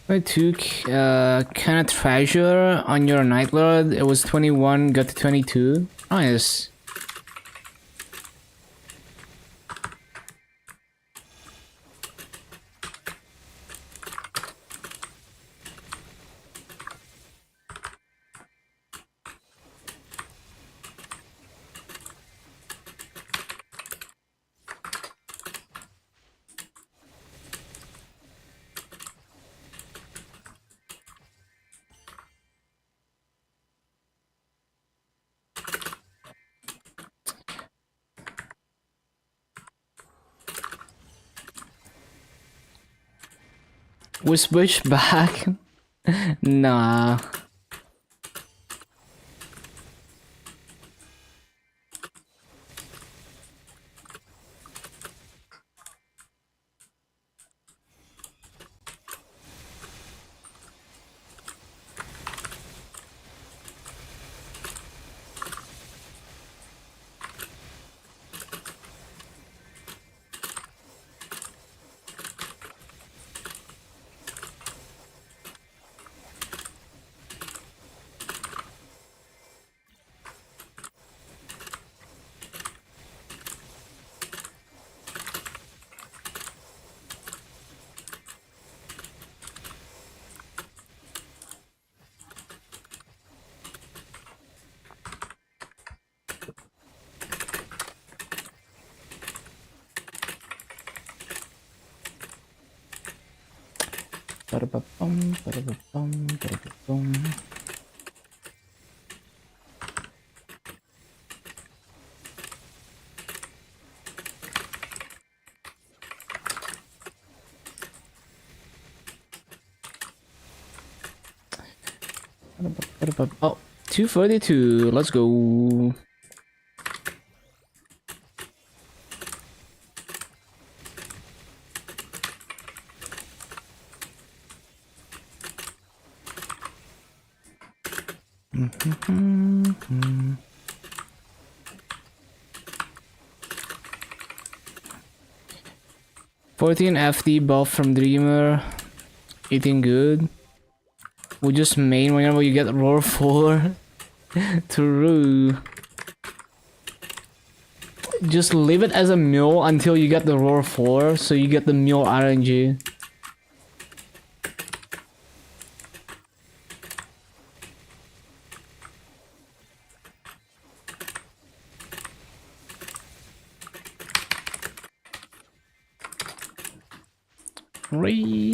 I took kind of treasure on your Night Lord. It was 21, got to 22. Nice. We switch back. Nah. Ba-da-ba-bum, ba-da-ba-bum, ba-da-ba-bum. Oh, 242. Let's go. Mm-hmm. 14 FD buff from Dreamer. Eating good. We just main whenever you get roar 4. True. Just leave it as a mule until you get the roar 4, so you get the mule RNG. Ree.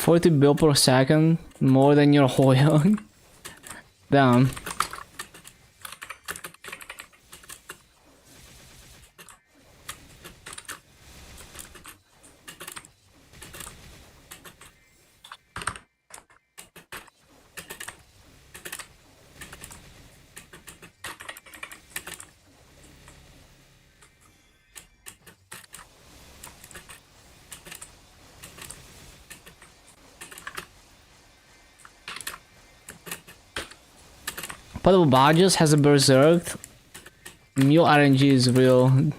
40 bill per second, more than your Hoyoung. Damn. But Bajas has a berserk. Mule RNG is real.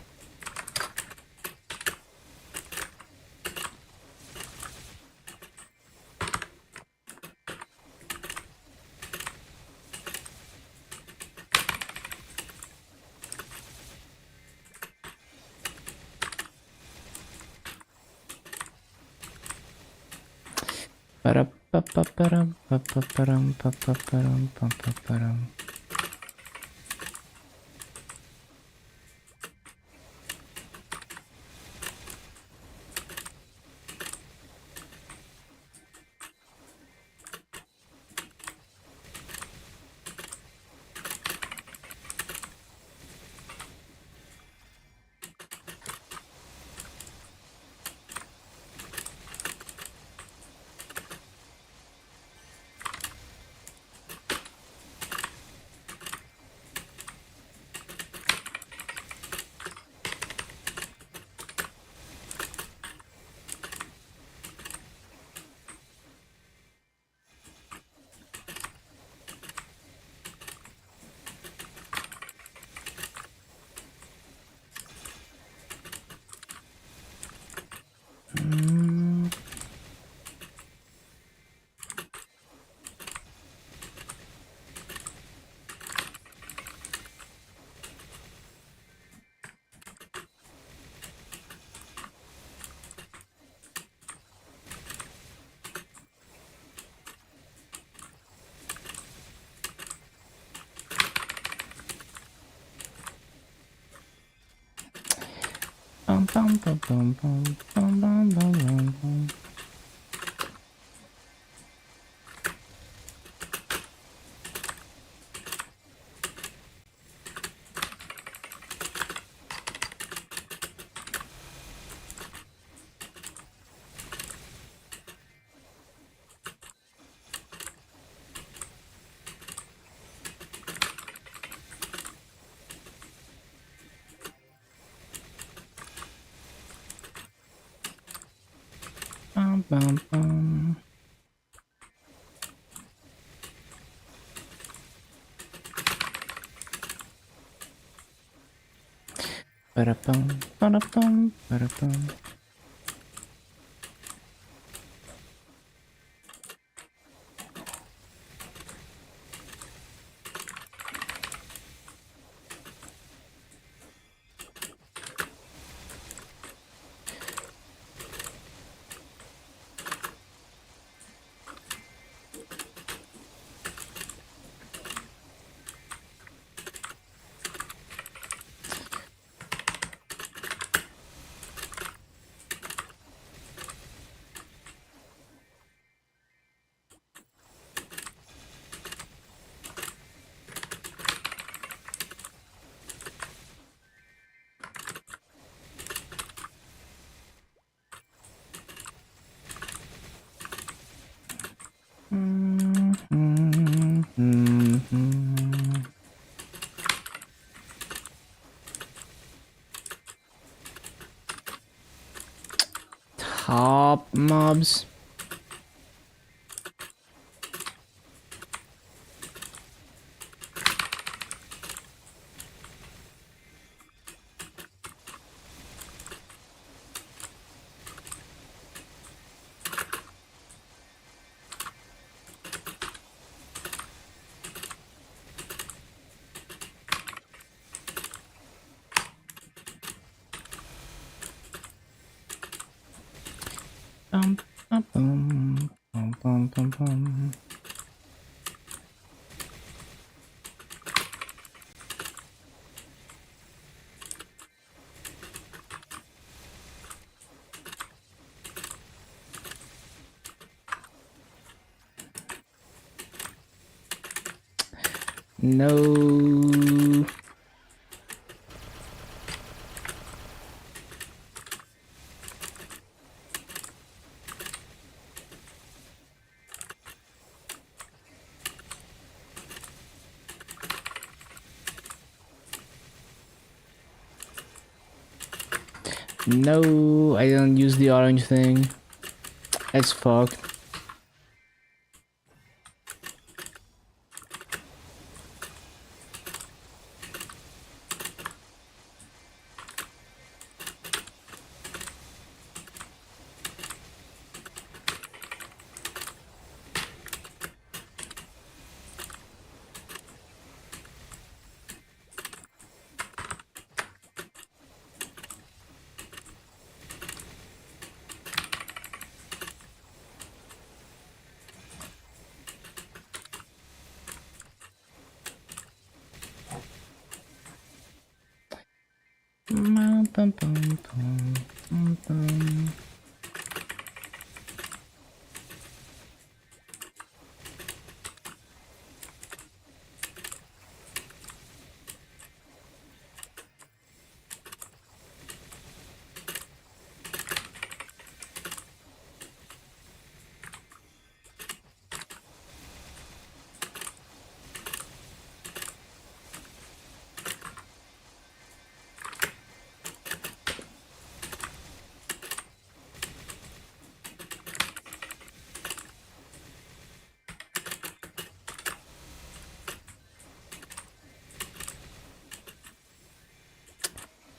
Ba-da-bum, ba-da-bum, ba-da-bum. Top mobs. Bum, bum, bum, bum, bum, bum, bum. No. No, I don't use the orange thing. That's fucked. Bum, bum, bum, bum, bum, bum.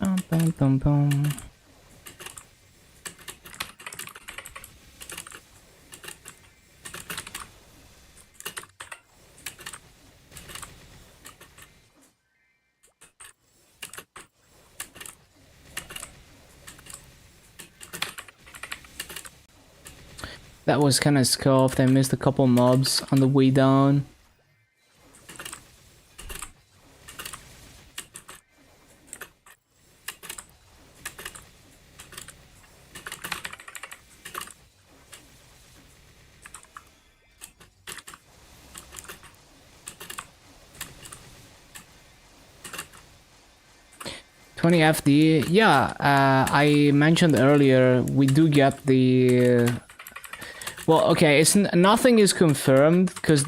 Bum, bum, bum, bum. That was kind of scuffed. I missed a couple mobs on the way down. 20 FD. Yeah, I mentioned earlier we do get the. Well, okay, it's nothing is confirmed because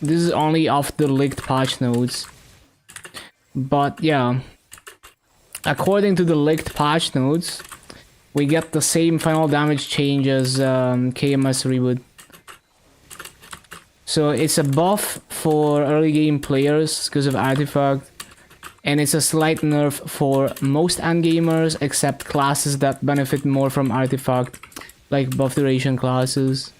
this is only off the leaked patch notes. But yeah, according to the leaked patch notes, we get the same final damage change as KMS reboot. So it's a buff for early game players because of artifact, and it's a slight nerf for most endgamers except classes that benefit more from artifact, like buff duration classes.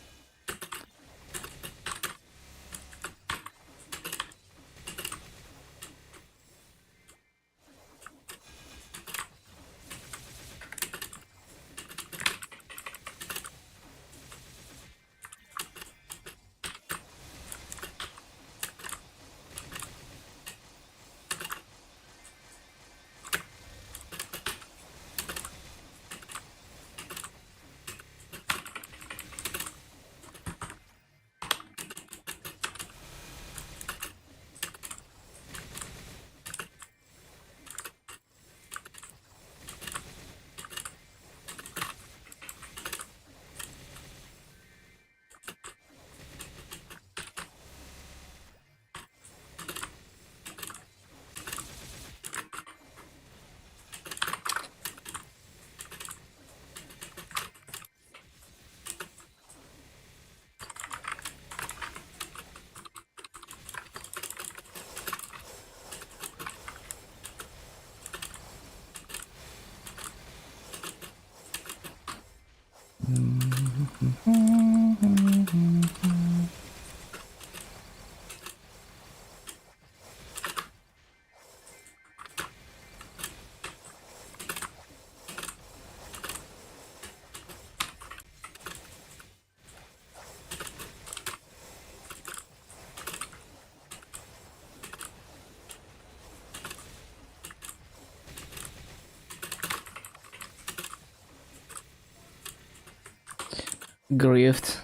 Grift.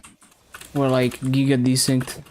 Or like Giga Desync.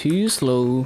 Too slow.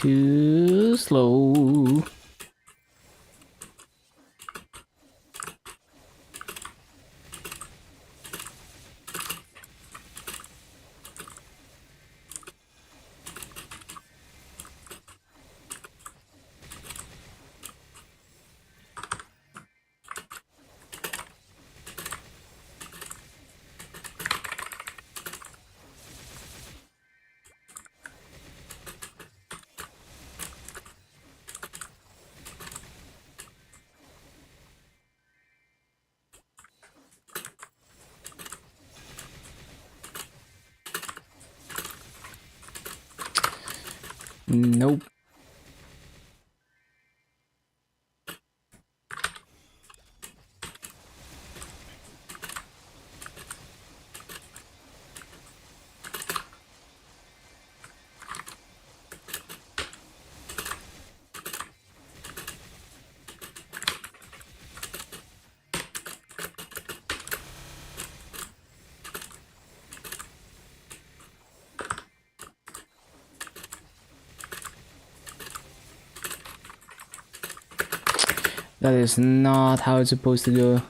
Too slow. Nope. That is not how it's supposed to go.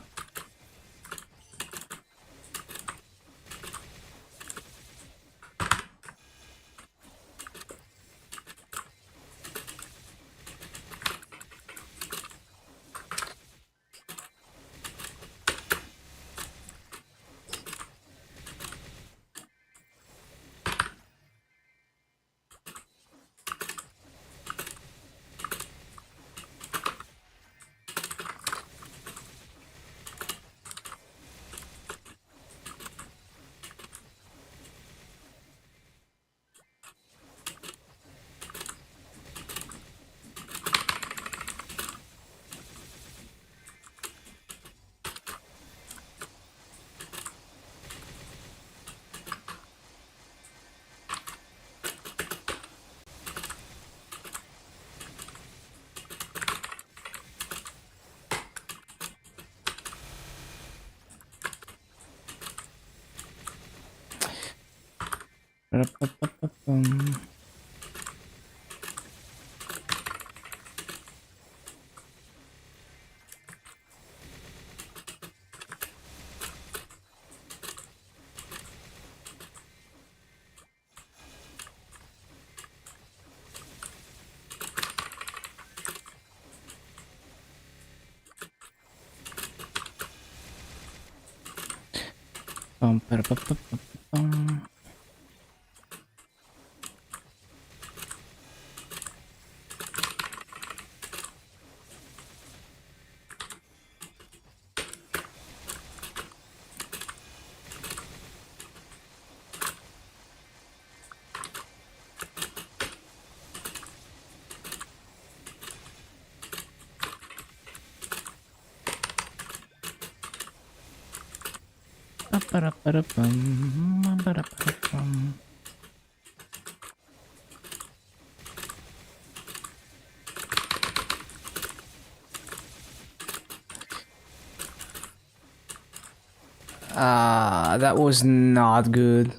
That was not good.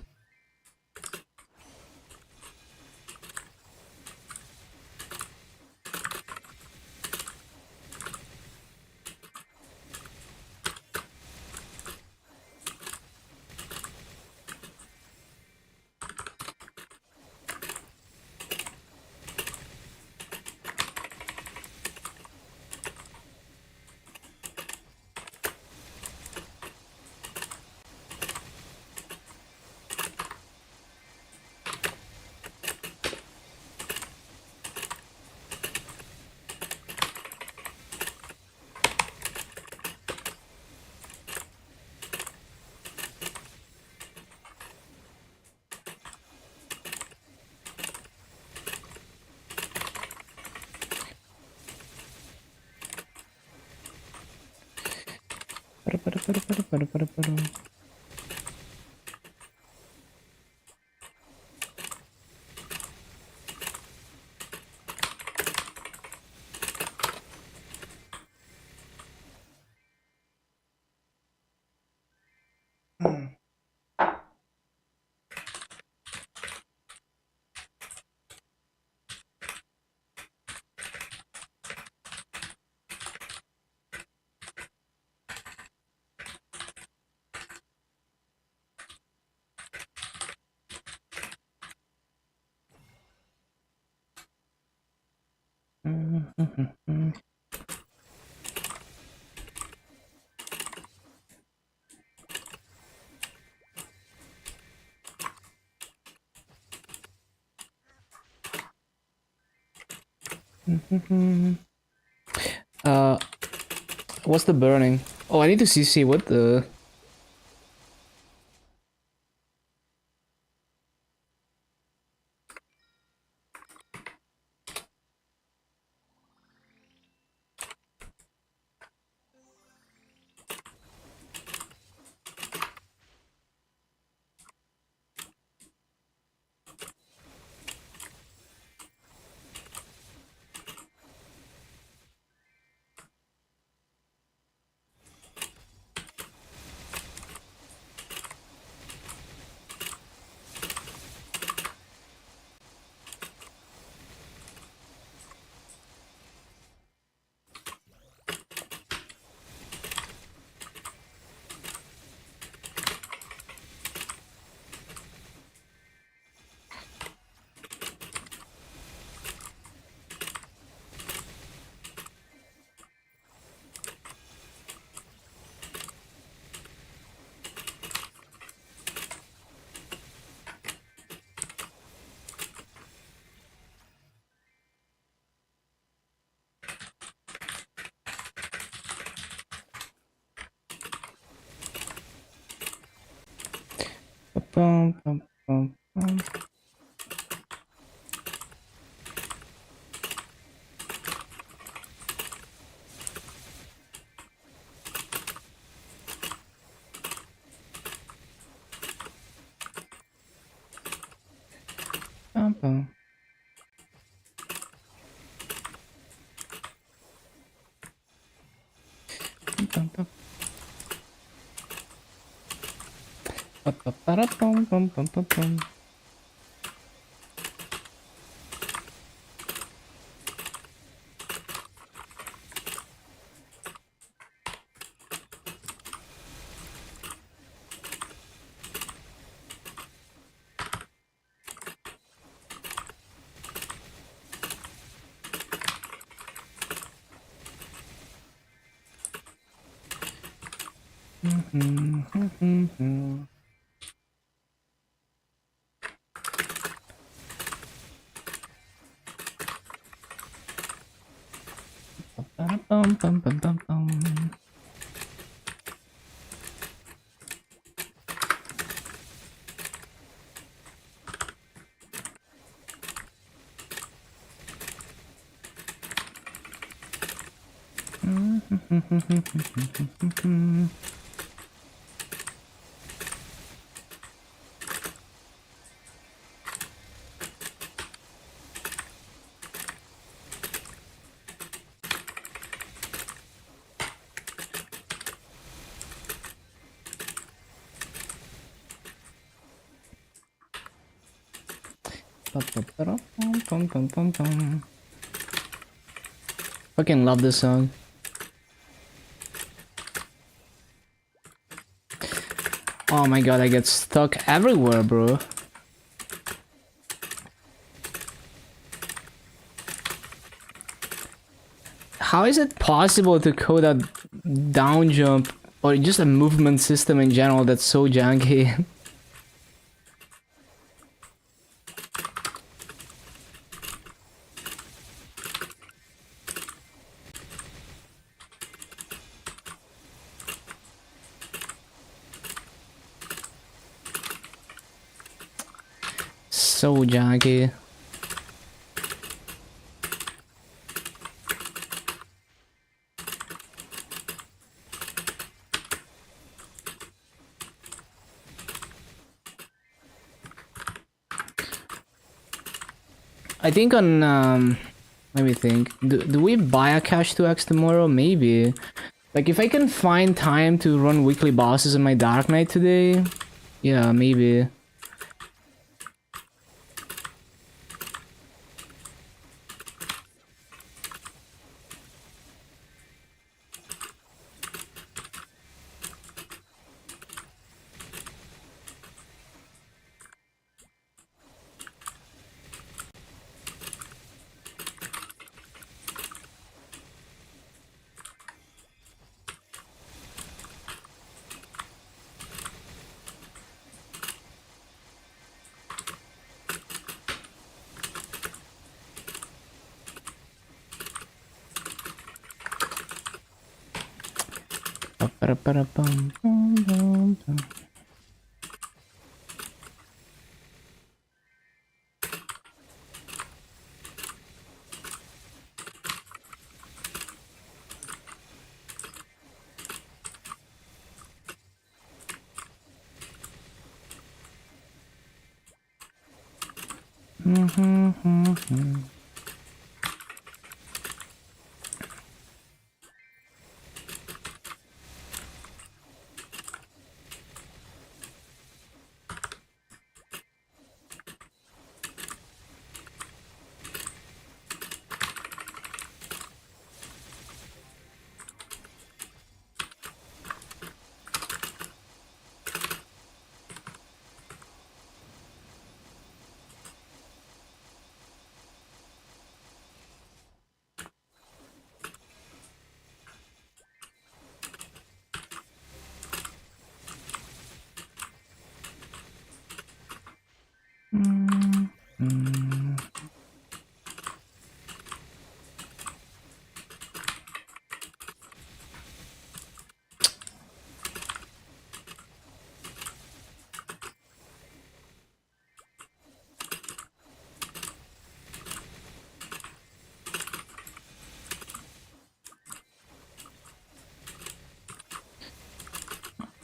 Uh, what's the burning? Oh, I need to CC. What the? Bum, bum, bum, bum. Bum, bum. Bum, bum. Ba, ba, ba, da, bum, bum, bum, bum, bum. Bum, bum, bum, bum, bum. Fucking love this song. Oh my god, I get stuck everywhere, bro. How is it possible to code a down jump or just a movement system in general that's so janky? So janky. I think on let me think. Do we buy a cash 2x tomorrow? Maybe. Like if I can find time to run weekly bosses in my Dark Knight today, yeah, maybe.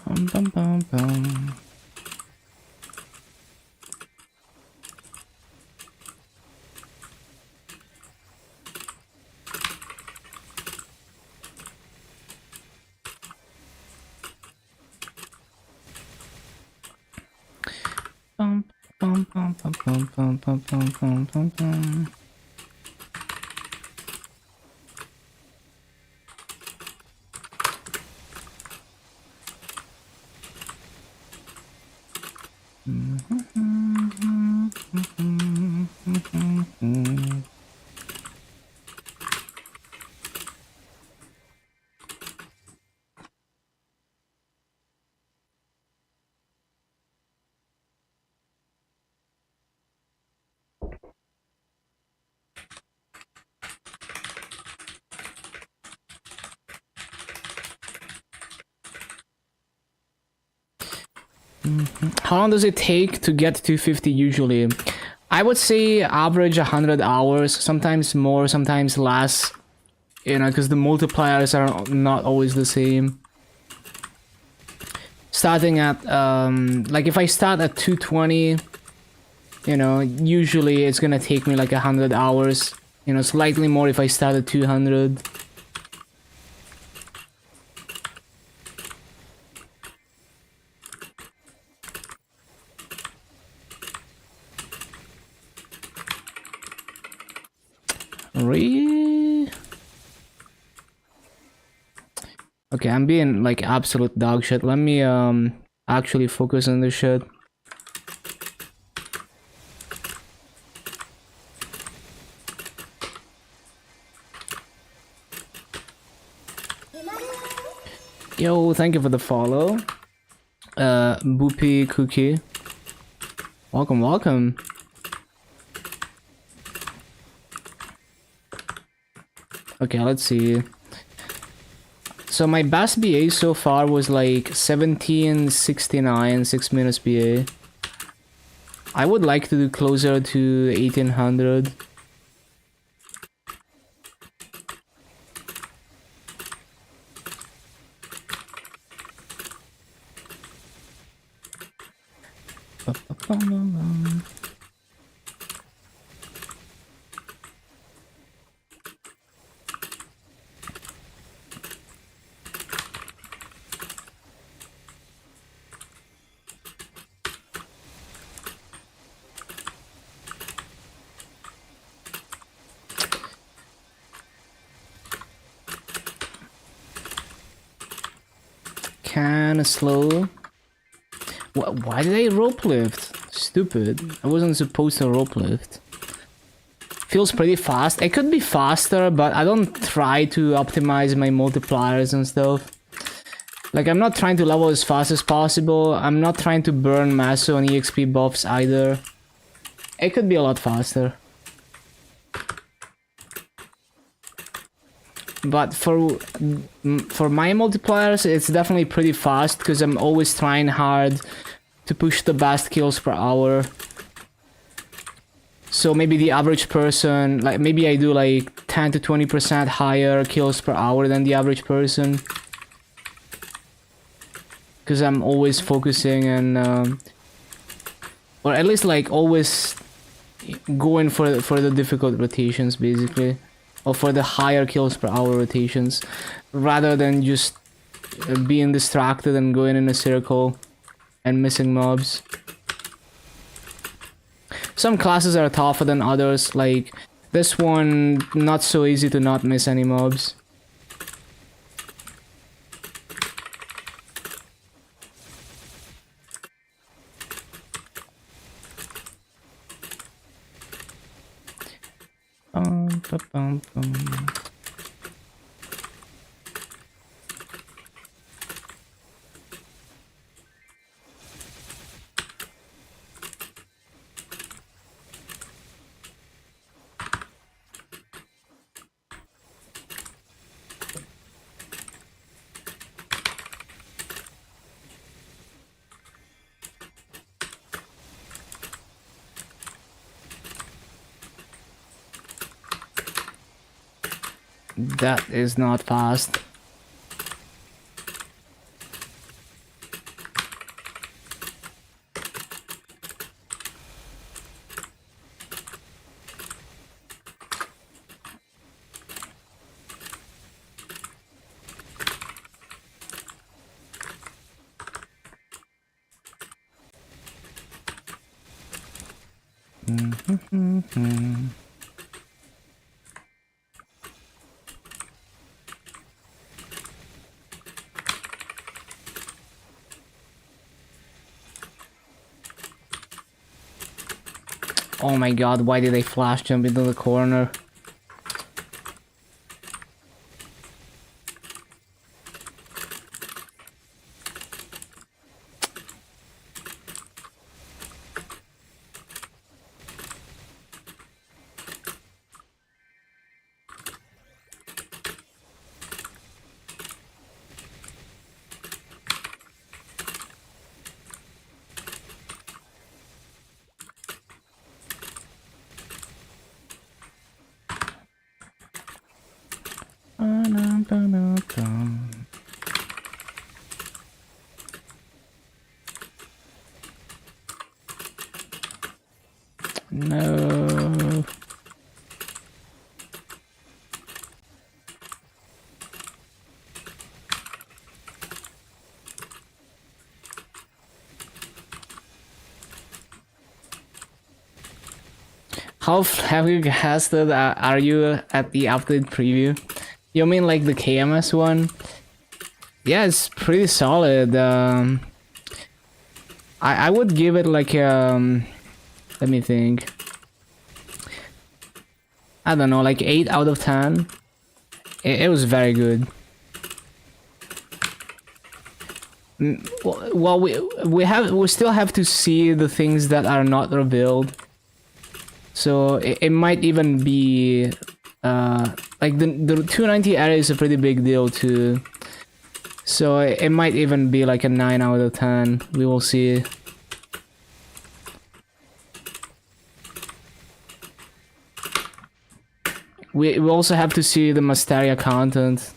Bum, bum, bum. Bum, bum, bum, bum, bum, bum, bum, bum, bum, bum. How long does it take to get to 50 usually? I would say average 100 hours, sometimes more, sometimes less. You know, because the multipliers are not always the same. Starting at, like if I start at 220, you know, usually it's gonna take me like 100 hours. You know, slightly more if I start at 200. Really? Okay, I'm being like absolute dog shit. Let me actually focus on this shit. Yo, thank you for the follow. Boopy Cookie. Welcome, welcome. Okay, let's see. So my best BA so far was like 1769, 6 minutes BA. I would like to do closer to 1800. Kinda slow. Why did I rope lift? Stupid. I wasn't supposed to rope lift. Feels pretty fast. It could be faster, but I don't try to optimize my multipliers and stuff. Like, I'm not trying to level as fast as possible. I'm not trying to burn Maso and EXP buffs either. It could be a lot faster. But for my multipliers, it's definitely pretty fast because I'm always trying hard to push the best kills per hour. So maybe the average person, like maybe I do like 10 to 20% higher kills per hour than the average person. Because I'm always focusing and, or at least like always going for the difficult rotations basically. Or for the higher kills per hour rotations. Rather than just being distracted and going in a circle and missing mobs. Some classes are tougher than others, like this one, not so easy to not miss any mobs. That is not fast. Oh my god, why did I flash jump into the corner? No. How flabbergasted are you at the update preview? You mean like the KMS one? Yeah, it's pretty solid. I would give it like let me think. I don't know, like 8 out of 10. It was very good. Well, we still have to see the things that are not revealed. So it might even be like the 290 area is a pretty big deal too. So it might even be like a 9 out of 10. We will see. We also have to see the Mysteria content.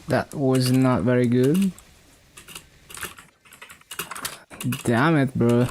That was not very good. Damn it, bro.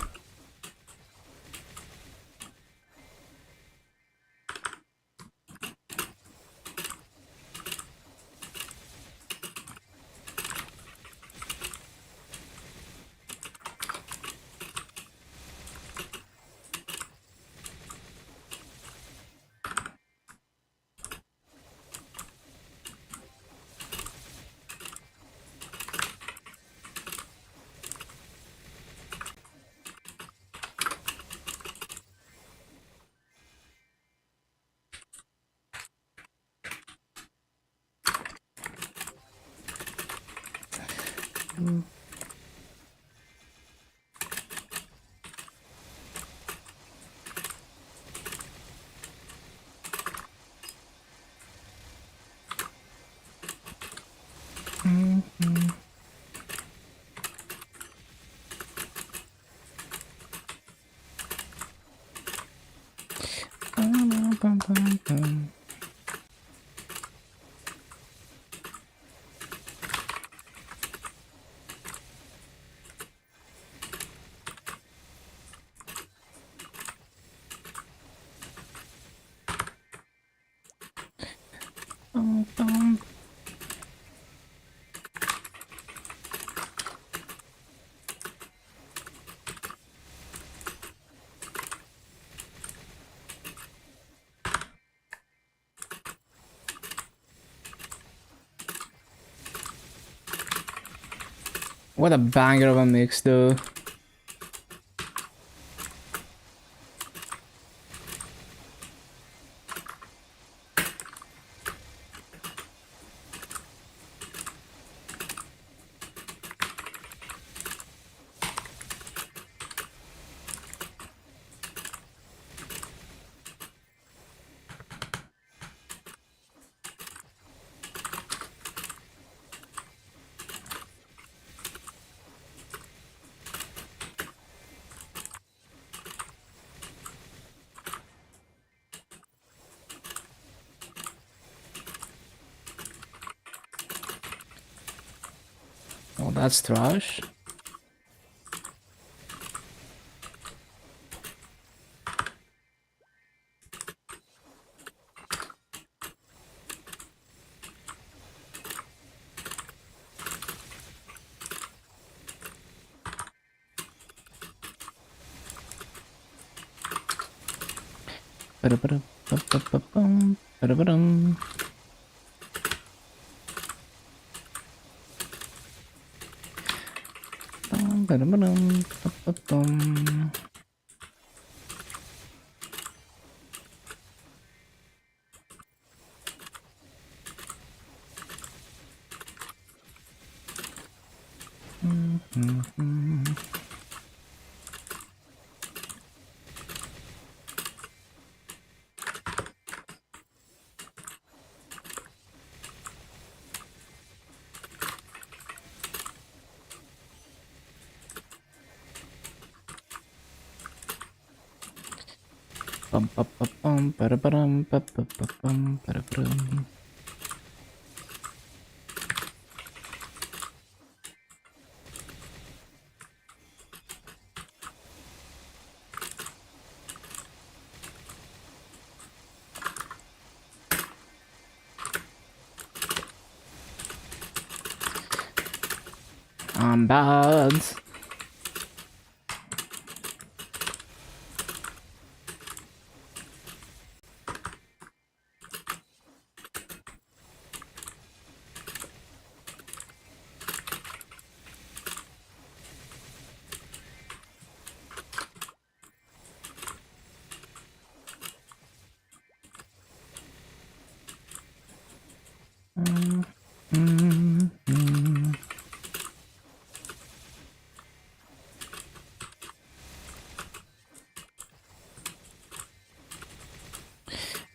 What a banger of a mix, though. Oh, that's trash. Ba-da-ba-da-ba-ba-ba-bum, ba-da-ba-dum. Bum, ba-da-ba-dum, ba-ba-bum. Bum, ba-ba-bum, ba-da-ba-dum, ba-ba-ba-bum, ba-da-ba-dum. I'm bad.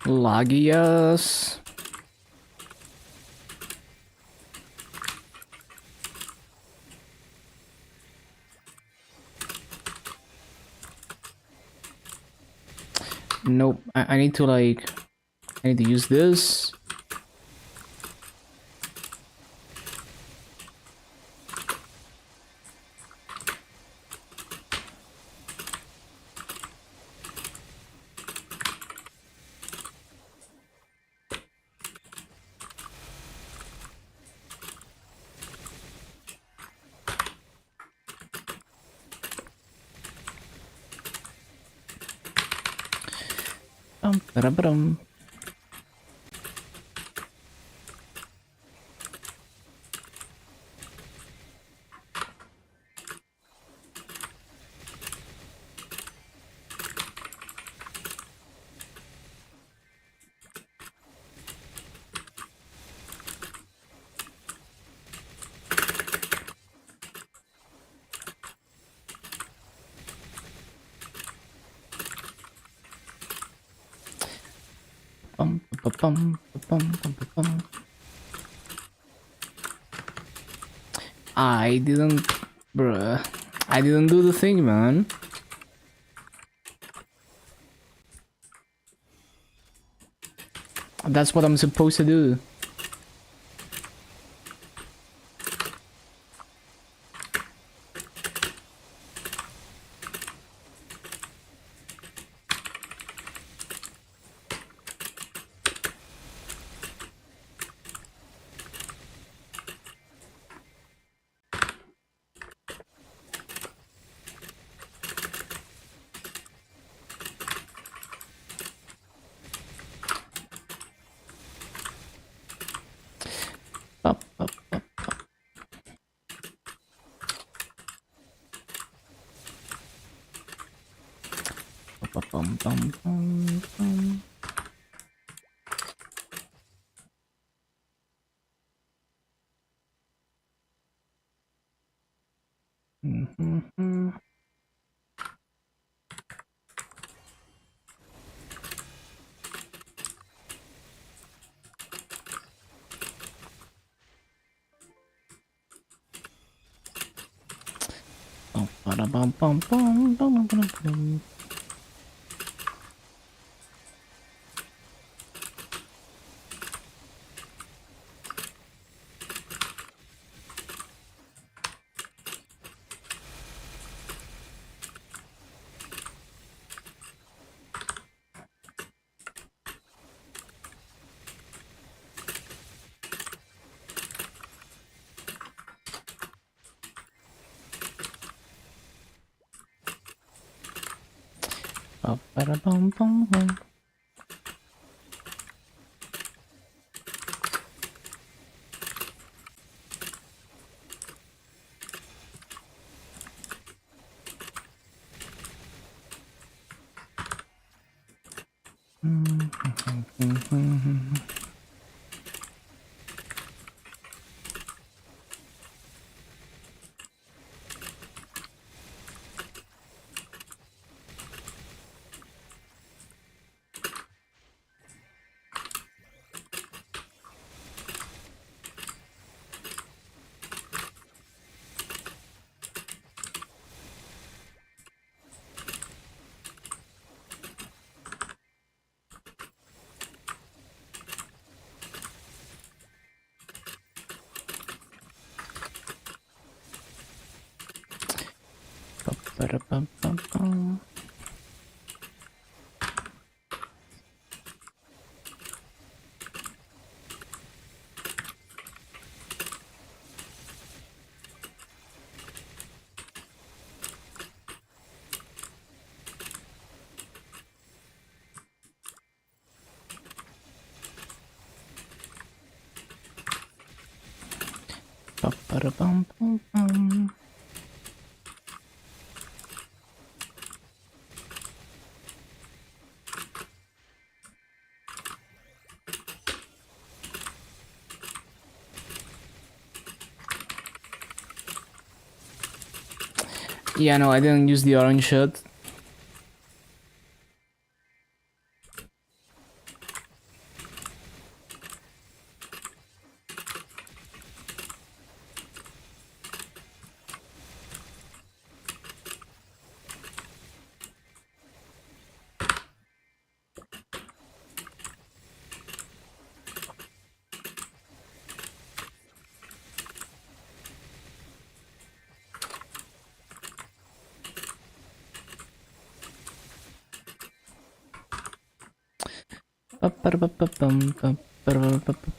Lagias. Nope. I need to like. I need to use this. Bum, ba-da-ba-dum. Bum, ba-bum, ba-bum, ba-bum. I didn't, bruh. I didn't do the thing, man. That's what I'm supposed to do. Up, up, up. Bum, bum, bum, bum. Mm-hmm. Oh, ba-da-bum, bum, bum, bum, bum, bum. Ba-da-bum, bum, bum. Ba-da-bum-bum-bum. Ba-ba-da-bum-bum-bum. Yeah, no, I didn't use the orange shirt. Ba-ba-da-ba-ba-bum, ba-ba-da-ba-ba-bum.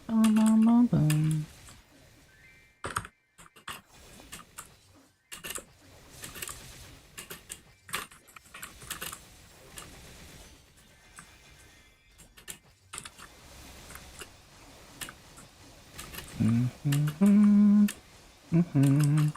Bum-bum-bum-bum. Mhm, mhm.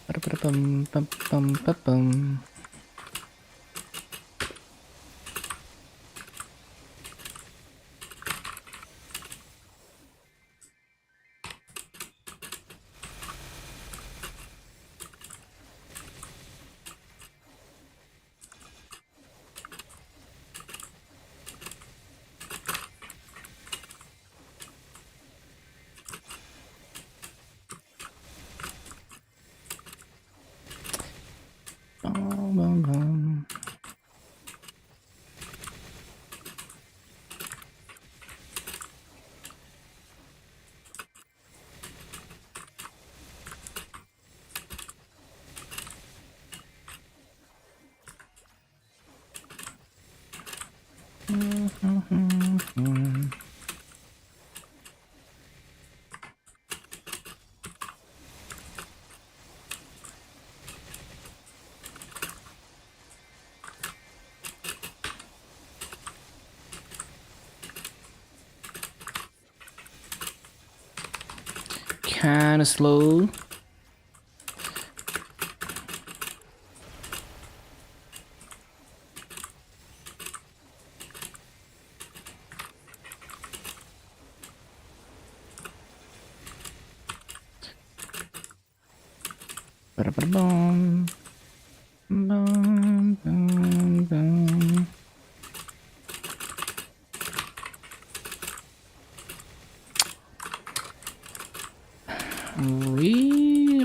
Ba-da-ba-da-bum, bum-bum-ba-bum. Bum-bum-bum. Mhm. Kinda slow. Ba-da-ba-da-bum. Bum, bum, bum.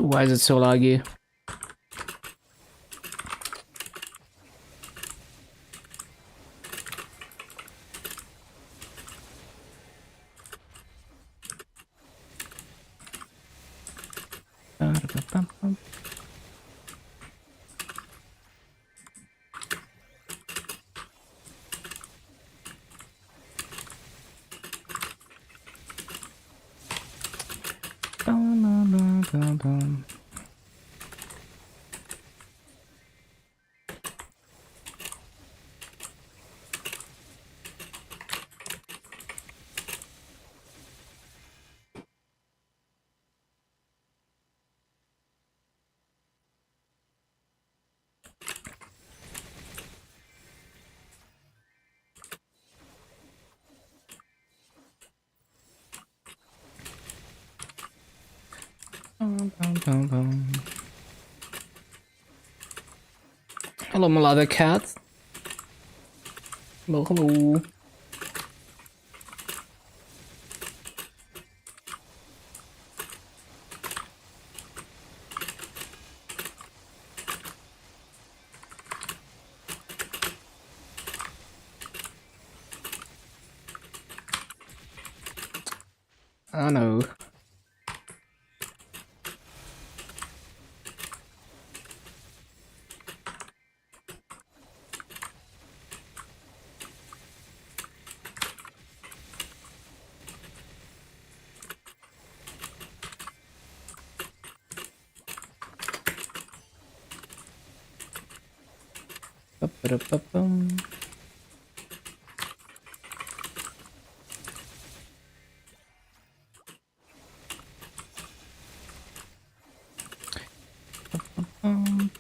Why is it so laggy? Hello, Malada cat. Hello, hello. Oh no. Ba-ba-da-ba-bum.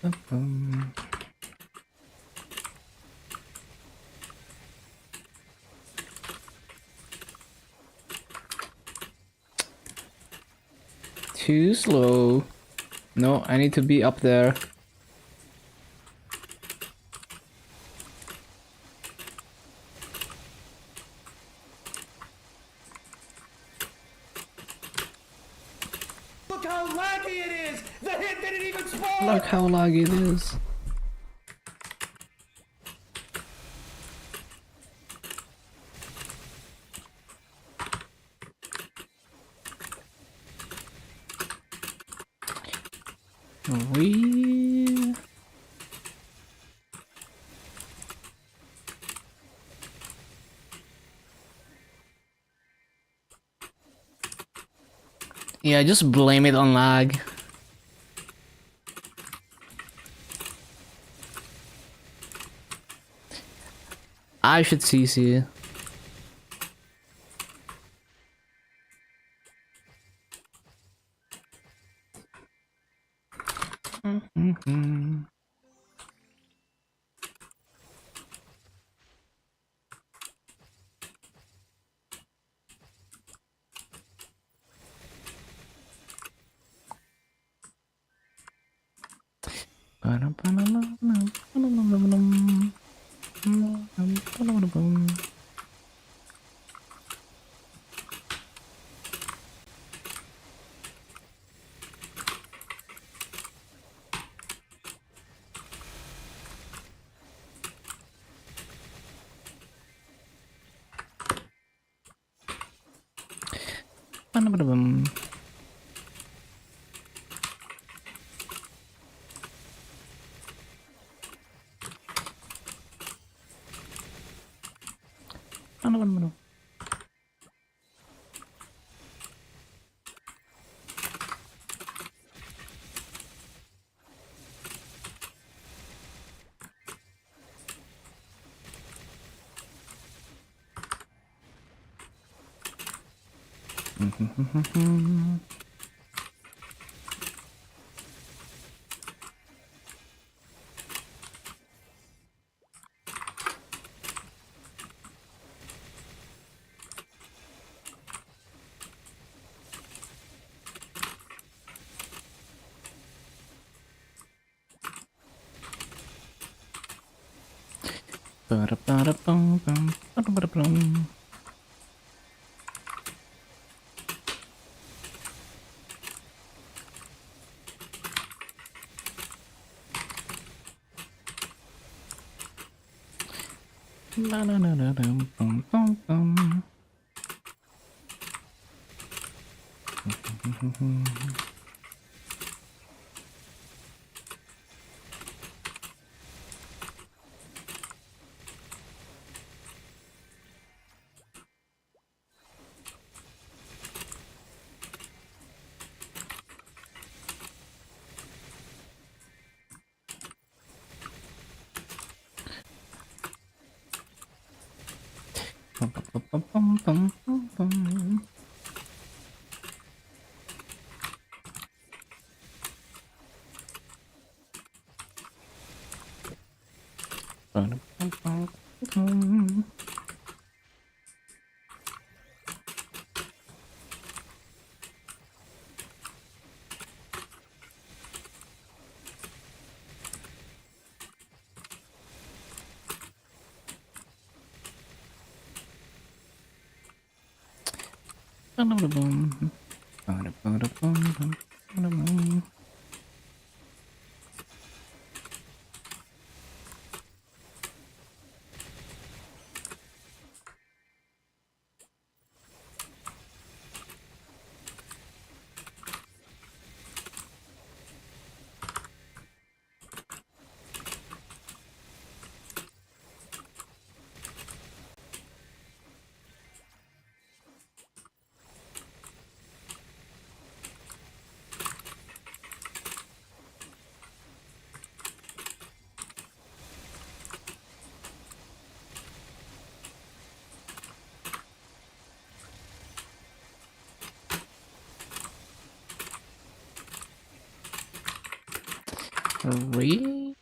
Ba-bum. Too slow. No, I need to be up there.
Look how laggy it is! The hit didn't even spawn!
Look how laggy it is. We... Yeah, just blame it on lag. I should CC. Really?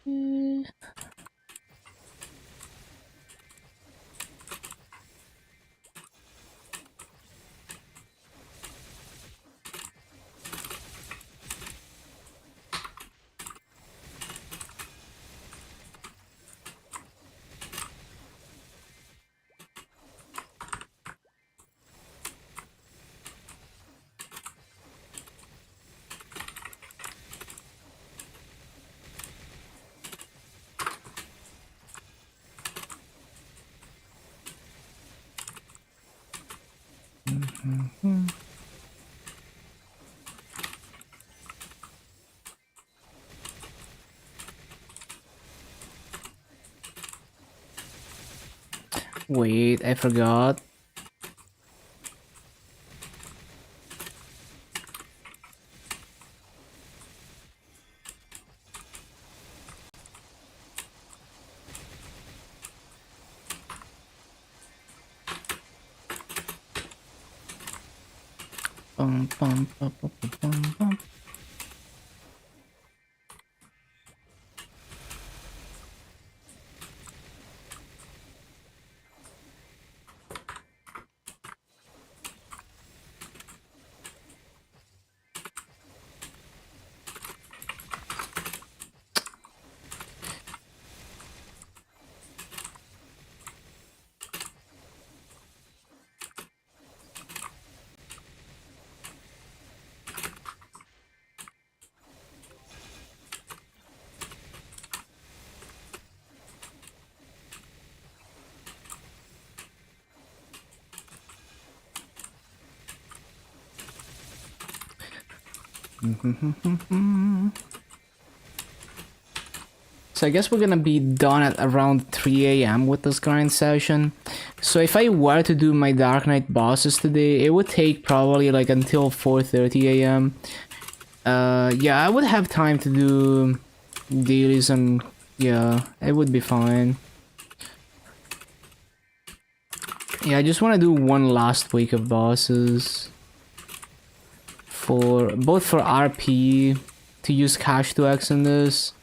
Wait, I forgot. Bum, bum, bum, bum, bum, bum. So I guess we're gonna be done at around 3 a.m. with this grind session. So if I were to do my Dark Knight bosses today, it would take probably like until 4:30 a.m. Yeah, I would have time to do dailies and yeah, it would be fine. Yeah, I just want to do one last week of bosses for both for RP to use cash to X in this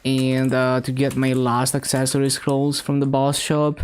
and to get my last accessory scrolls from the boss shop.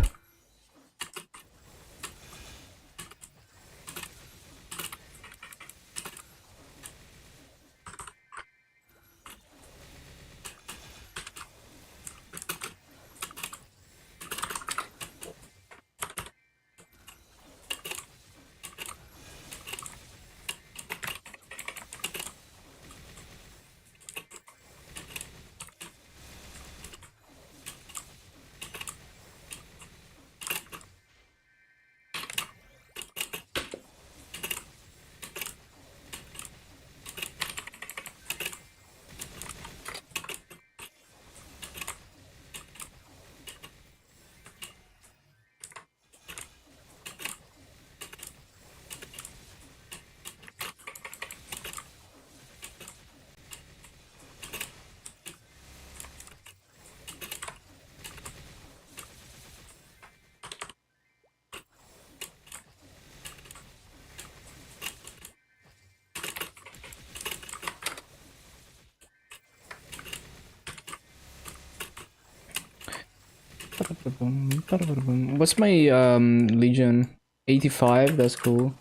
What's my Legion? 85. That's cool.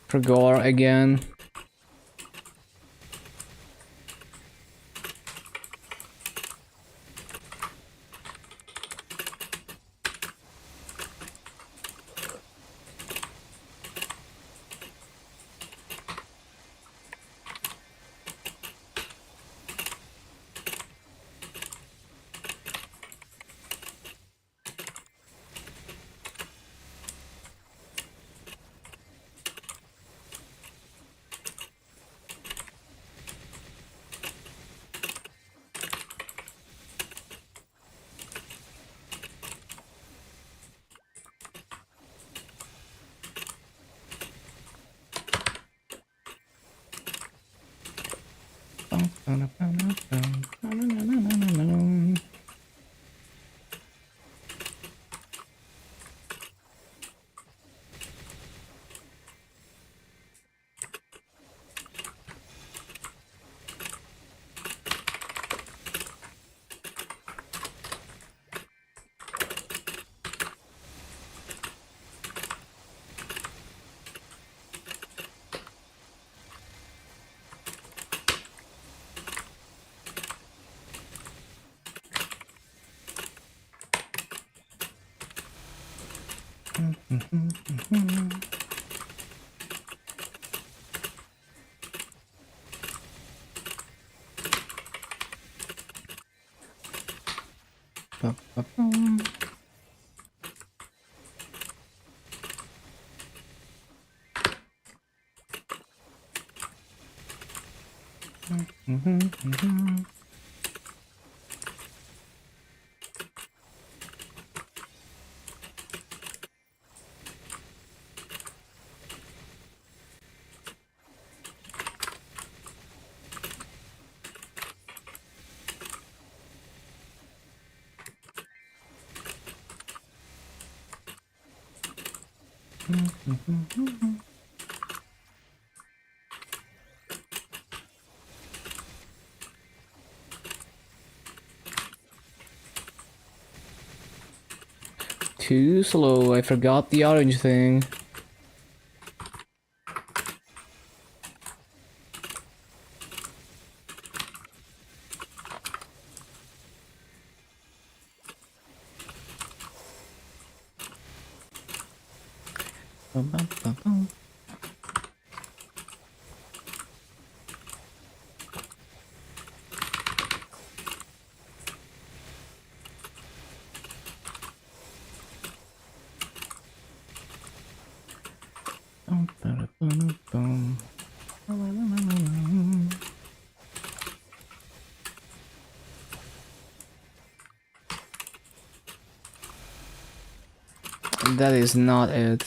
Forgar again. Too slow. I forgot the orange thing. That is not it.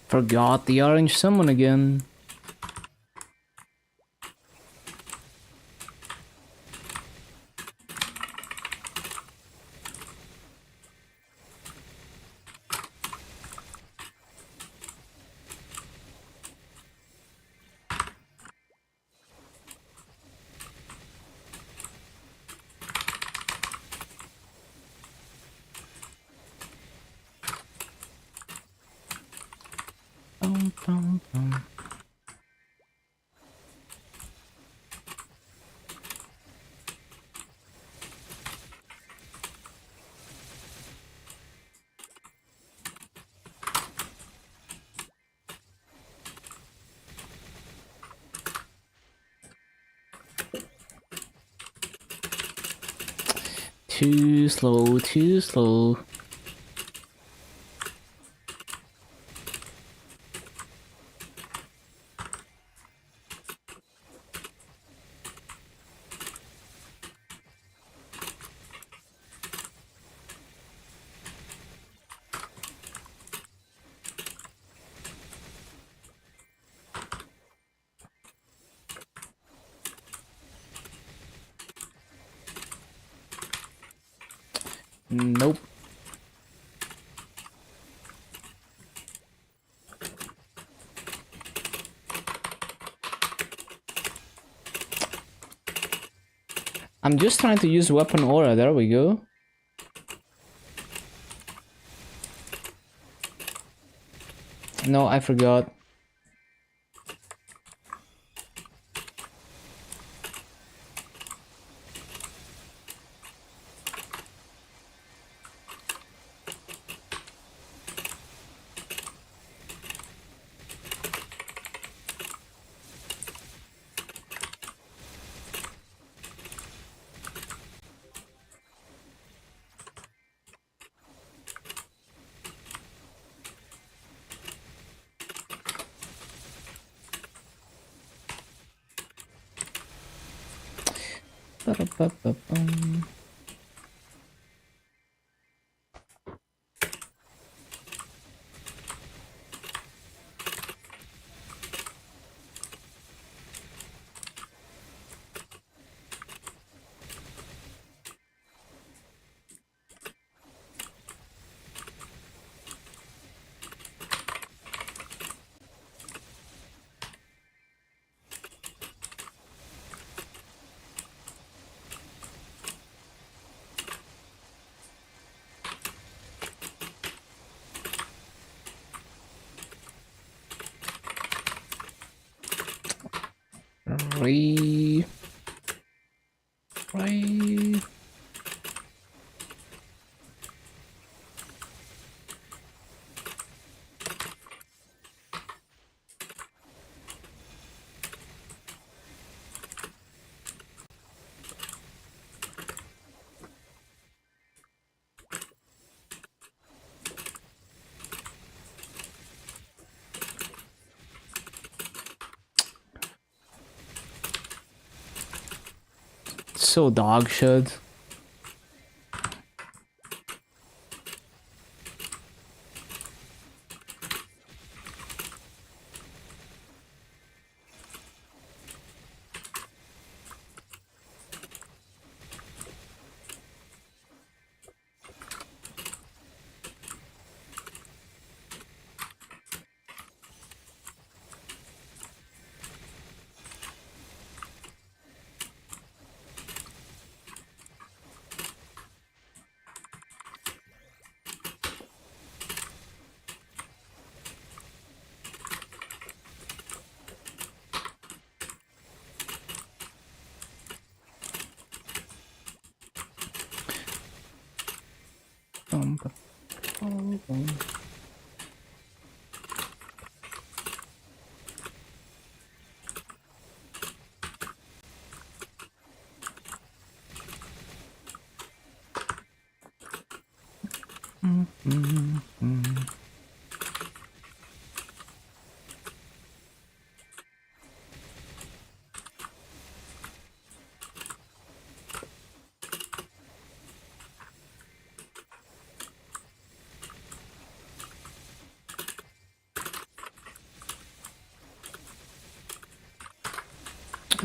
Forgot the orange summon again. Too slow, too slow. Nope. I'm just trying to use weapon aura. There we go. No, I forgot. Ba-da-ba-ba-bum. Re... Re... So dog shit. Bum, bum, bum, bum.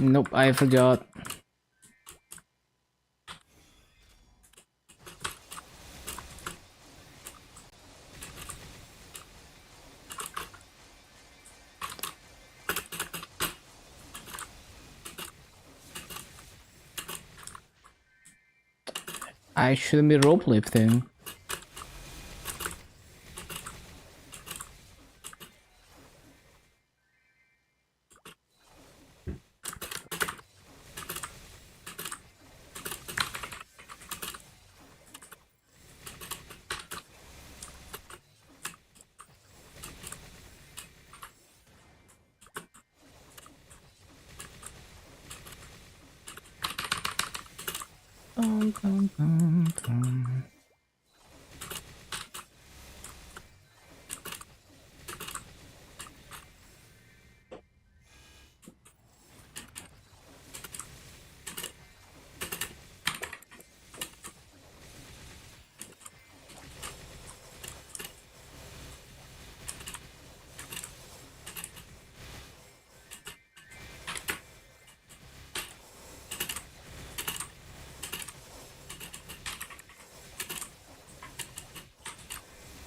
Nope, I forgot. I shouldn't be rope lifting.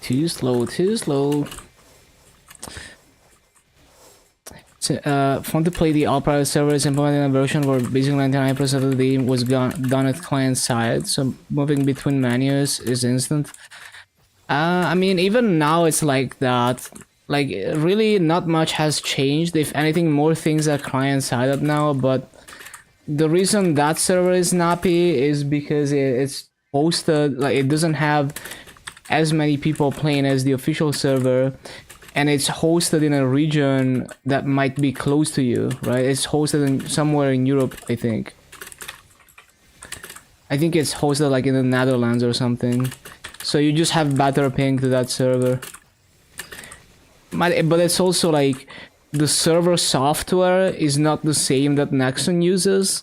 Too slow, too slow. Fun to play the all-private servers implementing a version where basically 99% of the game was done at client side, so moving between menus is instant. I mean, even now it's like that. Like, really not much has changed. If anything, more things are client-sided now, but the reason that server is nappy is because it's hosted, like, it doesn't have as many people playing as the official server, and it's hosted in a region that might be close to you, right? It's hosted in somewhere in Europe, I think. I think it's hosted like in the Netherlands or something. So you just have better ping to that server. But it's also like the server software is not the same that Nexon uses.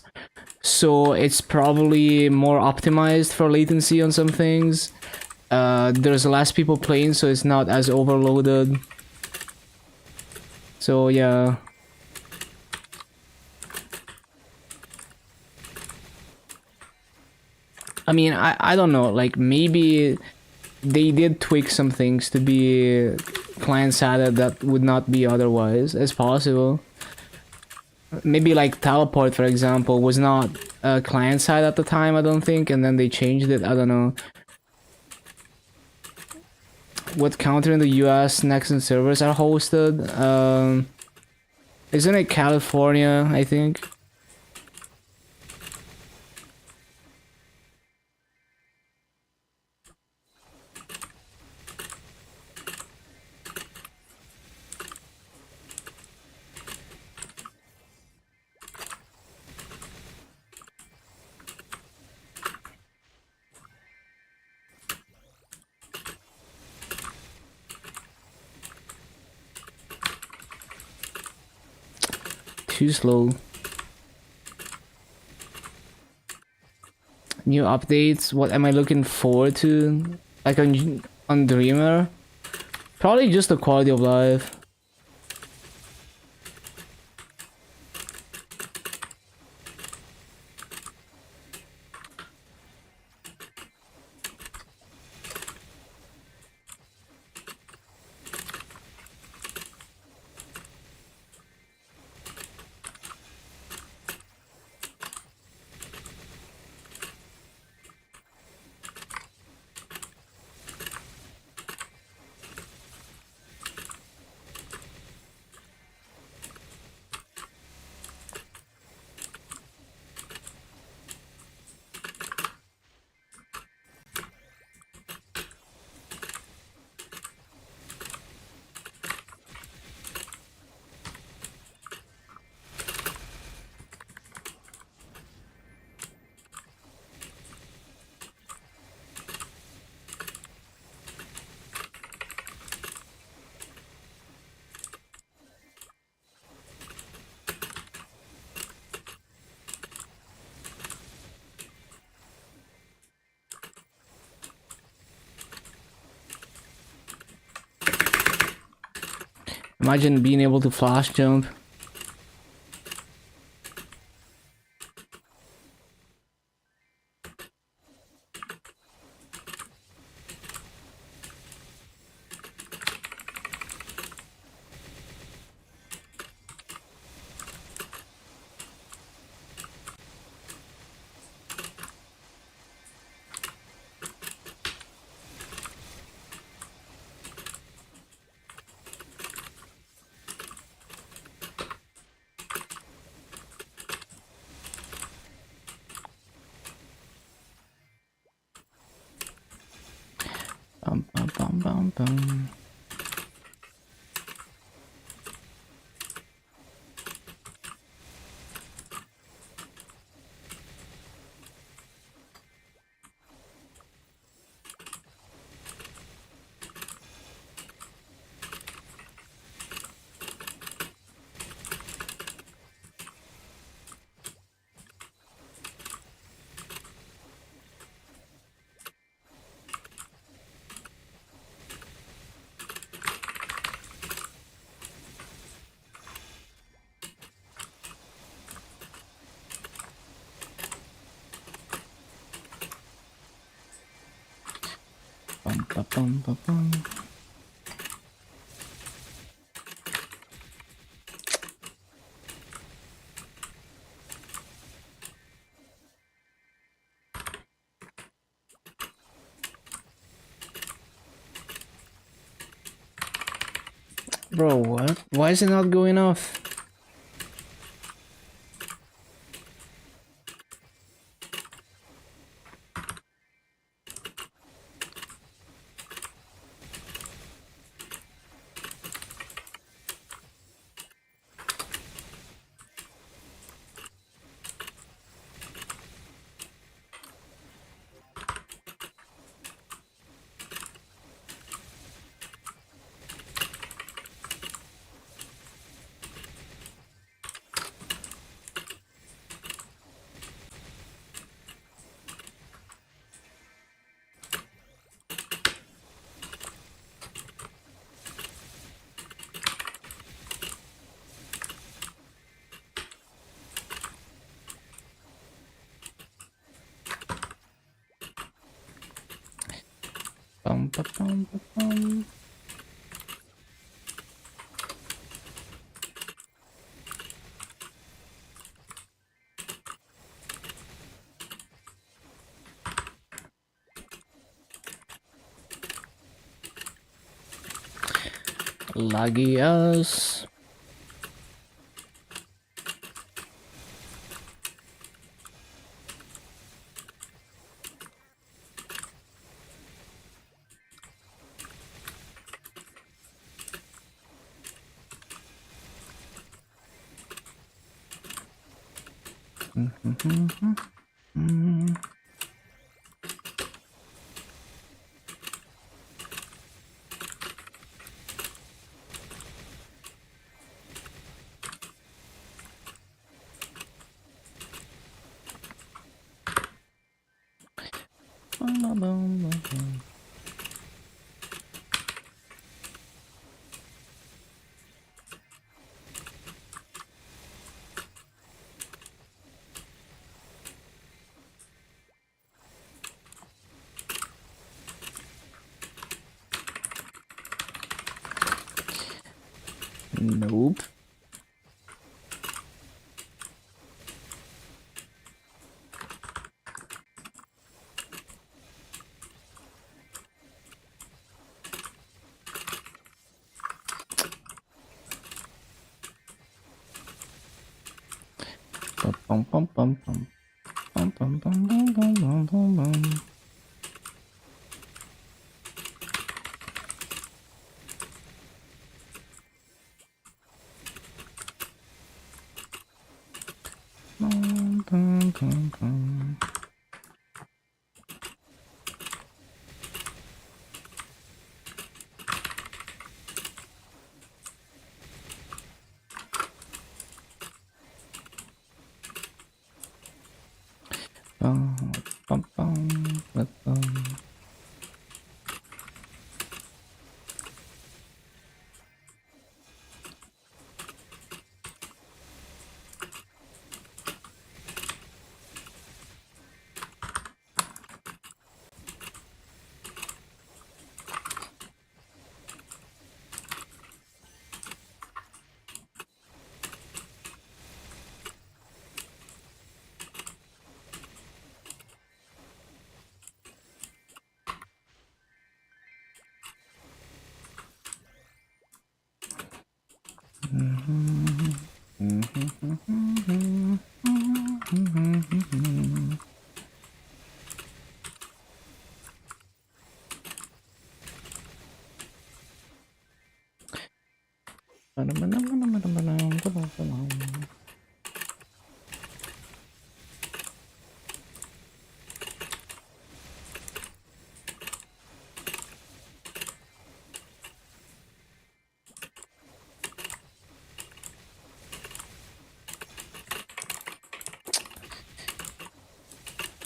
So it's probably more optimized for latency on some things. There's less people playing, so it's not as overloaded. So yeah. I mean, I don't know, like maybe they did tweak some things to be client-sided that would not be otherwise. It's possible. Maybe like teleport, for example, was not client-side at the time, I don't think, and then they changed it, I don't know. What country in the US Nexon servers are hosted? Isn't it California, I think? Too slow. New updates. What am I looking forward to? Like on Dreamer? Probably just the quality of life. Imagine being able to flash jump. Bum, bum, bum, bum, bum. Bum, ba, bum, ba, bum. Bro, what? Why is it not going off? Bum, ba, bum, ba, bum. Laggy ass. Bum, ba, bum, ba, bum. Nope. Bum, bum, bum, bum. Bum, bum, bum, bum, bum, bum, bum, bum. Bum, bum, bum, bum. Bum, bum, bum, ba, bum.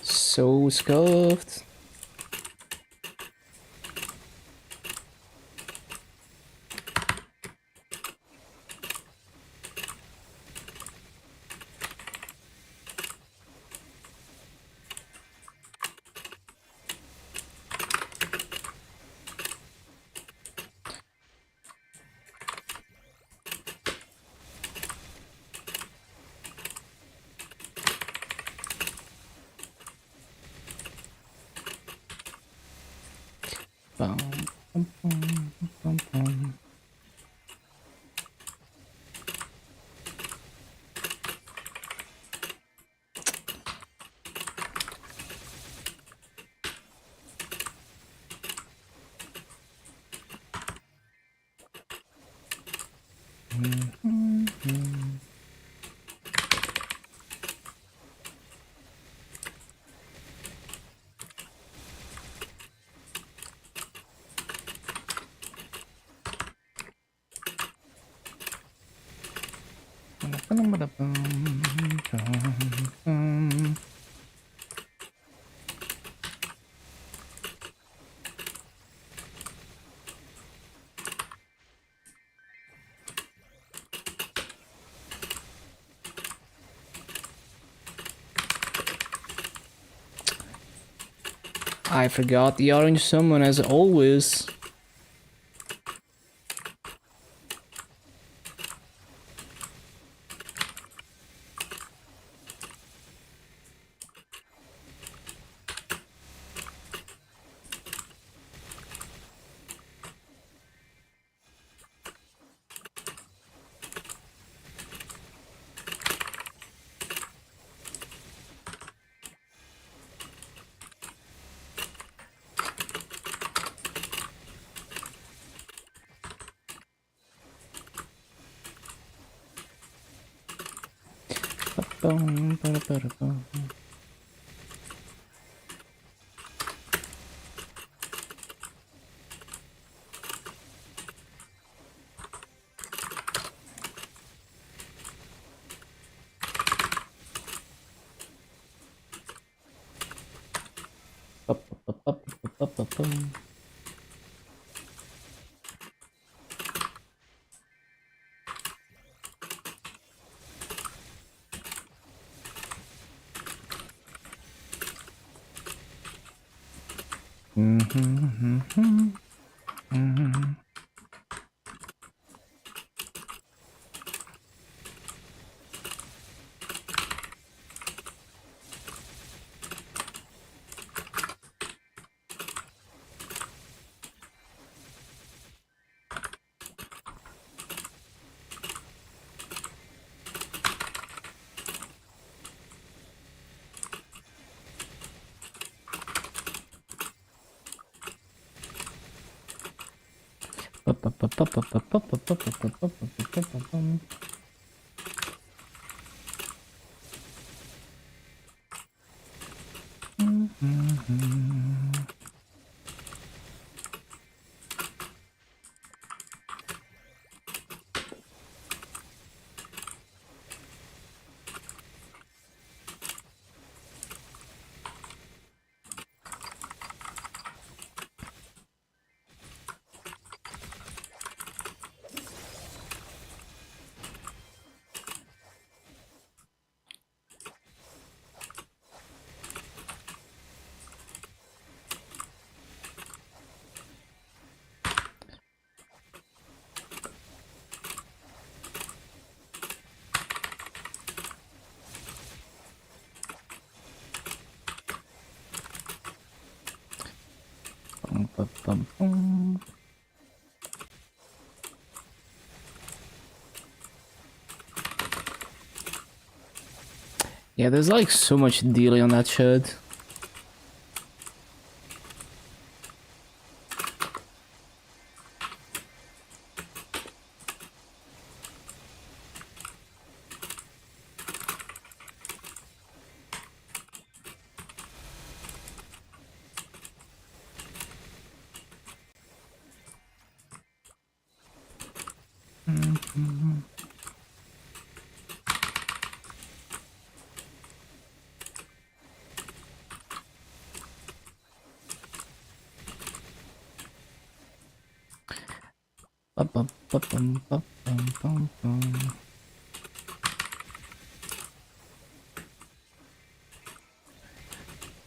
So scuffed. Bum, bum, bum, bum, bum. I forgot the orange summon as always. Bum, ba, ba, bum. Ba, ba, ba, ba, ba, ba, bum. Ba, ba, ba, ba, ba, ba, ba, ba, ba, ba, ba, ba, ba, ba, bum. Bum, ba, bum, bum. Yeah, there's like so much delay on that shit. Ba, ba, ba, bum, ba, bum, bum, bum.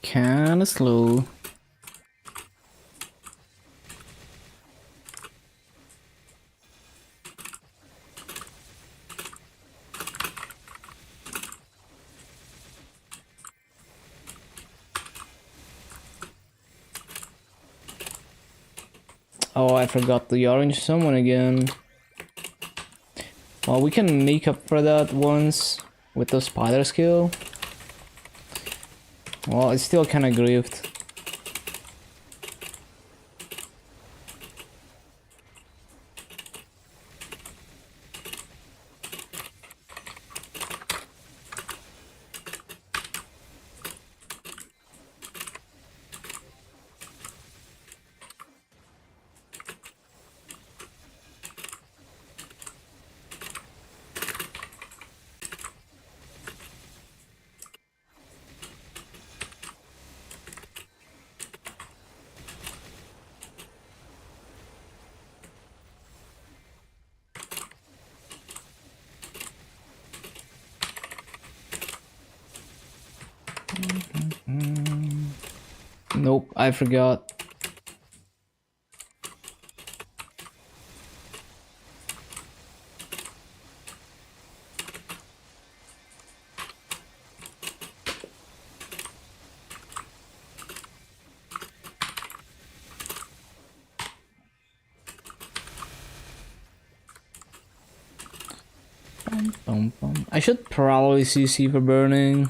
Kinda slow. Oh, I forgot the orange summon again. Well, we can make up for that once with the spider skill. Well, it's still kinda griefed. Nope, I forgot. I should probably CC for burning.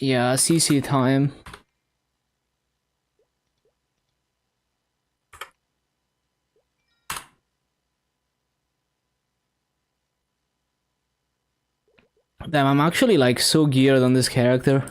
Yeah, CC time. Damn, I'm actually like so geared on this character.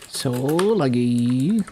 So laggy.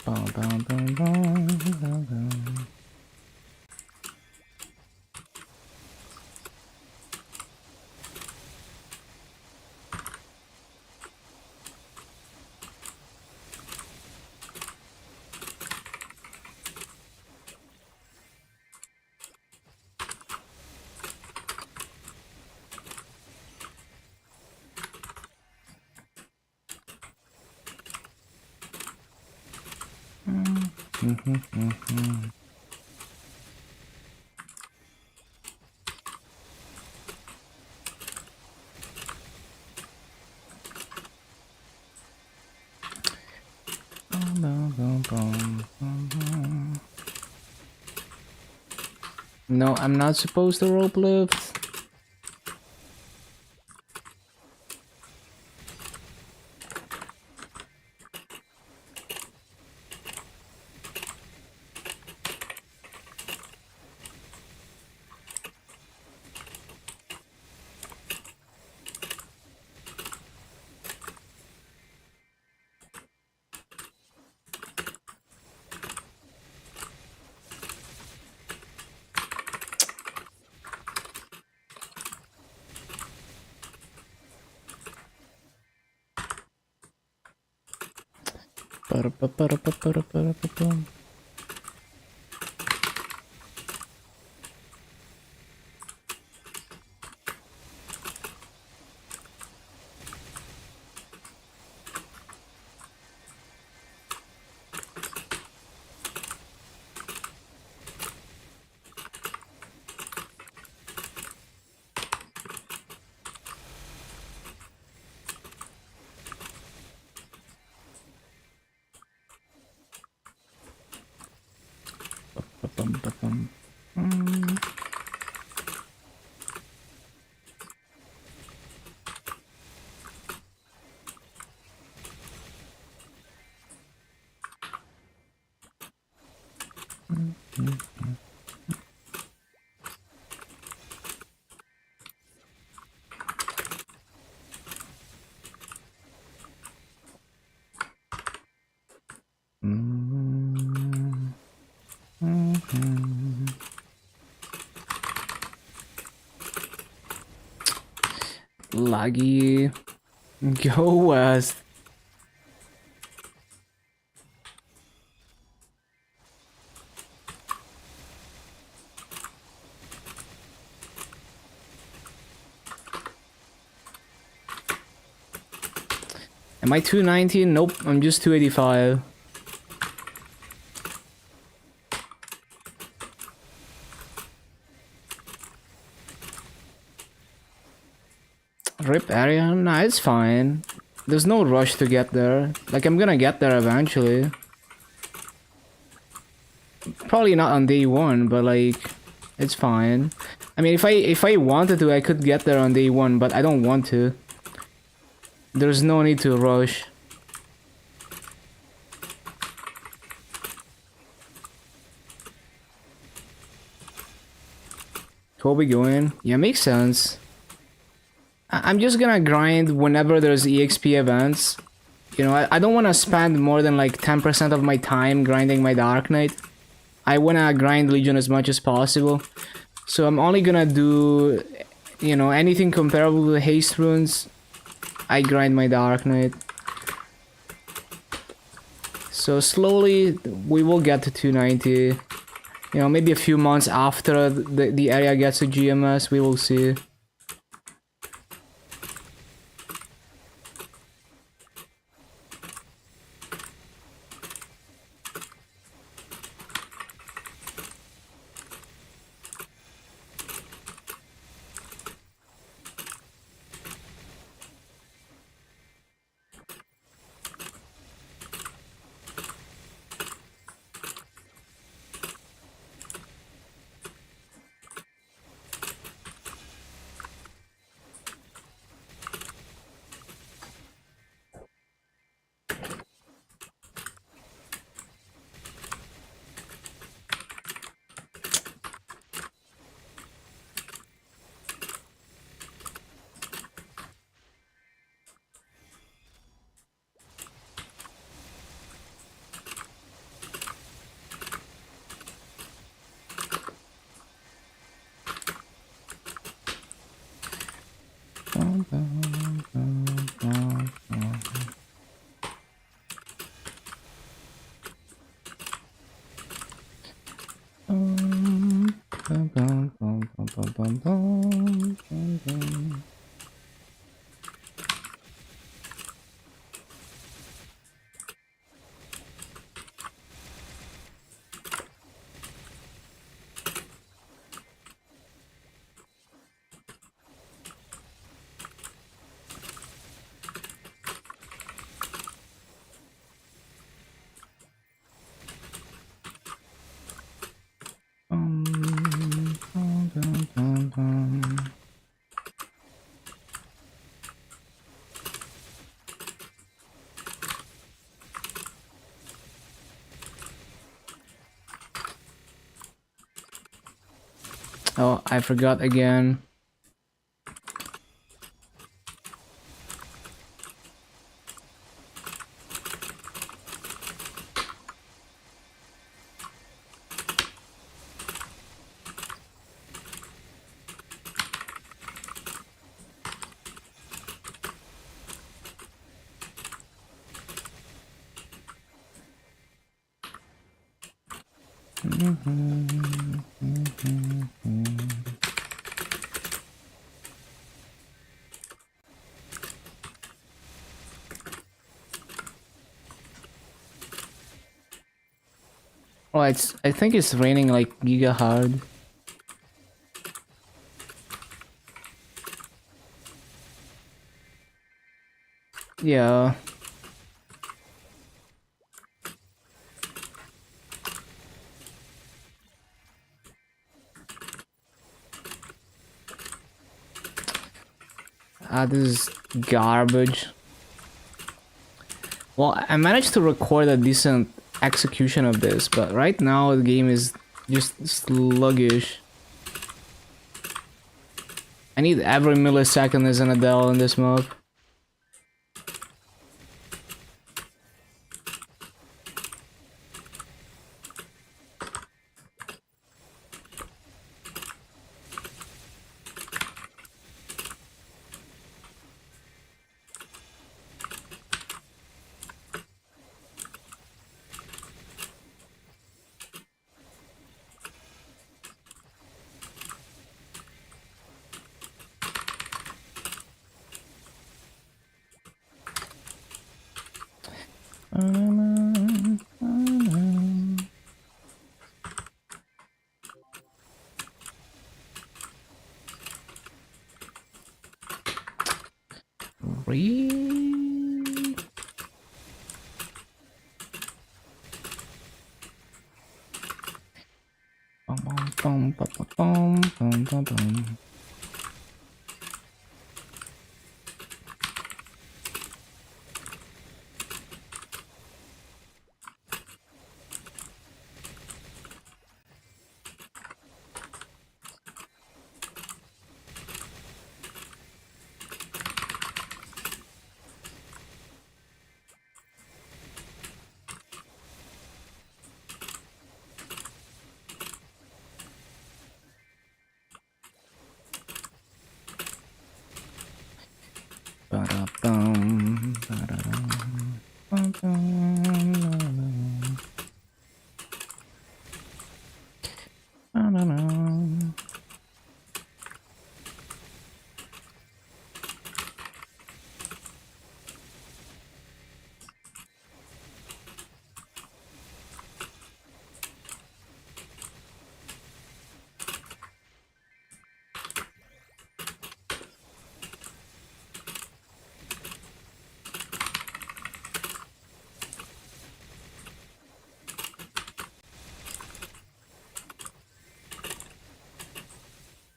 Bum, bum, bum, bum, bum, bum. No, I'm not supposed to rope lift. Ba-da-ba-ba-da-ba-ba-da-ba-da-ba. Ba-bum-ba-bum. Laggy. Go west. Am I 290? Nope, I'm just 285. Rip area? Nah, it's fine. There's no rush to get there. Like, I'm gonna get there eventually. Probably not on day one, but like, it's fine. I mean, if I wanted to, I could get there on day one, but I don't want to. There's no need to rush. Where we going? Yeah, makes sense. I'm just gonna grind whenever there's EXP events. You know, I don't want to spend more than like 10% of my time grinding my Dark Knight. I want to grind Legion as much as possible. So I'm only gonna do, you know, anything comparable to Haste Runes. I grind my Dark Knight. So slowly we will get to 290. You know, maybe a few months after the area gets to GMS, we will see. Oh, I forgot again. Oh, I think it's raining like giga hard. Yeah. This is garbage. Well, I managed to record a decent execution of this, but right now the game is just sluggish. I need every millisecond as an Adele in this mode. Really? Bum, bum, bum, bum, bum, bum, bum. Ba-da-bum, ba-da-dum, ba-dum, ba-da-dum.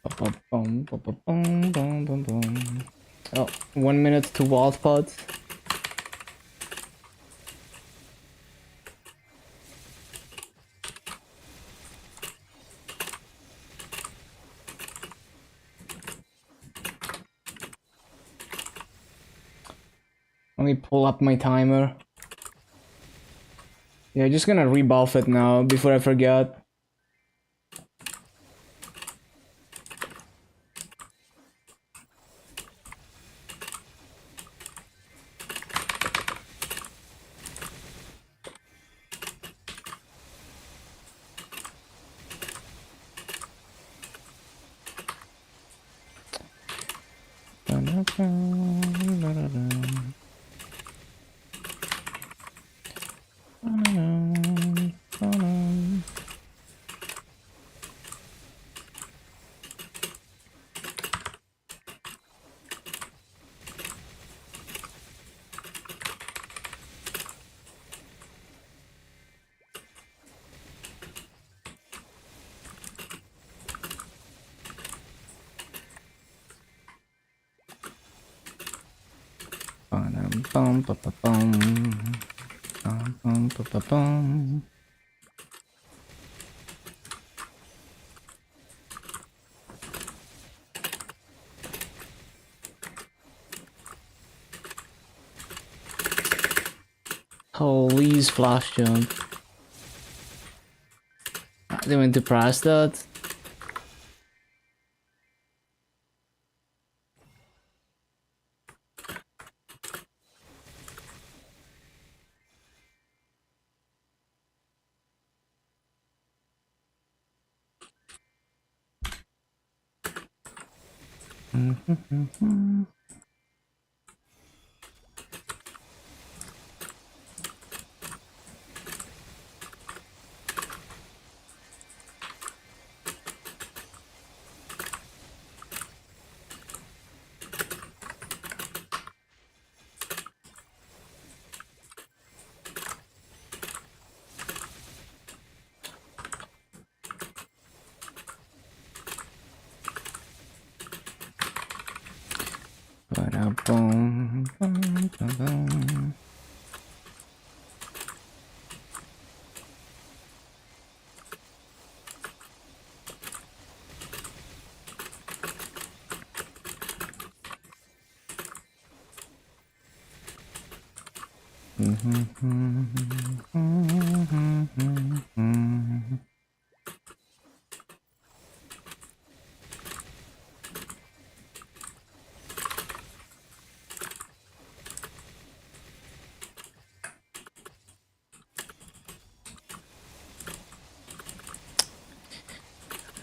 Ba-ba-bum, ba-ba-bum, bum, bum, bum. Oh, 1 minute to wild pods. Let me pull up my timer. Yeah, just gonna rebuff it now before I forget. Holy flash jump. I didn't mean to press that.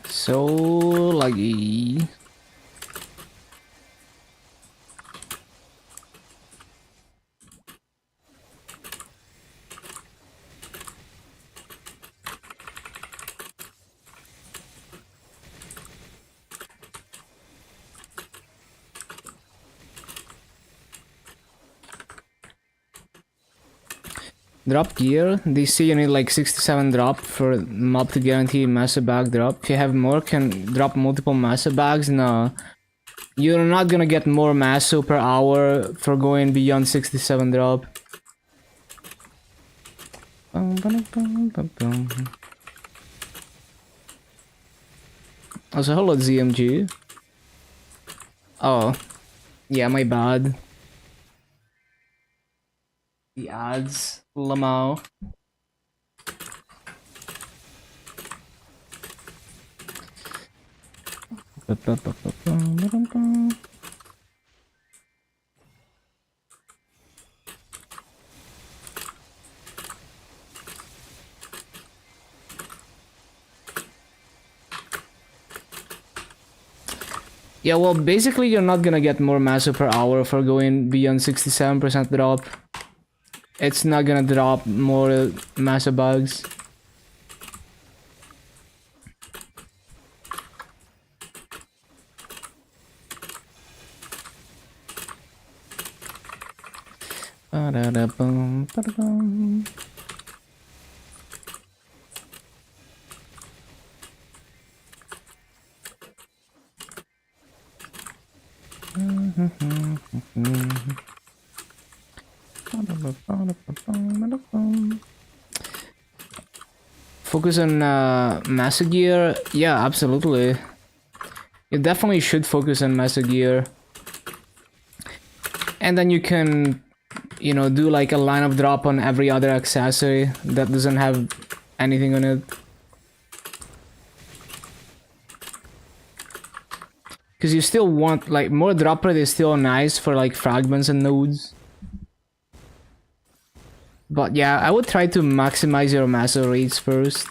So laggy. Drop gear. They say you need like 67 drop for mob to guarantee massive bag drop. If you have more, can drop multiple massive bags. No, you're not gonna get more masso per hour for going beyond 67 drop. Also, hello ZMG. Oh, yeah, my bad. The ads, Lamau. Yeah, well, basically you're not gonna get more masso per hour for going beyond 67% drop. It's not gonna drop more masso bugs. Focus on masso gear. Yeah, absolutely. You definitely should focus on masso gear. And then you can, you know, do like a line of drop on every other accessory that doesn't have anything on it. Because you still want, like, more drop rate is still nice for like fragments and nodes. But yeah, I would try to maximize your masso rates first.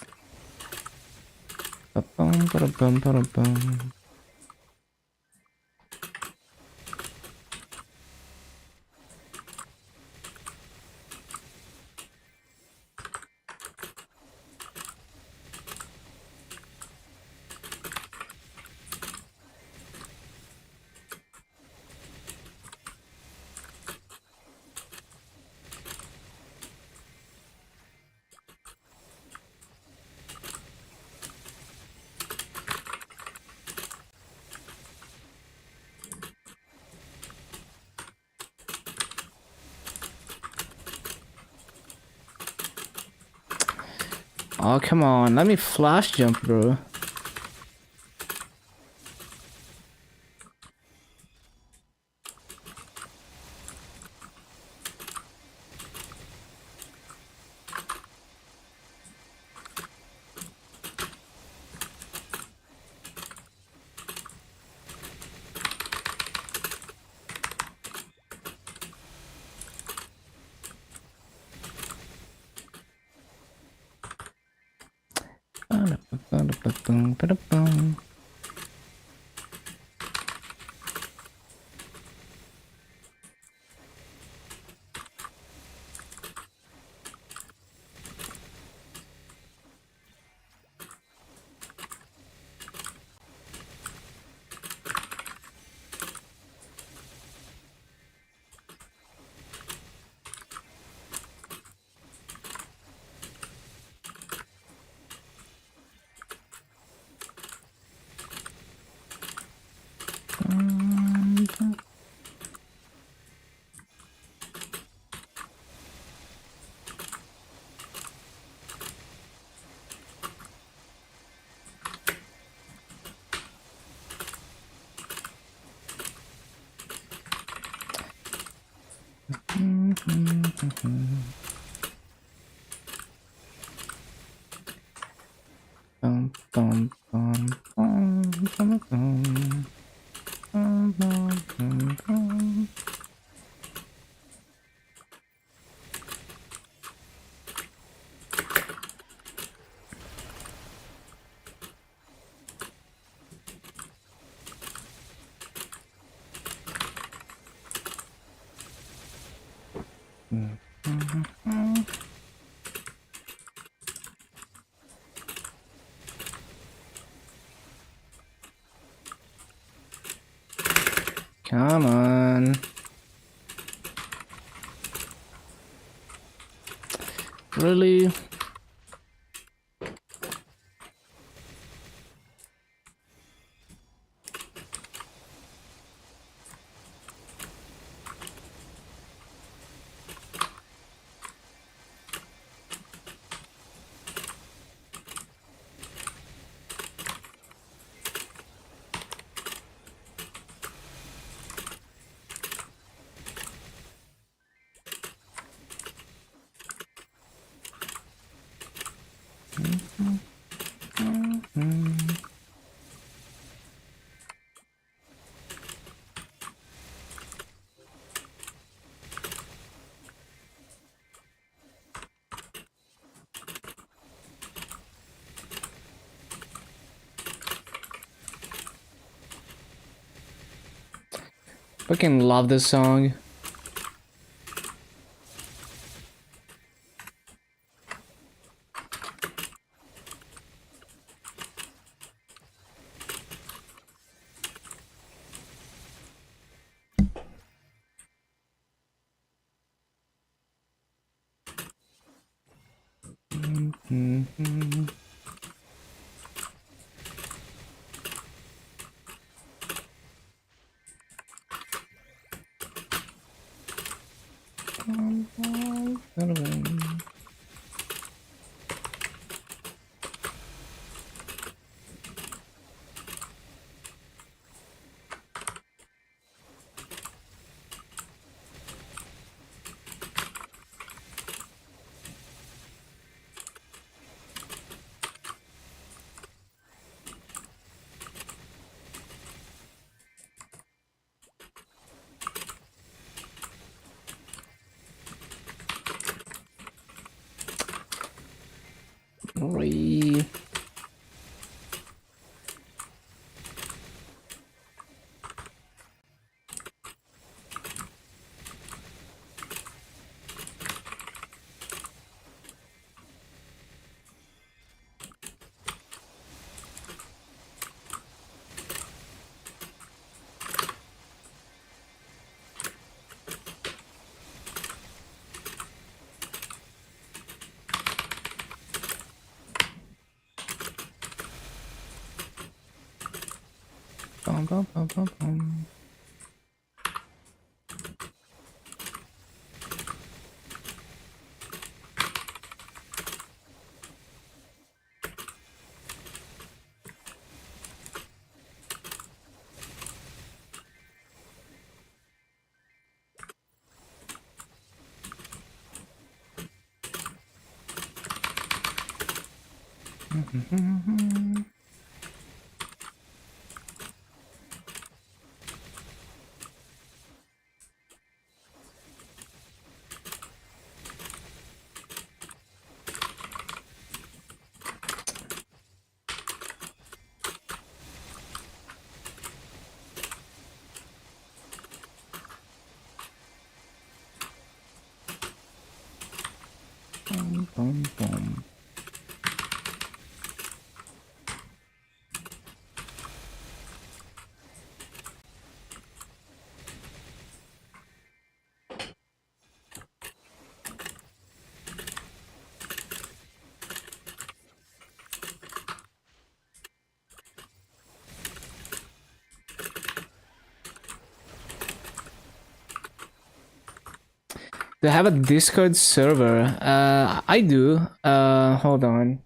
Oh, come on. Let me flash jump, bro. Come on. Really? Fucking love this song. Re. Bum, bum, bum, bum, bum. Boom, boom. They have a Discord server. I do. Hold on.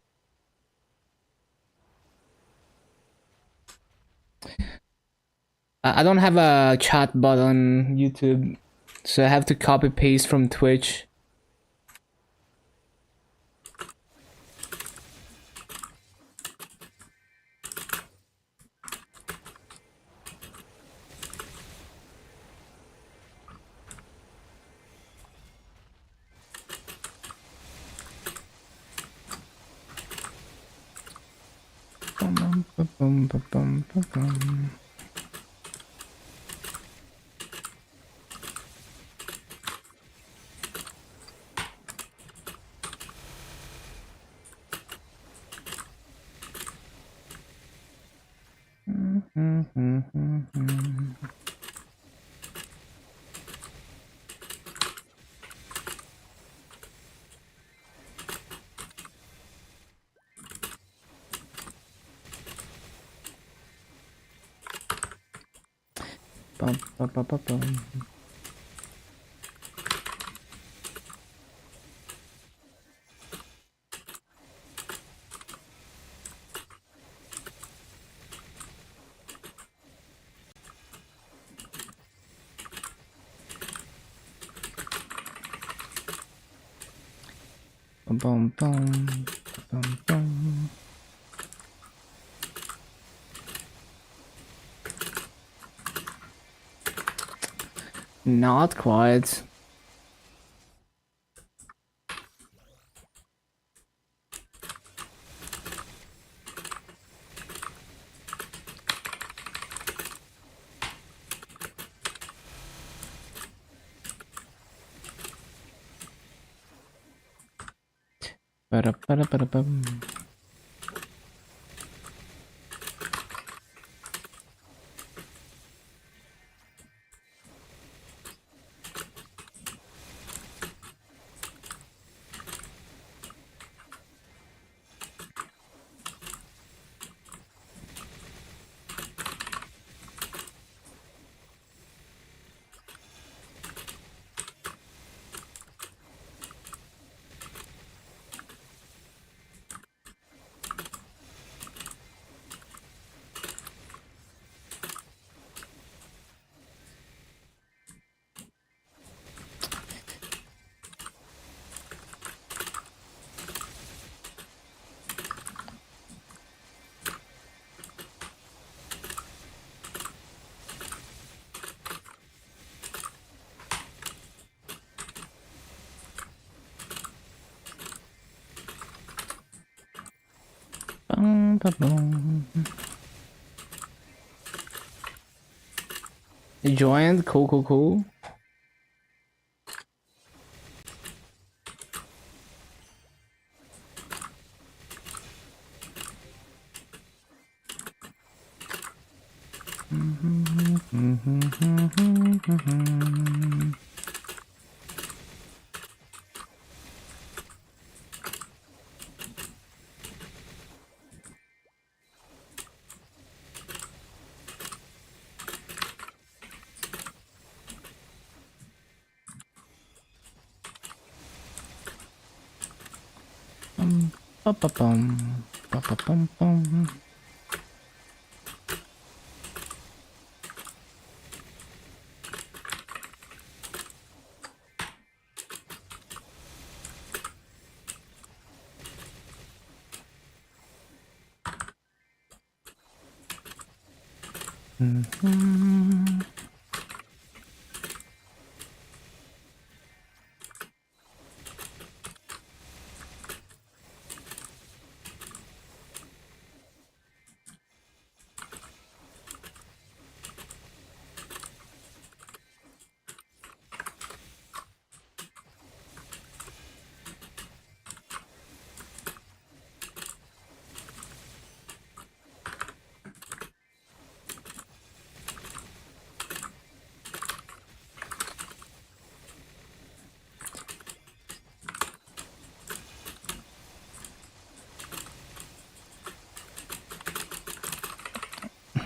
I don't have a chat bot on YouTube, so I have to copy paste from Twitch. Bum, bum, bum, bum, bum. Bum, bum, bum, bum, bum. Not quite. Ba-da-ba-da-ba-da-bum. Bum, ba, bum. You joined? Cool, cool, cool. Ba-ba-bum, ba-ba-bum-bum.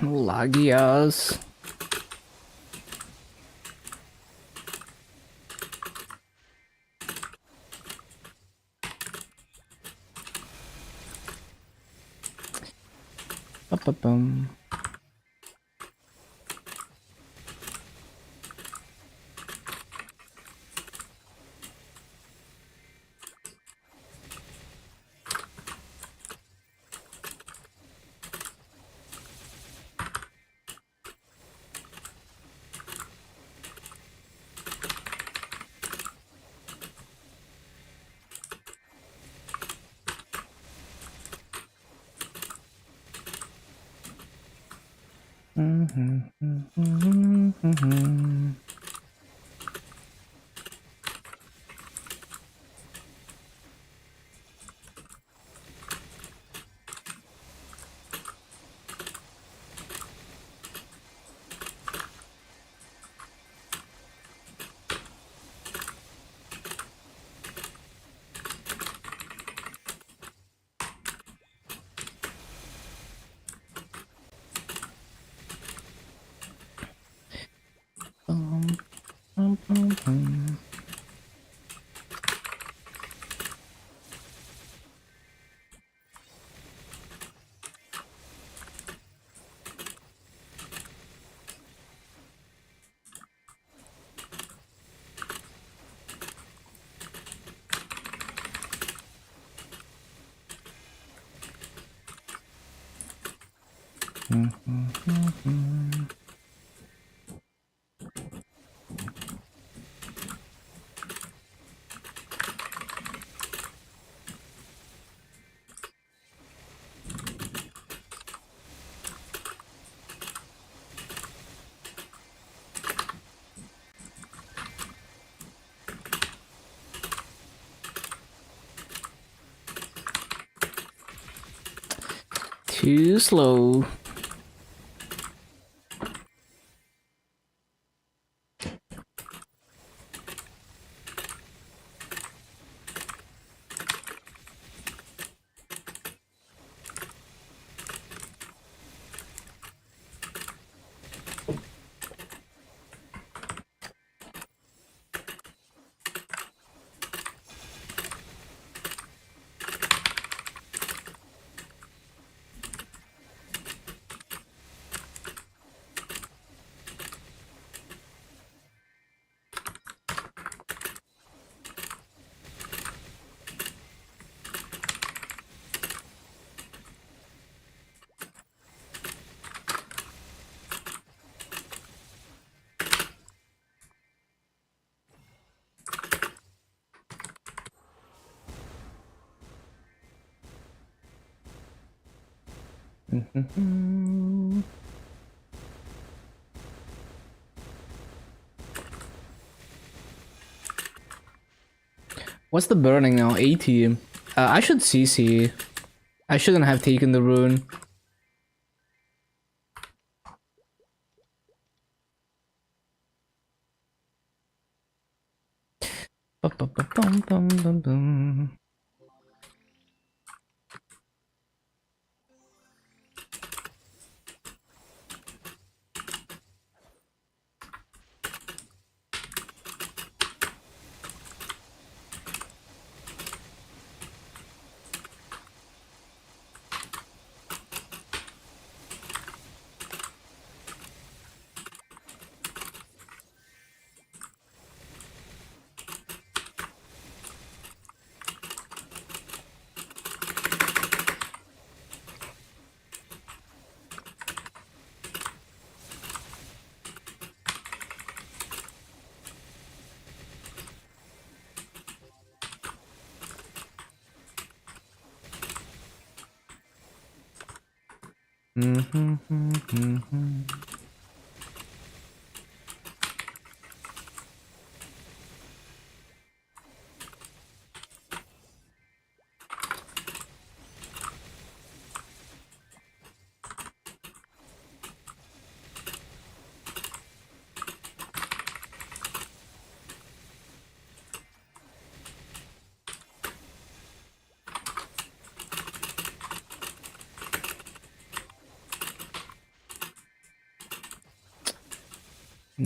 Lagias. Ba-ba-bum. Too slow. What's the burning now? 80. I should CC. I shouldn't have taken the rune. Ba-ba-ba-bum-bum-bum-bum.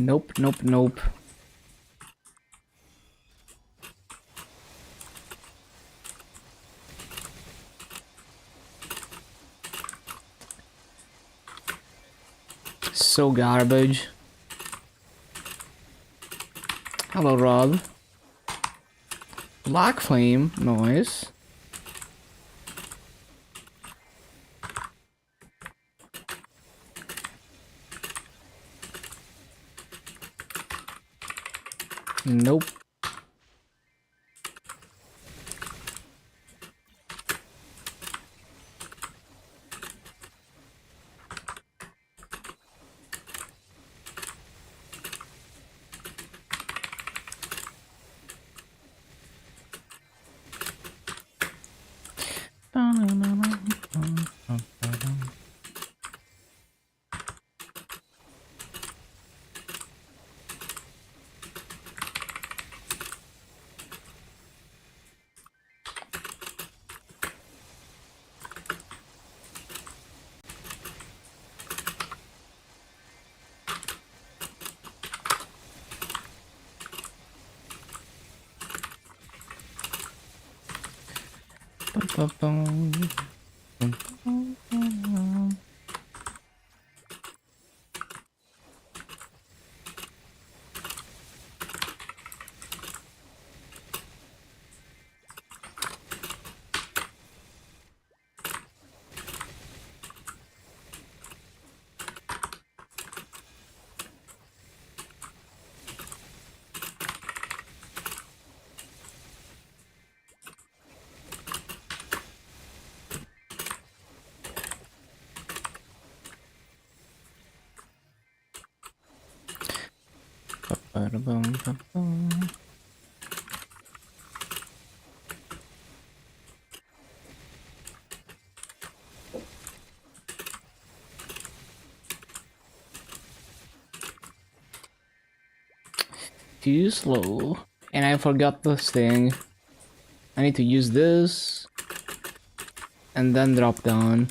Nope, nope, nope. So garbage. Hello, Rob. Black flame, nice. Nope. Too slow. And I forgot this thing. I need to use this. And then drop down.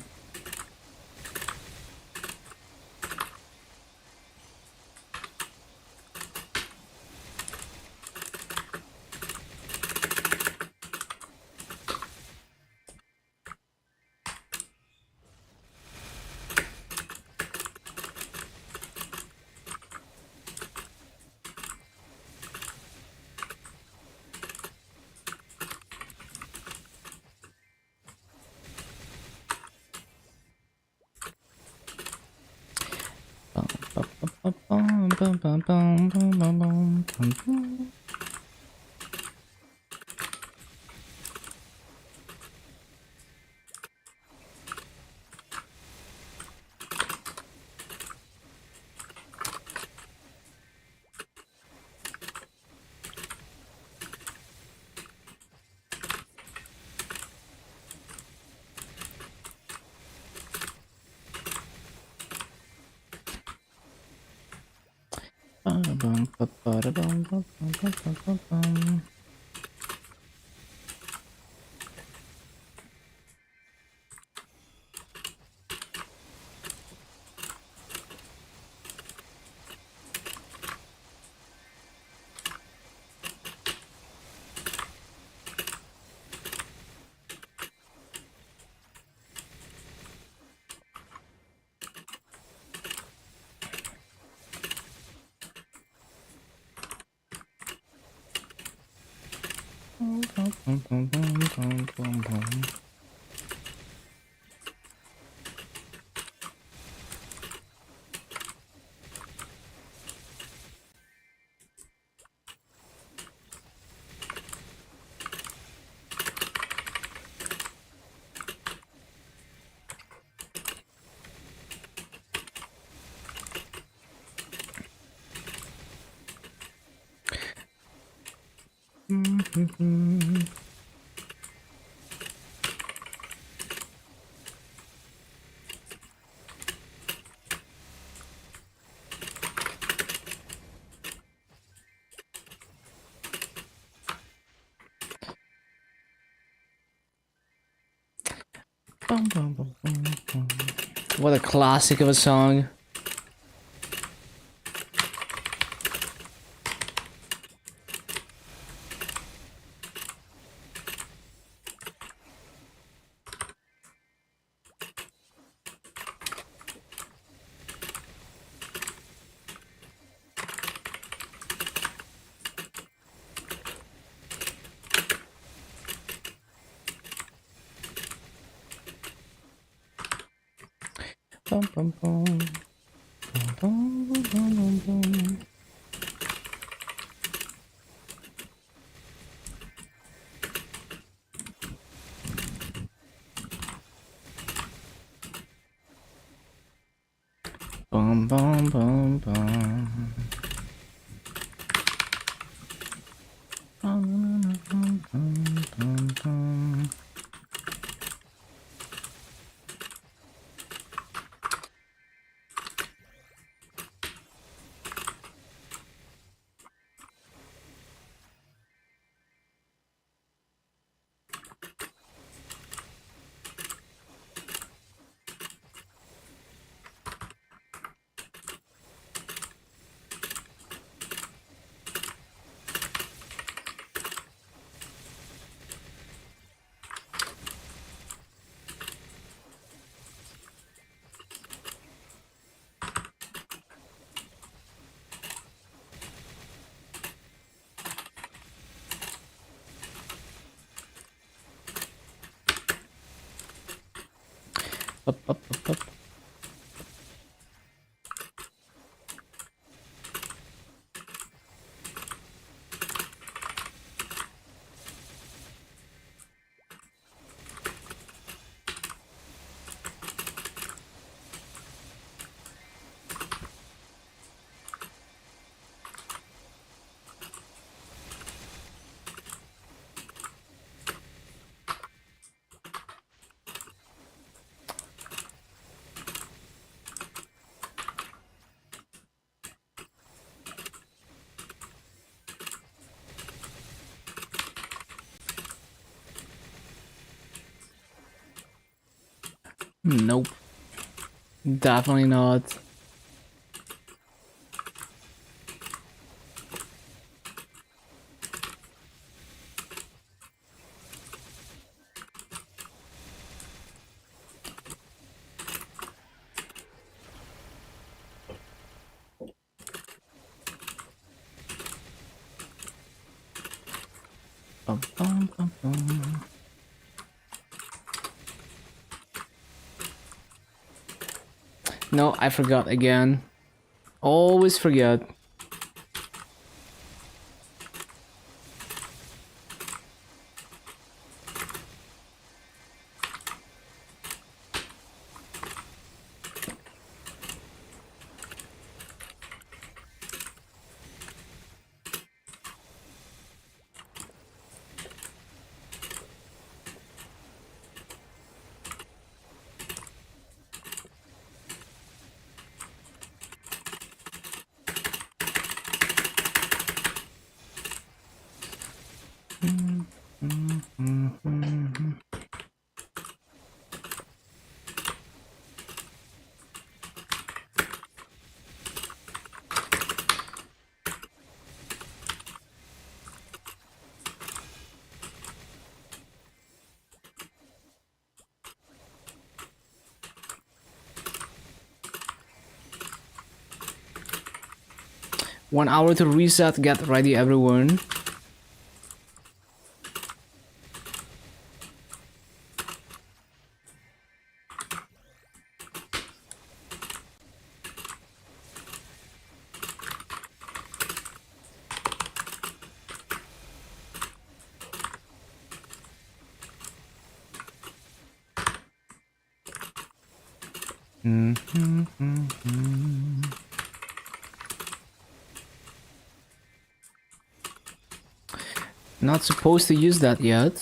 What a classic of a song. Bum, bum, bum. Bum, bum, bum, bum, bum. Bum, bum, bum, bum. Bum, bum, bum, bum, bum. Up, up, up, up. Nope. Definitely not. Bum, bum, bum, bum. No, I forgot again. Always forget. One hour to reset. Get ready, everyone. Not supposed to use that yet.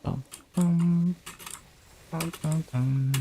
Bum, bum, bum, bum, bum.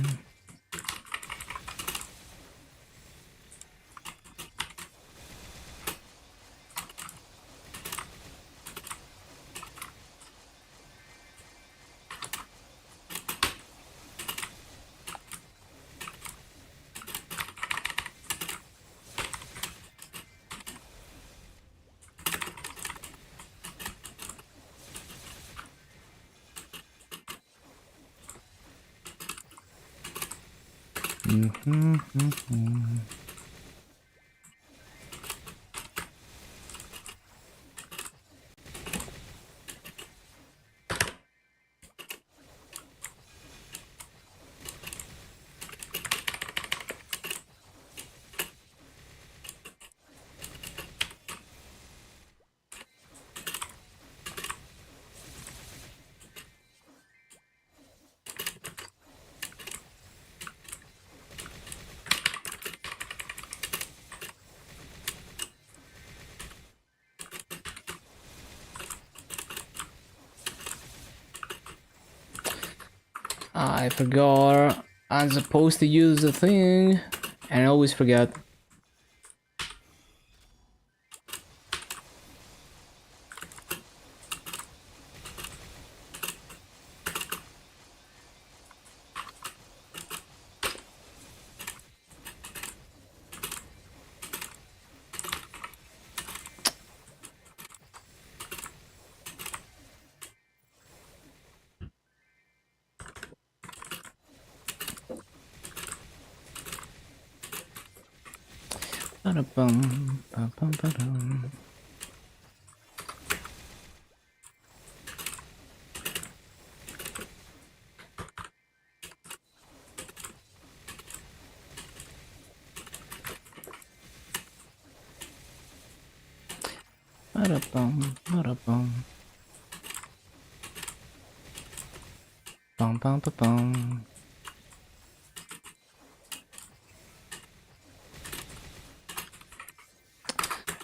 I forgot I'm supposed to use the thing, and I always forget. Ba-da-bum, ba-bum-ba-dum. Ba-da-bum, ba-da-bum. Bum, bum, ba-bum.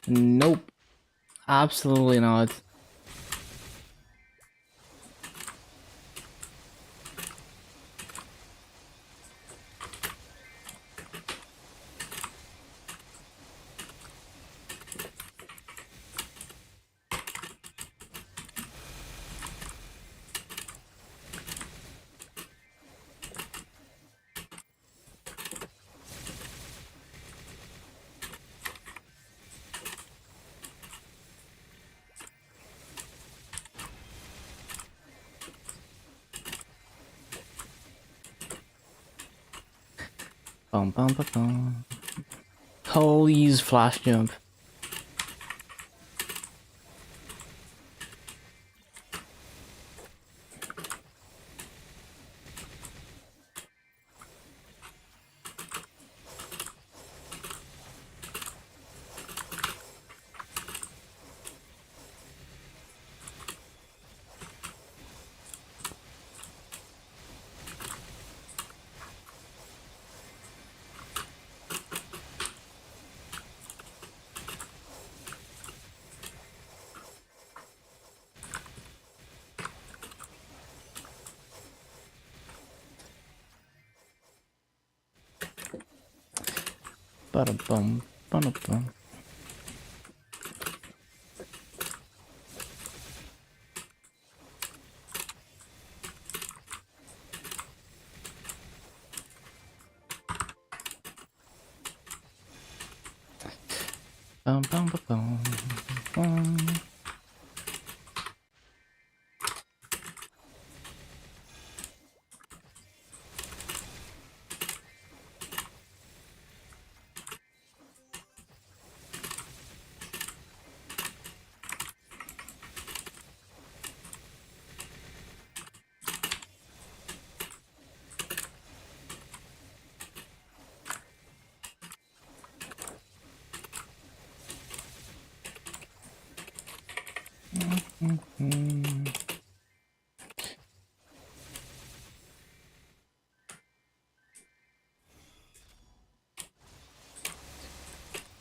Nope. Absolutely not. Bum, bum, ba-bum. Please flash jump. Ba-da-bum, ba-da-bum. Bum, bum, ba-bum, bum.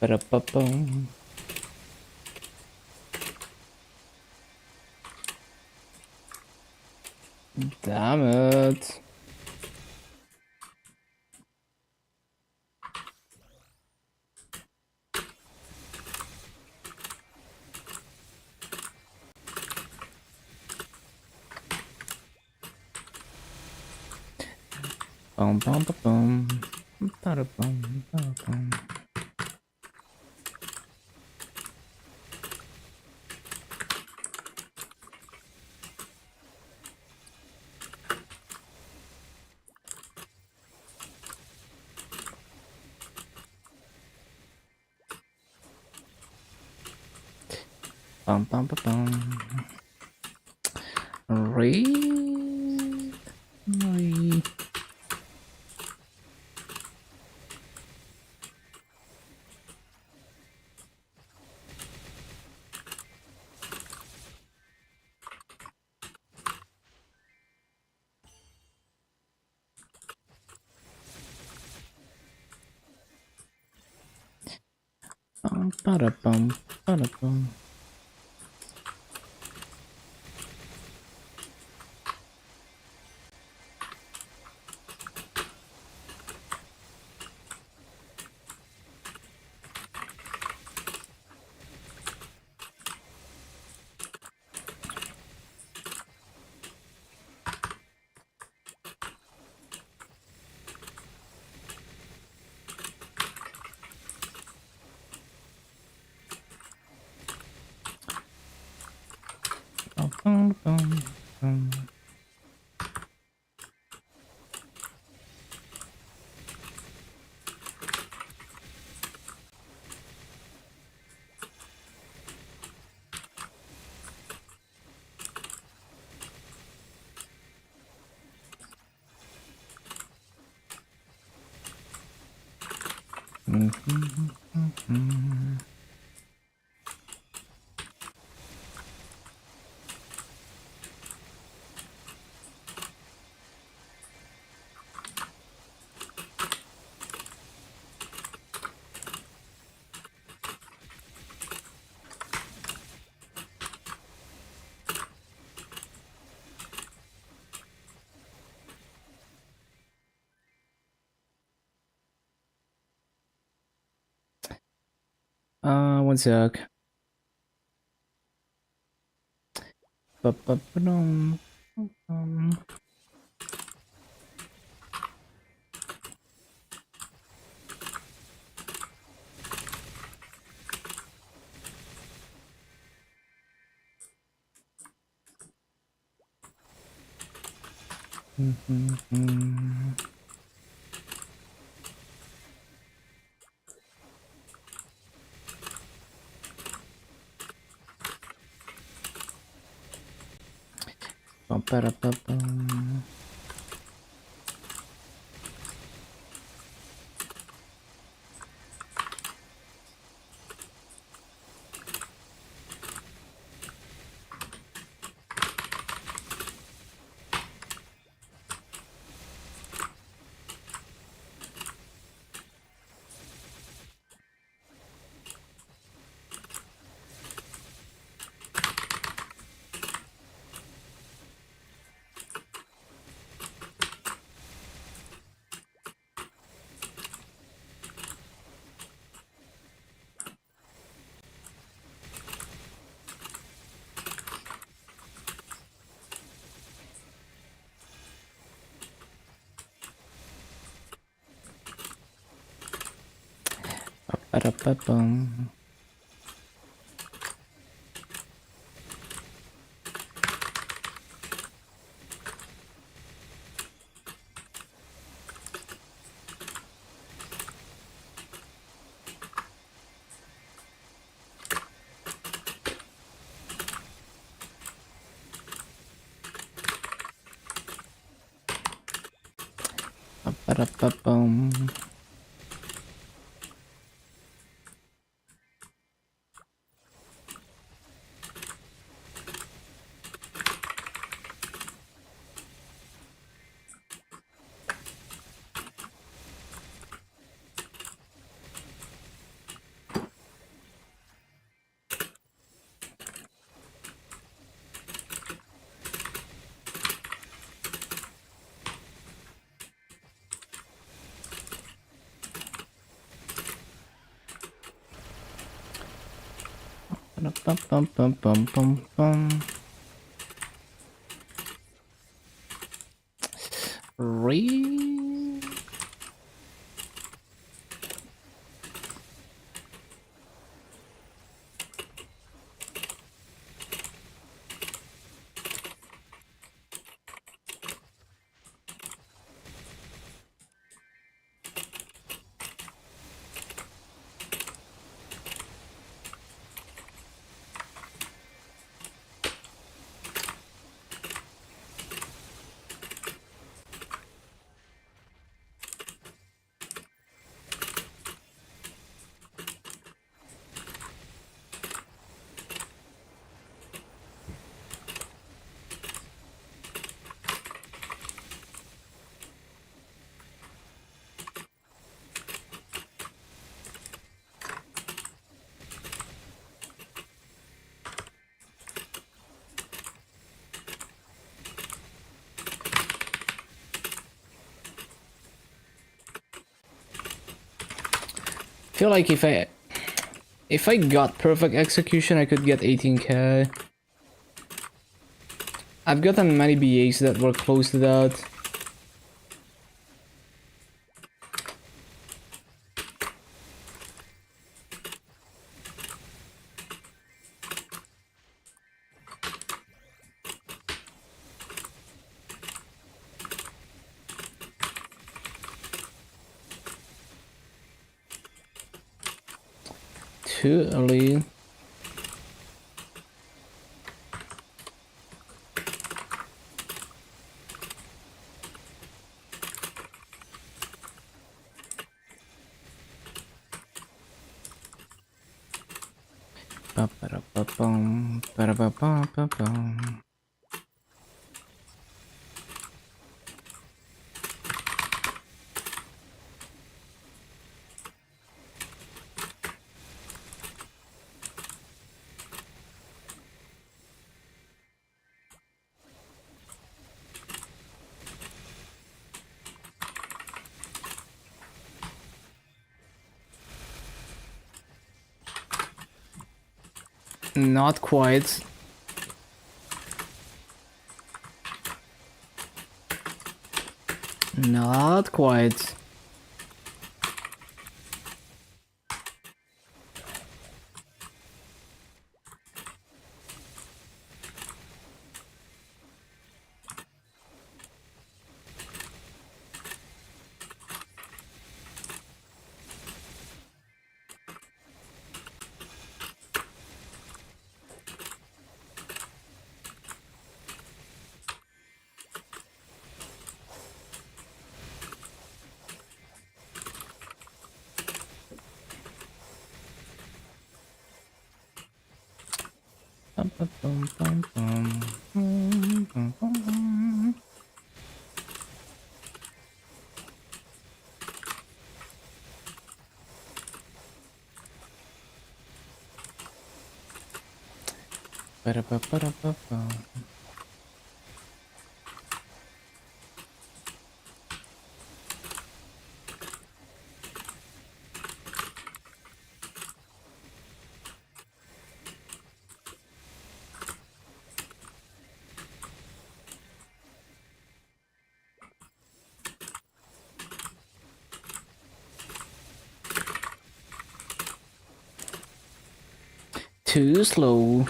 Ba-da-ba-bum. Damn it. Bum bum ba bum. Bada bum bada bum. Bum bum ba bum. Read. Read. Bum bada bum bada bum. Bum bum bum bum. One sec. Ba-ba-ba-dum. Bum-ba-da-ba-bum. Ba-da-ba-bum. Ba-da-ba-bum. Ba-dum-bum-bum-bum-bum-bum. Re- feel like if I got perfect execution, I could get 18k. I've gotten many BAs that were close to that. Too early. Ba-ba-da-ba-bum, ba-da-ba-ba-ba-bum. Not quite. Not quite. Bum-ba-bum-bum-bum. Ba-da-ba-ba-da-ba-bum. Too slow.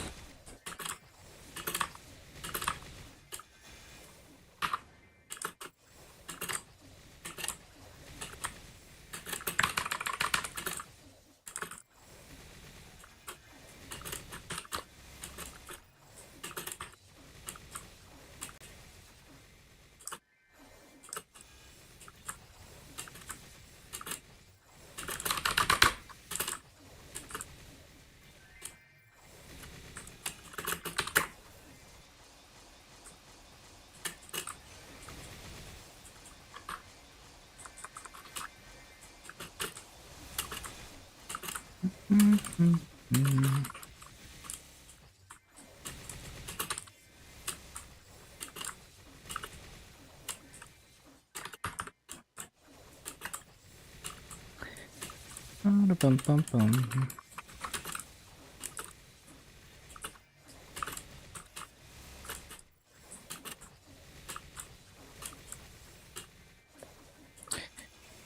Ba-da-bum-bum-bum.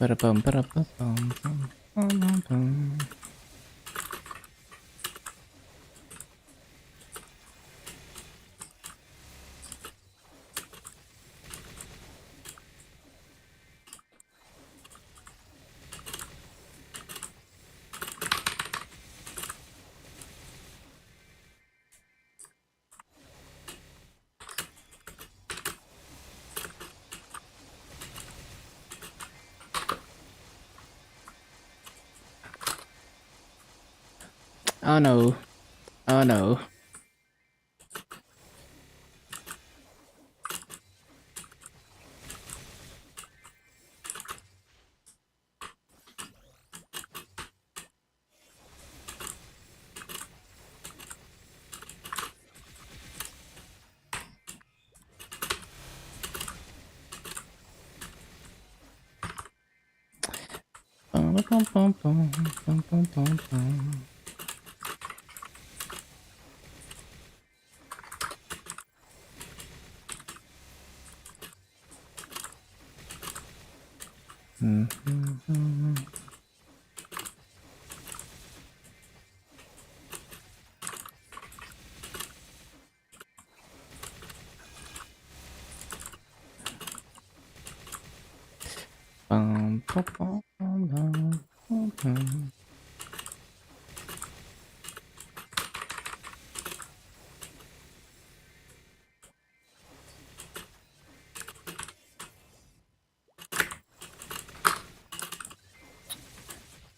Ba-da-bum, ba-da-ba-bum, bum, bum, bum, bum. Oh no. Oh no. Bum, bum, bum, bum, bum, bum, bum, bum. Mm-hmm. Bum, bum, bum, bum, bum, bum.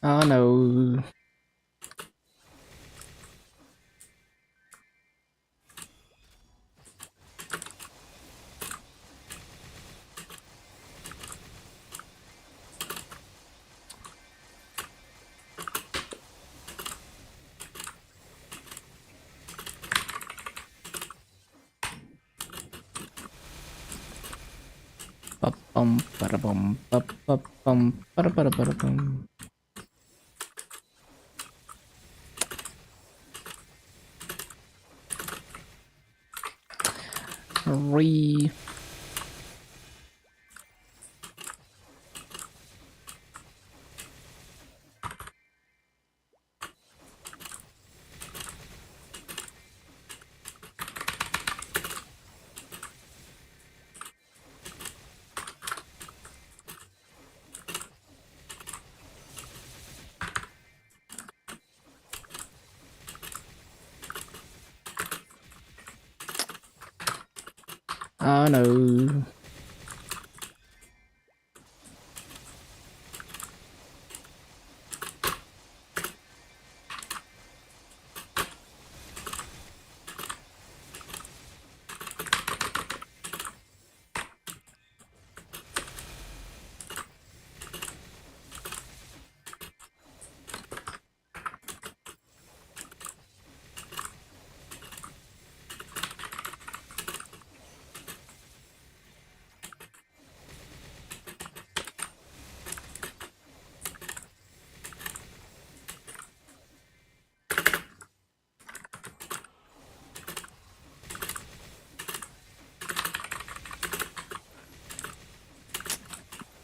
Oh no. Ba-bum, ba-da-bum, ba-ba-bum, ba-da-ba-da-ba-da-bum. Re. Oh no.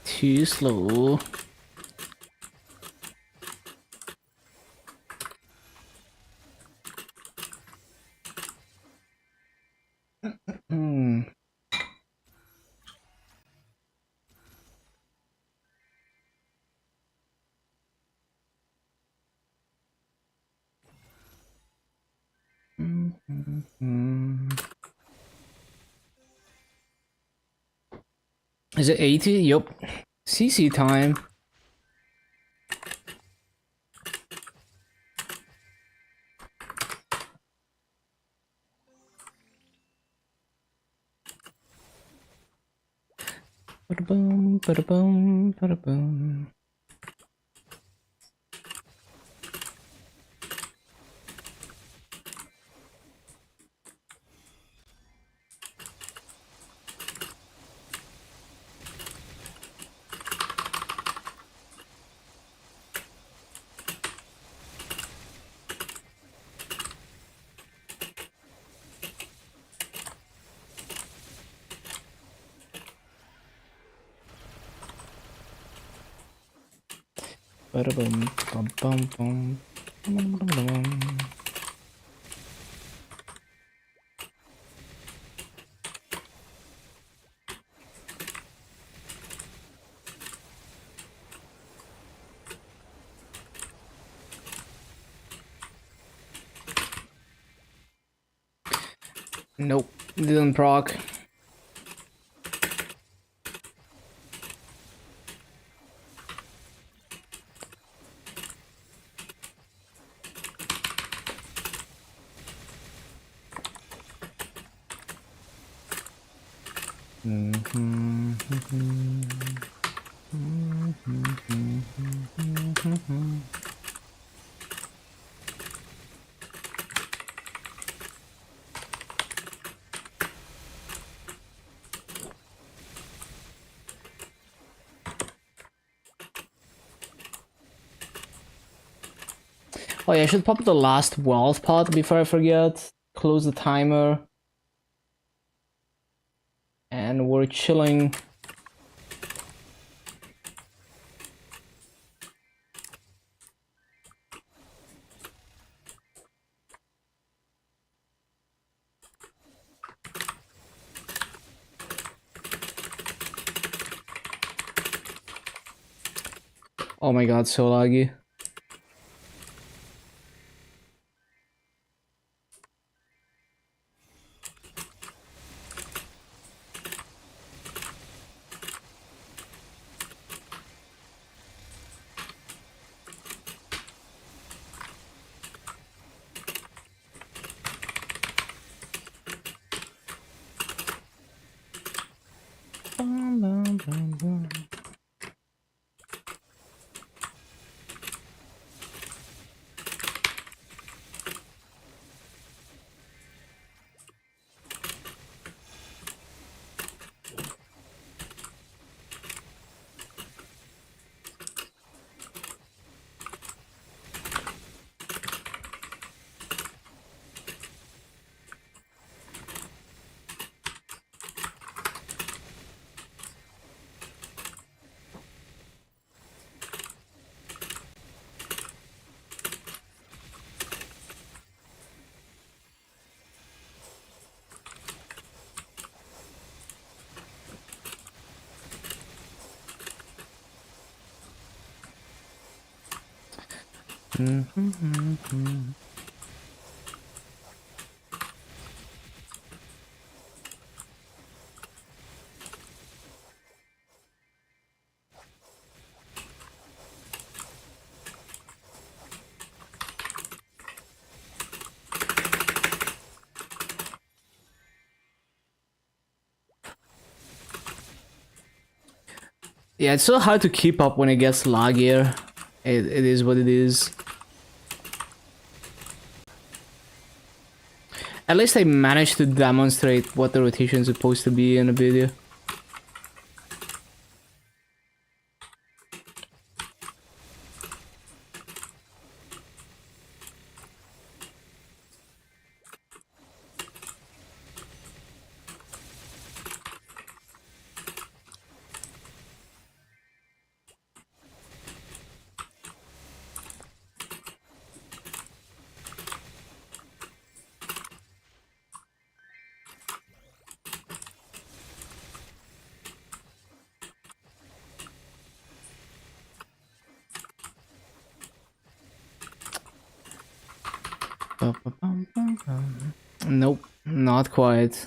Too slow. Hmm. Is it 80? Yup. CC time. Ba-da-bum, ba-da-bum, ba-da-bum. Ba-da-bum, bum-bum-bum. Bum-bum-bum-bum. Nope, didn't proc. Oh yeah, I should pop the last wealth pot before I forget. Close the timer. And we're chilling. Oh my god, so laggy. Yeah, it's so hard to keep up when it gets laggier. It is what it is. At least I managed to demonstrate what the rotation is supposed to be in a video. Nope, not quite.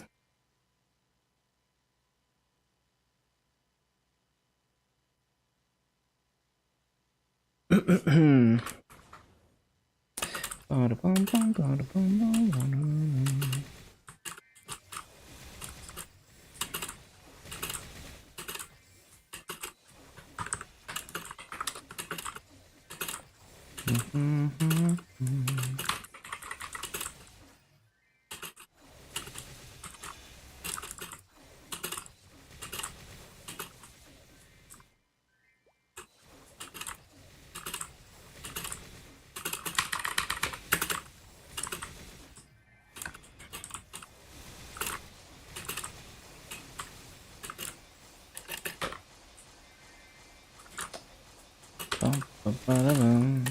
Ba-da-bum.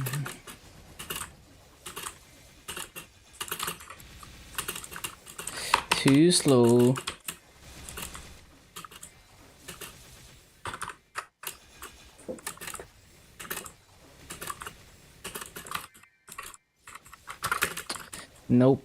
Too slow. Nope.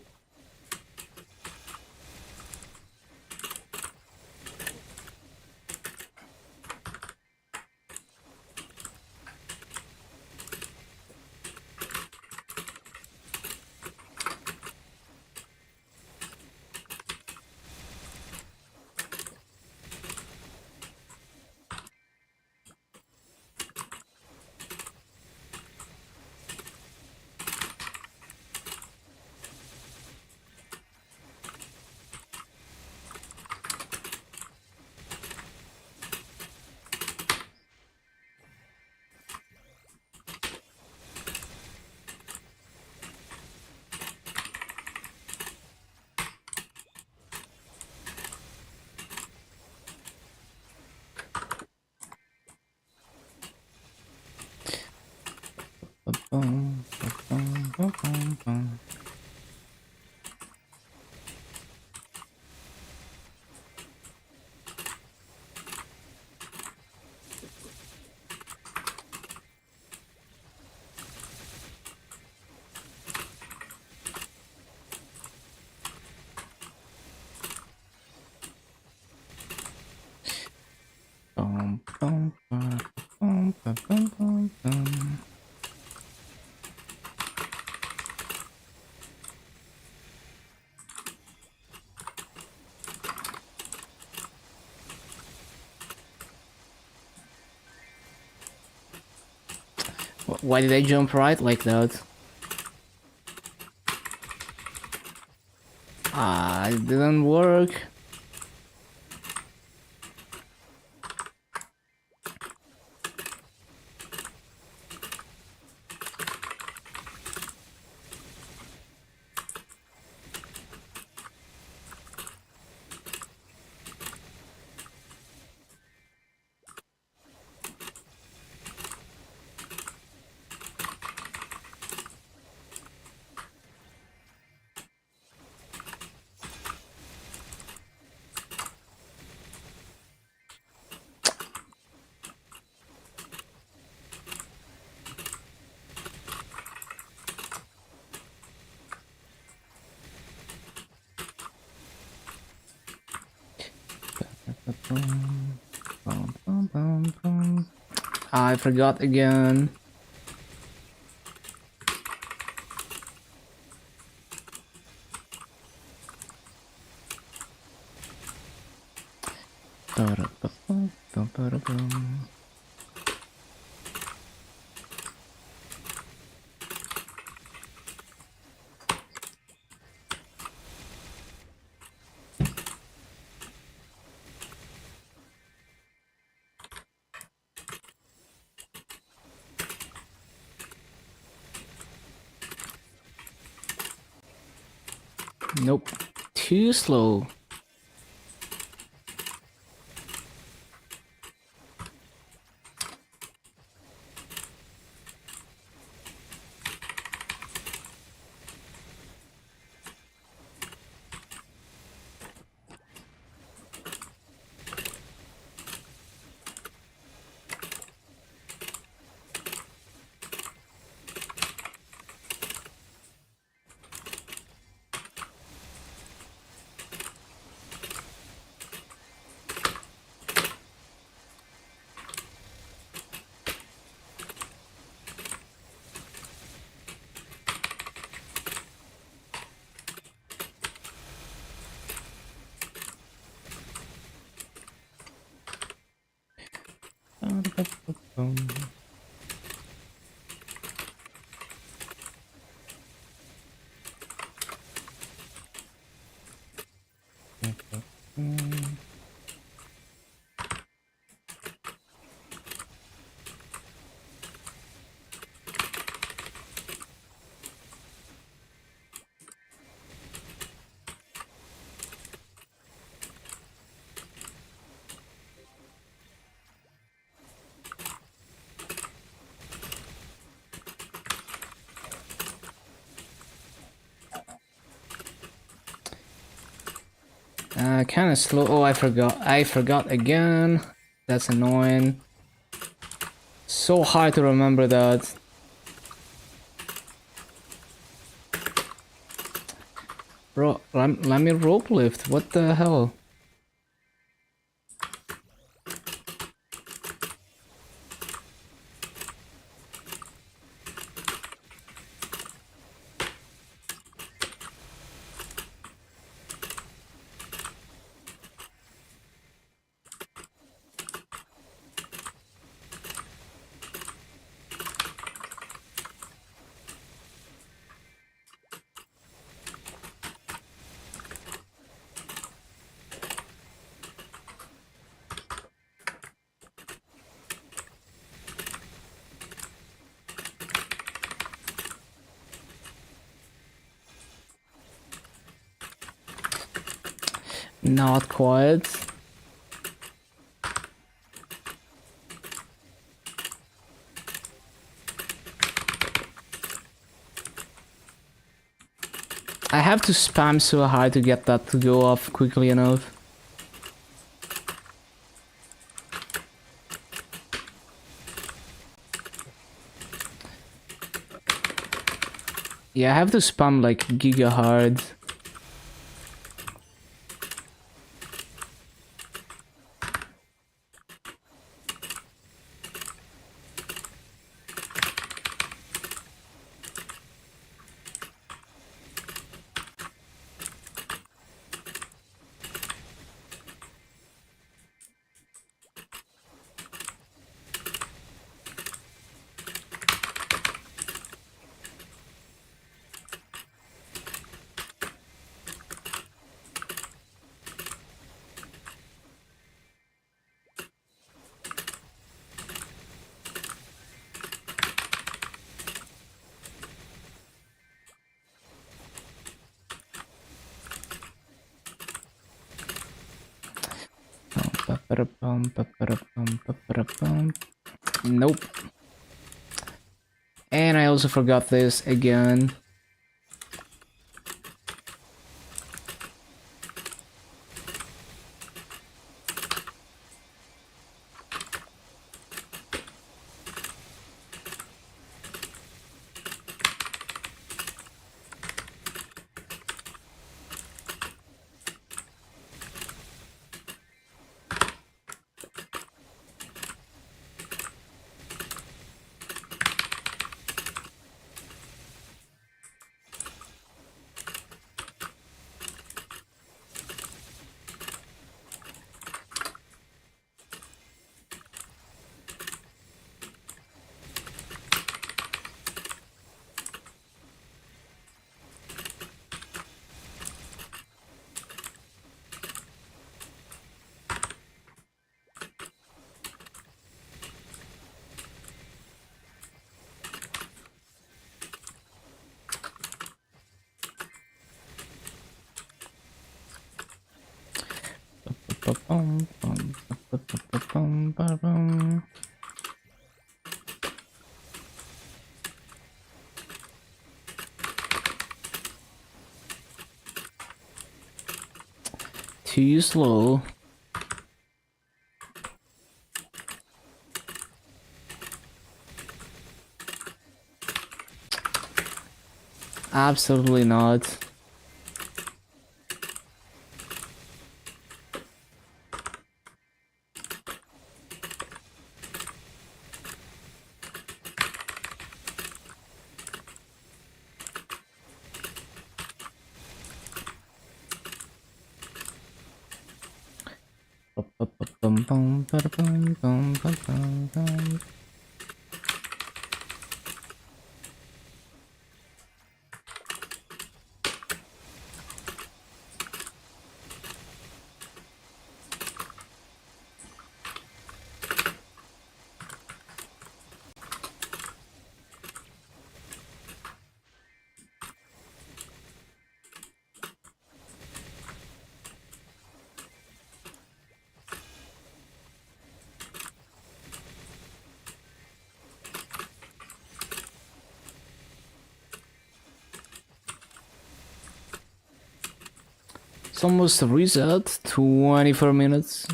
Ba-bum, ba-bum, ba-bum, bum. Bum, bum, ba-bum, ba-bum, bum, bum. Why did I jump right like that? Ah, it didn't work. Bum, bum, bum, bum, bum. I forgot again. Ba-da-ba-bum, ba-ba-da-bum. Nope. Too slow. Ba-da-ba-ba-bum. Mm. Kind of slow. Oh, I forgot. I forgot again. That's annoying. So hard to remember that. Bro, let me rope lift. What the hell? Not quite. I have to spam so hard to get that to go off quickly enough. Yeah, I have to spam like giga hard. Nope. And I also forgot this again. Too slow. Absolutely not. It's almost a reset. 24 minutes.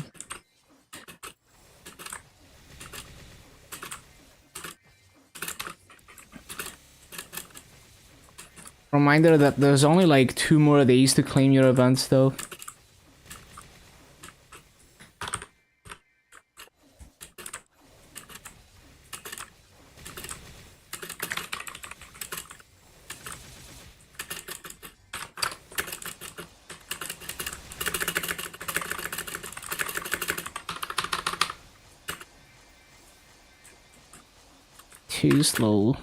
Reminder that there's only like 2 more days to claim your events though. Too slow.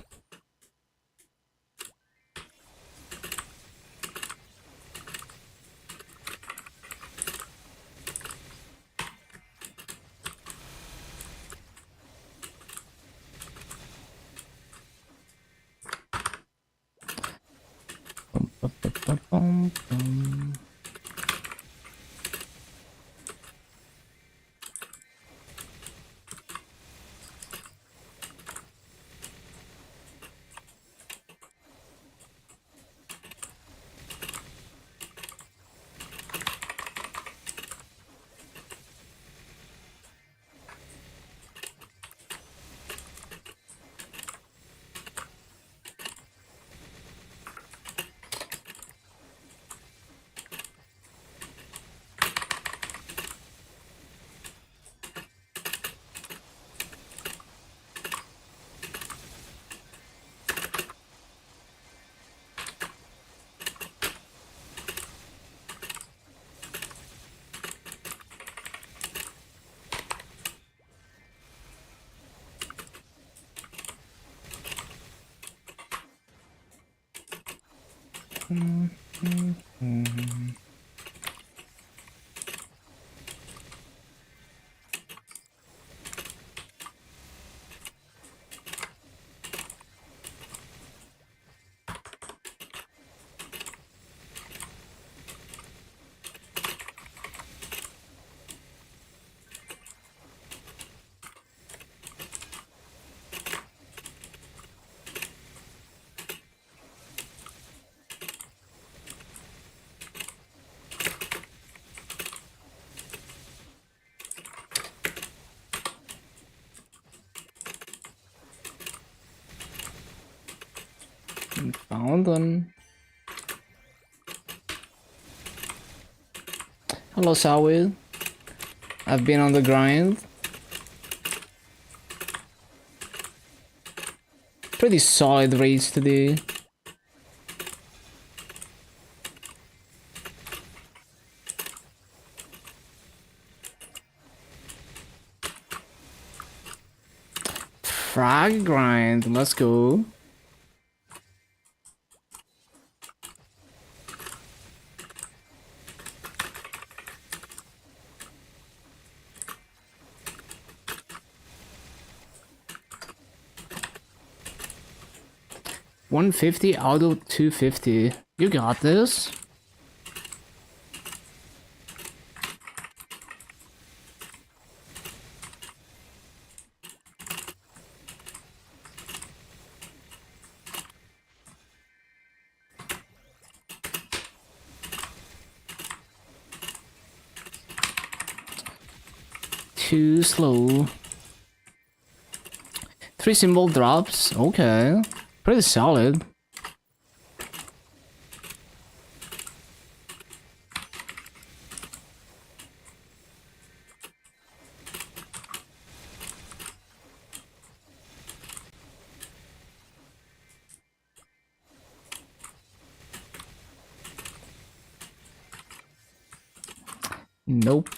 Found them. Hello, Sawid. I've been on the grind. Pretty solid race today. Frag grind, let's go. $150 out of $250. You got this. Too slow. 3 symbol drops. Okay. Pretty solid. Nope.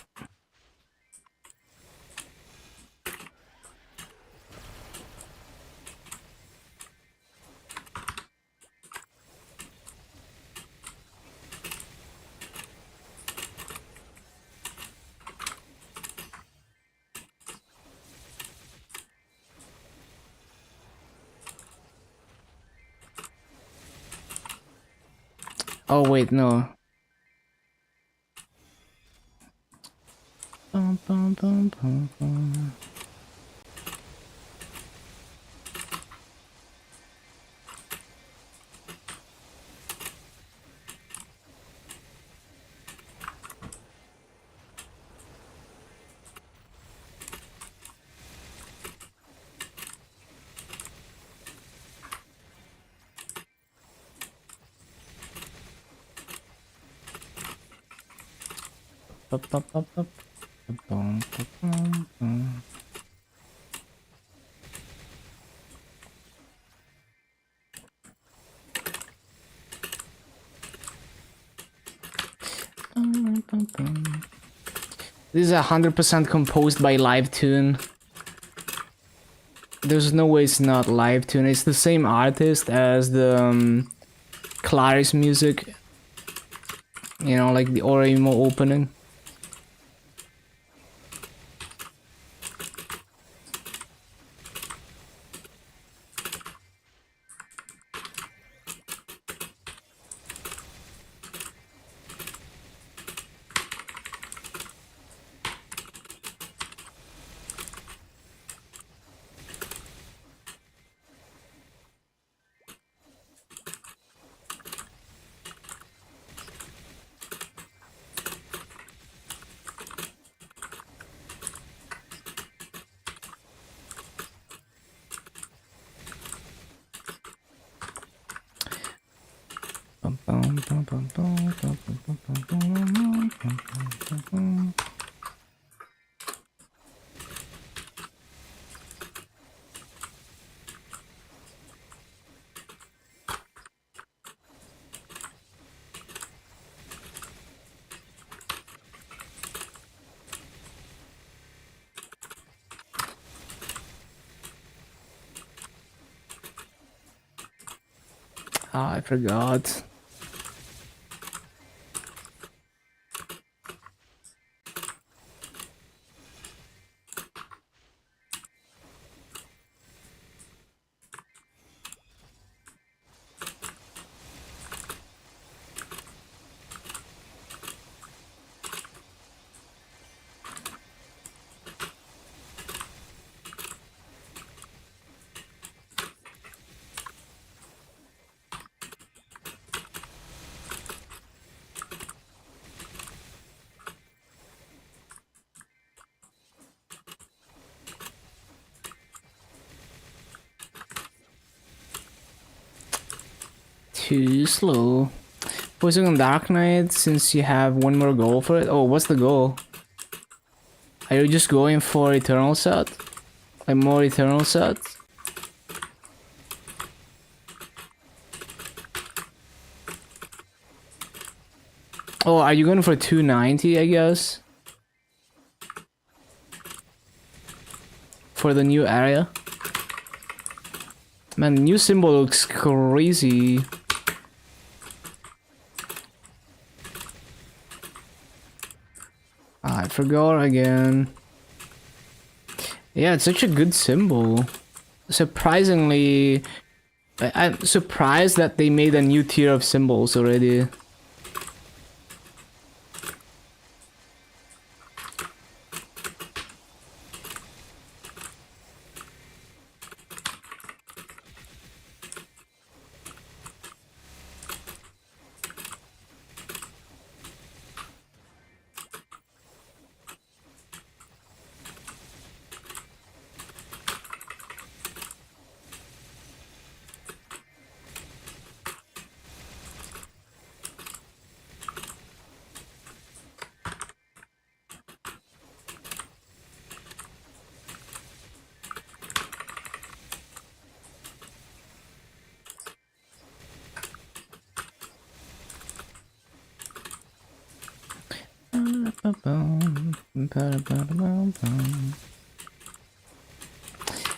Oh wait, no. Bum, bum, bum, bum, bum. This is 100% composed by live tune. There's no way it's not live tune. It's the same artist as the Clarice music. You know, like the Orimo opening. Ah, I forgot. Too slow. Focusing on Dark Knight since you have one more goal for it. Oh, what's the goal? Are you just going for Eternal set? Like more Eternal sets? Oh, are you going for 290, I guess? For the new area? Man, the new symbol looks crazy. I forgot again. Yeah, it's such a good symbol. Surprisingly, I'm surprised that they made a new tier of symbols already.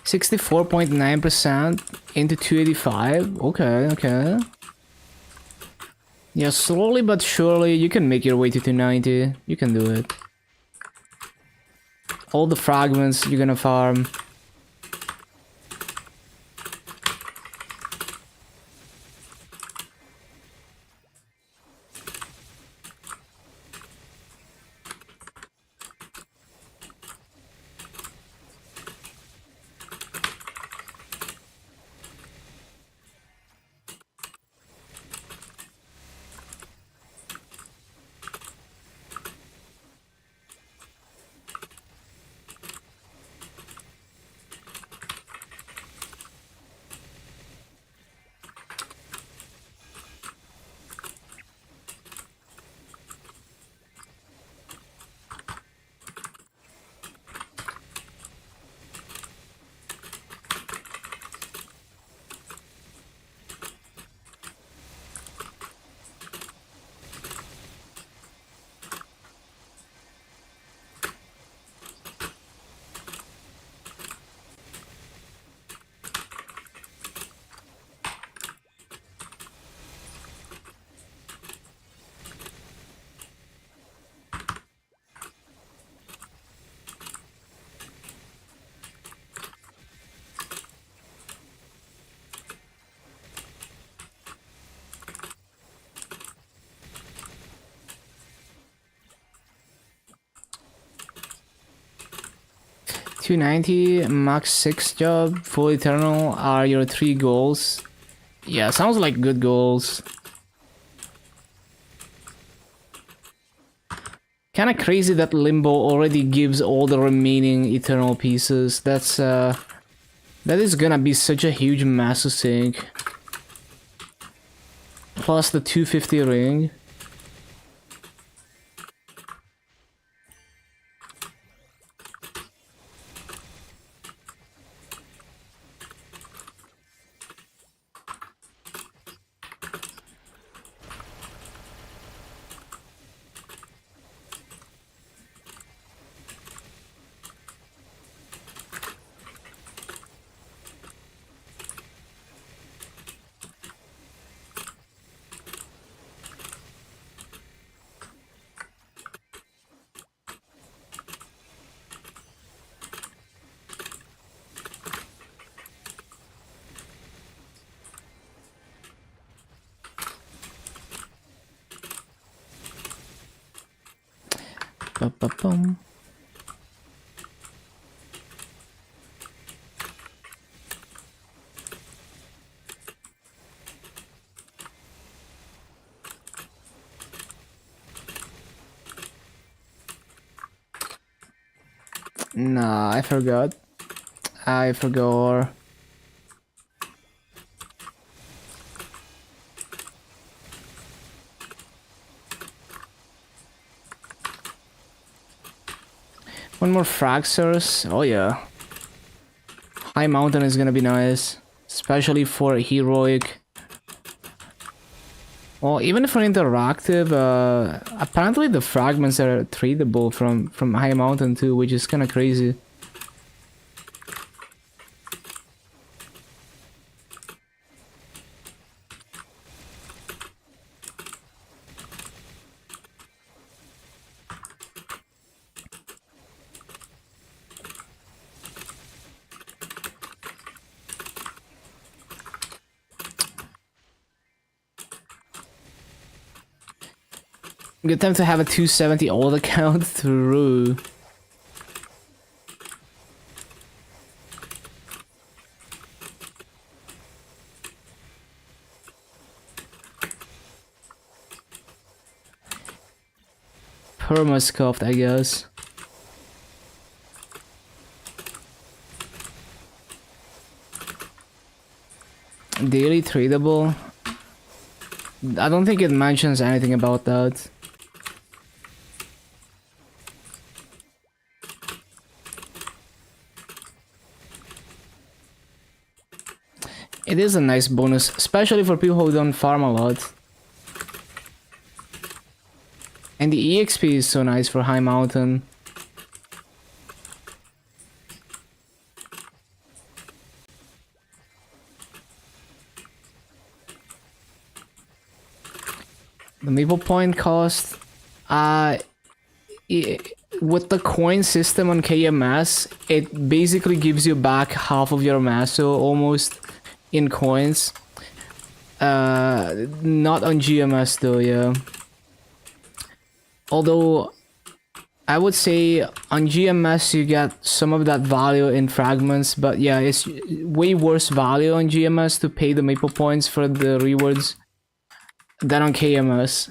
$64.9% into 285. Okay, okay. Yeah, slowly but surely you can make your way to 290. You can do it. All the fragments you're gonna farm. 290, max 6 job, full eternal are your 3 goals. Yeah, sounds like good goals. Kinda crazy that Limbo already gives all the remaining eternal pieces. That is gonna be such a huge mess to sink. Plus the 250 ring. Ba-ba-bum. Nah, I forgot. I forgot. One more frag source. Oh yeah. High mountain is gonna be nice. Especially for heroic. Well, even for interactive, apparently the fragments are tradable from high mountain too, which is kinda crazy. Good time to have a 270 old account through. Permascuffed, I guess. Daily tradable. I don't think it mentions anything about that. It is a nice bonus, especially for people who don't farm a lot. And the EXP is so nice for High Mountain. The Maple Point cost, with the coin system on KMS, it basically gives you back half of your Maso almost in coins. Not on GMS though, yeah. Although, I would say on GMS you get some of that value in fragments, but yeah, it's way worse value on GMS to pay the Maple Points for the rewards than on KMS.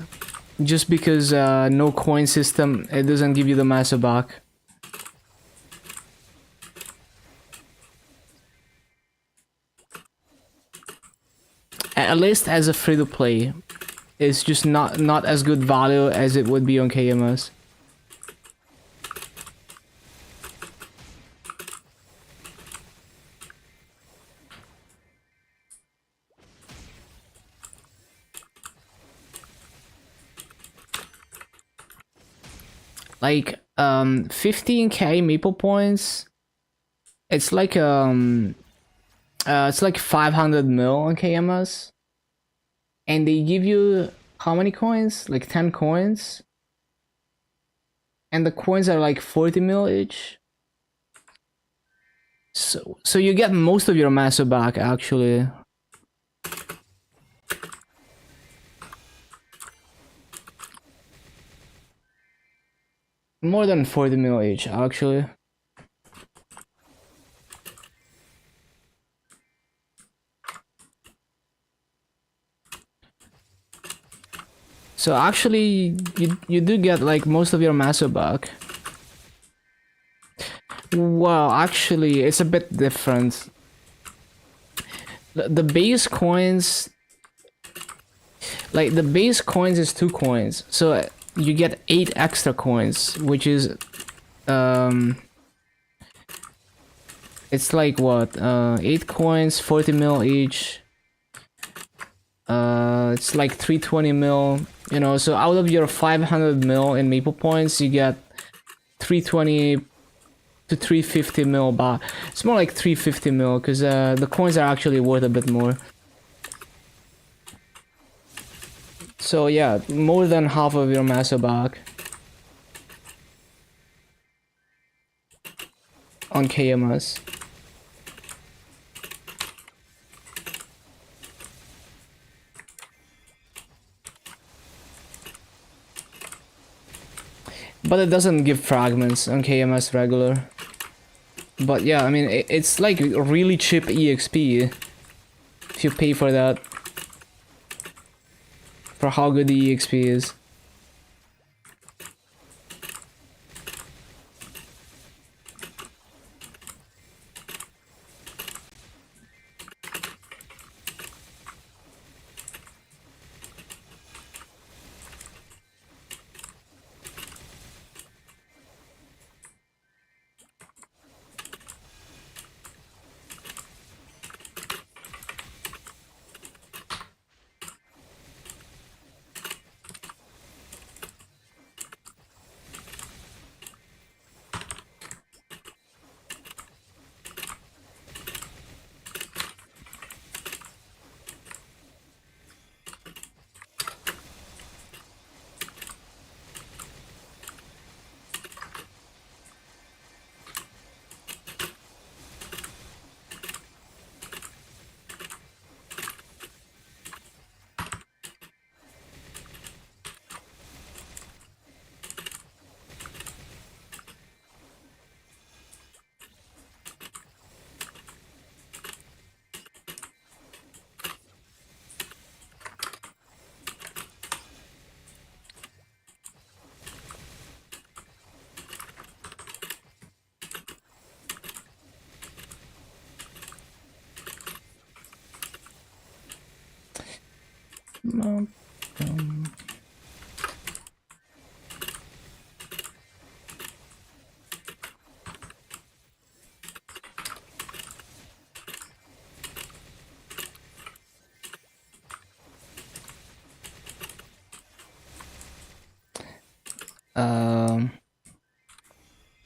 Just because no coin system, it doesn't give you the Maso back. At least as a free-to-play, it's just not as good value as it would be on KMS. Like 15k Maple Points, it's like 500 mil on KMS. And they give you how many coins? Like 10 coins. And the coins are like 40 mil each. So you get most of your Maso back actually. More than 40 mil each actually. So actually, you do get like most of your masso back. Well, actually, it's a bit different. The base coins, like the base coins is 2 coins, so you get 8 extra coins, which is it's like what 8 coins, 40 mil each. It's like 320 mil, you know. So out of your 500 mil in Maple points, you get 320 to 350 mil back. It's more like 350 mil because the coins are actually worth a bit more. So yeah, more than half of your masso back on KMS. But it doesn't give fragments on KMS regular. But yeah, I mean, it's like really cheap EXP if you pay for that. For how good the EXP is.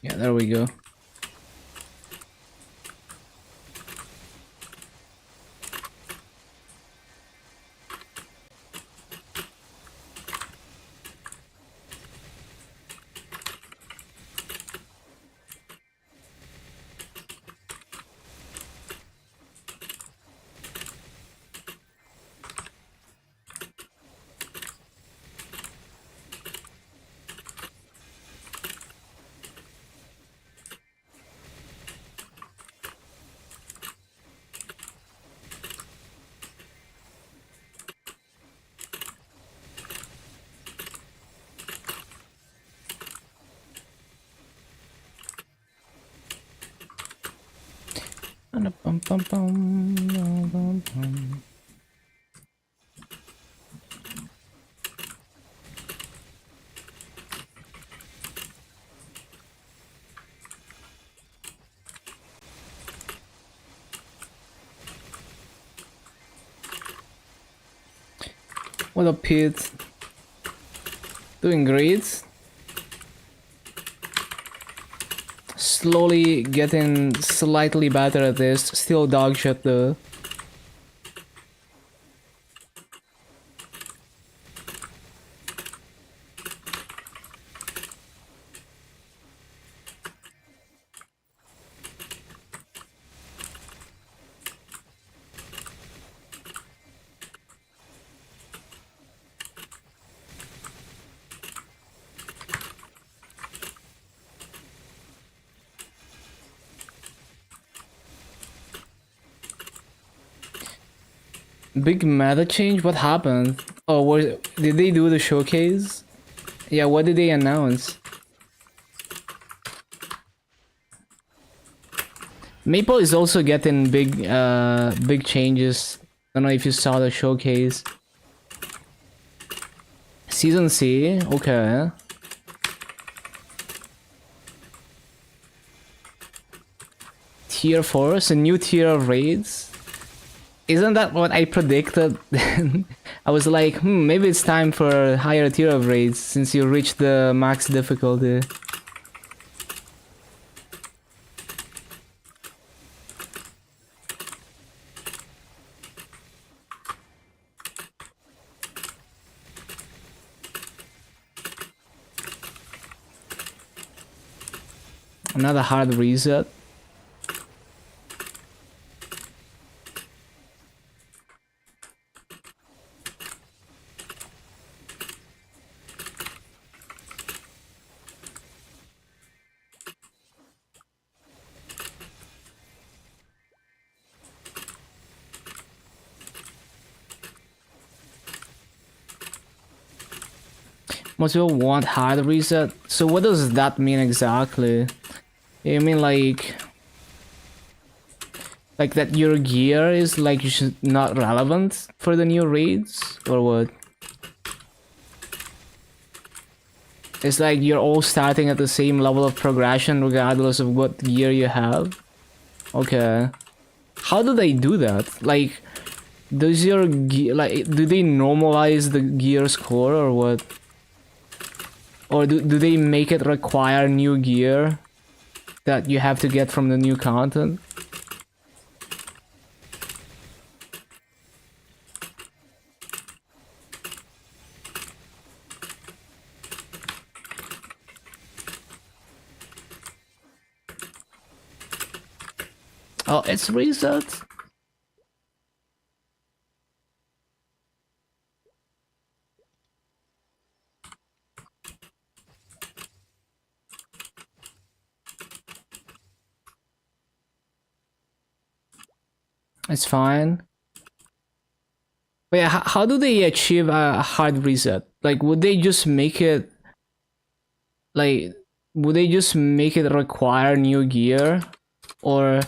Yeah, there we go. What up, Pete? Doing great. Slowly getting slightly better at this. Still dog shit though. Big meta change? What happened? Oh, did they do the showcase? Yeah, what did they announce? Maple is also getting big changes. I don't know if you saw the showcase. Season C, okay. Tier 4, a new tier of raids. Isn't that what I predicted? I was like, maybe it's time for a higher tier of raids since you reached the max difficulty. Another hard reset. Most people want hard reset. So what does that mean exactly? You mean like that your gear is like not relevant for the new raids or what? It's like you're all starting at the same level of progression regardless of what gear you have. Okay. How do they do that? Like, does your gear, like, do they normalize the gear score or what? Or do they make it require new gear that you have to get from the new content? Oh, it's reset. It's fine. But yeah, how do they achieve a hard reset? Like, would they just make it like would they just make it require new gear, or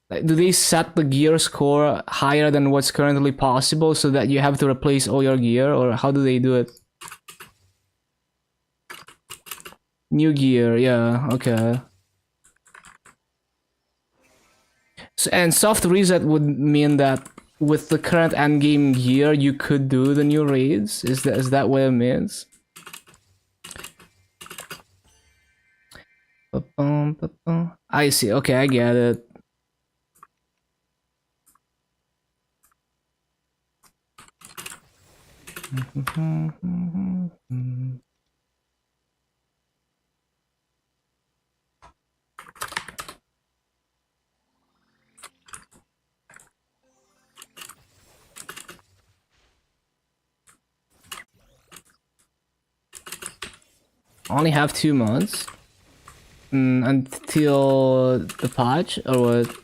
like, do they set the gear score higher than what's currently possible so that you have to replace all your gear, or how do they do it? New gear, yeah, okay. So, and soft reset would mean that with the current endgame gear you could do the new raids? Is that what it means? I see, okay, I get it. Only have 2 months until the patch, or what?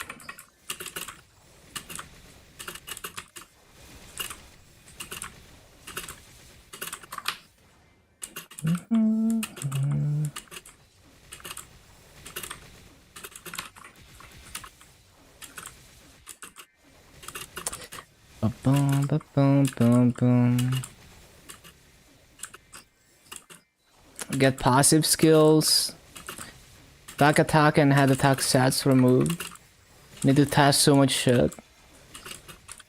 Get passive skills. Back attack and head attack sets removed. Need to test so much shit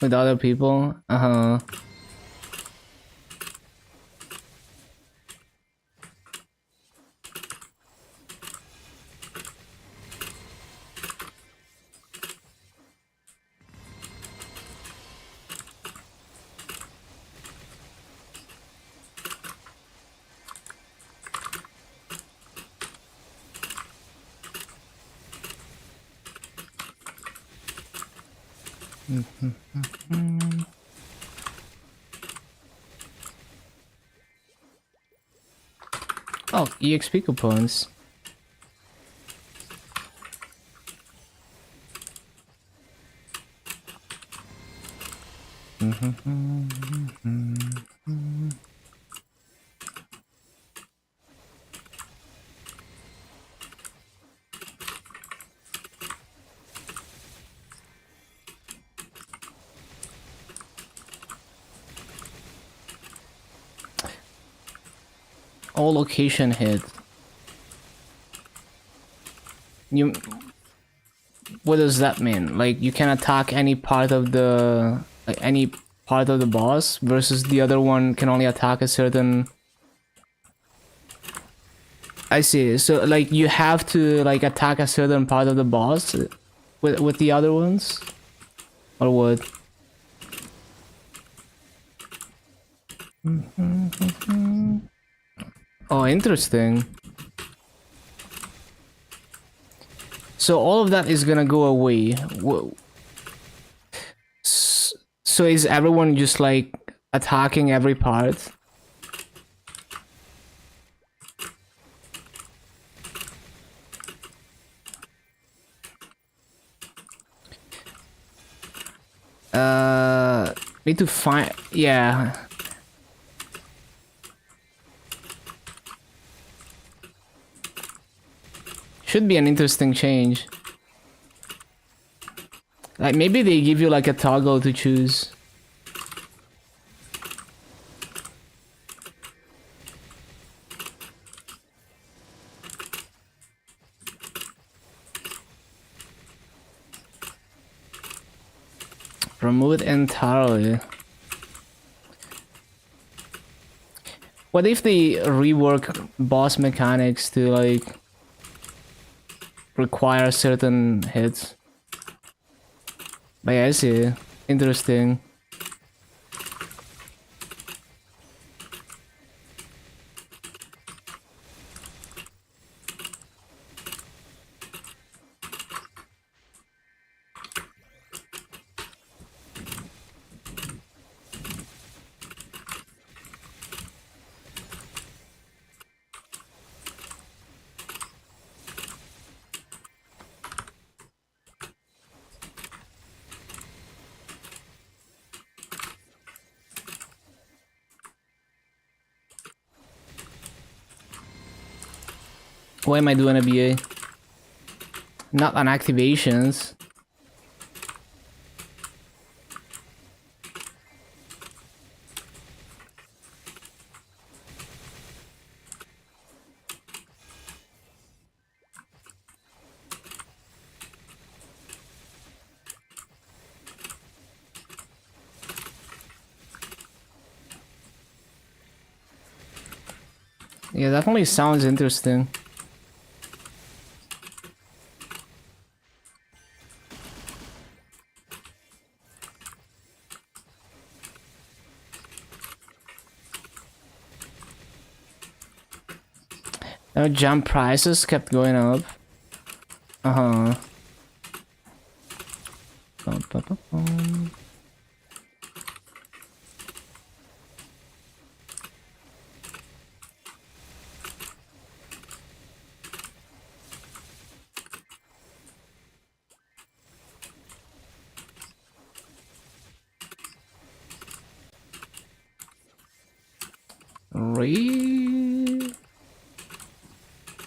with other people. Oh, EXP coupons. All location hit. You... What does that mean? Like, you can attack any part of the... Like, any part of the boss, versus the other one can only attack a certain... I see. So, like, you have to, like, attack a certain part of the boss with the other ones? Or what? Oh, interesting. So all of that is gonna go away. So is everyone just like attacking every part? Need to find... Yeah. Should be an interesting change. Like, maybe they give you like a toggle to choose. Remove it entirely. What if they rework boss mechanics to like require certain hits? But yeah, I see. Interesting. Why am I doing a BA? Not on activations. Yeah, definitely sounds interesting. No, jump prices kept going up. Uh-huh. Bum, bum, bum, bum.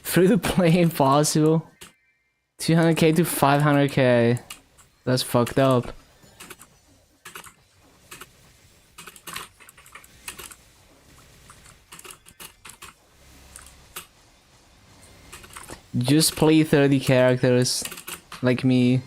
Free to play impossible. 200k to 500k. That's fucked up. Just play 30 characters, like me.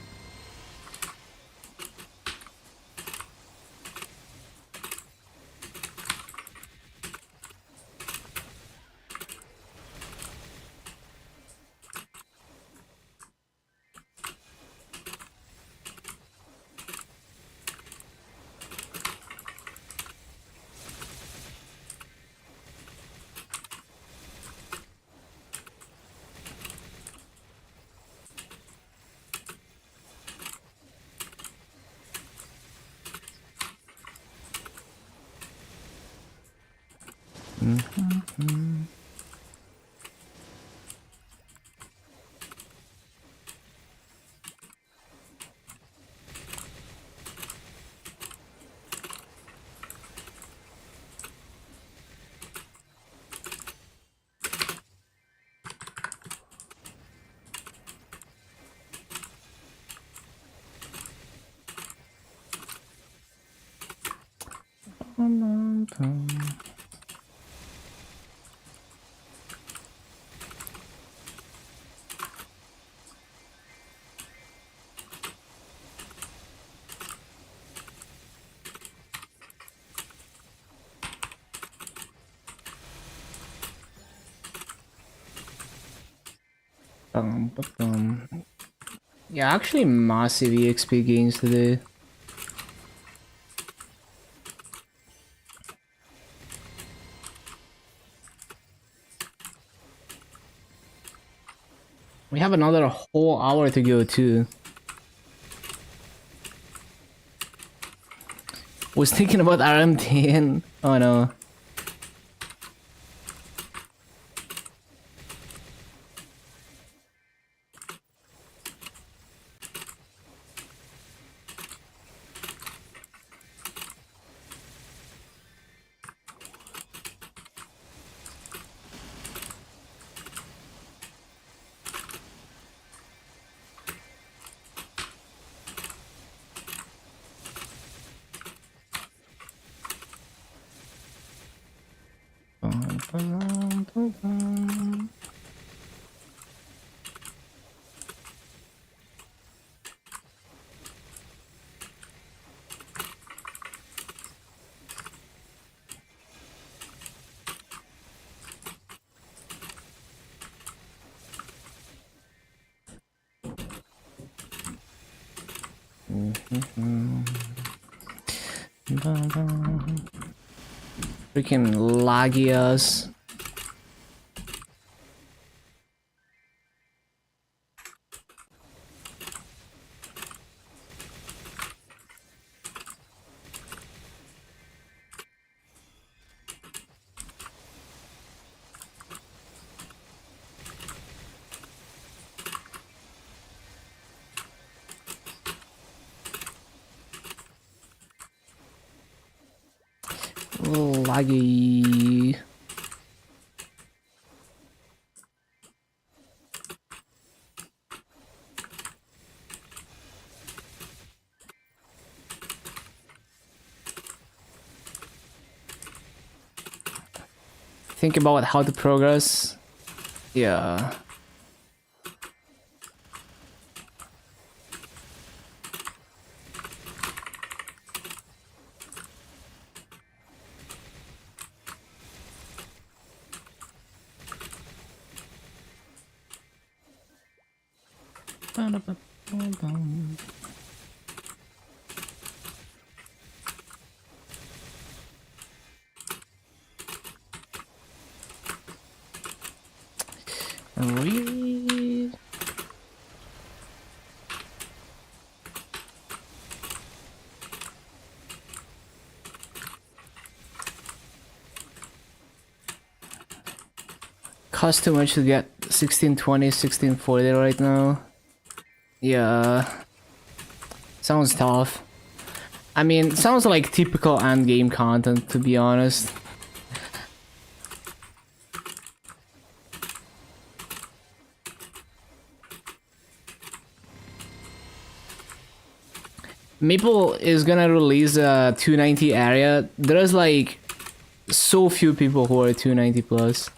Ba-dum. Yeah, actually massive EXP gains today. We have another whole hour to go too. Was thinking about RM10. Oh no. Freaking laggy us. Laggy. Think about how to progress. Yeah. Really? Cost too much to get 1620, 1640 right now. Yeah. Sounds tough. I mean, sounds like typical end game content, to be honest. Maple is gonna release a 290 area. There's like so few people who are 290 plus.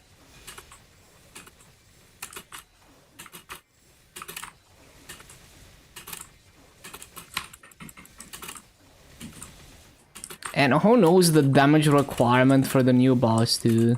And who knows the damage requirement for the new boss too.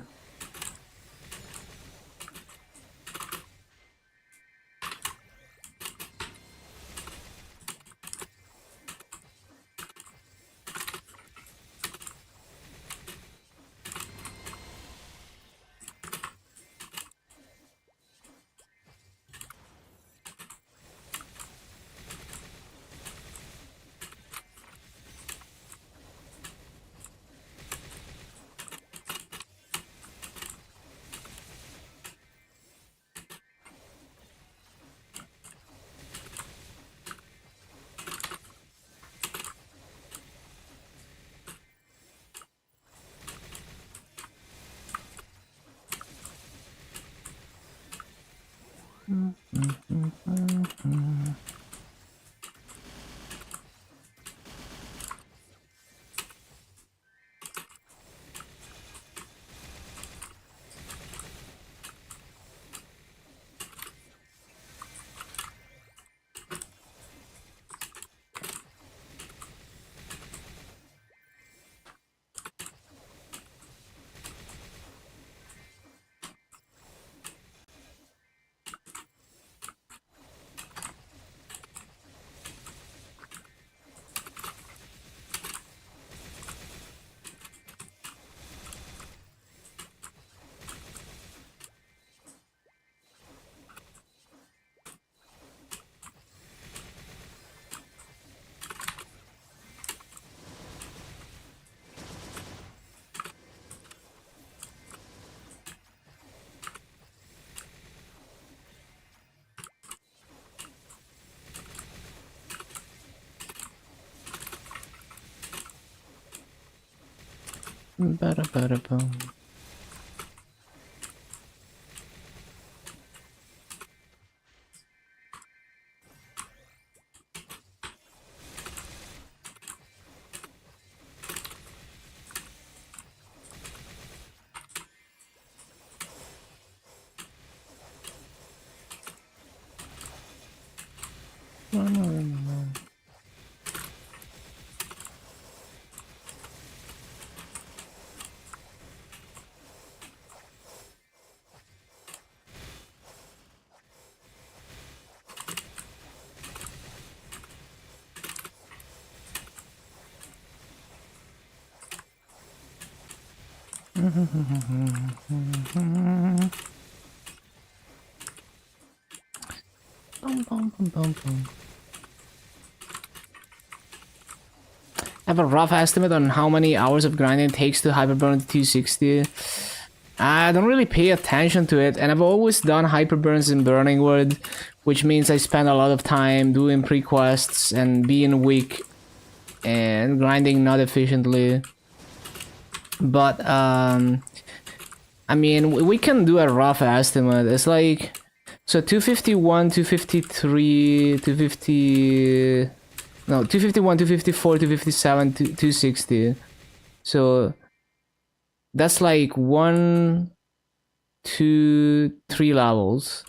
Ba-da-ba-da-boom. Bum, bum, bum, bum, bum. I have a rough estimate on how many hours of grinding it takes to hyperburn to 260. I don't really pay attention to it, and I've always done hyperburns in Burning Wood, which means I spend a lot of time doing pre-quests and being weak and grinding not efficiently. But I mean, we can do a rough estimate. It's like, so 251, 253, 250, no, 251, 254, 257, 260. So that's like 1, 2, 3 levels.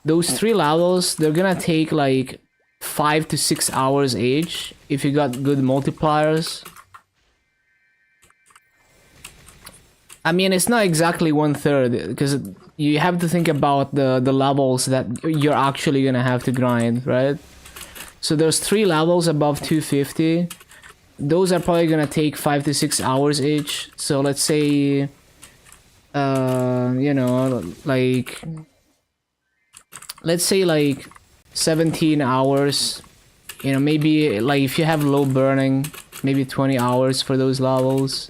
Those 3 levels, they're gonna take like 5 to 6 hours each if you got good multipliers. I mean, it's not exactly 1/3 because you have to think about the levels that you're actually gonna have to grind, right? So there's 3 levels above 250. Those are probably gonna take 5 to 6 hours each. So let's say, you know, like, let's say like 17 hours. You know, maybe like if you have low burning, maybe 20 hours for those levels.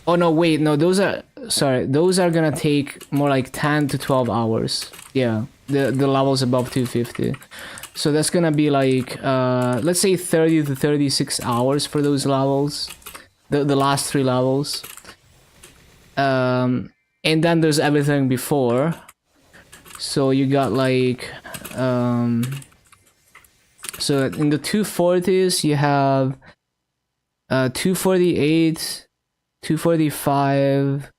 Oh no, wait, no, those are, sorry, those are gonna take more like 10 to 12 hours. Yeah, the levels above 250. So that's gonna be like, let's say 30 to 36 hours for those levels. The last 3 levels. And then there's everything before. So you got like, so in the 240s you have 248, 245,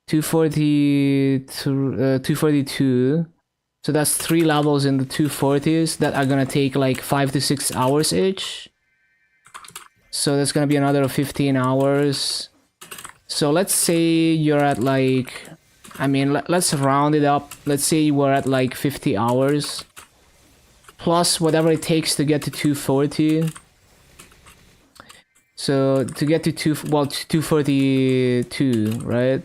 242. So that's 3 levels in the 240s that are gonna take like 5 to 6 hours each. So that's gonna be another 15 hours. So let's say you're at like, I mean, let's round it up. Let's say we're at like 50 hours. Plus whatever it takes to get to 240. So to get to 242, right?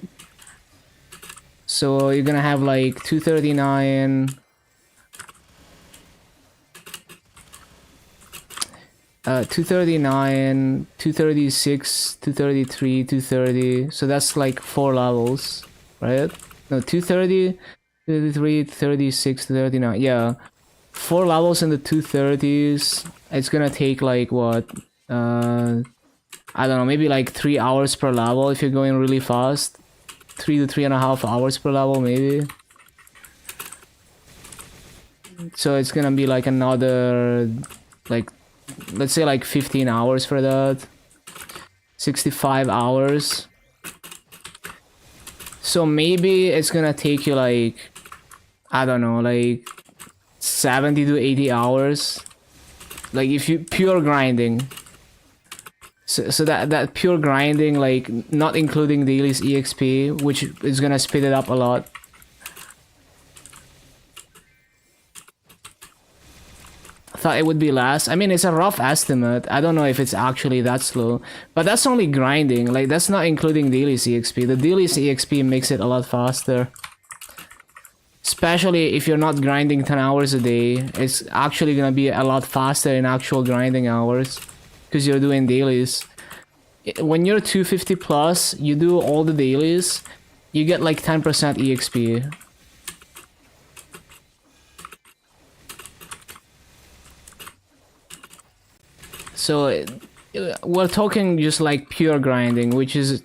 So you're gonna have like 239, 239, 236, 233, 230. So that's like 4 levels, right? No, 230, 33, 36, 39. Yeah, 4 levels in the 230s. It's gonna take like what? I don't know, maybe like 3 hours per level if you're going really fast. 3 to 3.5 hours per level, maybe. So it's gonna be like another, like, let's say like 15 hours for that. 65 hours. So maybe it's gonna take you like, I don't know, like 70 to 80 hours. Like if you pure grinding. So that pure grinding, like not including daily's EXP, which is gonna speed it up a lot. I thought it would be less. I mean, it's a rough estimate. I don't know if it's actually that slow, but that's only grinding. Like that's not including daily's EXP. The daily's EXP makes it a lot faster. Especially if you're not grinding 10 hours a day, it's actually gonna be a lot faster in actual grinding hours. Because you're doing dailies. When you're 250 plus, you do all the dailies, you get like 10% EXP. So we're talking just like pure grinding, which is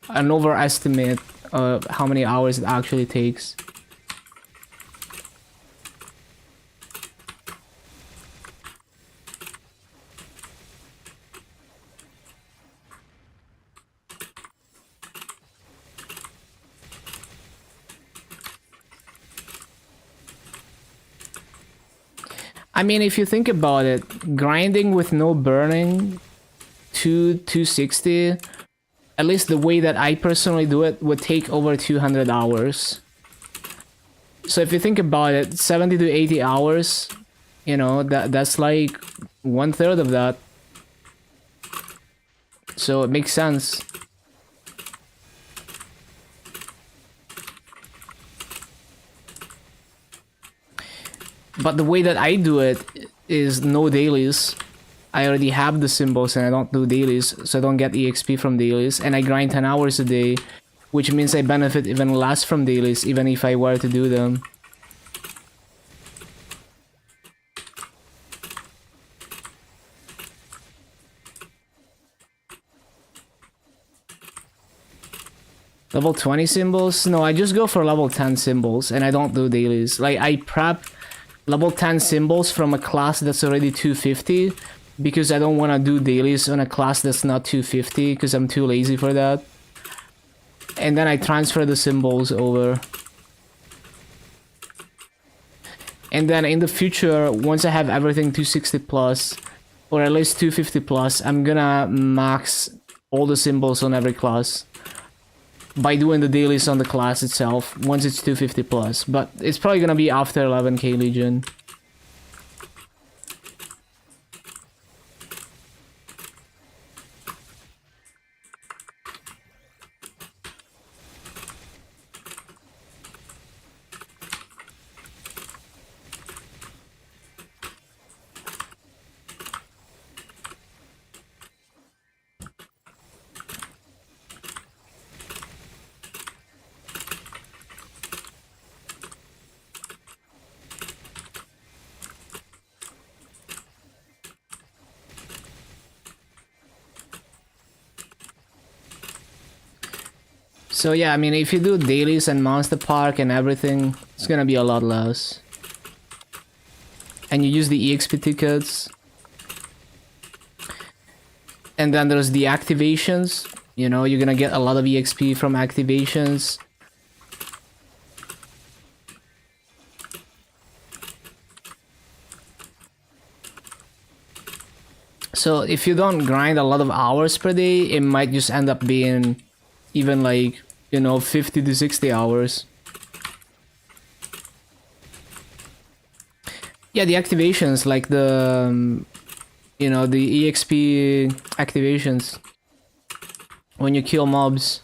an overestimate of how many hours it actually takes. I mean, if you think about it, grinding with no burning, 260, at least the way that I personally do it, would take over 200 hours. So if you think about it, 70 to 80 hours, you know, that's like 1/3 of that. So it makes sense. But the way that I do it is no dailies. I already have the symbols and I don't do dailies, so I don't get EXP from dailies. And I grind 10 hours a day, which means I benefit even less from dailies, even if I were to do them. Level 20 symbols? No, I just go for level 10 symbols and I don't do dailies. Like, I prep level 10 symbols from a class that's already 250 because I don't want to do dailies on a class that's not 250 because I'm too lazy for that. And then I transfer the symbols over. And then in the future, once I have everything 260 plus, or at least 250 plus, I'm gonna max all the symbols on every class by doing the dailies on the class itself once it's 250 plus, but it's probably gonna be after 11k Legion. So yeah, I mean, if you do dailies and Monster Park and everything, it's gonna be a lot less. And you use the EXP tickets. And then there's the activations. You know, you're gonna get a lot of EXP from activations. So if you don't grind a lot of hours per day, it might just end up being even like, you know, 50 to 60 hours. Yeah, the activations, like the, you know, the EXP activations. When you kill mobs.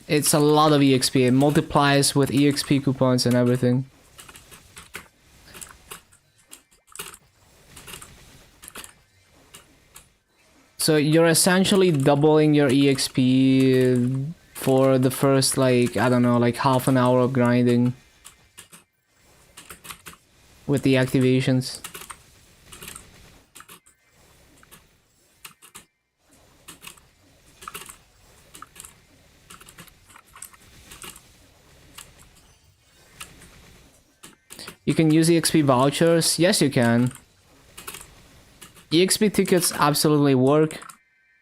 It's a lot of EXP. It multiplies with EXP coupons and everything. So you're essentially doubling your EXP for the first, like, I don't know, like half an hour of grinding with the activations. You can use EXP vouchers. Yes, you can. EXP tickets absolutely work.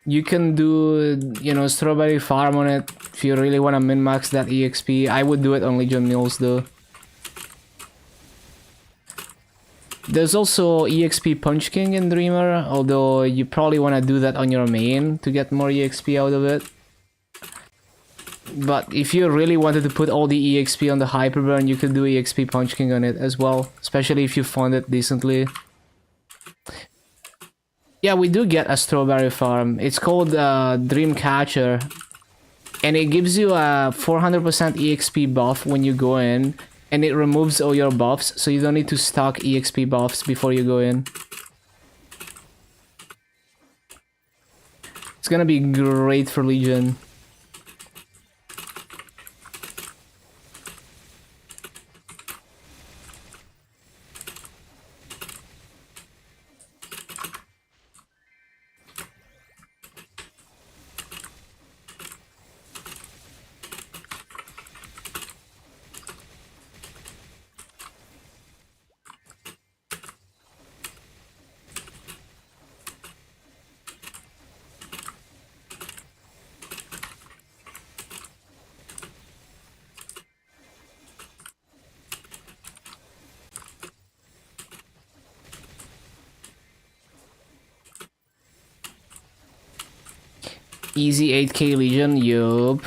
You can do, you know, strawberry farm on it if you really want to min-max that EXP. I would do it on Legion Mules though. There's also EXP Punch King in Dreamer, although you probably want to do that on your main to get more EXP out of it. But if you really wanted to put all the EXP on the Hyperburn, you could do EXP Punch King on it as well, especially if you fund it decently. Yeah, we do get a strawberry farm. It's called Dream Catcher. And it gives you a 400% EXP buff when you go in. And it removes all your buffs, so you don't need to stock EXP buffs before you go in. It's gonna be great for Legion. Easy 8k Legion, yup.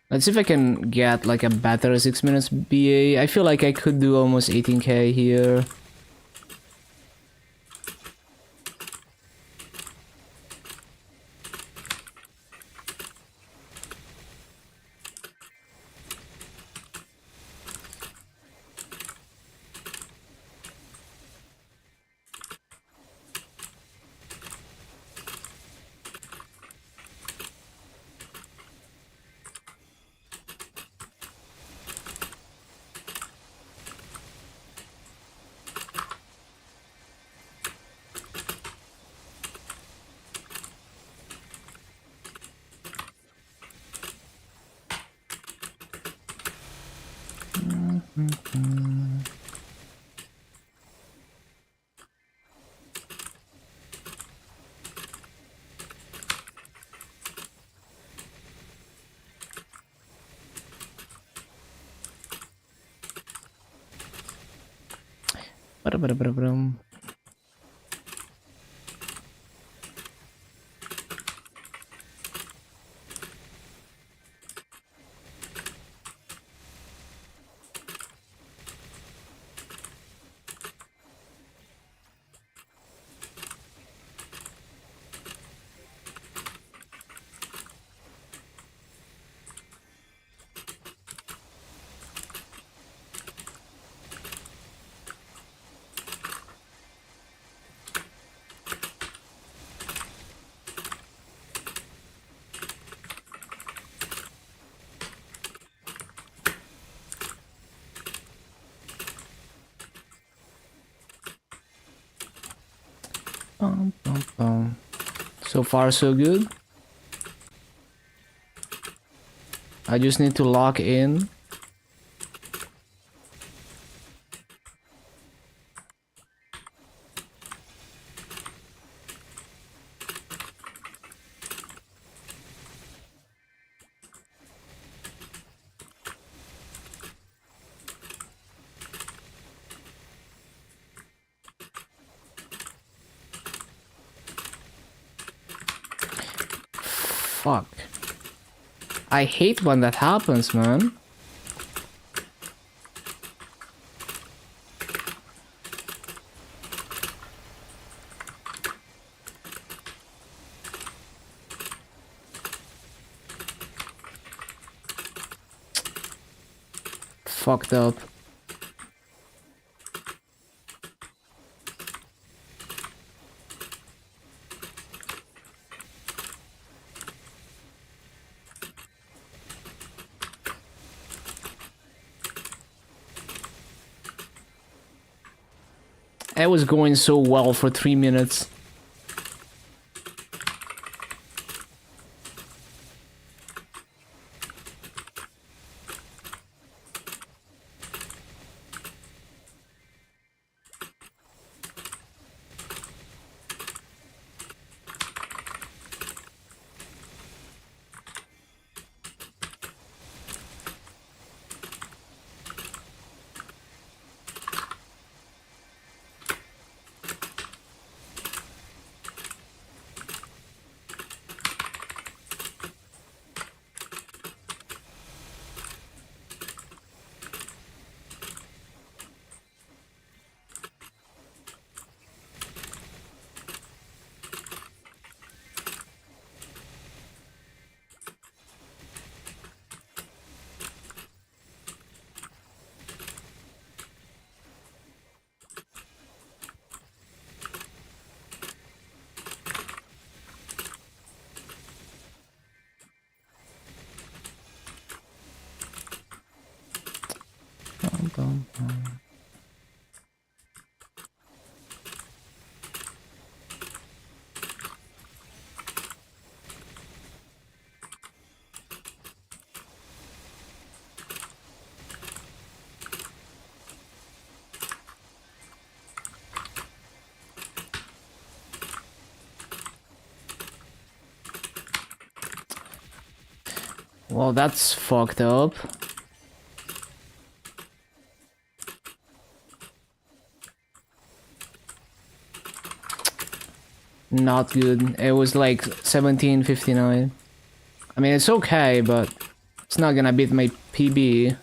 Let's see if I can get like a better 6 minutes BA. I feel like I could do almost 18k here. Ba-da-ba-da-ba-da-bum. Bum, bum, bum. So far so good. I just need to lock in. Fuck. I hate when that happens, man. Fucked up. It was going so well for 3 minutes. Well, that's fucked up. Not good. It was like 1759. I mean, it's okay, but it's not gonna beat my PB.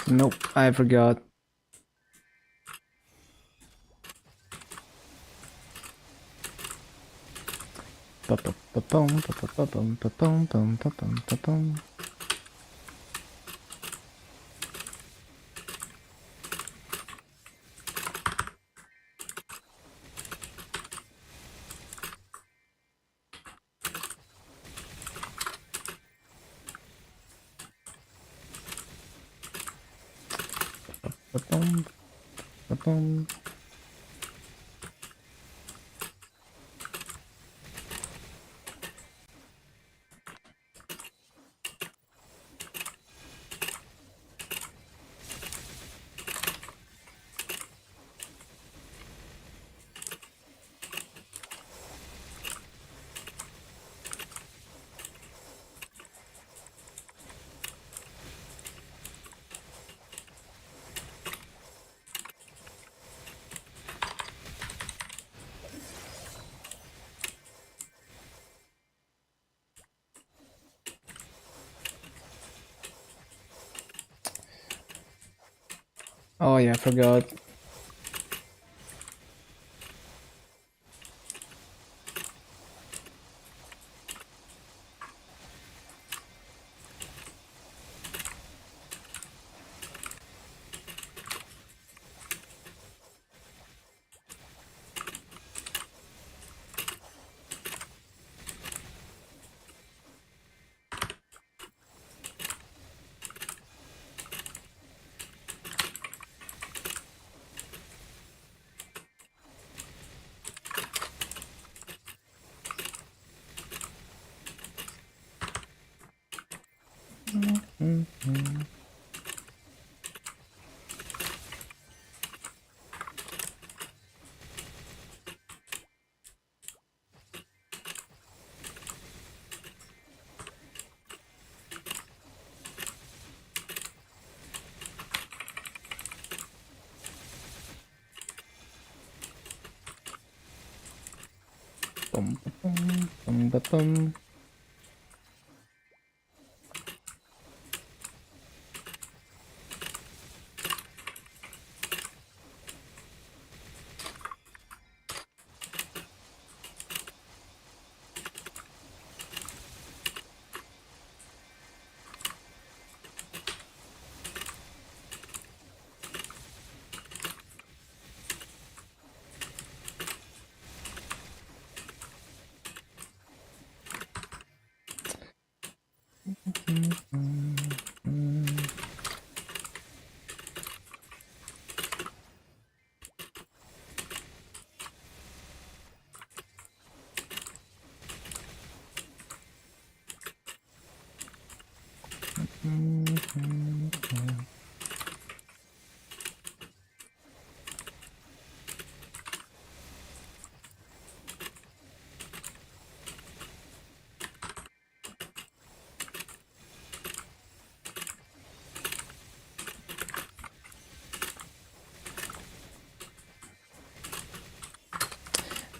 Nope, I forgot. Oh yeah, I forgot. Bum, bum, bum, bum, bum.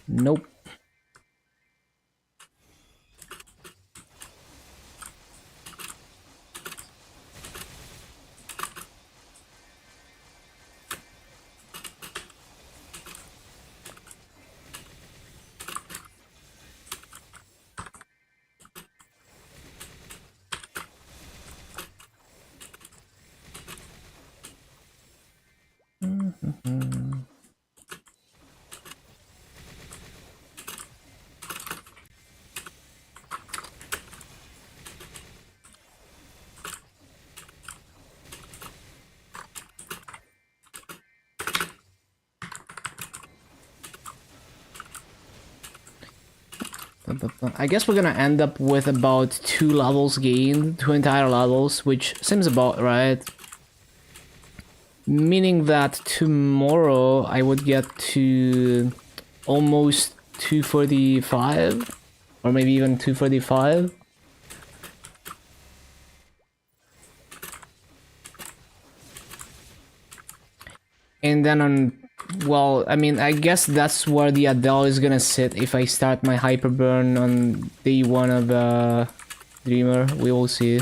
Nope. I guess we're gonna end up with about 2 levels gained, 2 entire levels, which seems about right. Meaning that tomorrow I would get to almost 245, or maybe even 245. And then well, I mean, I guess that's where the Adele is gonna sit if I start my Hyperburn on day 1 of Dreamer. We will see.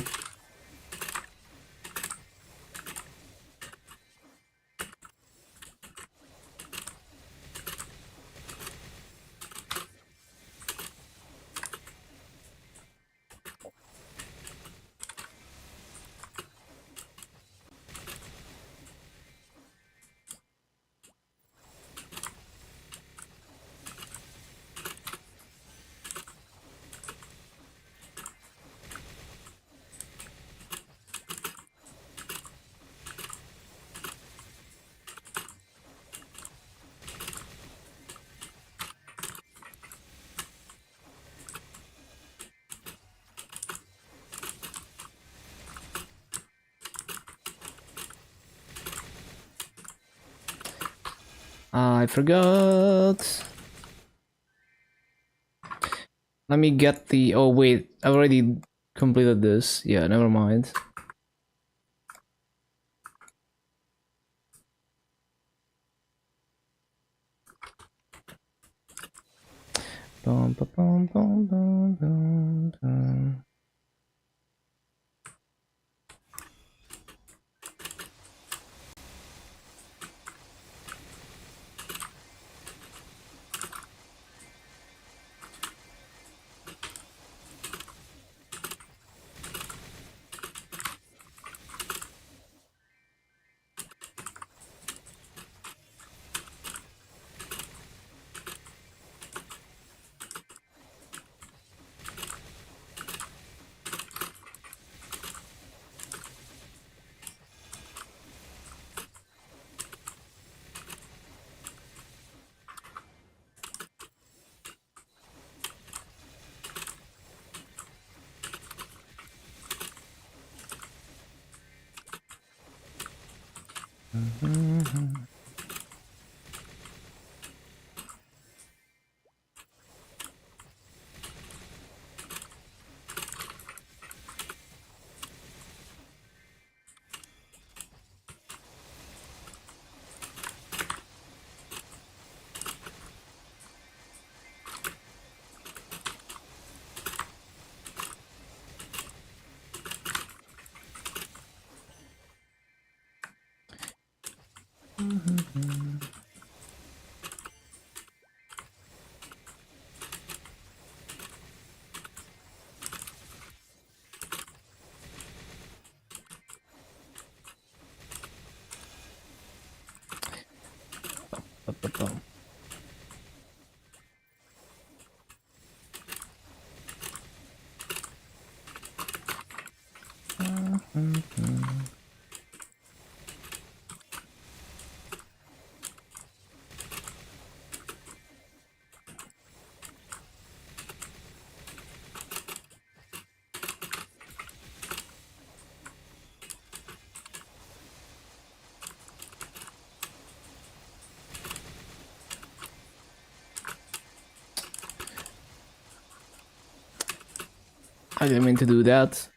I forgot. Let me get the... Oh wait, I already completed this. Yeah, never mind. Bum, ba, bum, bum, bum, bum, bum. Ba-ba-bum. I didn't mean to do that.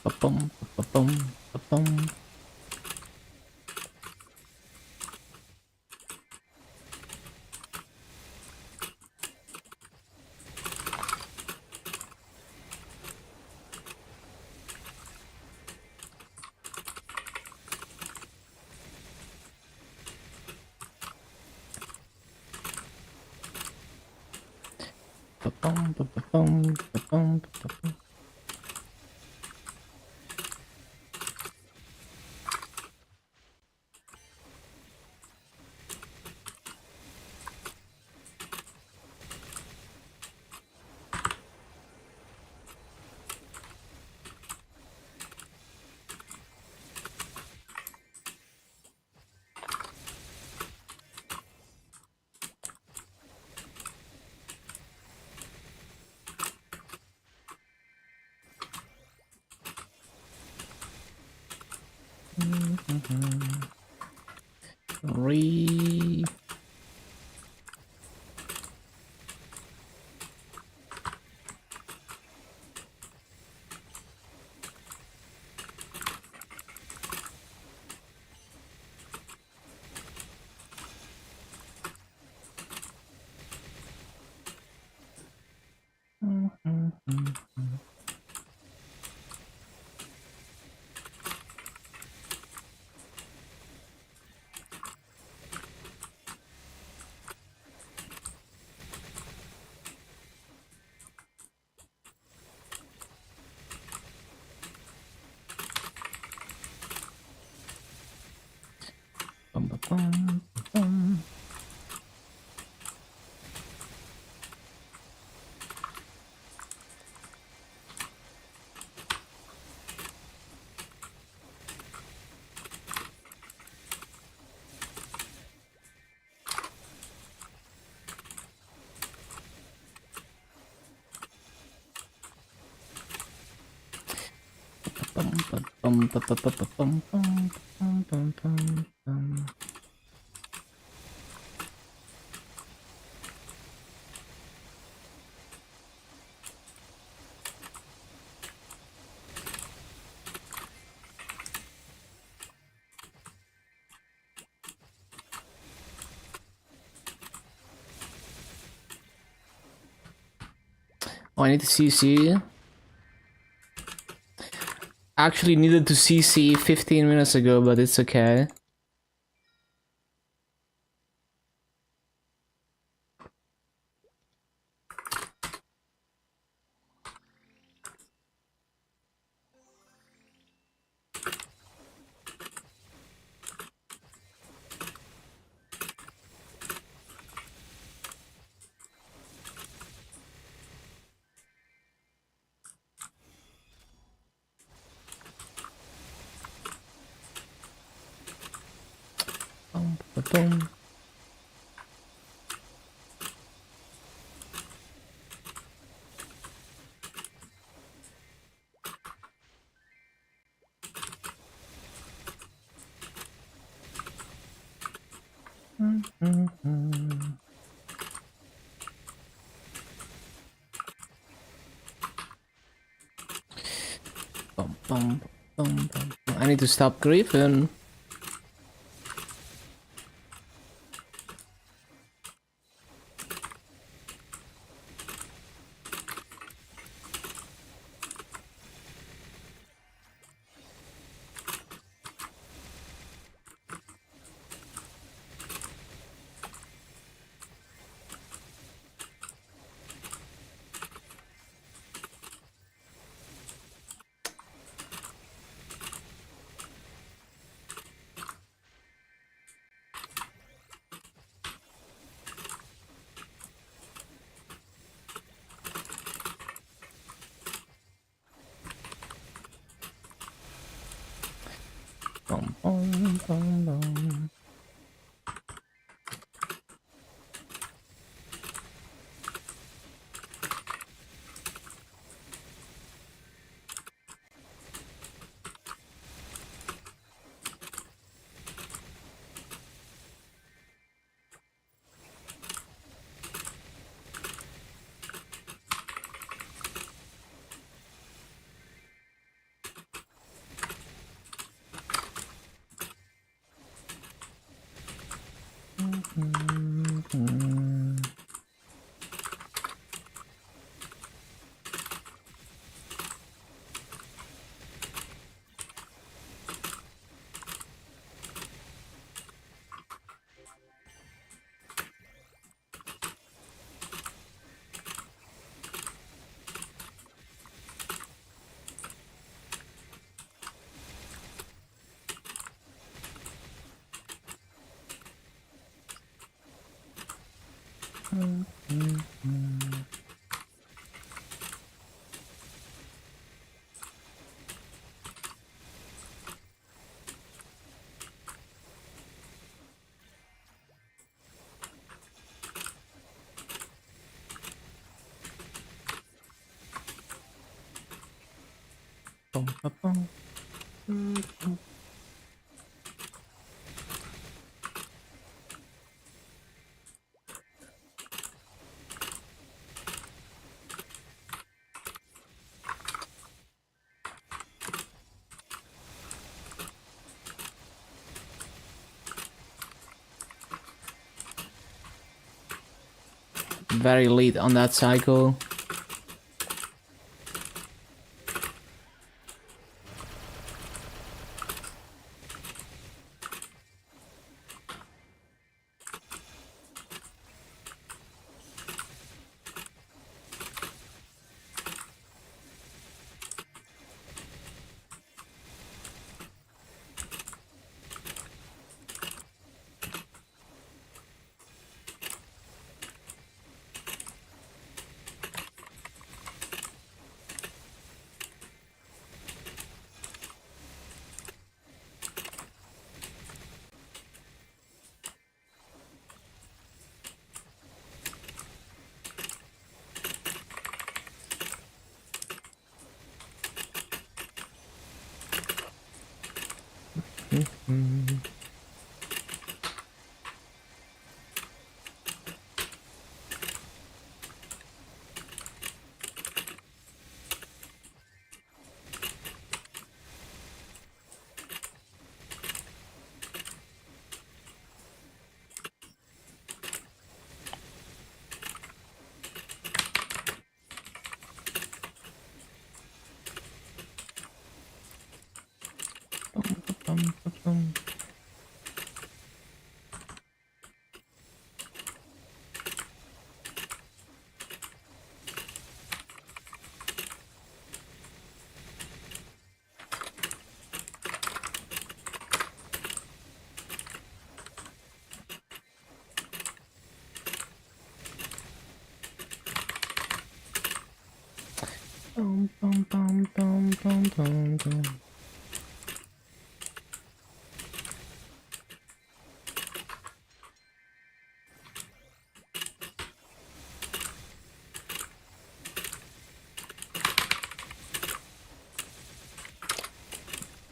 Ba-bum, ba-bum, ba-bum. Ba-bum, ba-ba-bum, ba-bum, ba-ba-bum. Re Oh, I need to CC. Actually needed to CC 15 minutes ago, but it's okay. Boom. I need to stop griefing. Very late on that cycle.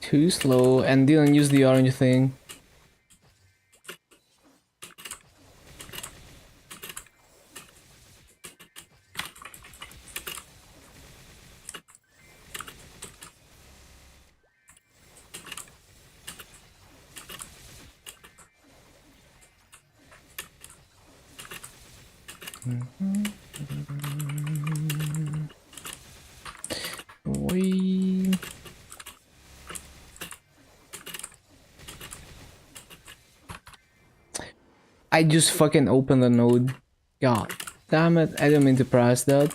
Too slow and didn't use the orange thing. We. I just fucking opened the node. God damn it, I didn't mean to press that.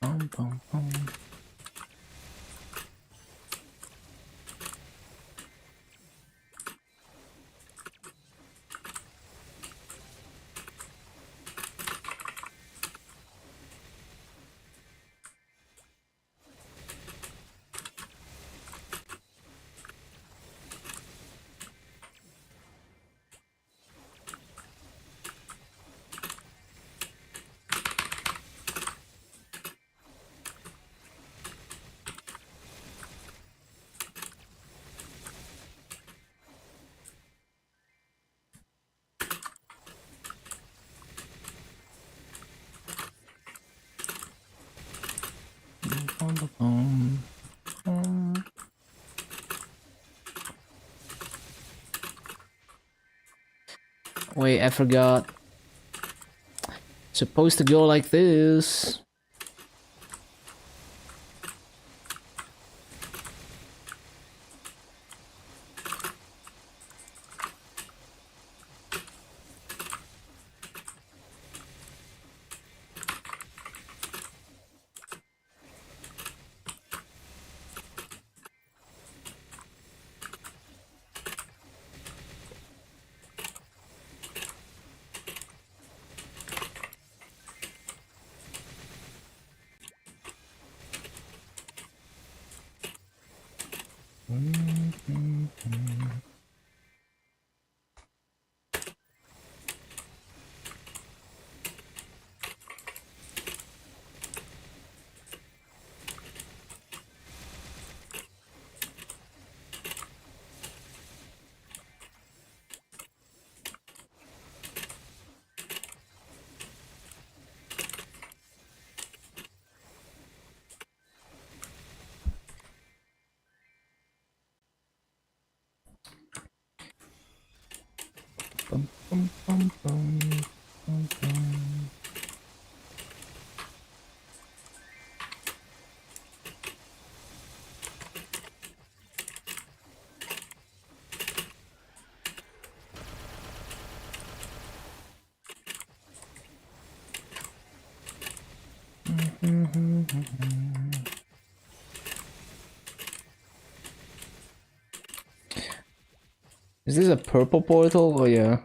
Bum, bum, bum. Bum, bum, bum. Wait, I forgot. Supposed to go like this. Is this a purple portal? Oh yeah.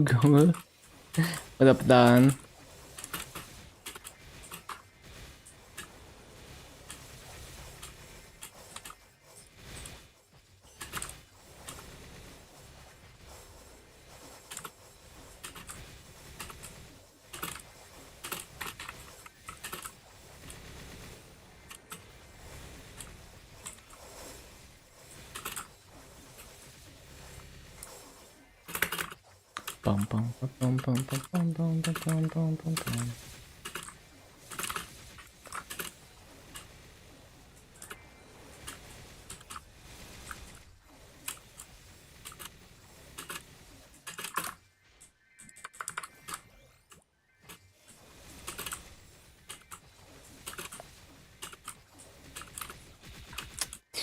Gunga. What up, Dan? Bum, bum, bum, bum, bum, bum, bum, bum, bum, bum, bum, bum.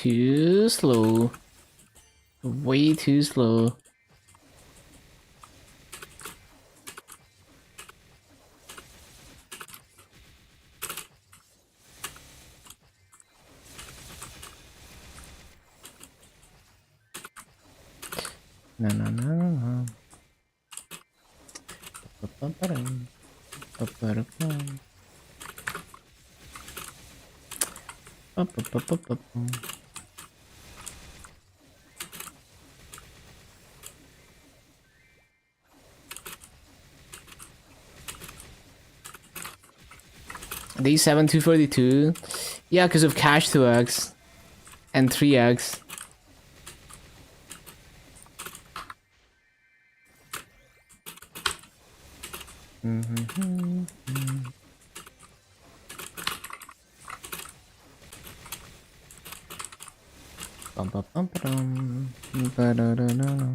too slow. Way too slow. No, no, no, no. Ba-ba-ba-dum. Ba-ba-da-bum. Ba-ba-ba-ba-ba-bum. D7 242. Yeah, because of cash 2x and 3x. Bum, bum, bum, ba-dum. Ba-da-da-da-da.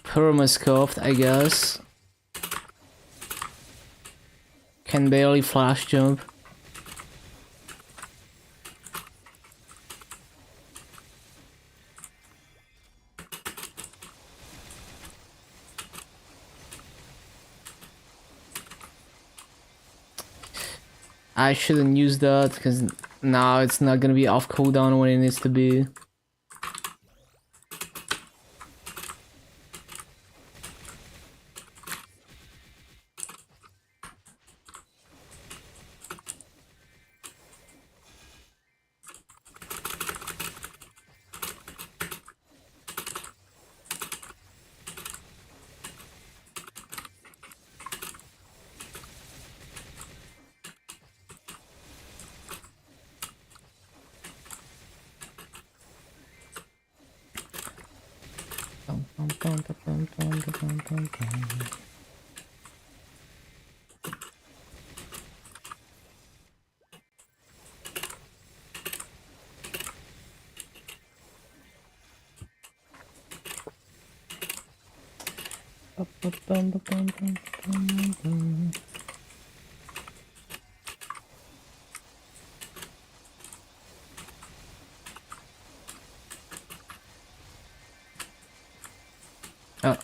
Permascoped, I guess. Can barely flash jump. I shouldn't use that because now it's not gonna be off cooldown when it needs to be. Bum, bum, bum, bum, bum, bum, bum, bum. Bum, bum, bum, bum, bum, bum, bum. Oh.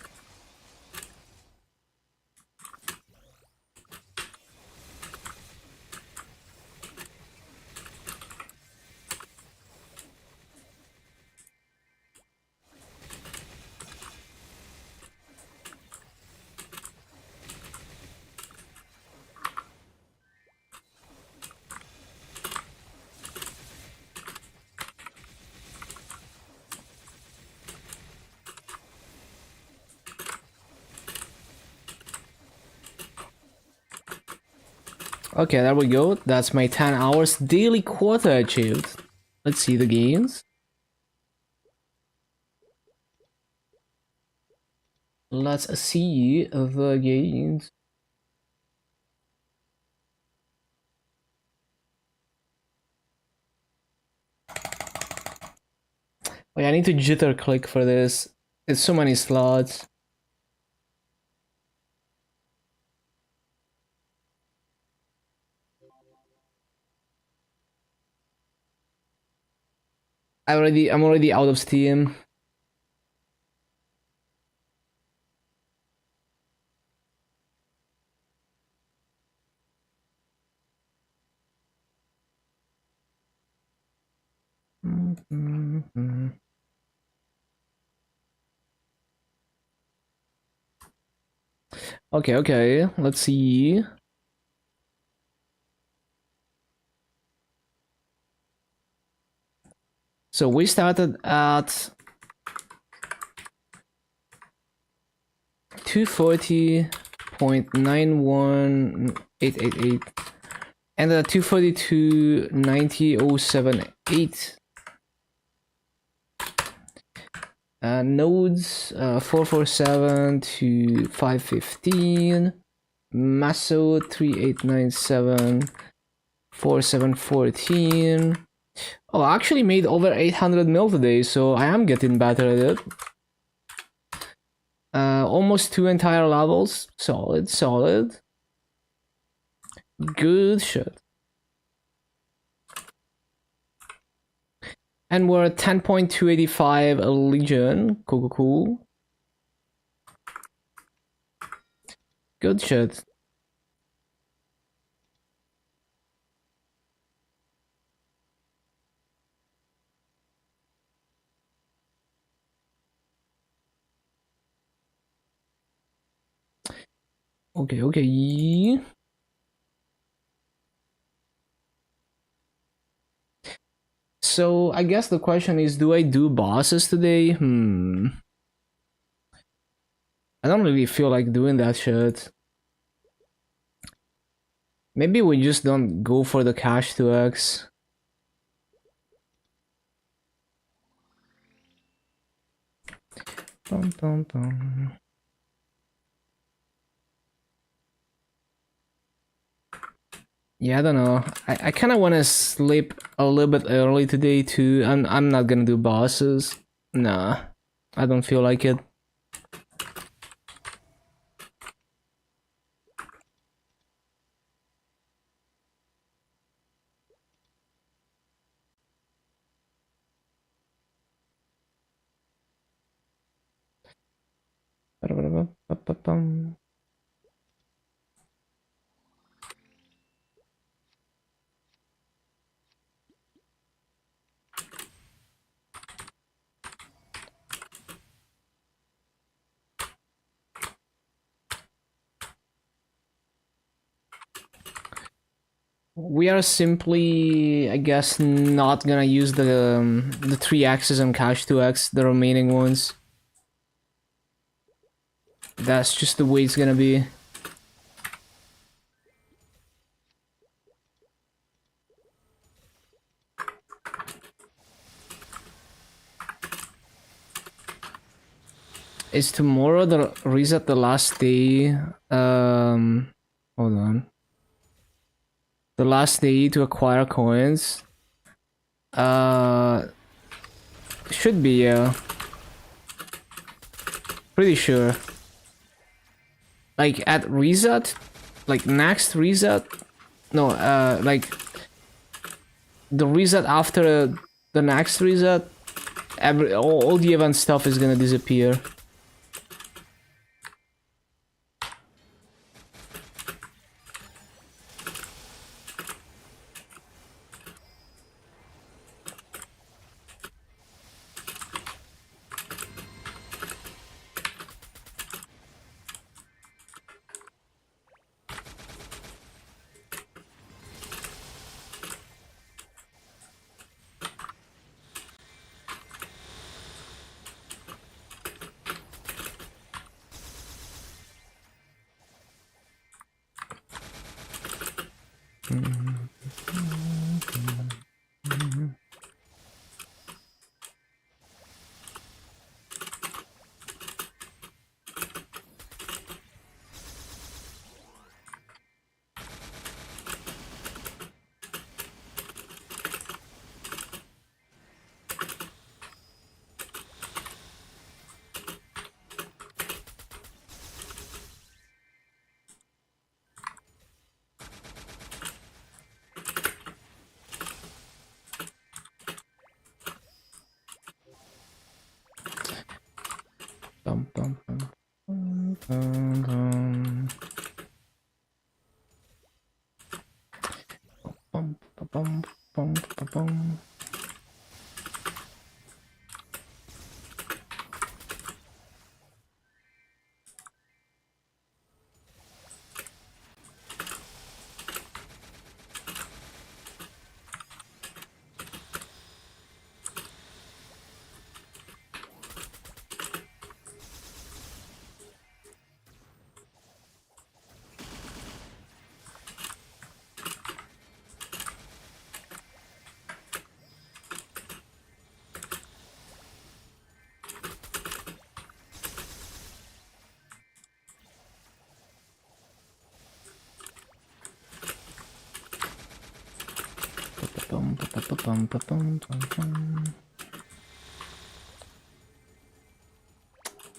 Okay, there we go. That's my 10 hours daily quota achieved. Let's see the gains. Let's see the gains. Wait, I need to jitter click for this. It's so many slots. I'm already out of Steam. Okay, okay. Let's see. So we started at 240.91888 and at 242.90.078. Nodes 447 to 515. Maso 3897 4714. Oh, I actually made over 800 mil today, so I am getting better at it. Almost 2 entire levels. Solid, solid. Good shit. And we're at 10.285 a Legion. Cool, cool, cool. Good shit. Okay, okay. So I guess the question is, do I do bosses today? I don't really feel like doing that shit. Maybe we just don't go for the cash 2x. Dun, dun, dun. Yeah, I don't know. I kind of want to sleep a little bit early today too. I'm not gonna do bosses. Nah, I don't feel like it. We are simply, I guess, not gonna use the 3x's and cash 2x, the remaining ones. That's just the way it's gonna be. Is tomorrow the reset the last day? Hold on. The last day to acquire coins? Should be, yeah. Pretty sure. Like at reset? Like next reset? No, like the reset after the next reset, all the event stuff is gonna disappear. Bum, bum, bum, bum, bum, bum. Bum, ba, bum, bum, ba, bum.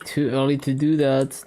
Too early to do that.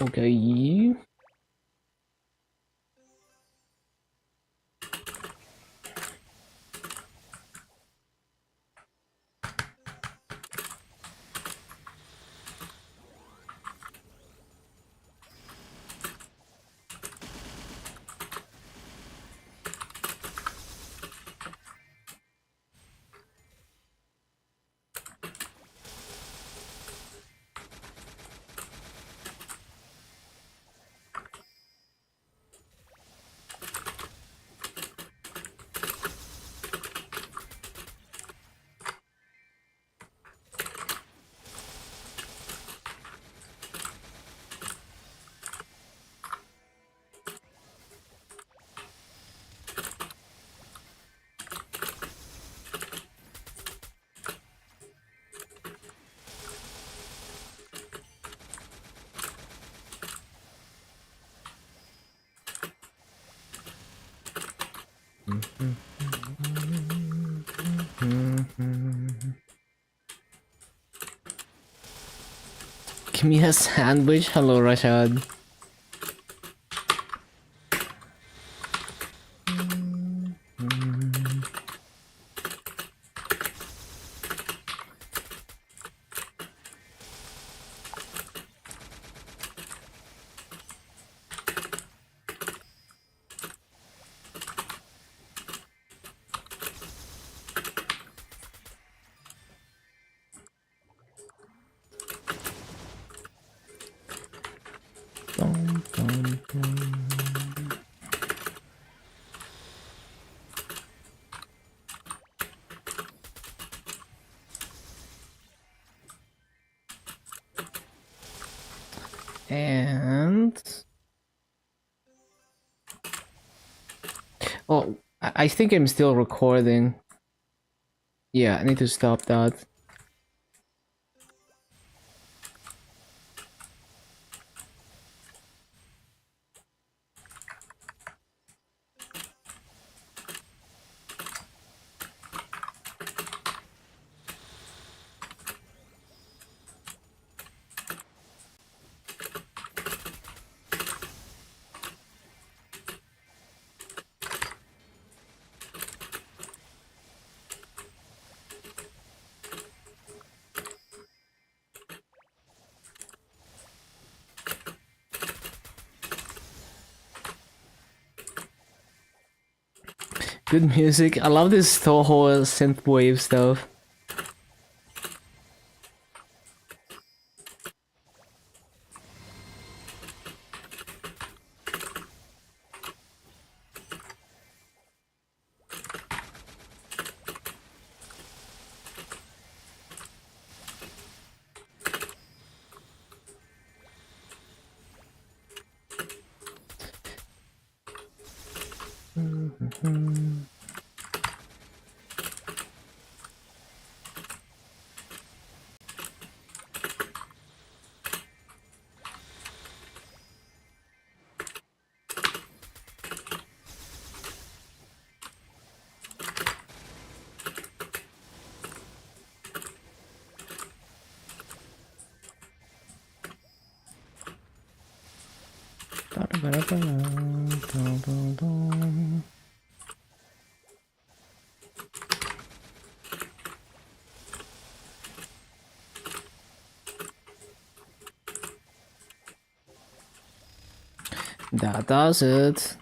Okay. Give me a sandwich. Hello, Rashad. And oh, I think I'm still recording. Yeah, I need to stop that. Good music. I love this Toho synthwave stuff. That does it.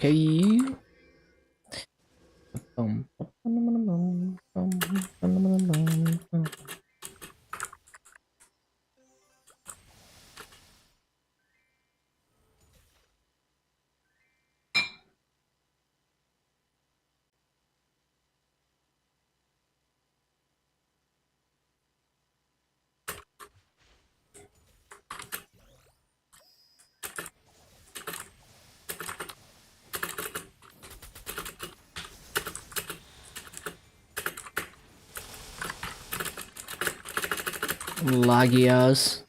Okay. Laggy ass.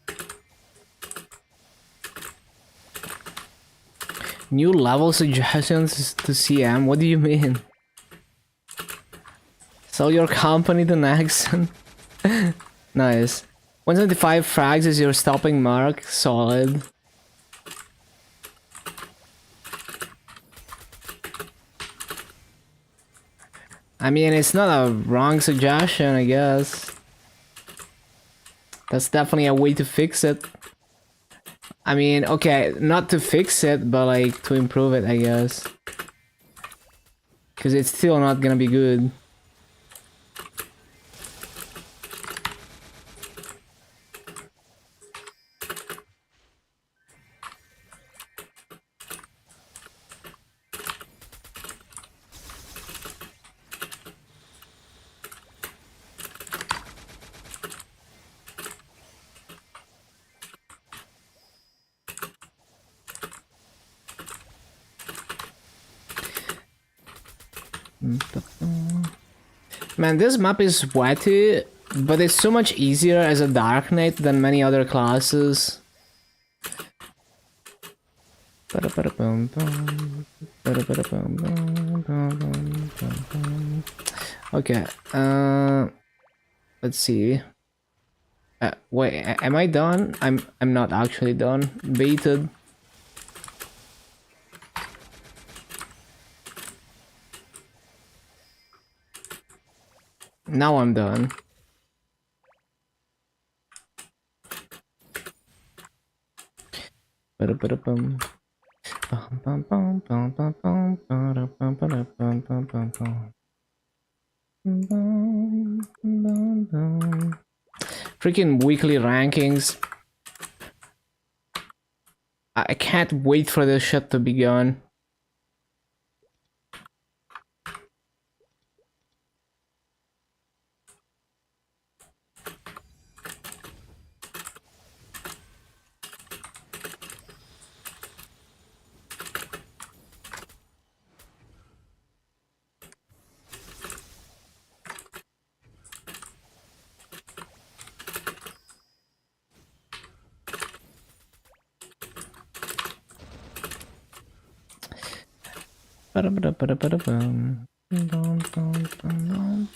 New level suggestions to CM? What do you mean? Sell your company to Nexon? Nice. 175 frags is your stopping mark. Solid. I mean, it's not a wrong suggestion, I guess. That's definitely a way to fix it. I mean, okay, not to fix it, but like to improve it, I guess. Because it's still not gonna be good. Man, this map is sweaty, but it's so much easier as a Dark Knight than many other classes. Okay, let's see. Wait, am I done? I'm not actually done. Baited. Now I'm done. Freaking weekly rankings. I can't wait for this shit to be gone. Ba-da-ba-da-ba-da-ba-da-bum. Dum, dum, dum, dum.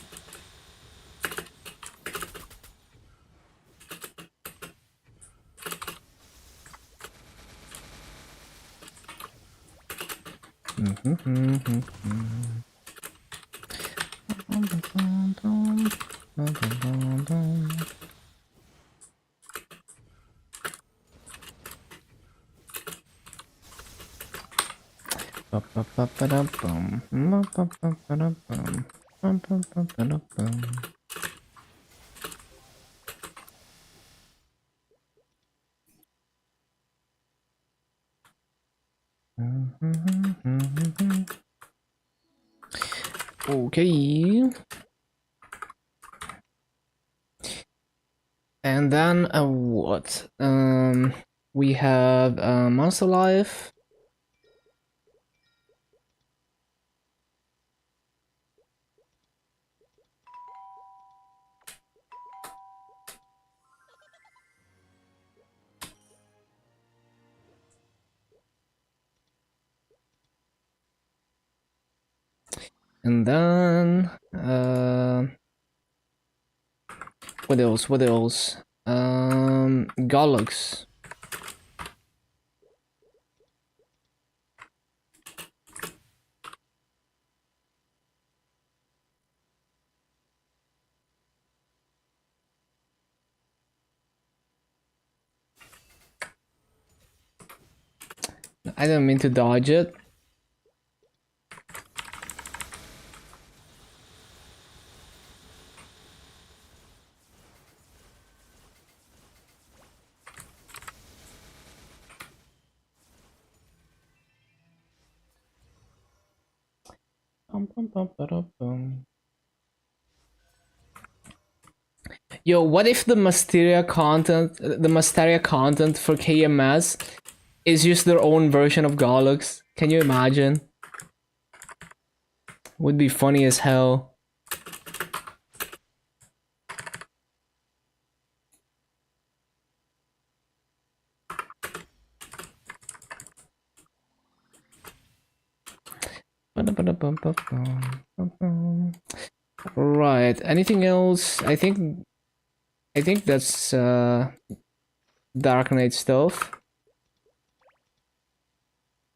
Okay. And then what? We have Monster Life. And then what else? What else? Galax. I didn't mean to dodge it. Yo, what if the Mysteria content for KMS is just their own version of Galax? Can you imagine? Would be funny as hell. Right. Anything else? I think that's Dark Knight stuff.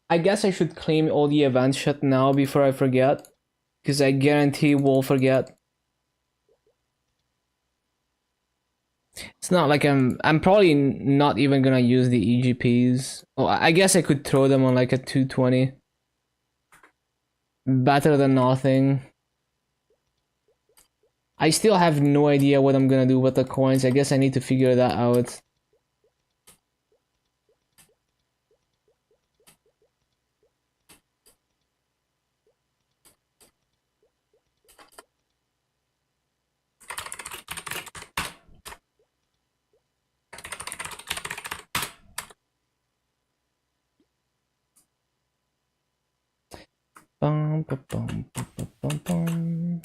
I guess I should claim all the event shit now before I forget, because I guarantee we'll forget. It's not like I'm probably not even gonna use the EGPs. Oh, I guess I could throw them on like a 220. Better than nothing. I still have no idea what I'm gonna do with the coins. I guess I need to figure that out. Bum, bum, bum, bum, bum, bum.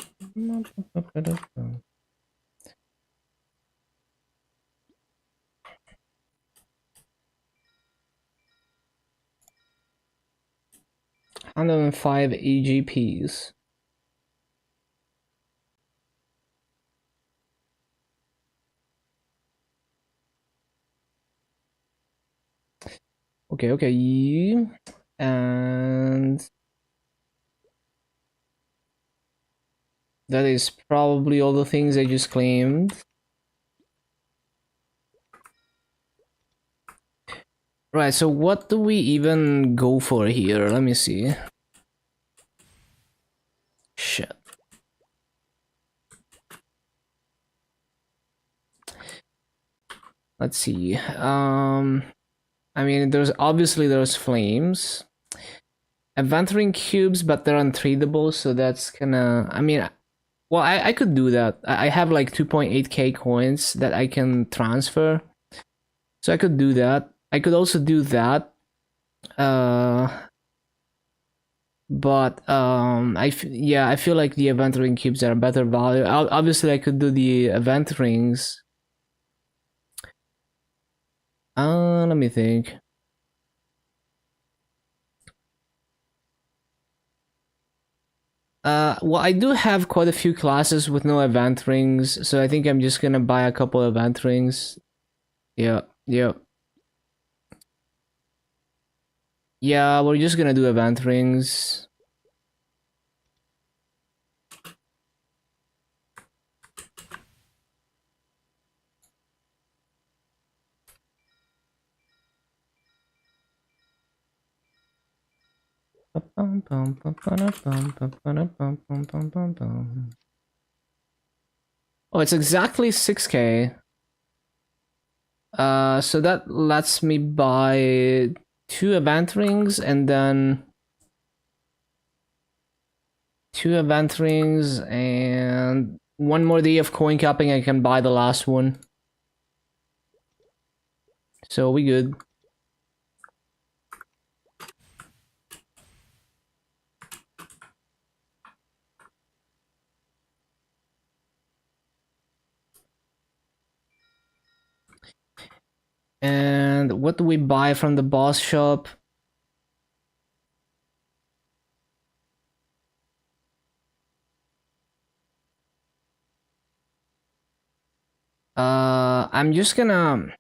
105 EGPs. Okay, okay. And that is probably all the things I just claimed. Right, so what do we even go for here? Let me see. Shit. Let's see. I mean, there's flames. Adventuring cubes, but they're untradable, so that's kinda. I mean, well, I could do that. I have like 2.8k coins that I can transfer, so I could do that. I could also do that. Uh, but yeah, I feel like the event ring cubes are a better value. Obviously, I could do the event rings. Let me think. Well, I do have quite a few classes with no event rings, so I think I'm just gonna buy a couple event rings. Yeah, yeah. Yeah, we're just gonna do event rings. Oh, it's exactly 6K. So that lets me buy 2 event rings and then 2 event rings and one more day of coin capping. I can buy the last one. So we good. And what do we buy from the boss shop? I'm just gonna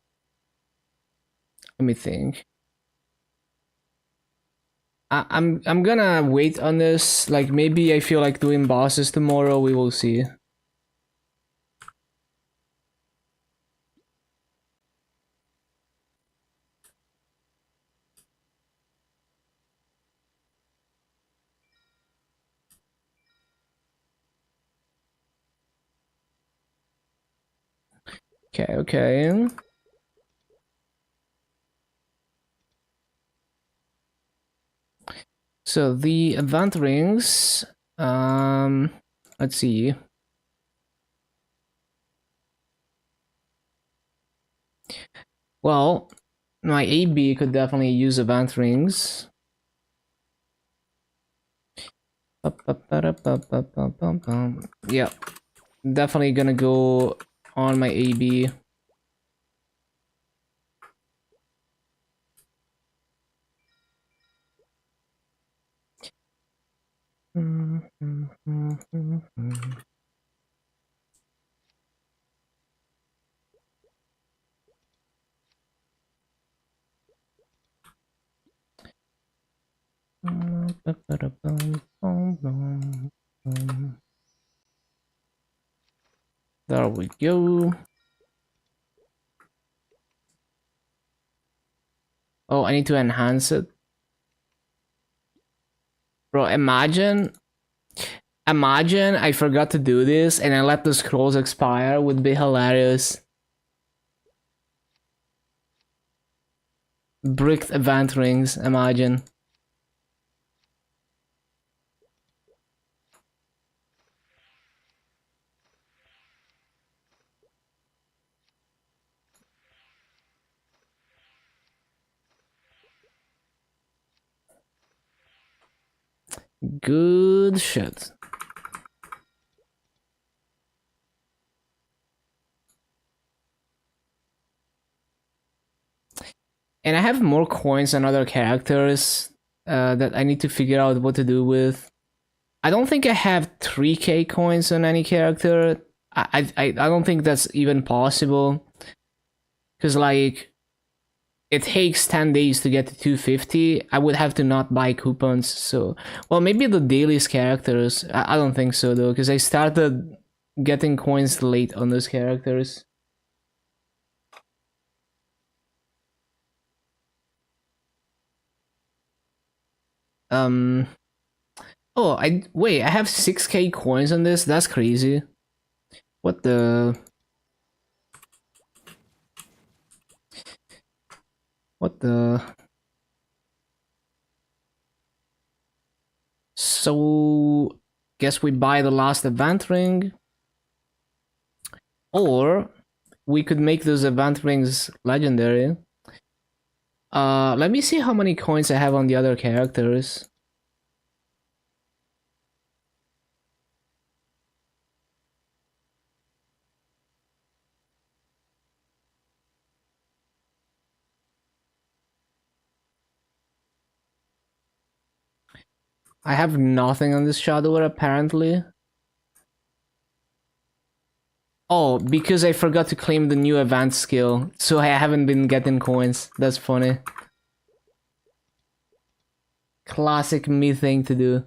let me think. I'm gonna wait on this. Like maybe I feel like doing bosses tomorrow. We will see. Okay, okay. So the event rings. Let's see. Well, my AB could definitely use event rings. Yeah, definitely gonna go on my AB. There we go. Oh, I need to enhance it. Bro, imagine I forgot to do this and I let the scrolls expire. Would be hilarious. Bricked event rings, imagine. Good shit. And I have more coins than other characters that I need to figure out what to do with. I don't think I have 3K coins on any character. I don't think that's even possible. Because, like, it takes 10 days to get to 250. I would have to not buy coupons. So, well, maybe the dailies characters. I don't think so, though, because I started getting coins late on those characters. Um. Oh, I have 6K coins on this. That's crazy. What the? What the? So, guess we buy the last event ring, or we could make those event rings legendary. Let me see how many coins I have on the other characters. I have nothing on this shadower apparently. Oh, because I forgot to claim the new event skill, so I haven't been getting coins. That's funny. Classic me thing to do.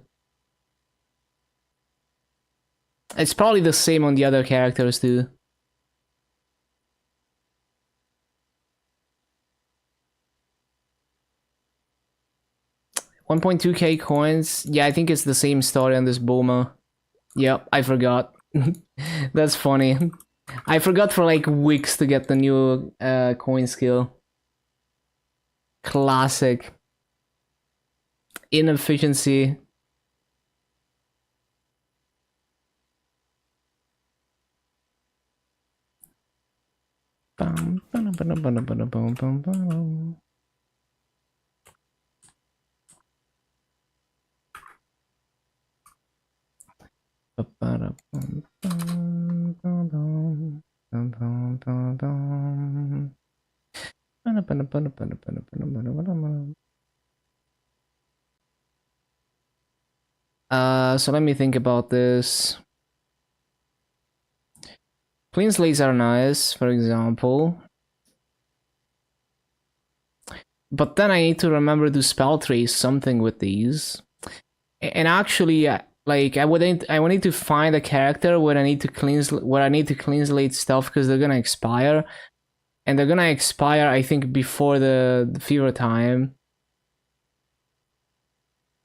It's probably the same on the other characters too. $1.2k coins. Yeah, I think it's the same story on this Bulma. Yep, I forgot. That's funny. I forgot for like weeks to get the new coin skill. Classic. Inefficiency. So let me think about this. Clean slates are nice, for example. But then I need to remember to spell trace something with these. And actually, like I would need to find a character where I need to clean slate stuff because they're gonna expire, and they're gonna expire I think before the fever time.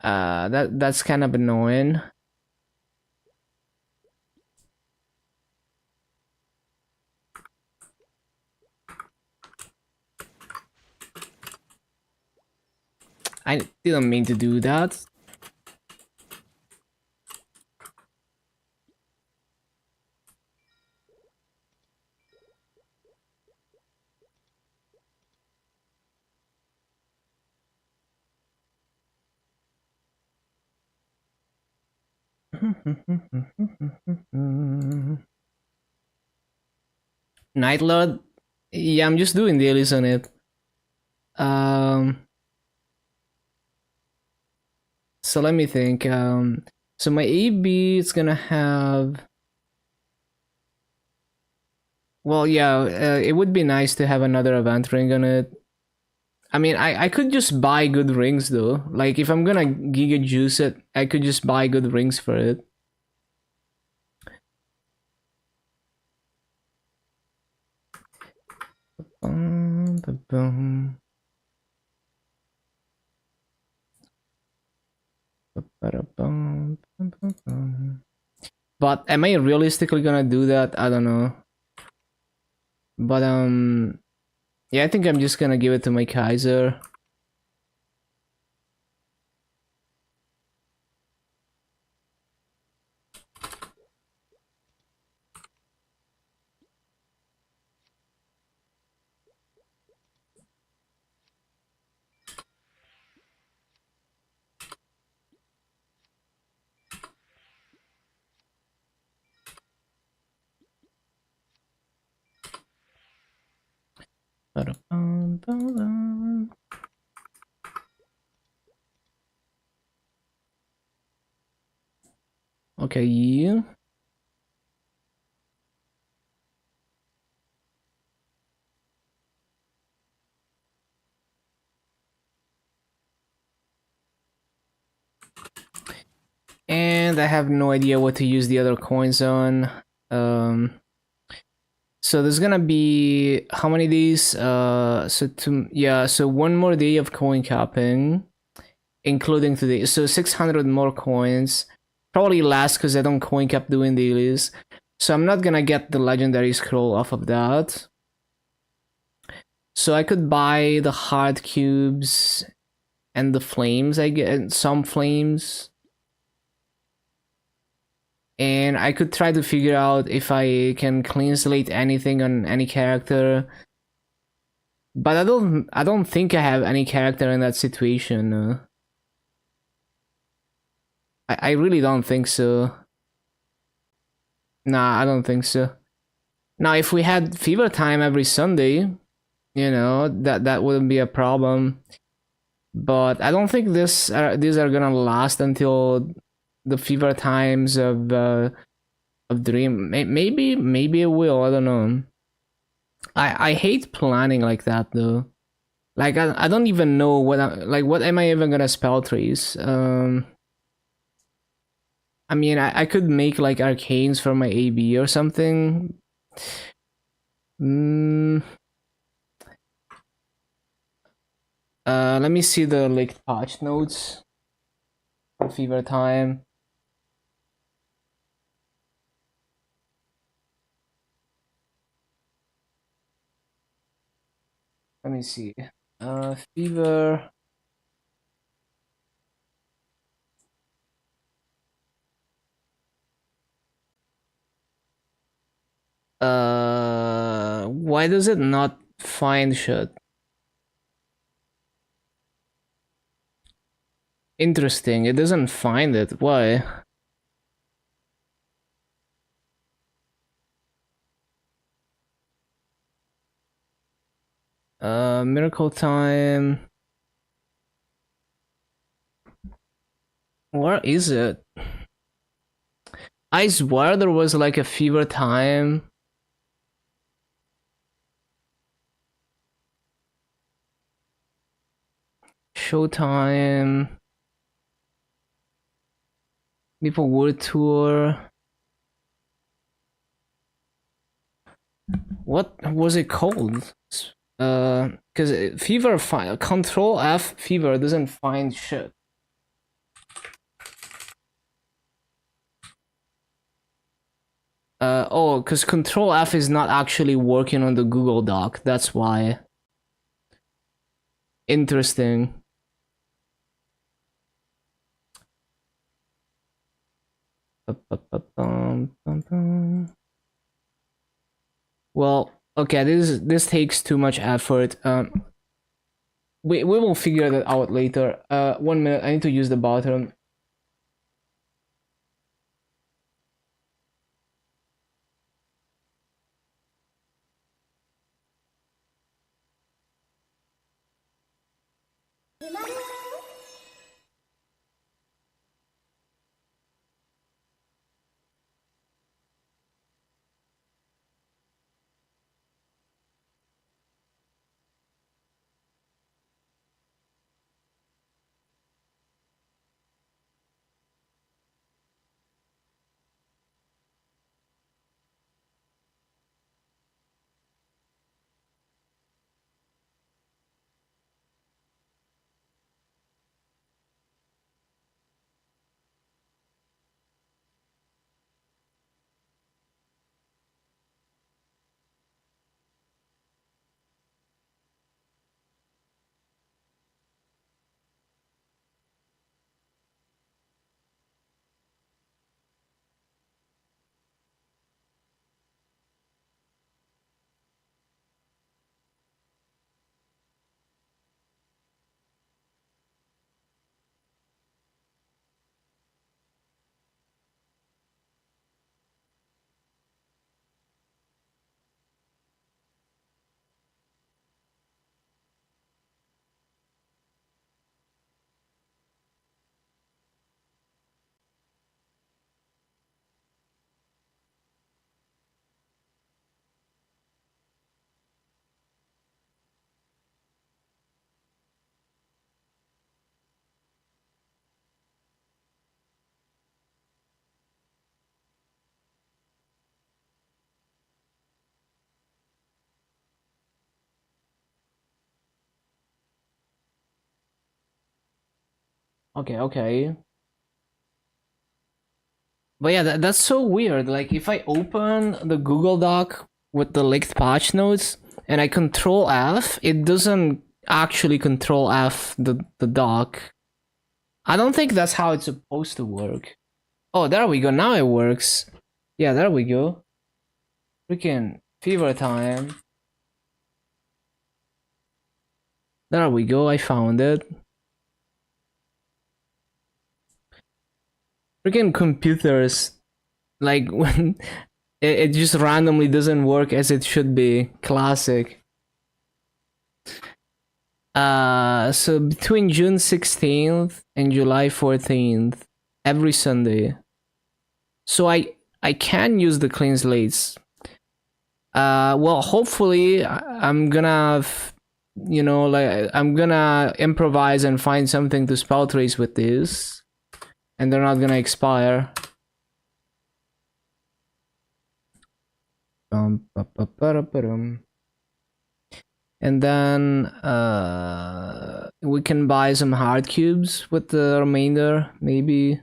That's kind of annoying. I didn't mean to do that. Night Lord? Yeah, I'm just doing dailies on it. So let me think. So my AB is gonna have. Well, yeah, it would be nice to have another event ring on it. I mean, I could just buy good rings though. Like if I'm gonna Giga Juice it, I could just buy good rings for it. But am I realistically gonna do that? I don't know. But yeah, I think I'm just gonna give it to my Kaiser. Okay, yeah. And I have no idea what to use the other coins on. So there's gonna be how many days? So one more day of coin capping, including today. So 600 more coins. Probably less because I don't coin cap doing dailies. So I'm not gonna get the legendary scroll off of that. So I could buy the hard cubes and the flames. I get some flames. And I could try to figure out if I can clean slate anything on any character. But I don't think I have any character in that situation. I really don't think so. Nah, I don't think so. Now, if we had fever time every Sunday, you know, that wouldn't be a problem. but I don't think these are gonna last until the fever times of Dream. Maybe it will. I don't know. I hate planning like that though. Like I don't even know what am I even gonna spell trees? I mean I could make like arcanes for my AB or something. Mm, let me see the linked patch notes for fever time. Let me see. Fever. Why does it not find shit? Interesting. It doesn't find it. Why? Miracle time. Where is it? I swear there was like a fever time. Showtime. People World Tour. What was it called? Because fever Control F fever doesn't find shit. Oh, because Control F is not actually working on the Google Doc. That's why. Interesting. Well, okay, this takes too much effort. We will figure that out later. 1 minute, I need to use the bathroom. Okay. But yeah, that's so weird. Like if I open the Google Doc with the linked patch notes and I Control F, it doesn't actually Control F the doc. I don't think that's how it's supposed to work. Oh, there we go. Now it works. Yeah, there we go. Freaking fever time. There we go. I found it. Freaking computers. Like when it just randomly doesn't work as it should be. Classic. So between June 16th and July 14th, every Sunday. So I can use the clean slates. Well, hopefully I'm gonna, you know, like I'm gonna improvise and find something to spell trace with this, and they're not gonna expire. And then we can buy some hard cubes with the remainder, maybe.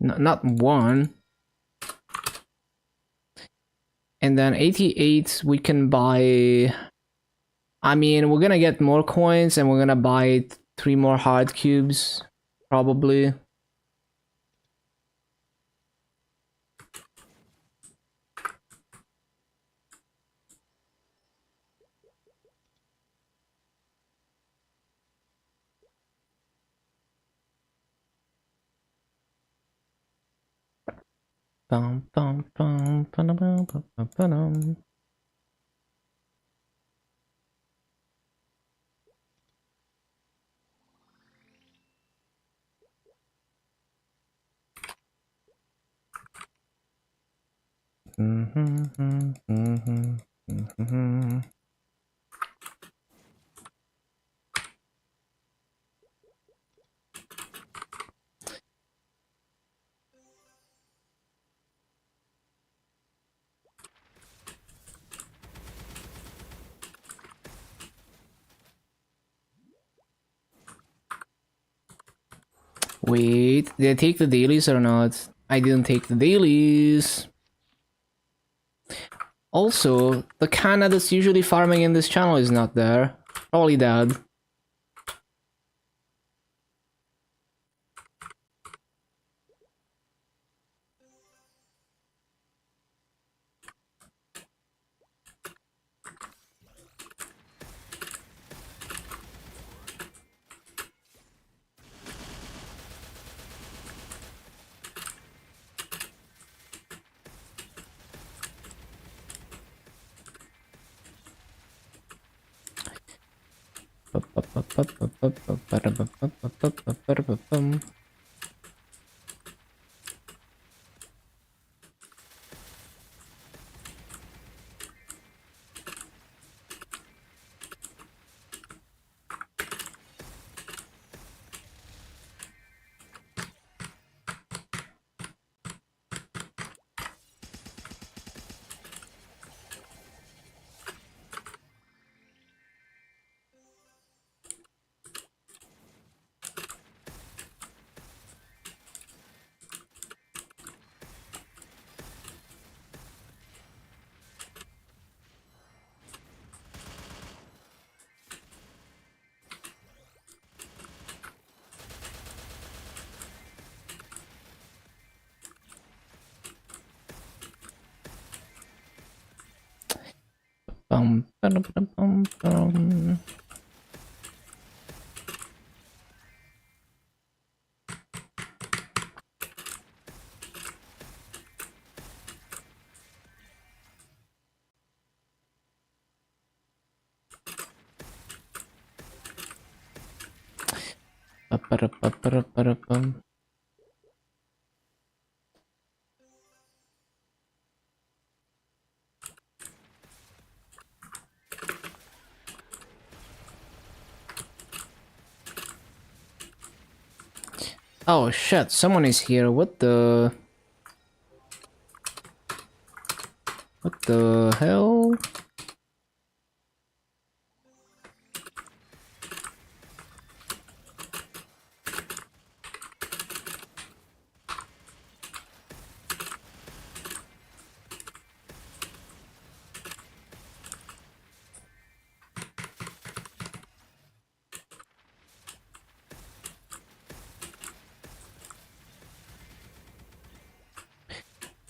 Not one. And then 88 we can buy. I mean, we're gonna get more coins and we're gonna buy 3 more hard cubes, probably. Bum, bum, bum, ba-dum, bum, bum, bum, ba-dum. Wait, did I take the dailies or not? I didn't take the dailies. Also, the Kana that's usually farming in this channel is not there. Probably dead. Bum, ba-dum, ba-dum, bum, bum. Ba-ba-da-ba-ba-da-ba-da-bum. Oh shit, someone is here. What the... What the hell?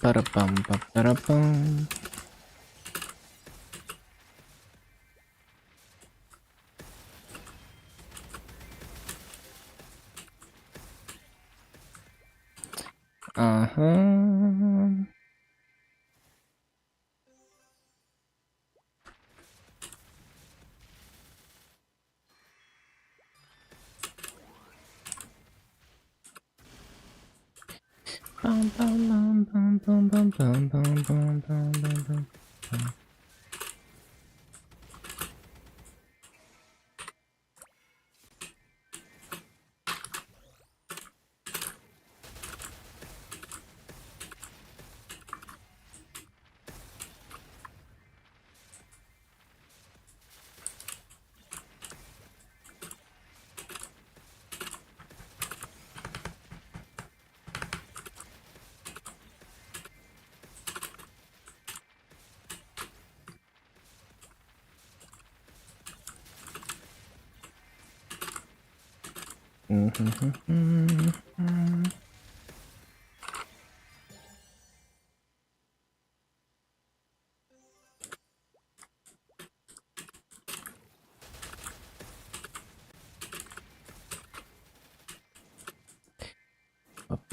Ba-da-bum, ba-ba-da-bum. Uh-huh. Bum, bum, bum, bum, bum, bum, bum, bum, bum, bum, bum, bum.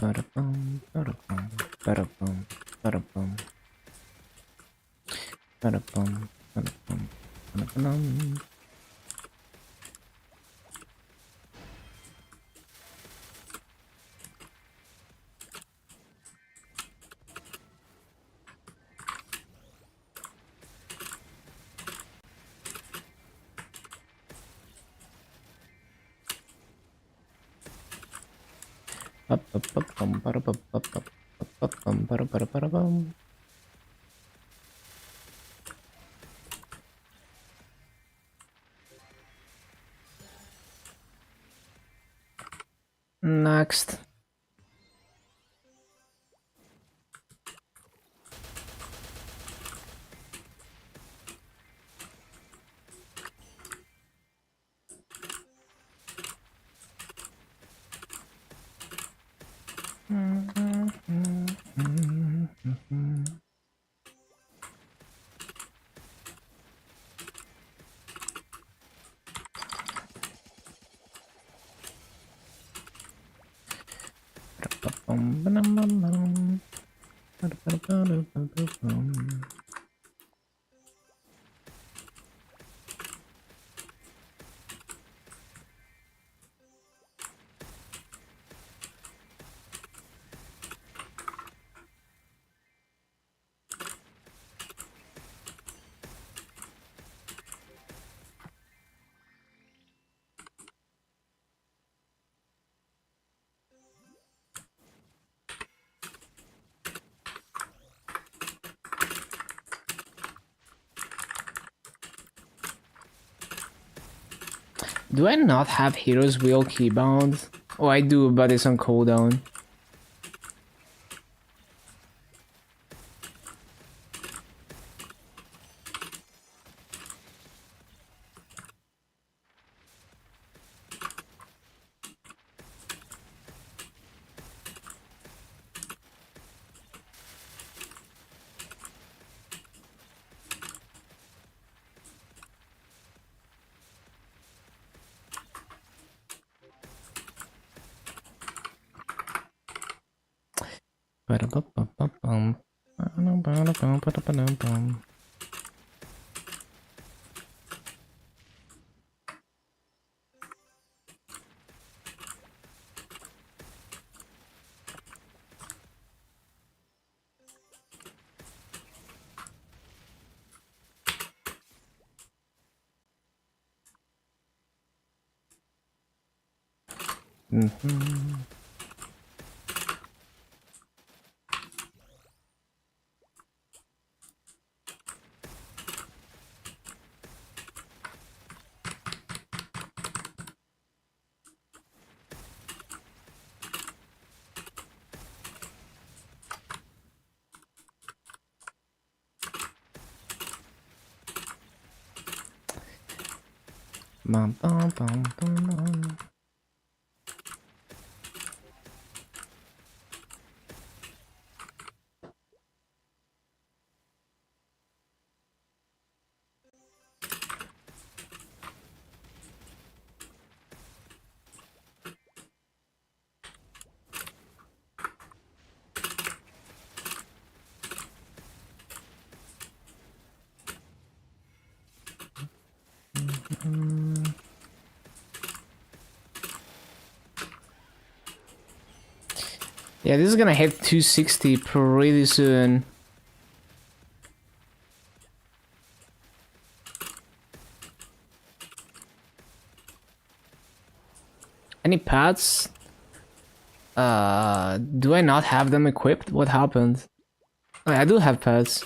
Ba-da-bum, ba-da-bum, ba-da-bum, ba-da-bum. Ba-da-bum, ba-da-bum, ba-da-bum. Ba-ba-ba-bum, ba-da-ba-ba-ba, ba-ba-bum, ba-da-ba-da-ba-da-bum. Next. Ba-da-ba-bum, ba-dum-bum-bum. Ba-da-ba-da-ba-da-ba-da-bum. Do I not have Hero's Wheel keybound? Oh, I do, but it's on cooldown. Ba-da-ba-ba-ba-bum. Ba-da-ba-da-ba-da-ba-da-bum. Mhm. Bum-bum-bum-bum-bum. Yeah, this is gonna hit 260 pretty soon. Any pads? Do I not have them equipped? What happened? Oh, I do have pads.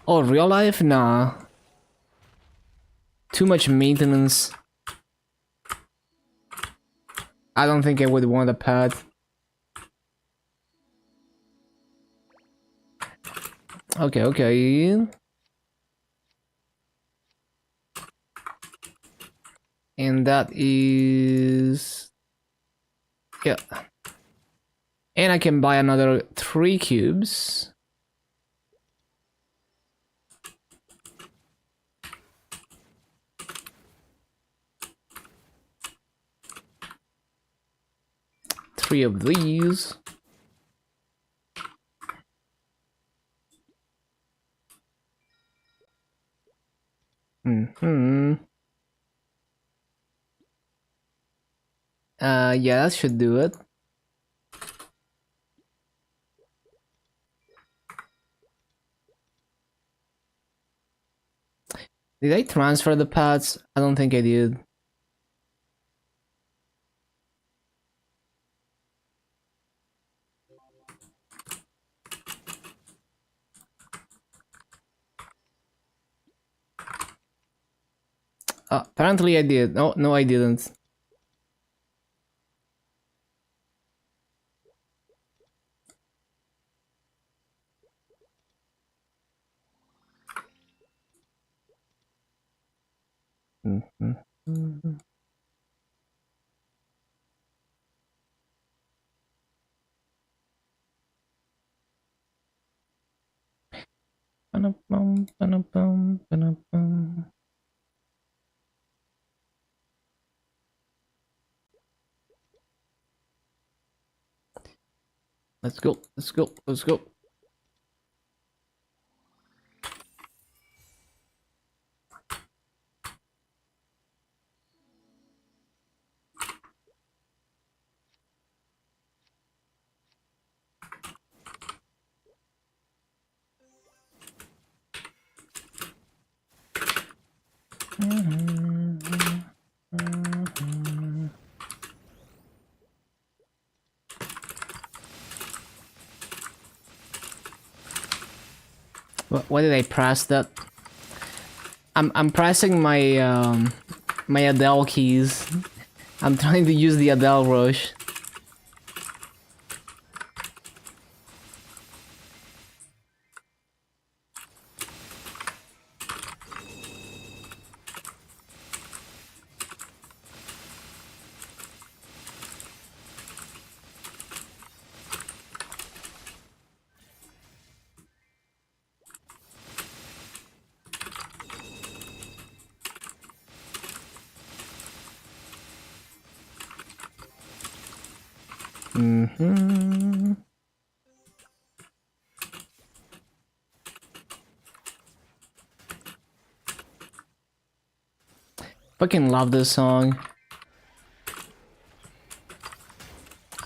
Oh, real life? Nah. Too much maintenance. I don't think I would want a pad. Okay, okay. And that is... yeah. And I can buy another 3 cubes. Three of these. Yeah, that should do it. Did I transfer the pads? I don't think I did. Apparently I did. No, no, I didn't. Let's go, let's go, let's go. Why did I press that? I'm pressing my my Adele keys. I'm trying to use the Adele rush. Fucking love this song.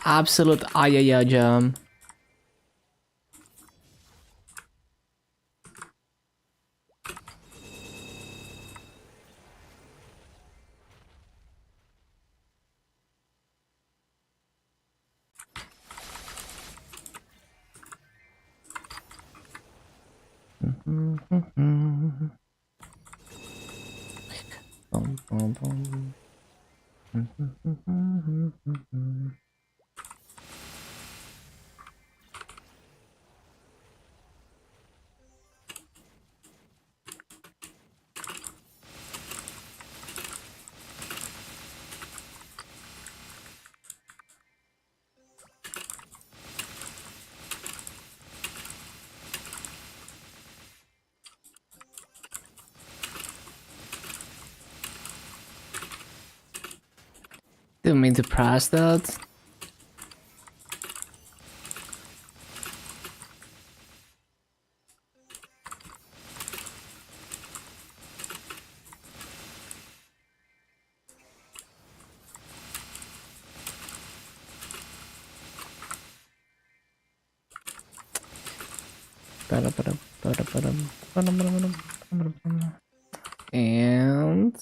Absolute ayaya jam. Didn't mean to press that. And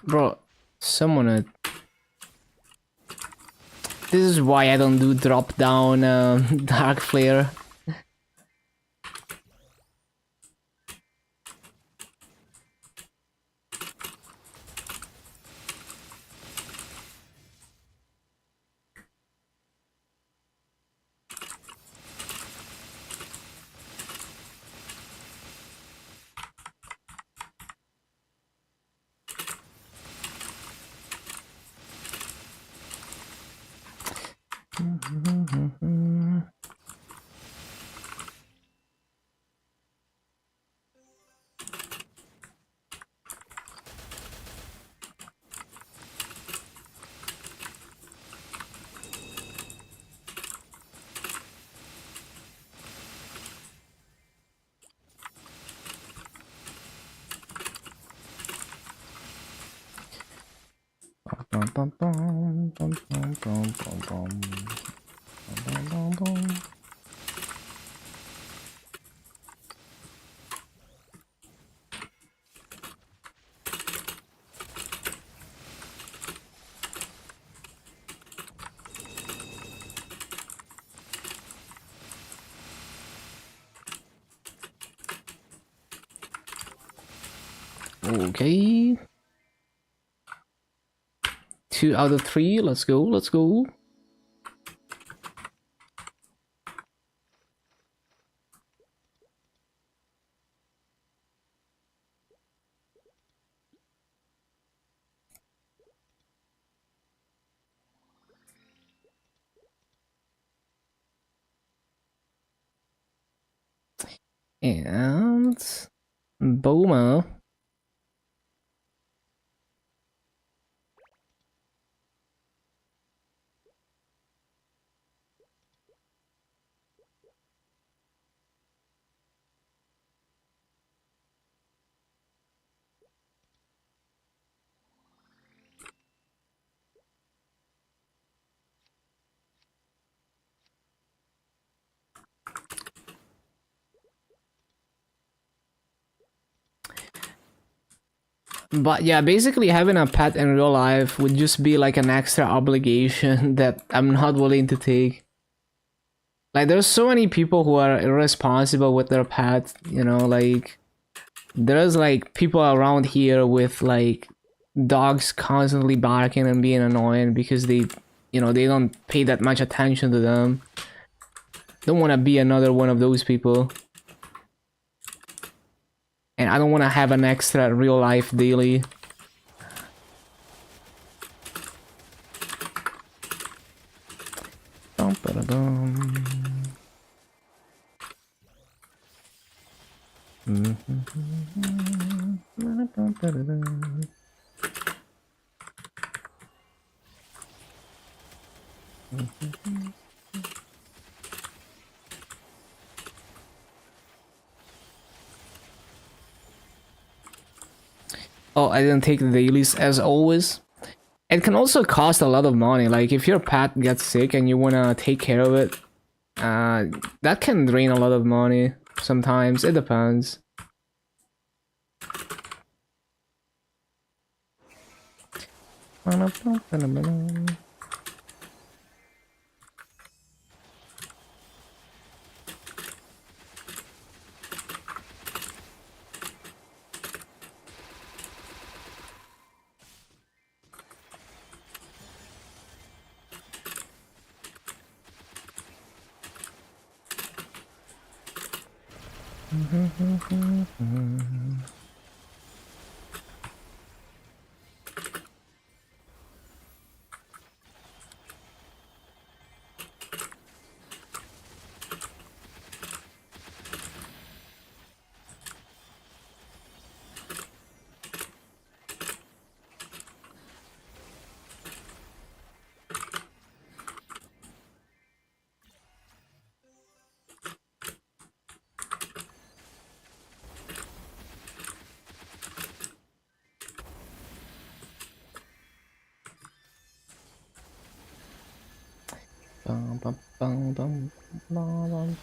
bro, summon it. This is why I don't do drop down dark flare. Okay. 2 out of 3. Let's go. Let's go. And Boma. But yeah, basically having a pet in real life would just be like an extra obligation that I'm not willing to take. Like, there's so many people who are irresponsible with their pets, you know, like, there's like people around here with like dogs constantly barking and being annoying because they, you know, they don't pay that much attention to them. Don't want to be another one of those people. And I don't want to have an extra real life daily. Oh, I didn't take the dailies as always. It can also cost a lot of money. Like, if your pet gets sick and you wanna take care of it, that can drain a lot of money. Sometimes it depends. Bum, bum, bum, bum, bum, bum. Bum, bum, bum, bum, bum, bum.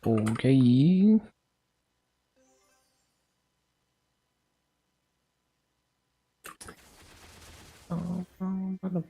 Okay. Bum, bum, bum.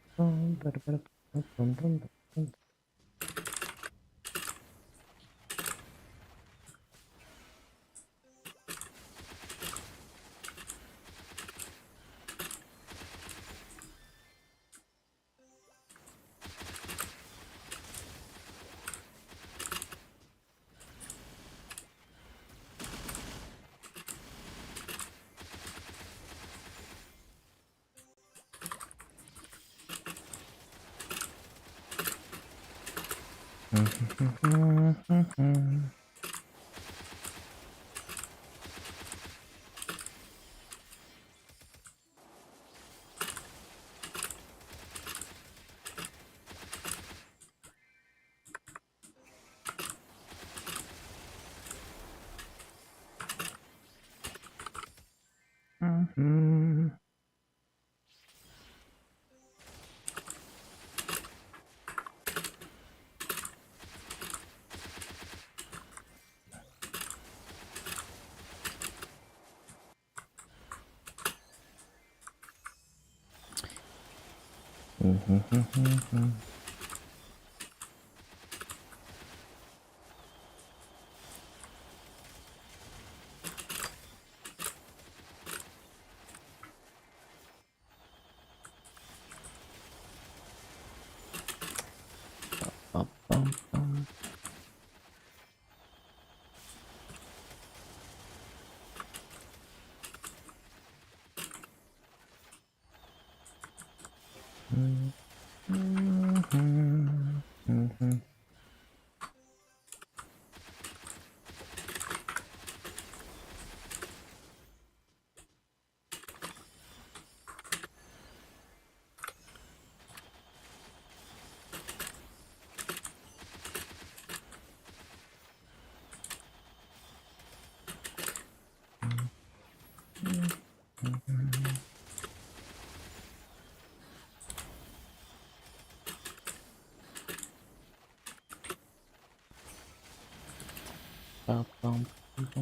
Bum, bum, bum, bum,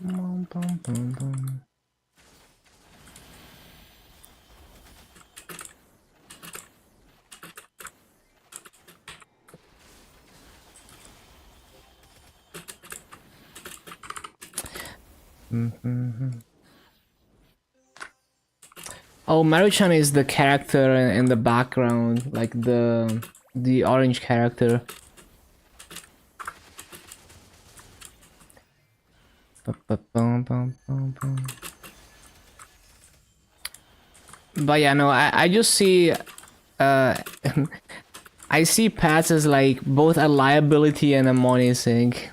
bum, bum, bum, bum. Oh, Maruchan is the character in the background, like the orange character. Bum, bum, bum, bum. But yeah, no, I just see I see Pats as like both a liability and a money sink.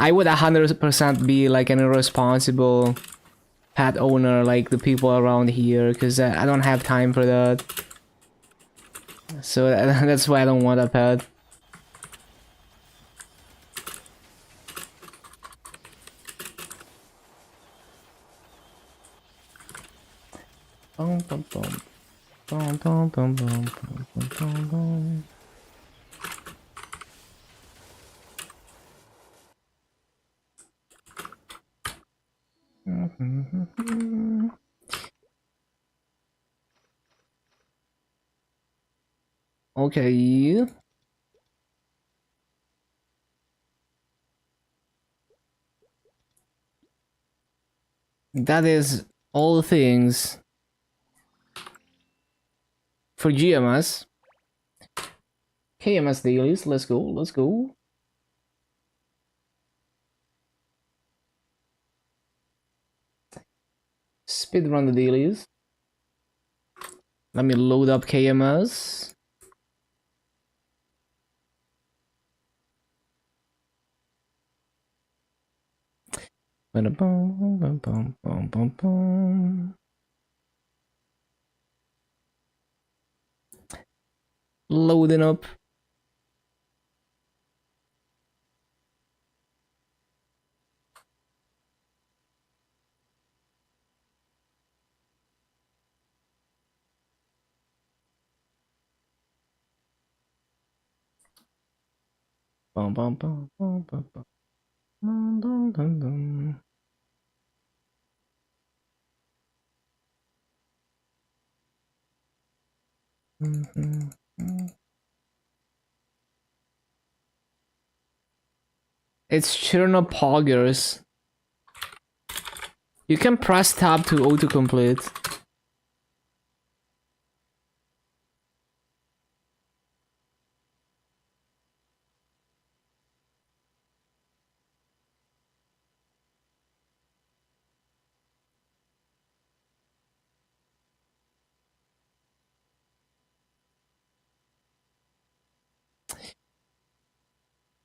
I would 100% be like an irresponsible pet owner like the people around here, because I don't have time for that. So that's why I don't want a pet. Bum, bum, bum. Bum, bum, bum, bum, bum, bum, bum. Okay. That is all things for GMS. KMS dailies, let's go, let's go. Speedrun the dailies. Let me load up KMS. Loading up. Bum, bum, bum, bum, bum, bum. Dum, dum, dum, dum. It's Chernopoggers. You can press tab to autocomplete.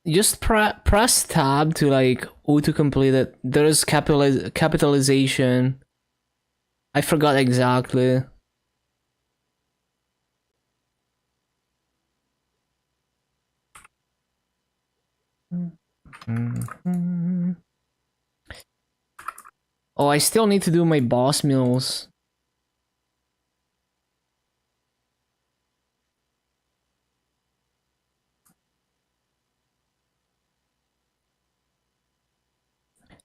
Just press tab to like autocomplete it. There's capitalization. I forgot exactly. Oh, I still need to do my boss meals.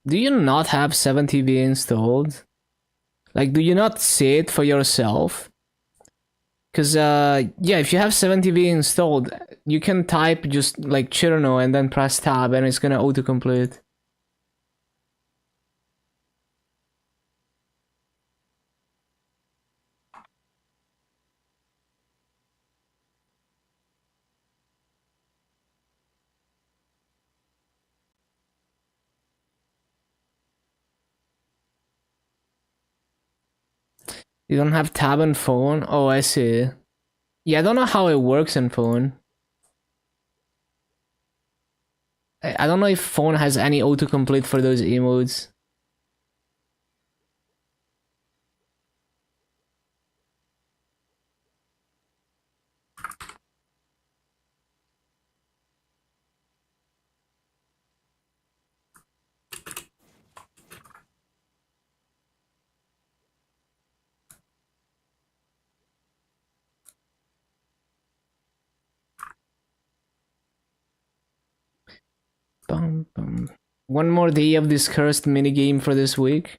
Do you not have 7TV installed? Like, do you not see it for yourself? Because, yeah, if you have 7TV installed, you can type just like Chirno and then press tab and it's gonna autocomplete. You don't have tab on phone? Oh, I see. Yeah, I don't know how it works in phone. I don't know if phone has any autocomplete for those emotes. Bum, bum. One more day of this cursed minigame for this week.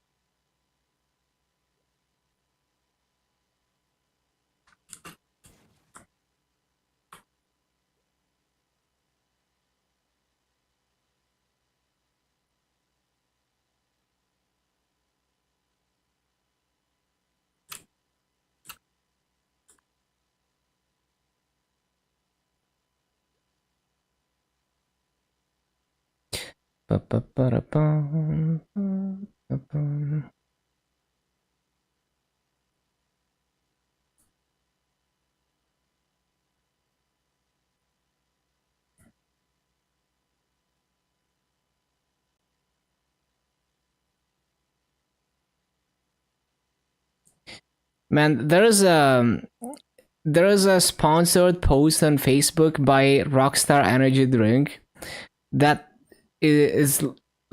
Man, there is a sponsored post on Facebook by Rockstar Energy Drink that is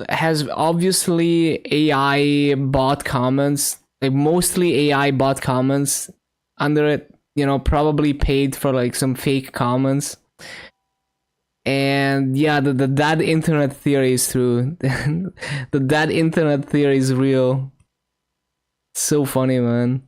has obviously AI bot comments, like mostly AI bot comments under it, probably paid for like some fake comments. And yeah, the that internet theory is true. The that internet theory is real. So funny, man.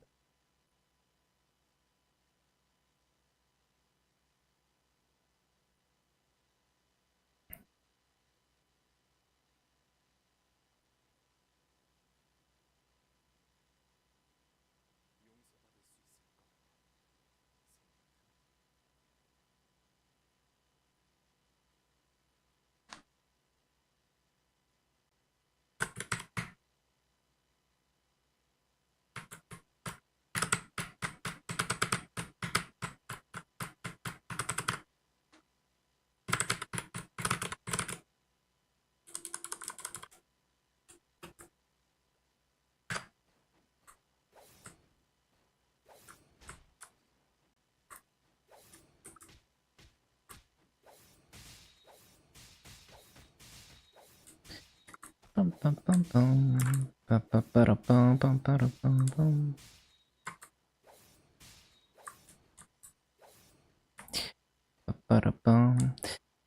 Bum, bum, bum, bum. Ba, ba, ba, da, bum, bum, ba, da, bum, bum. Ba, ba, da, bum.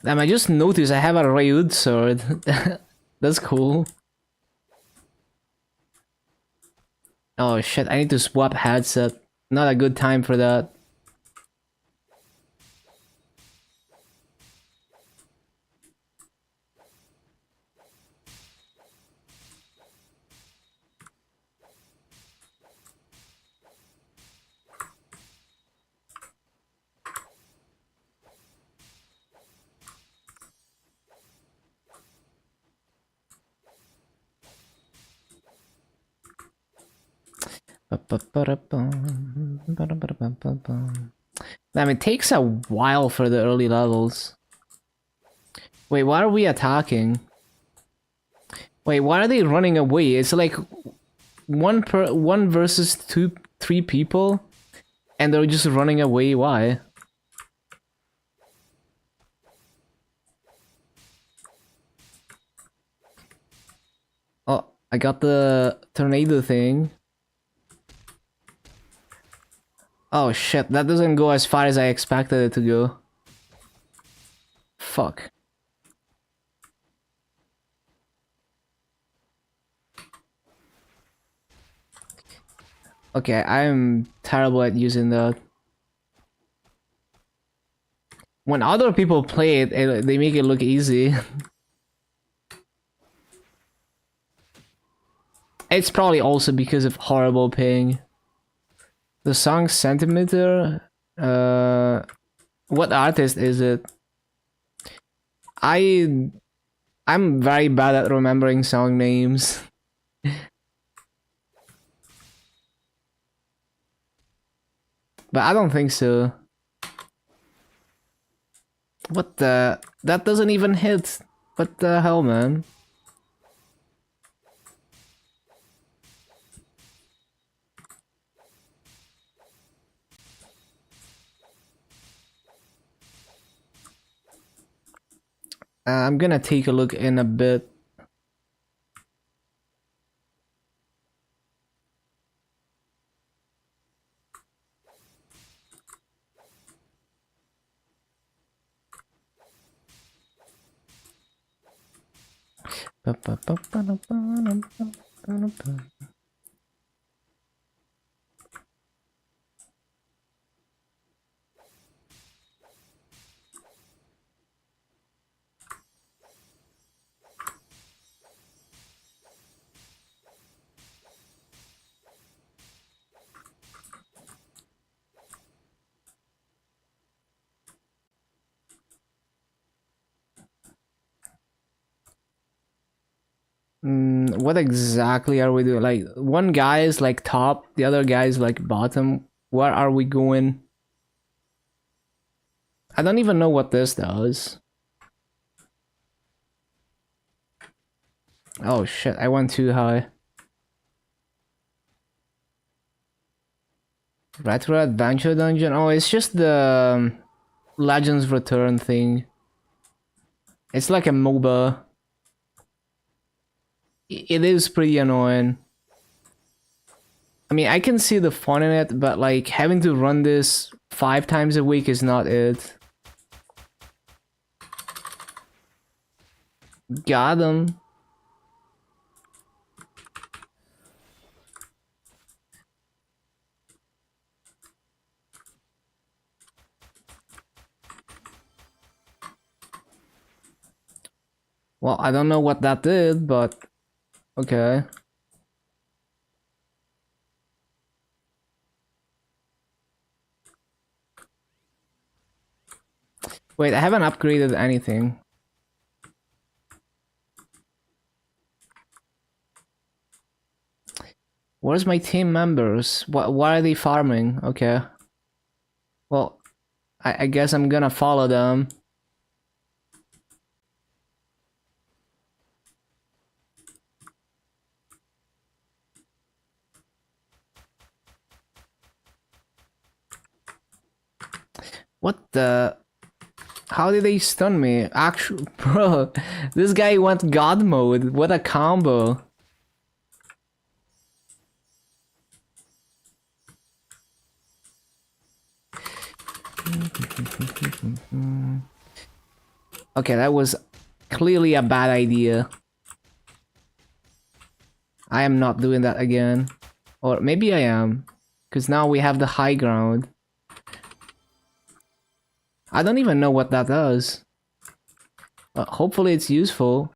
Damn, I just noticed I have a Ryud sword. That's cool. Oh shit, I need to swap headset. Not a good time for that. Ba, ba, ba, da, bum. Ba, da, ba, da, bum, bum, bum. Damn, it takes a while for the early levels. Wait, why are we attacking? Wait, why are they running away? It's like one versus three people, and they're just running away. Why? Oh, I got the tornado thing. Oh shit, that doesn't go as far as I expected it to go. Fuck. Okay, I'm terrible at using that. When other people play it, they make it look easy. It's probably also because of horrible ping. The song Centimeter, what artist is it? I I'm very bad at remembering song names. But I don't think so. What the? That doesn't even hit. What the hell, man? I'm gonna take a look in a bit. What exactly are we doing? Like, one guy is like top, the other guy is like bottom. Where are we going? I don't even know what this does. Oh shit, I went too high. Retro Adventure Dungeon? Oh, it's just the Legends Return thing. It's like a MOBA. It is pretty annoying. I mean, I can see the fun in it, but like having to run this 5 times a week is not it. Got him. Well, I don't know what that did, but okay. Wait, I haven't upgraded anything. Where's my team members? What are they farming? Okay. Well, I guess I'm gonna follow them. What the? How did they stun me? Actually, bro, this guy went God mode. What a combo. Okay, that was clearly a bad idea. I am not doing that again. Or maybe I am. Because now we have the high ground. I don't even know what that does. Hopefully it's useful.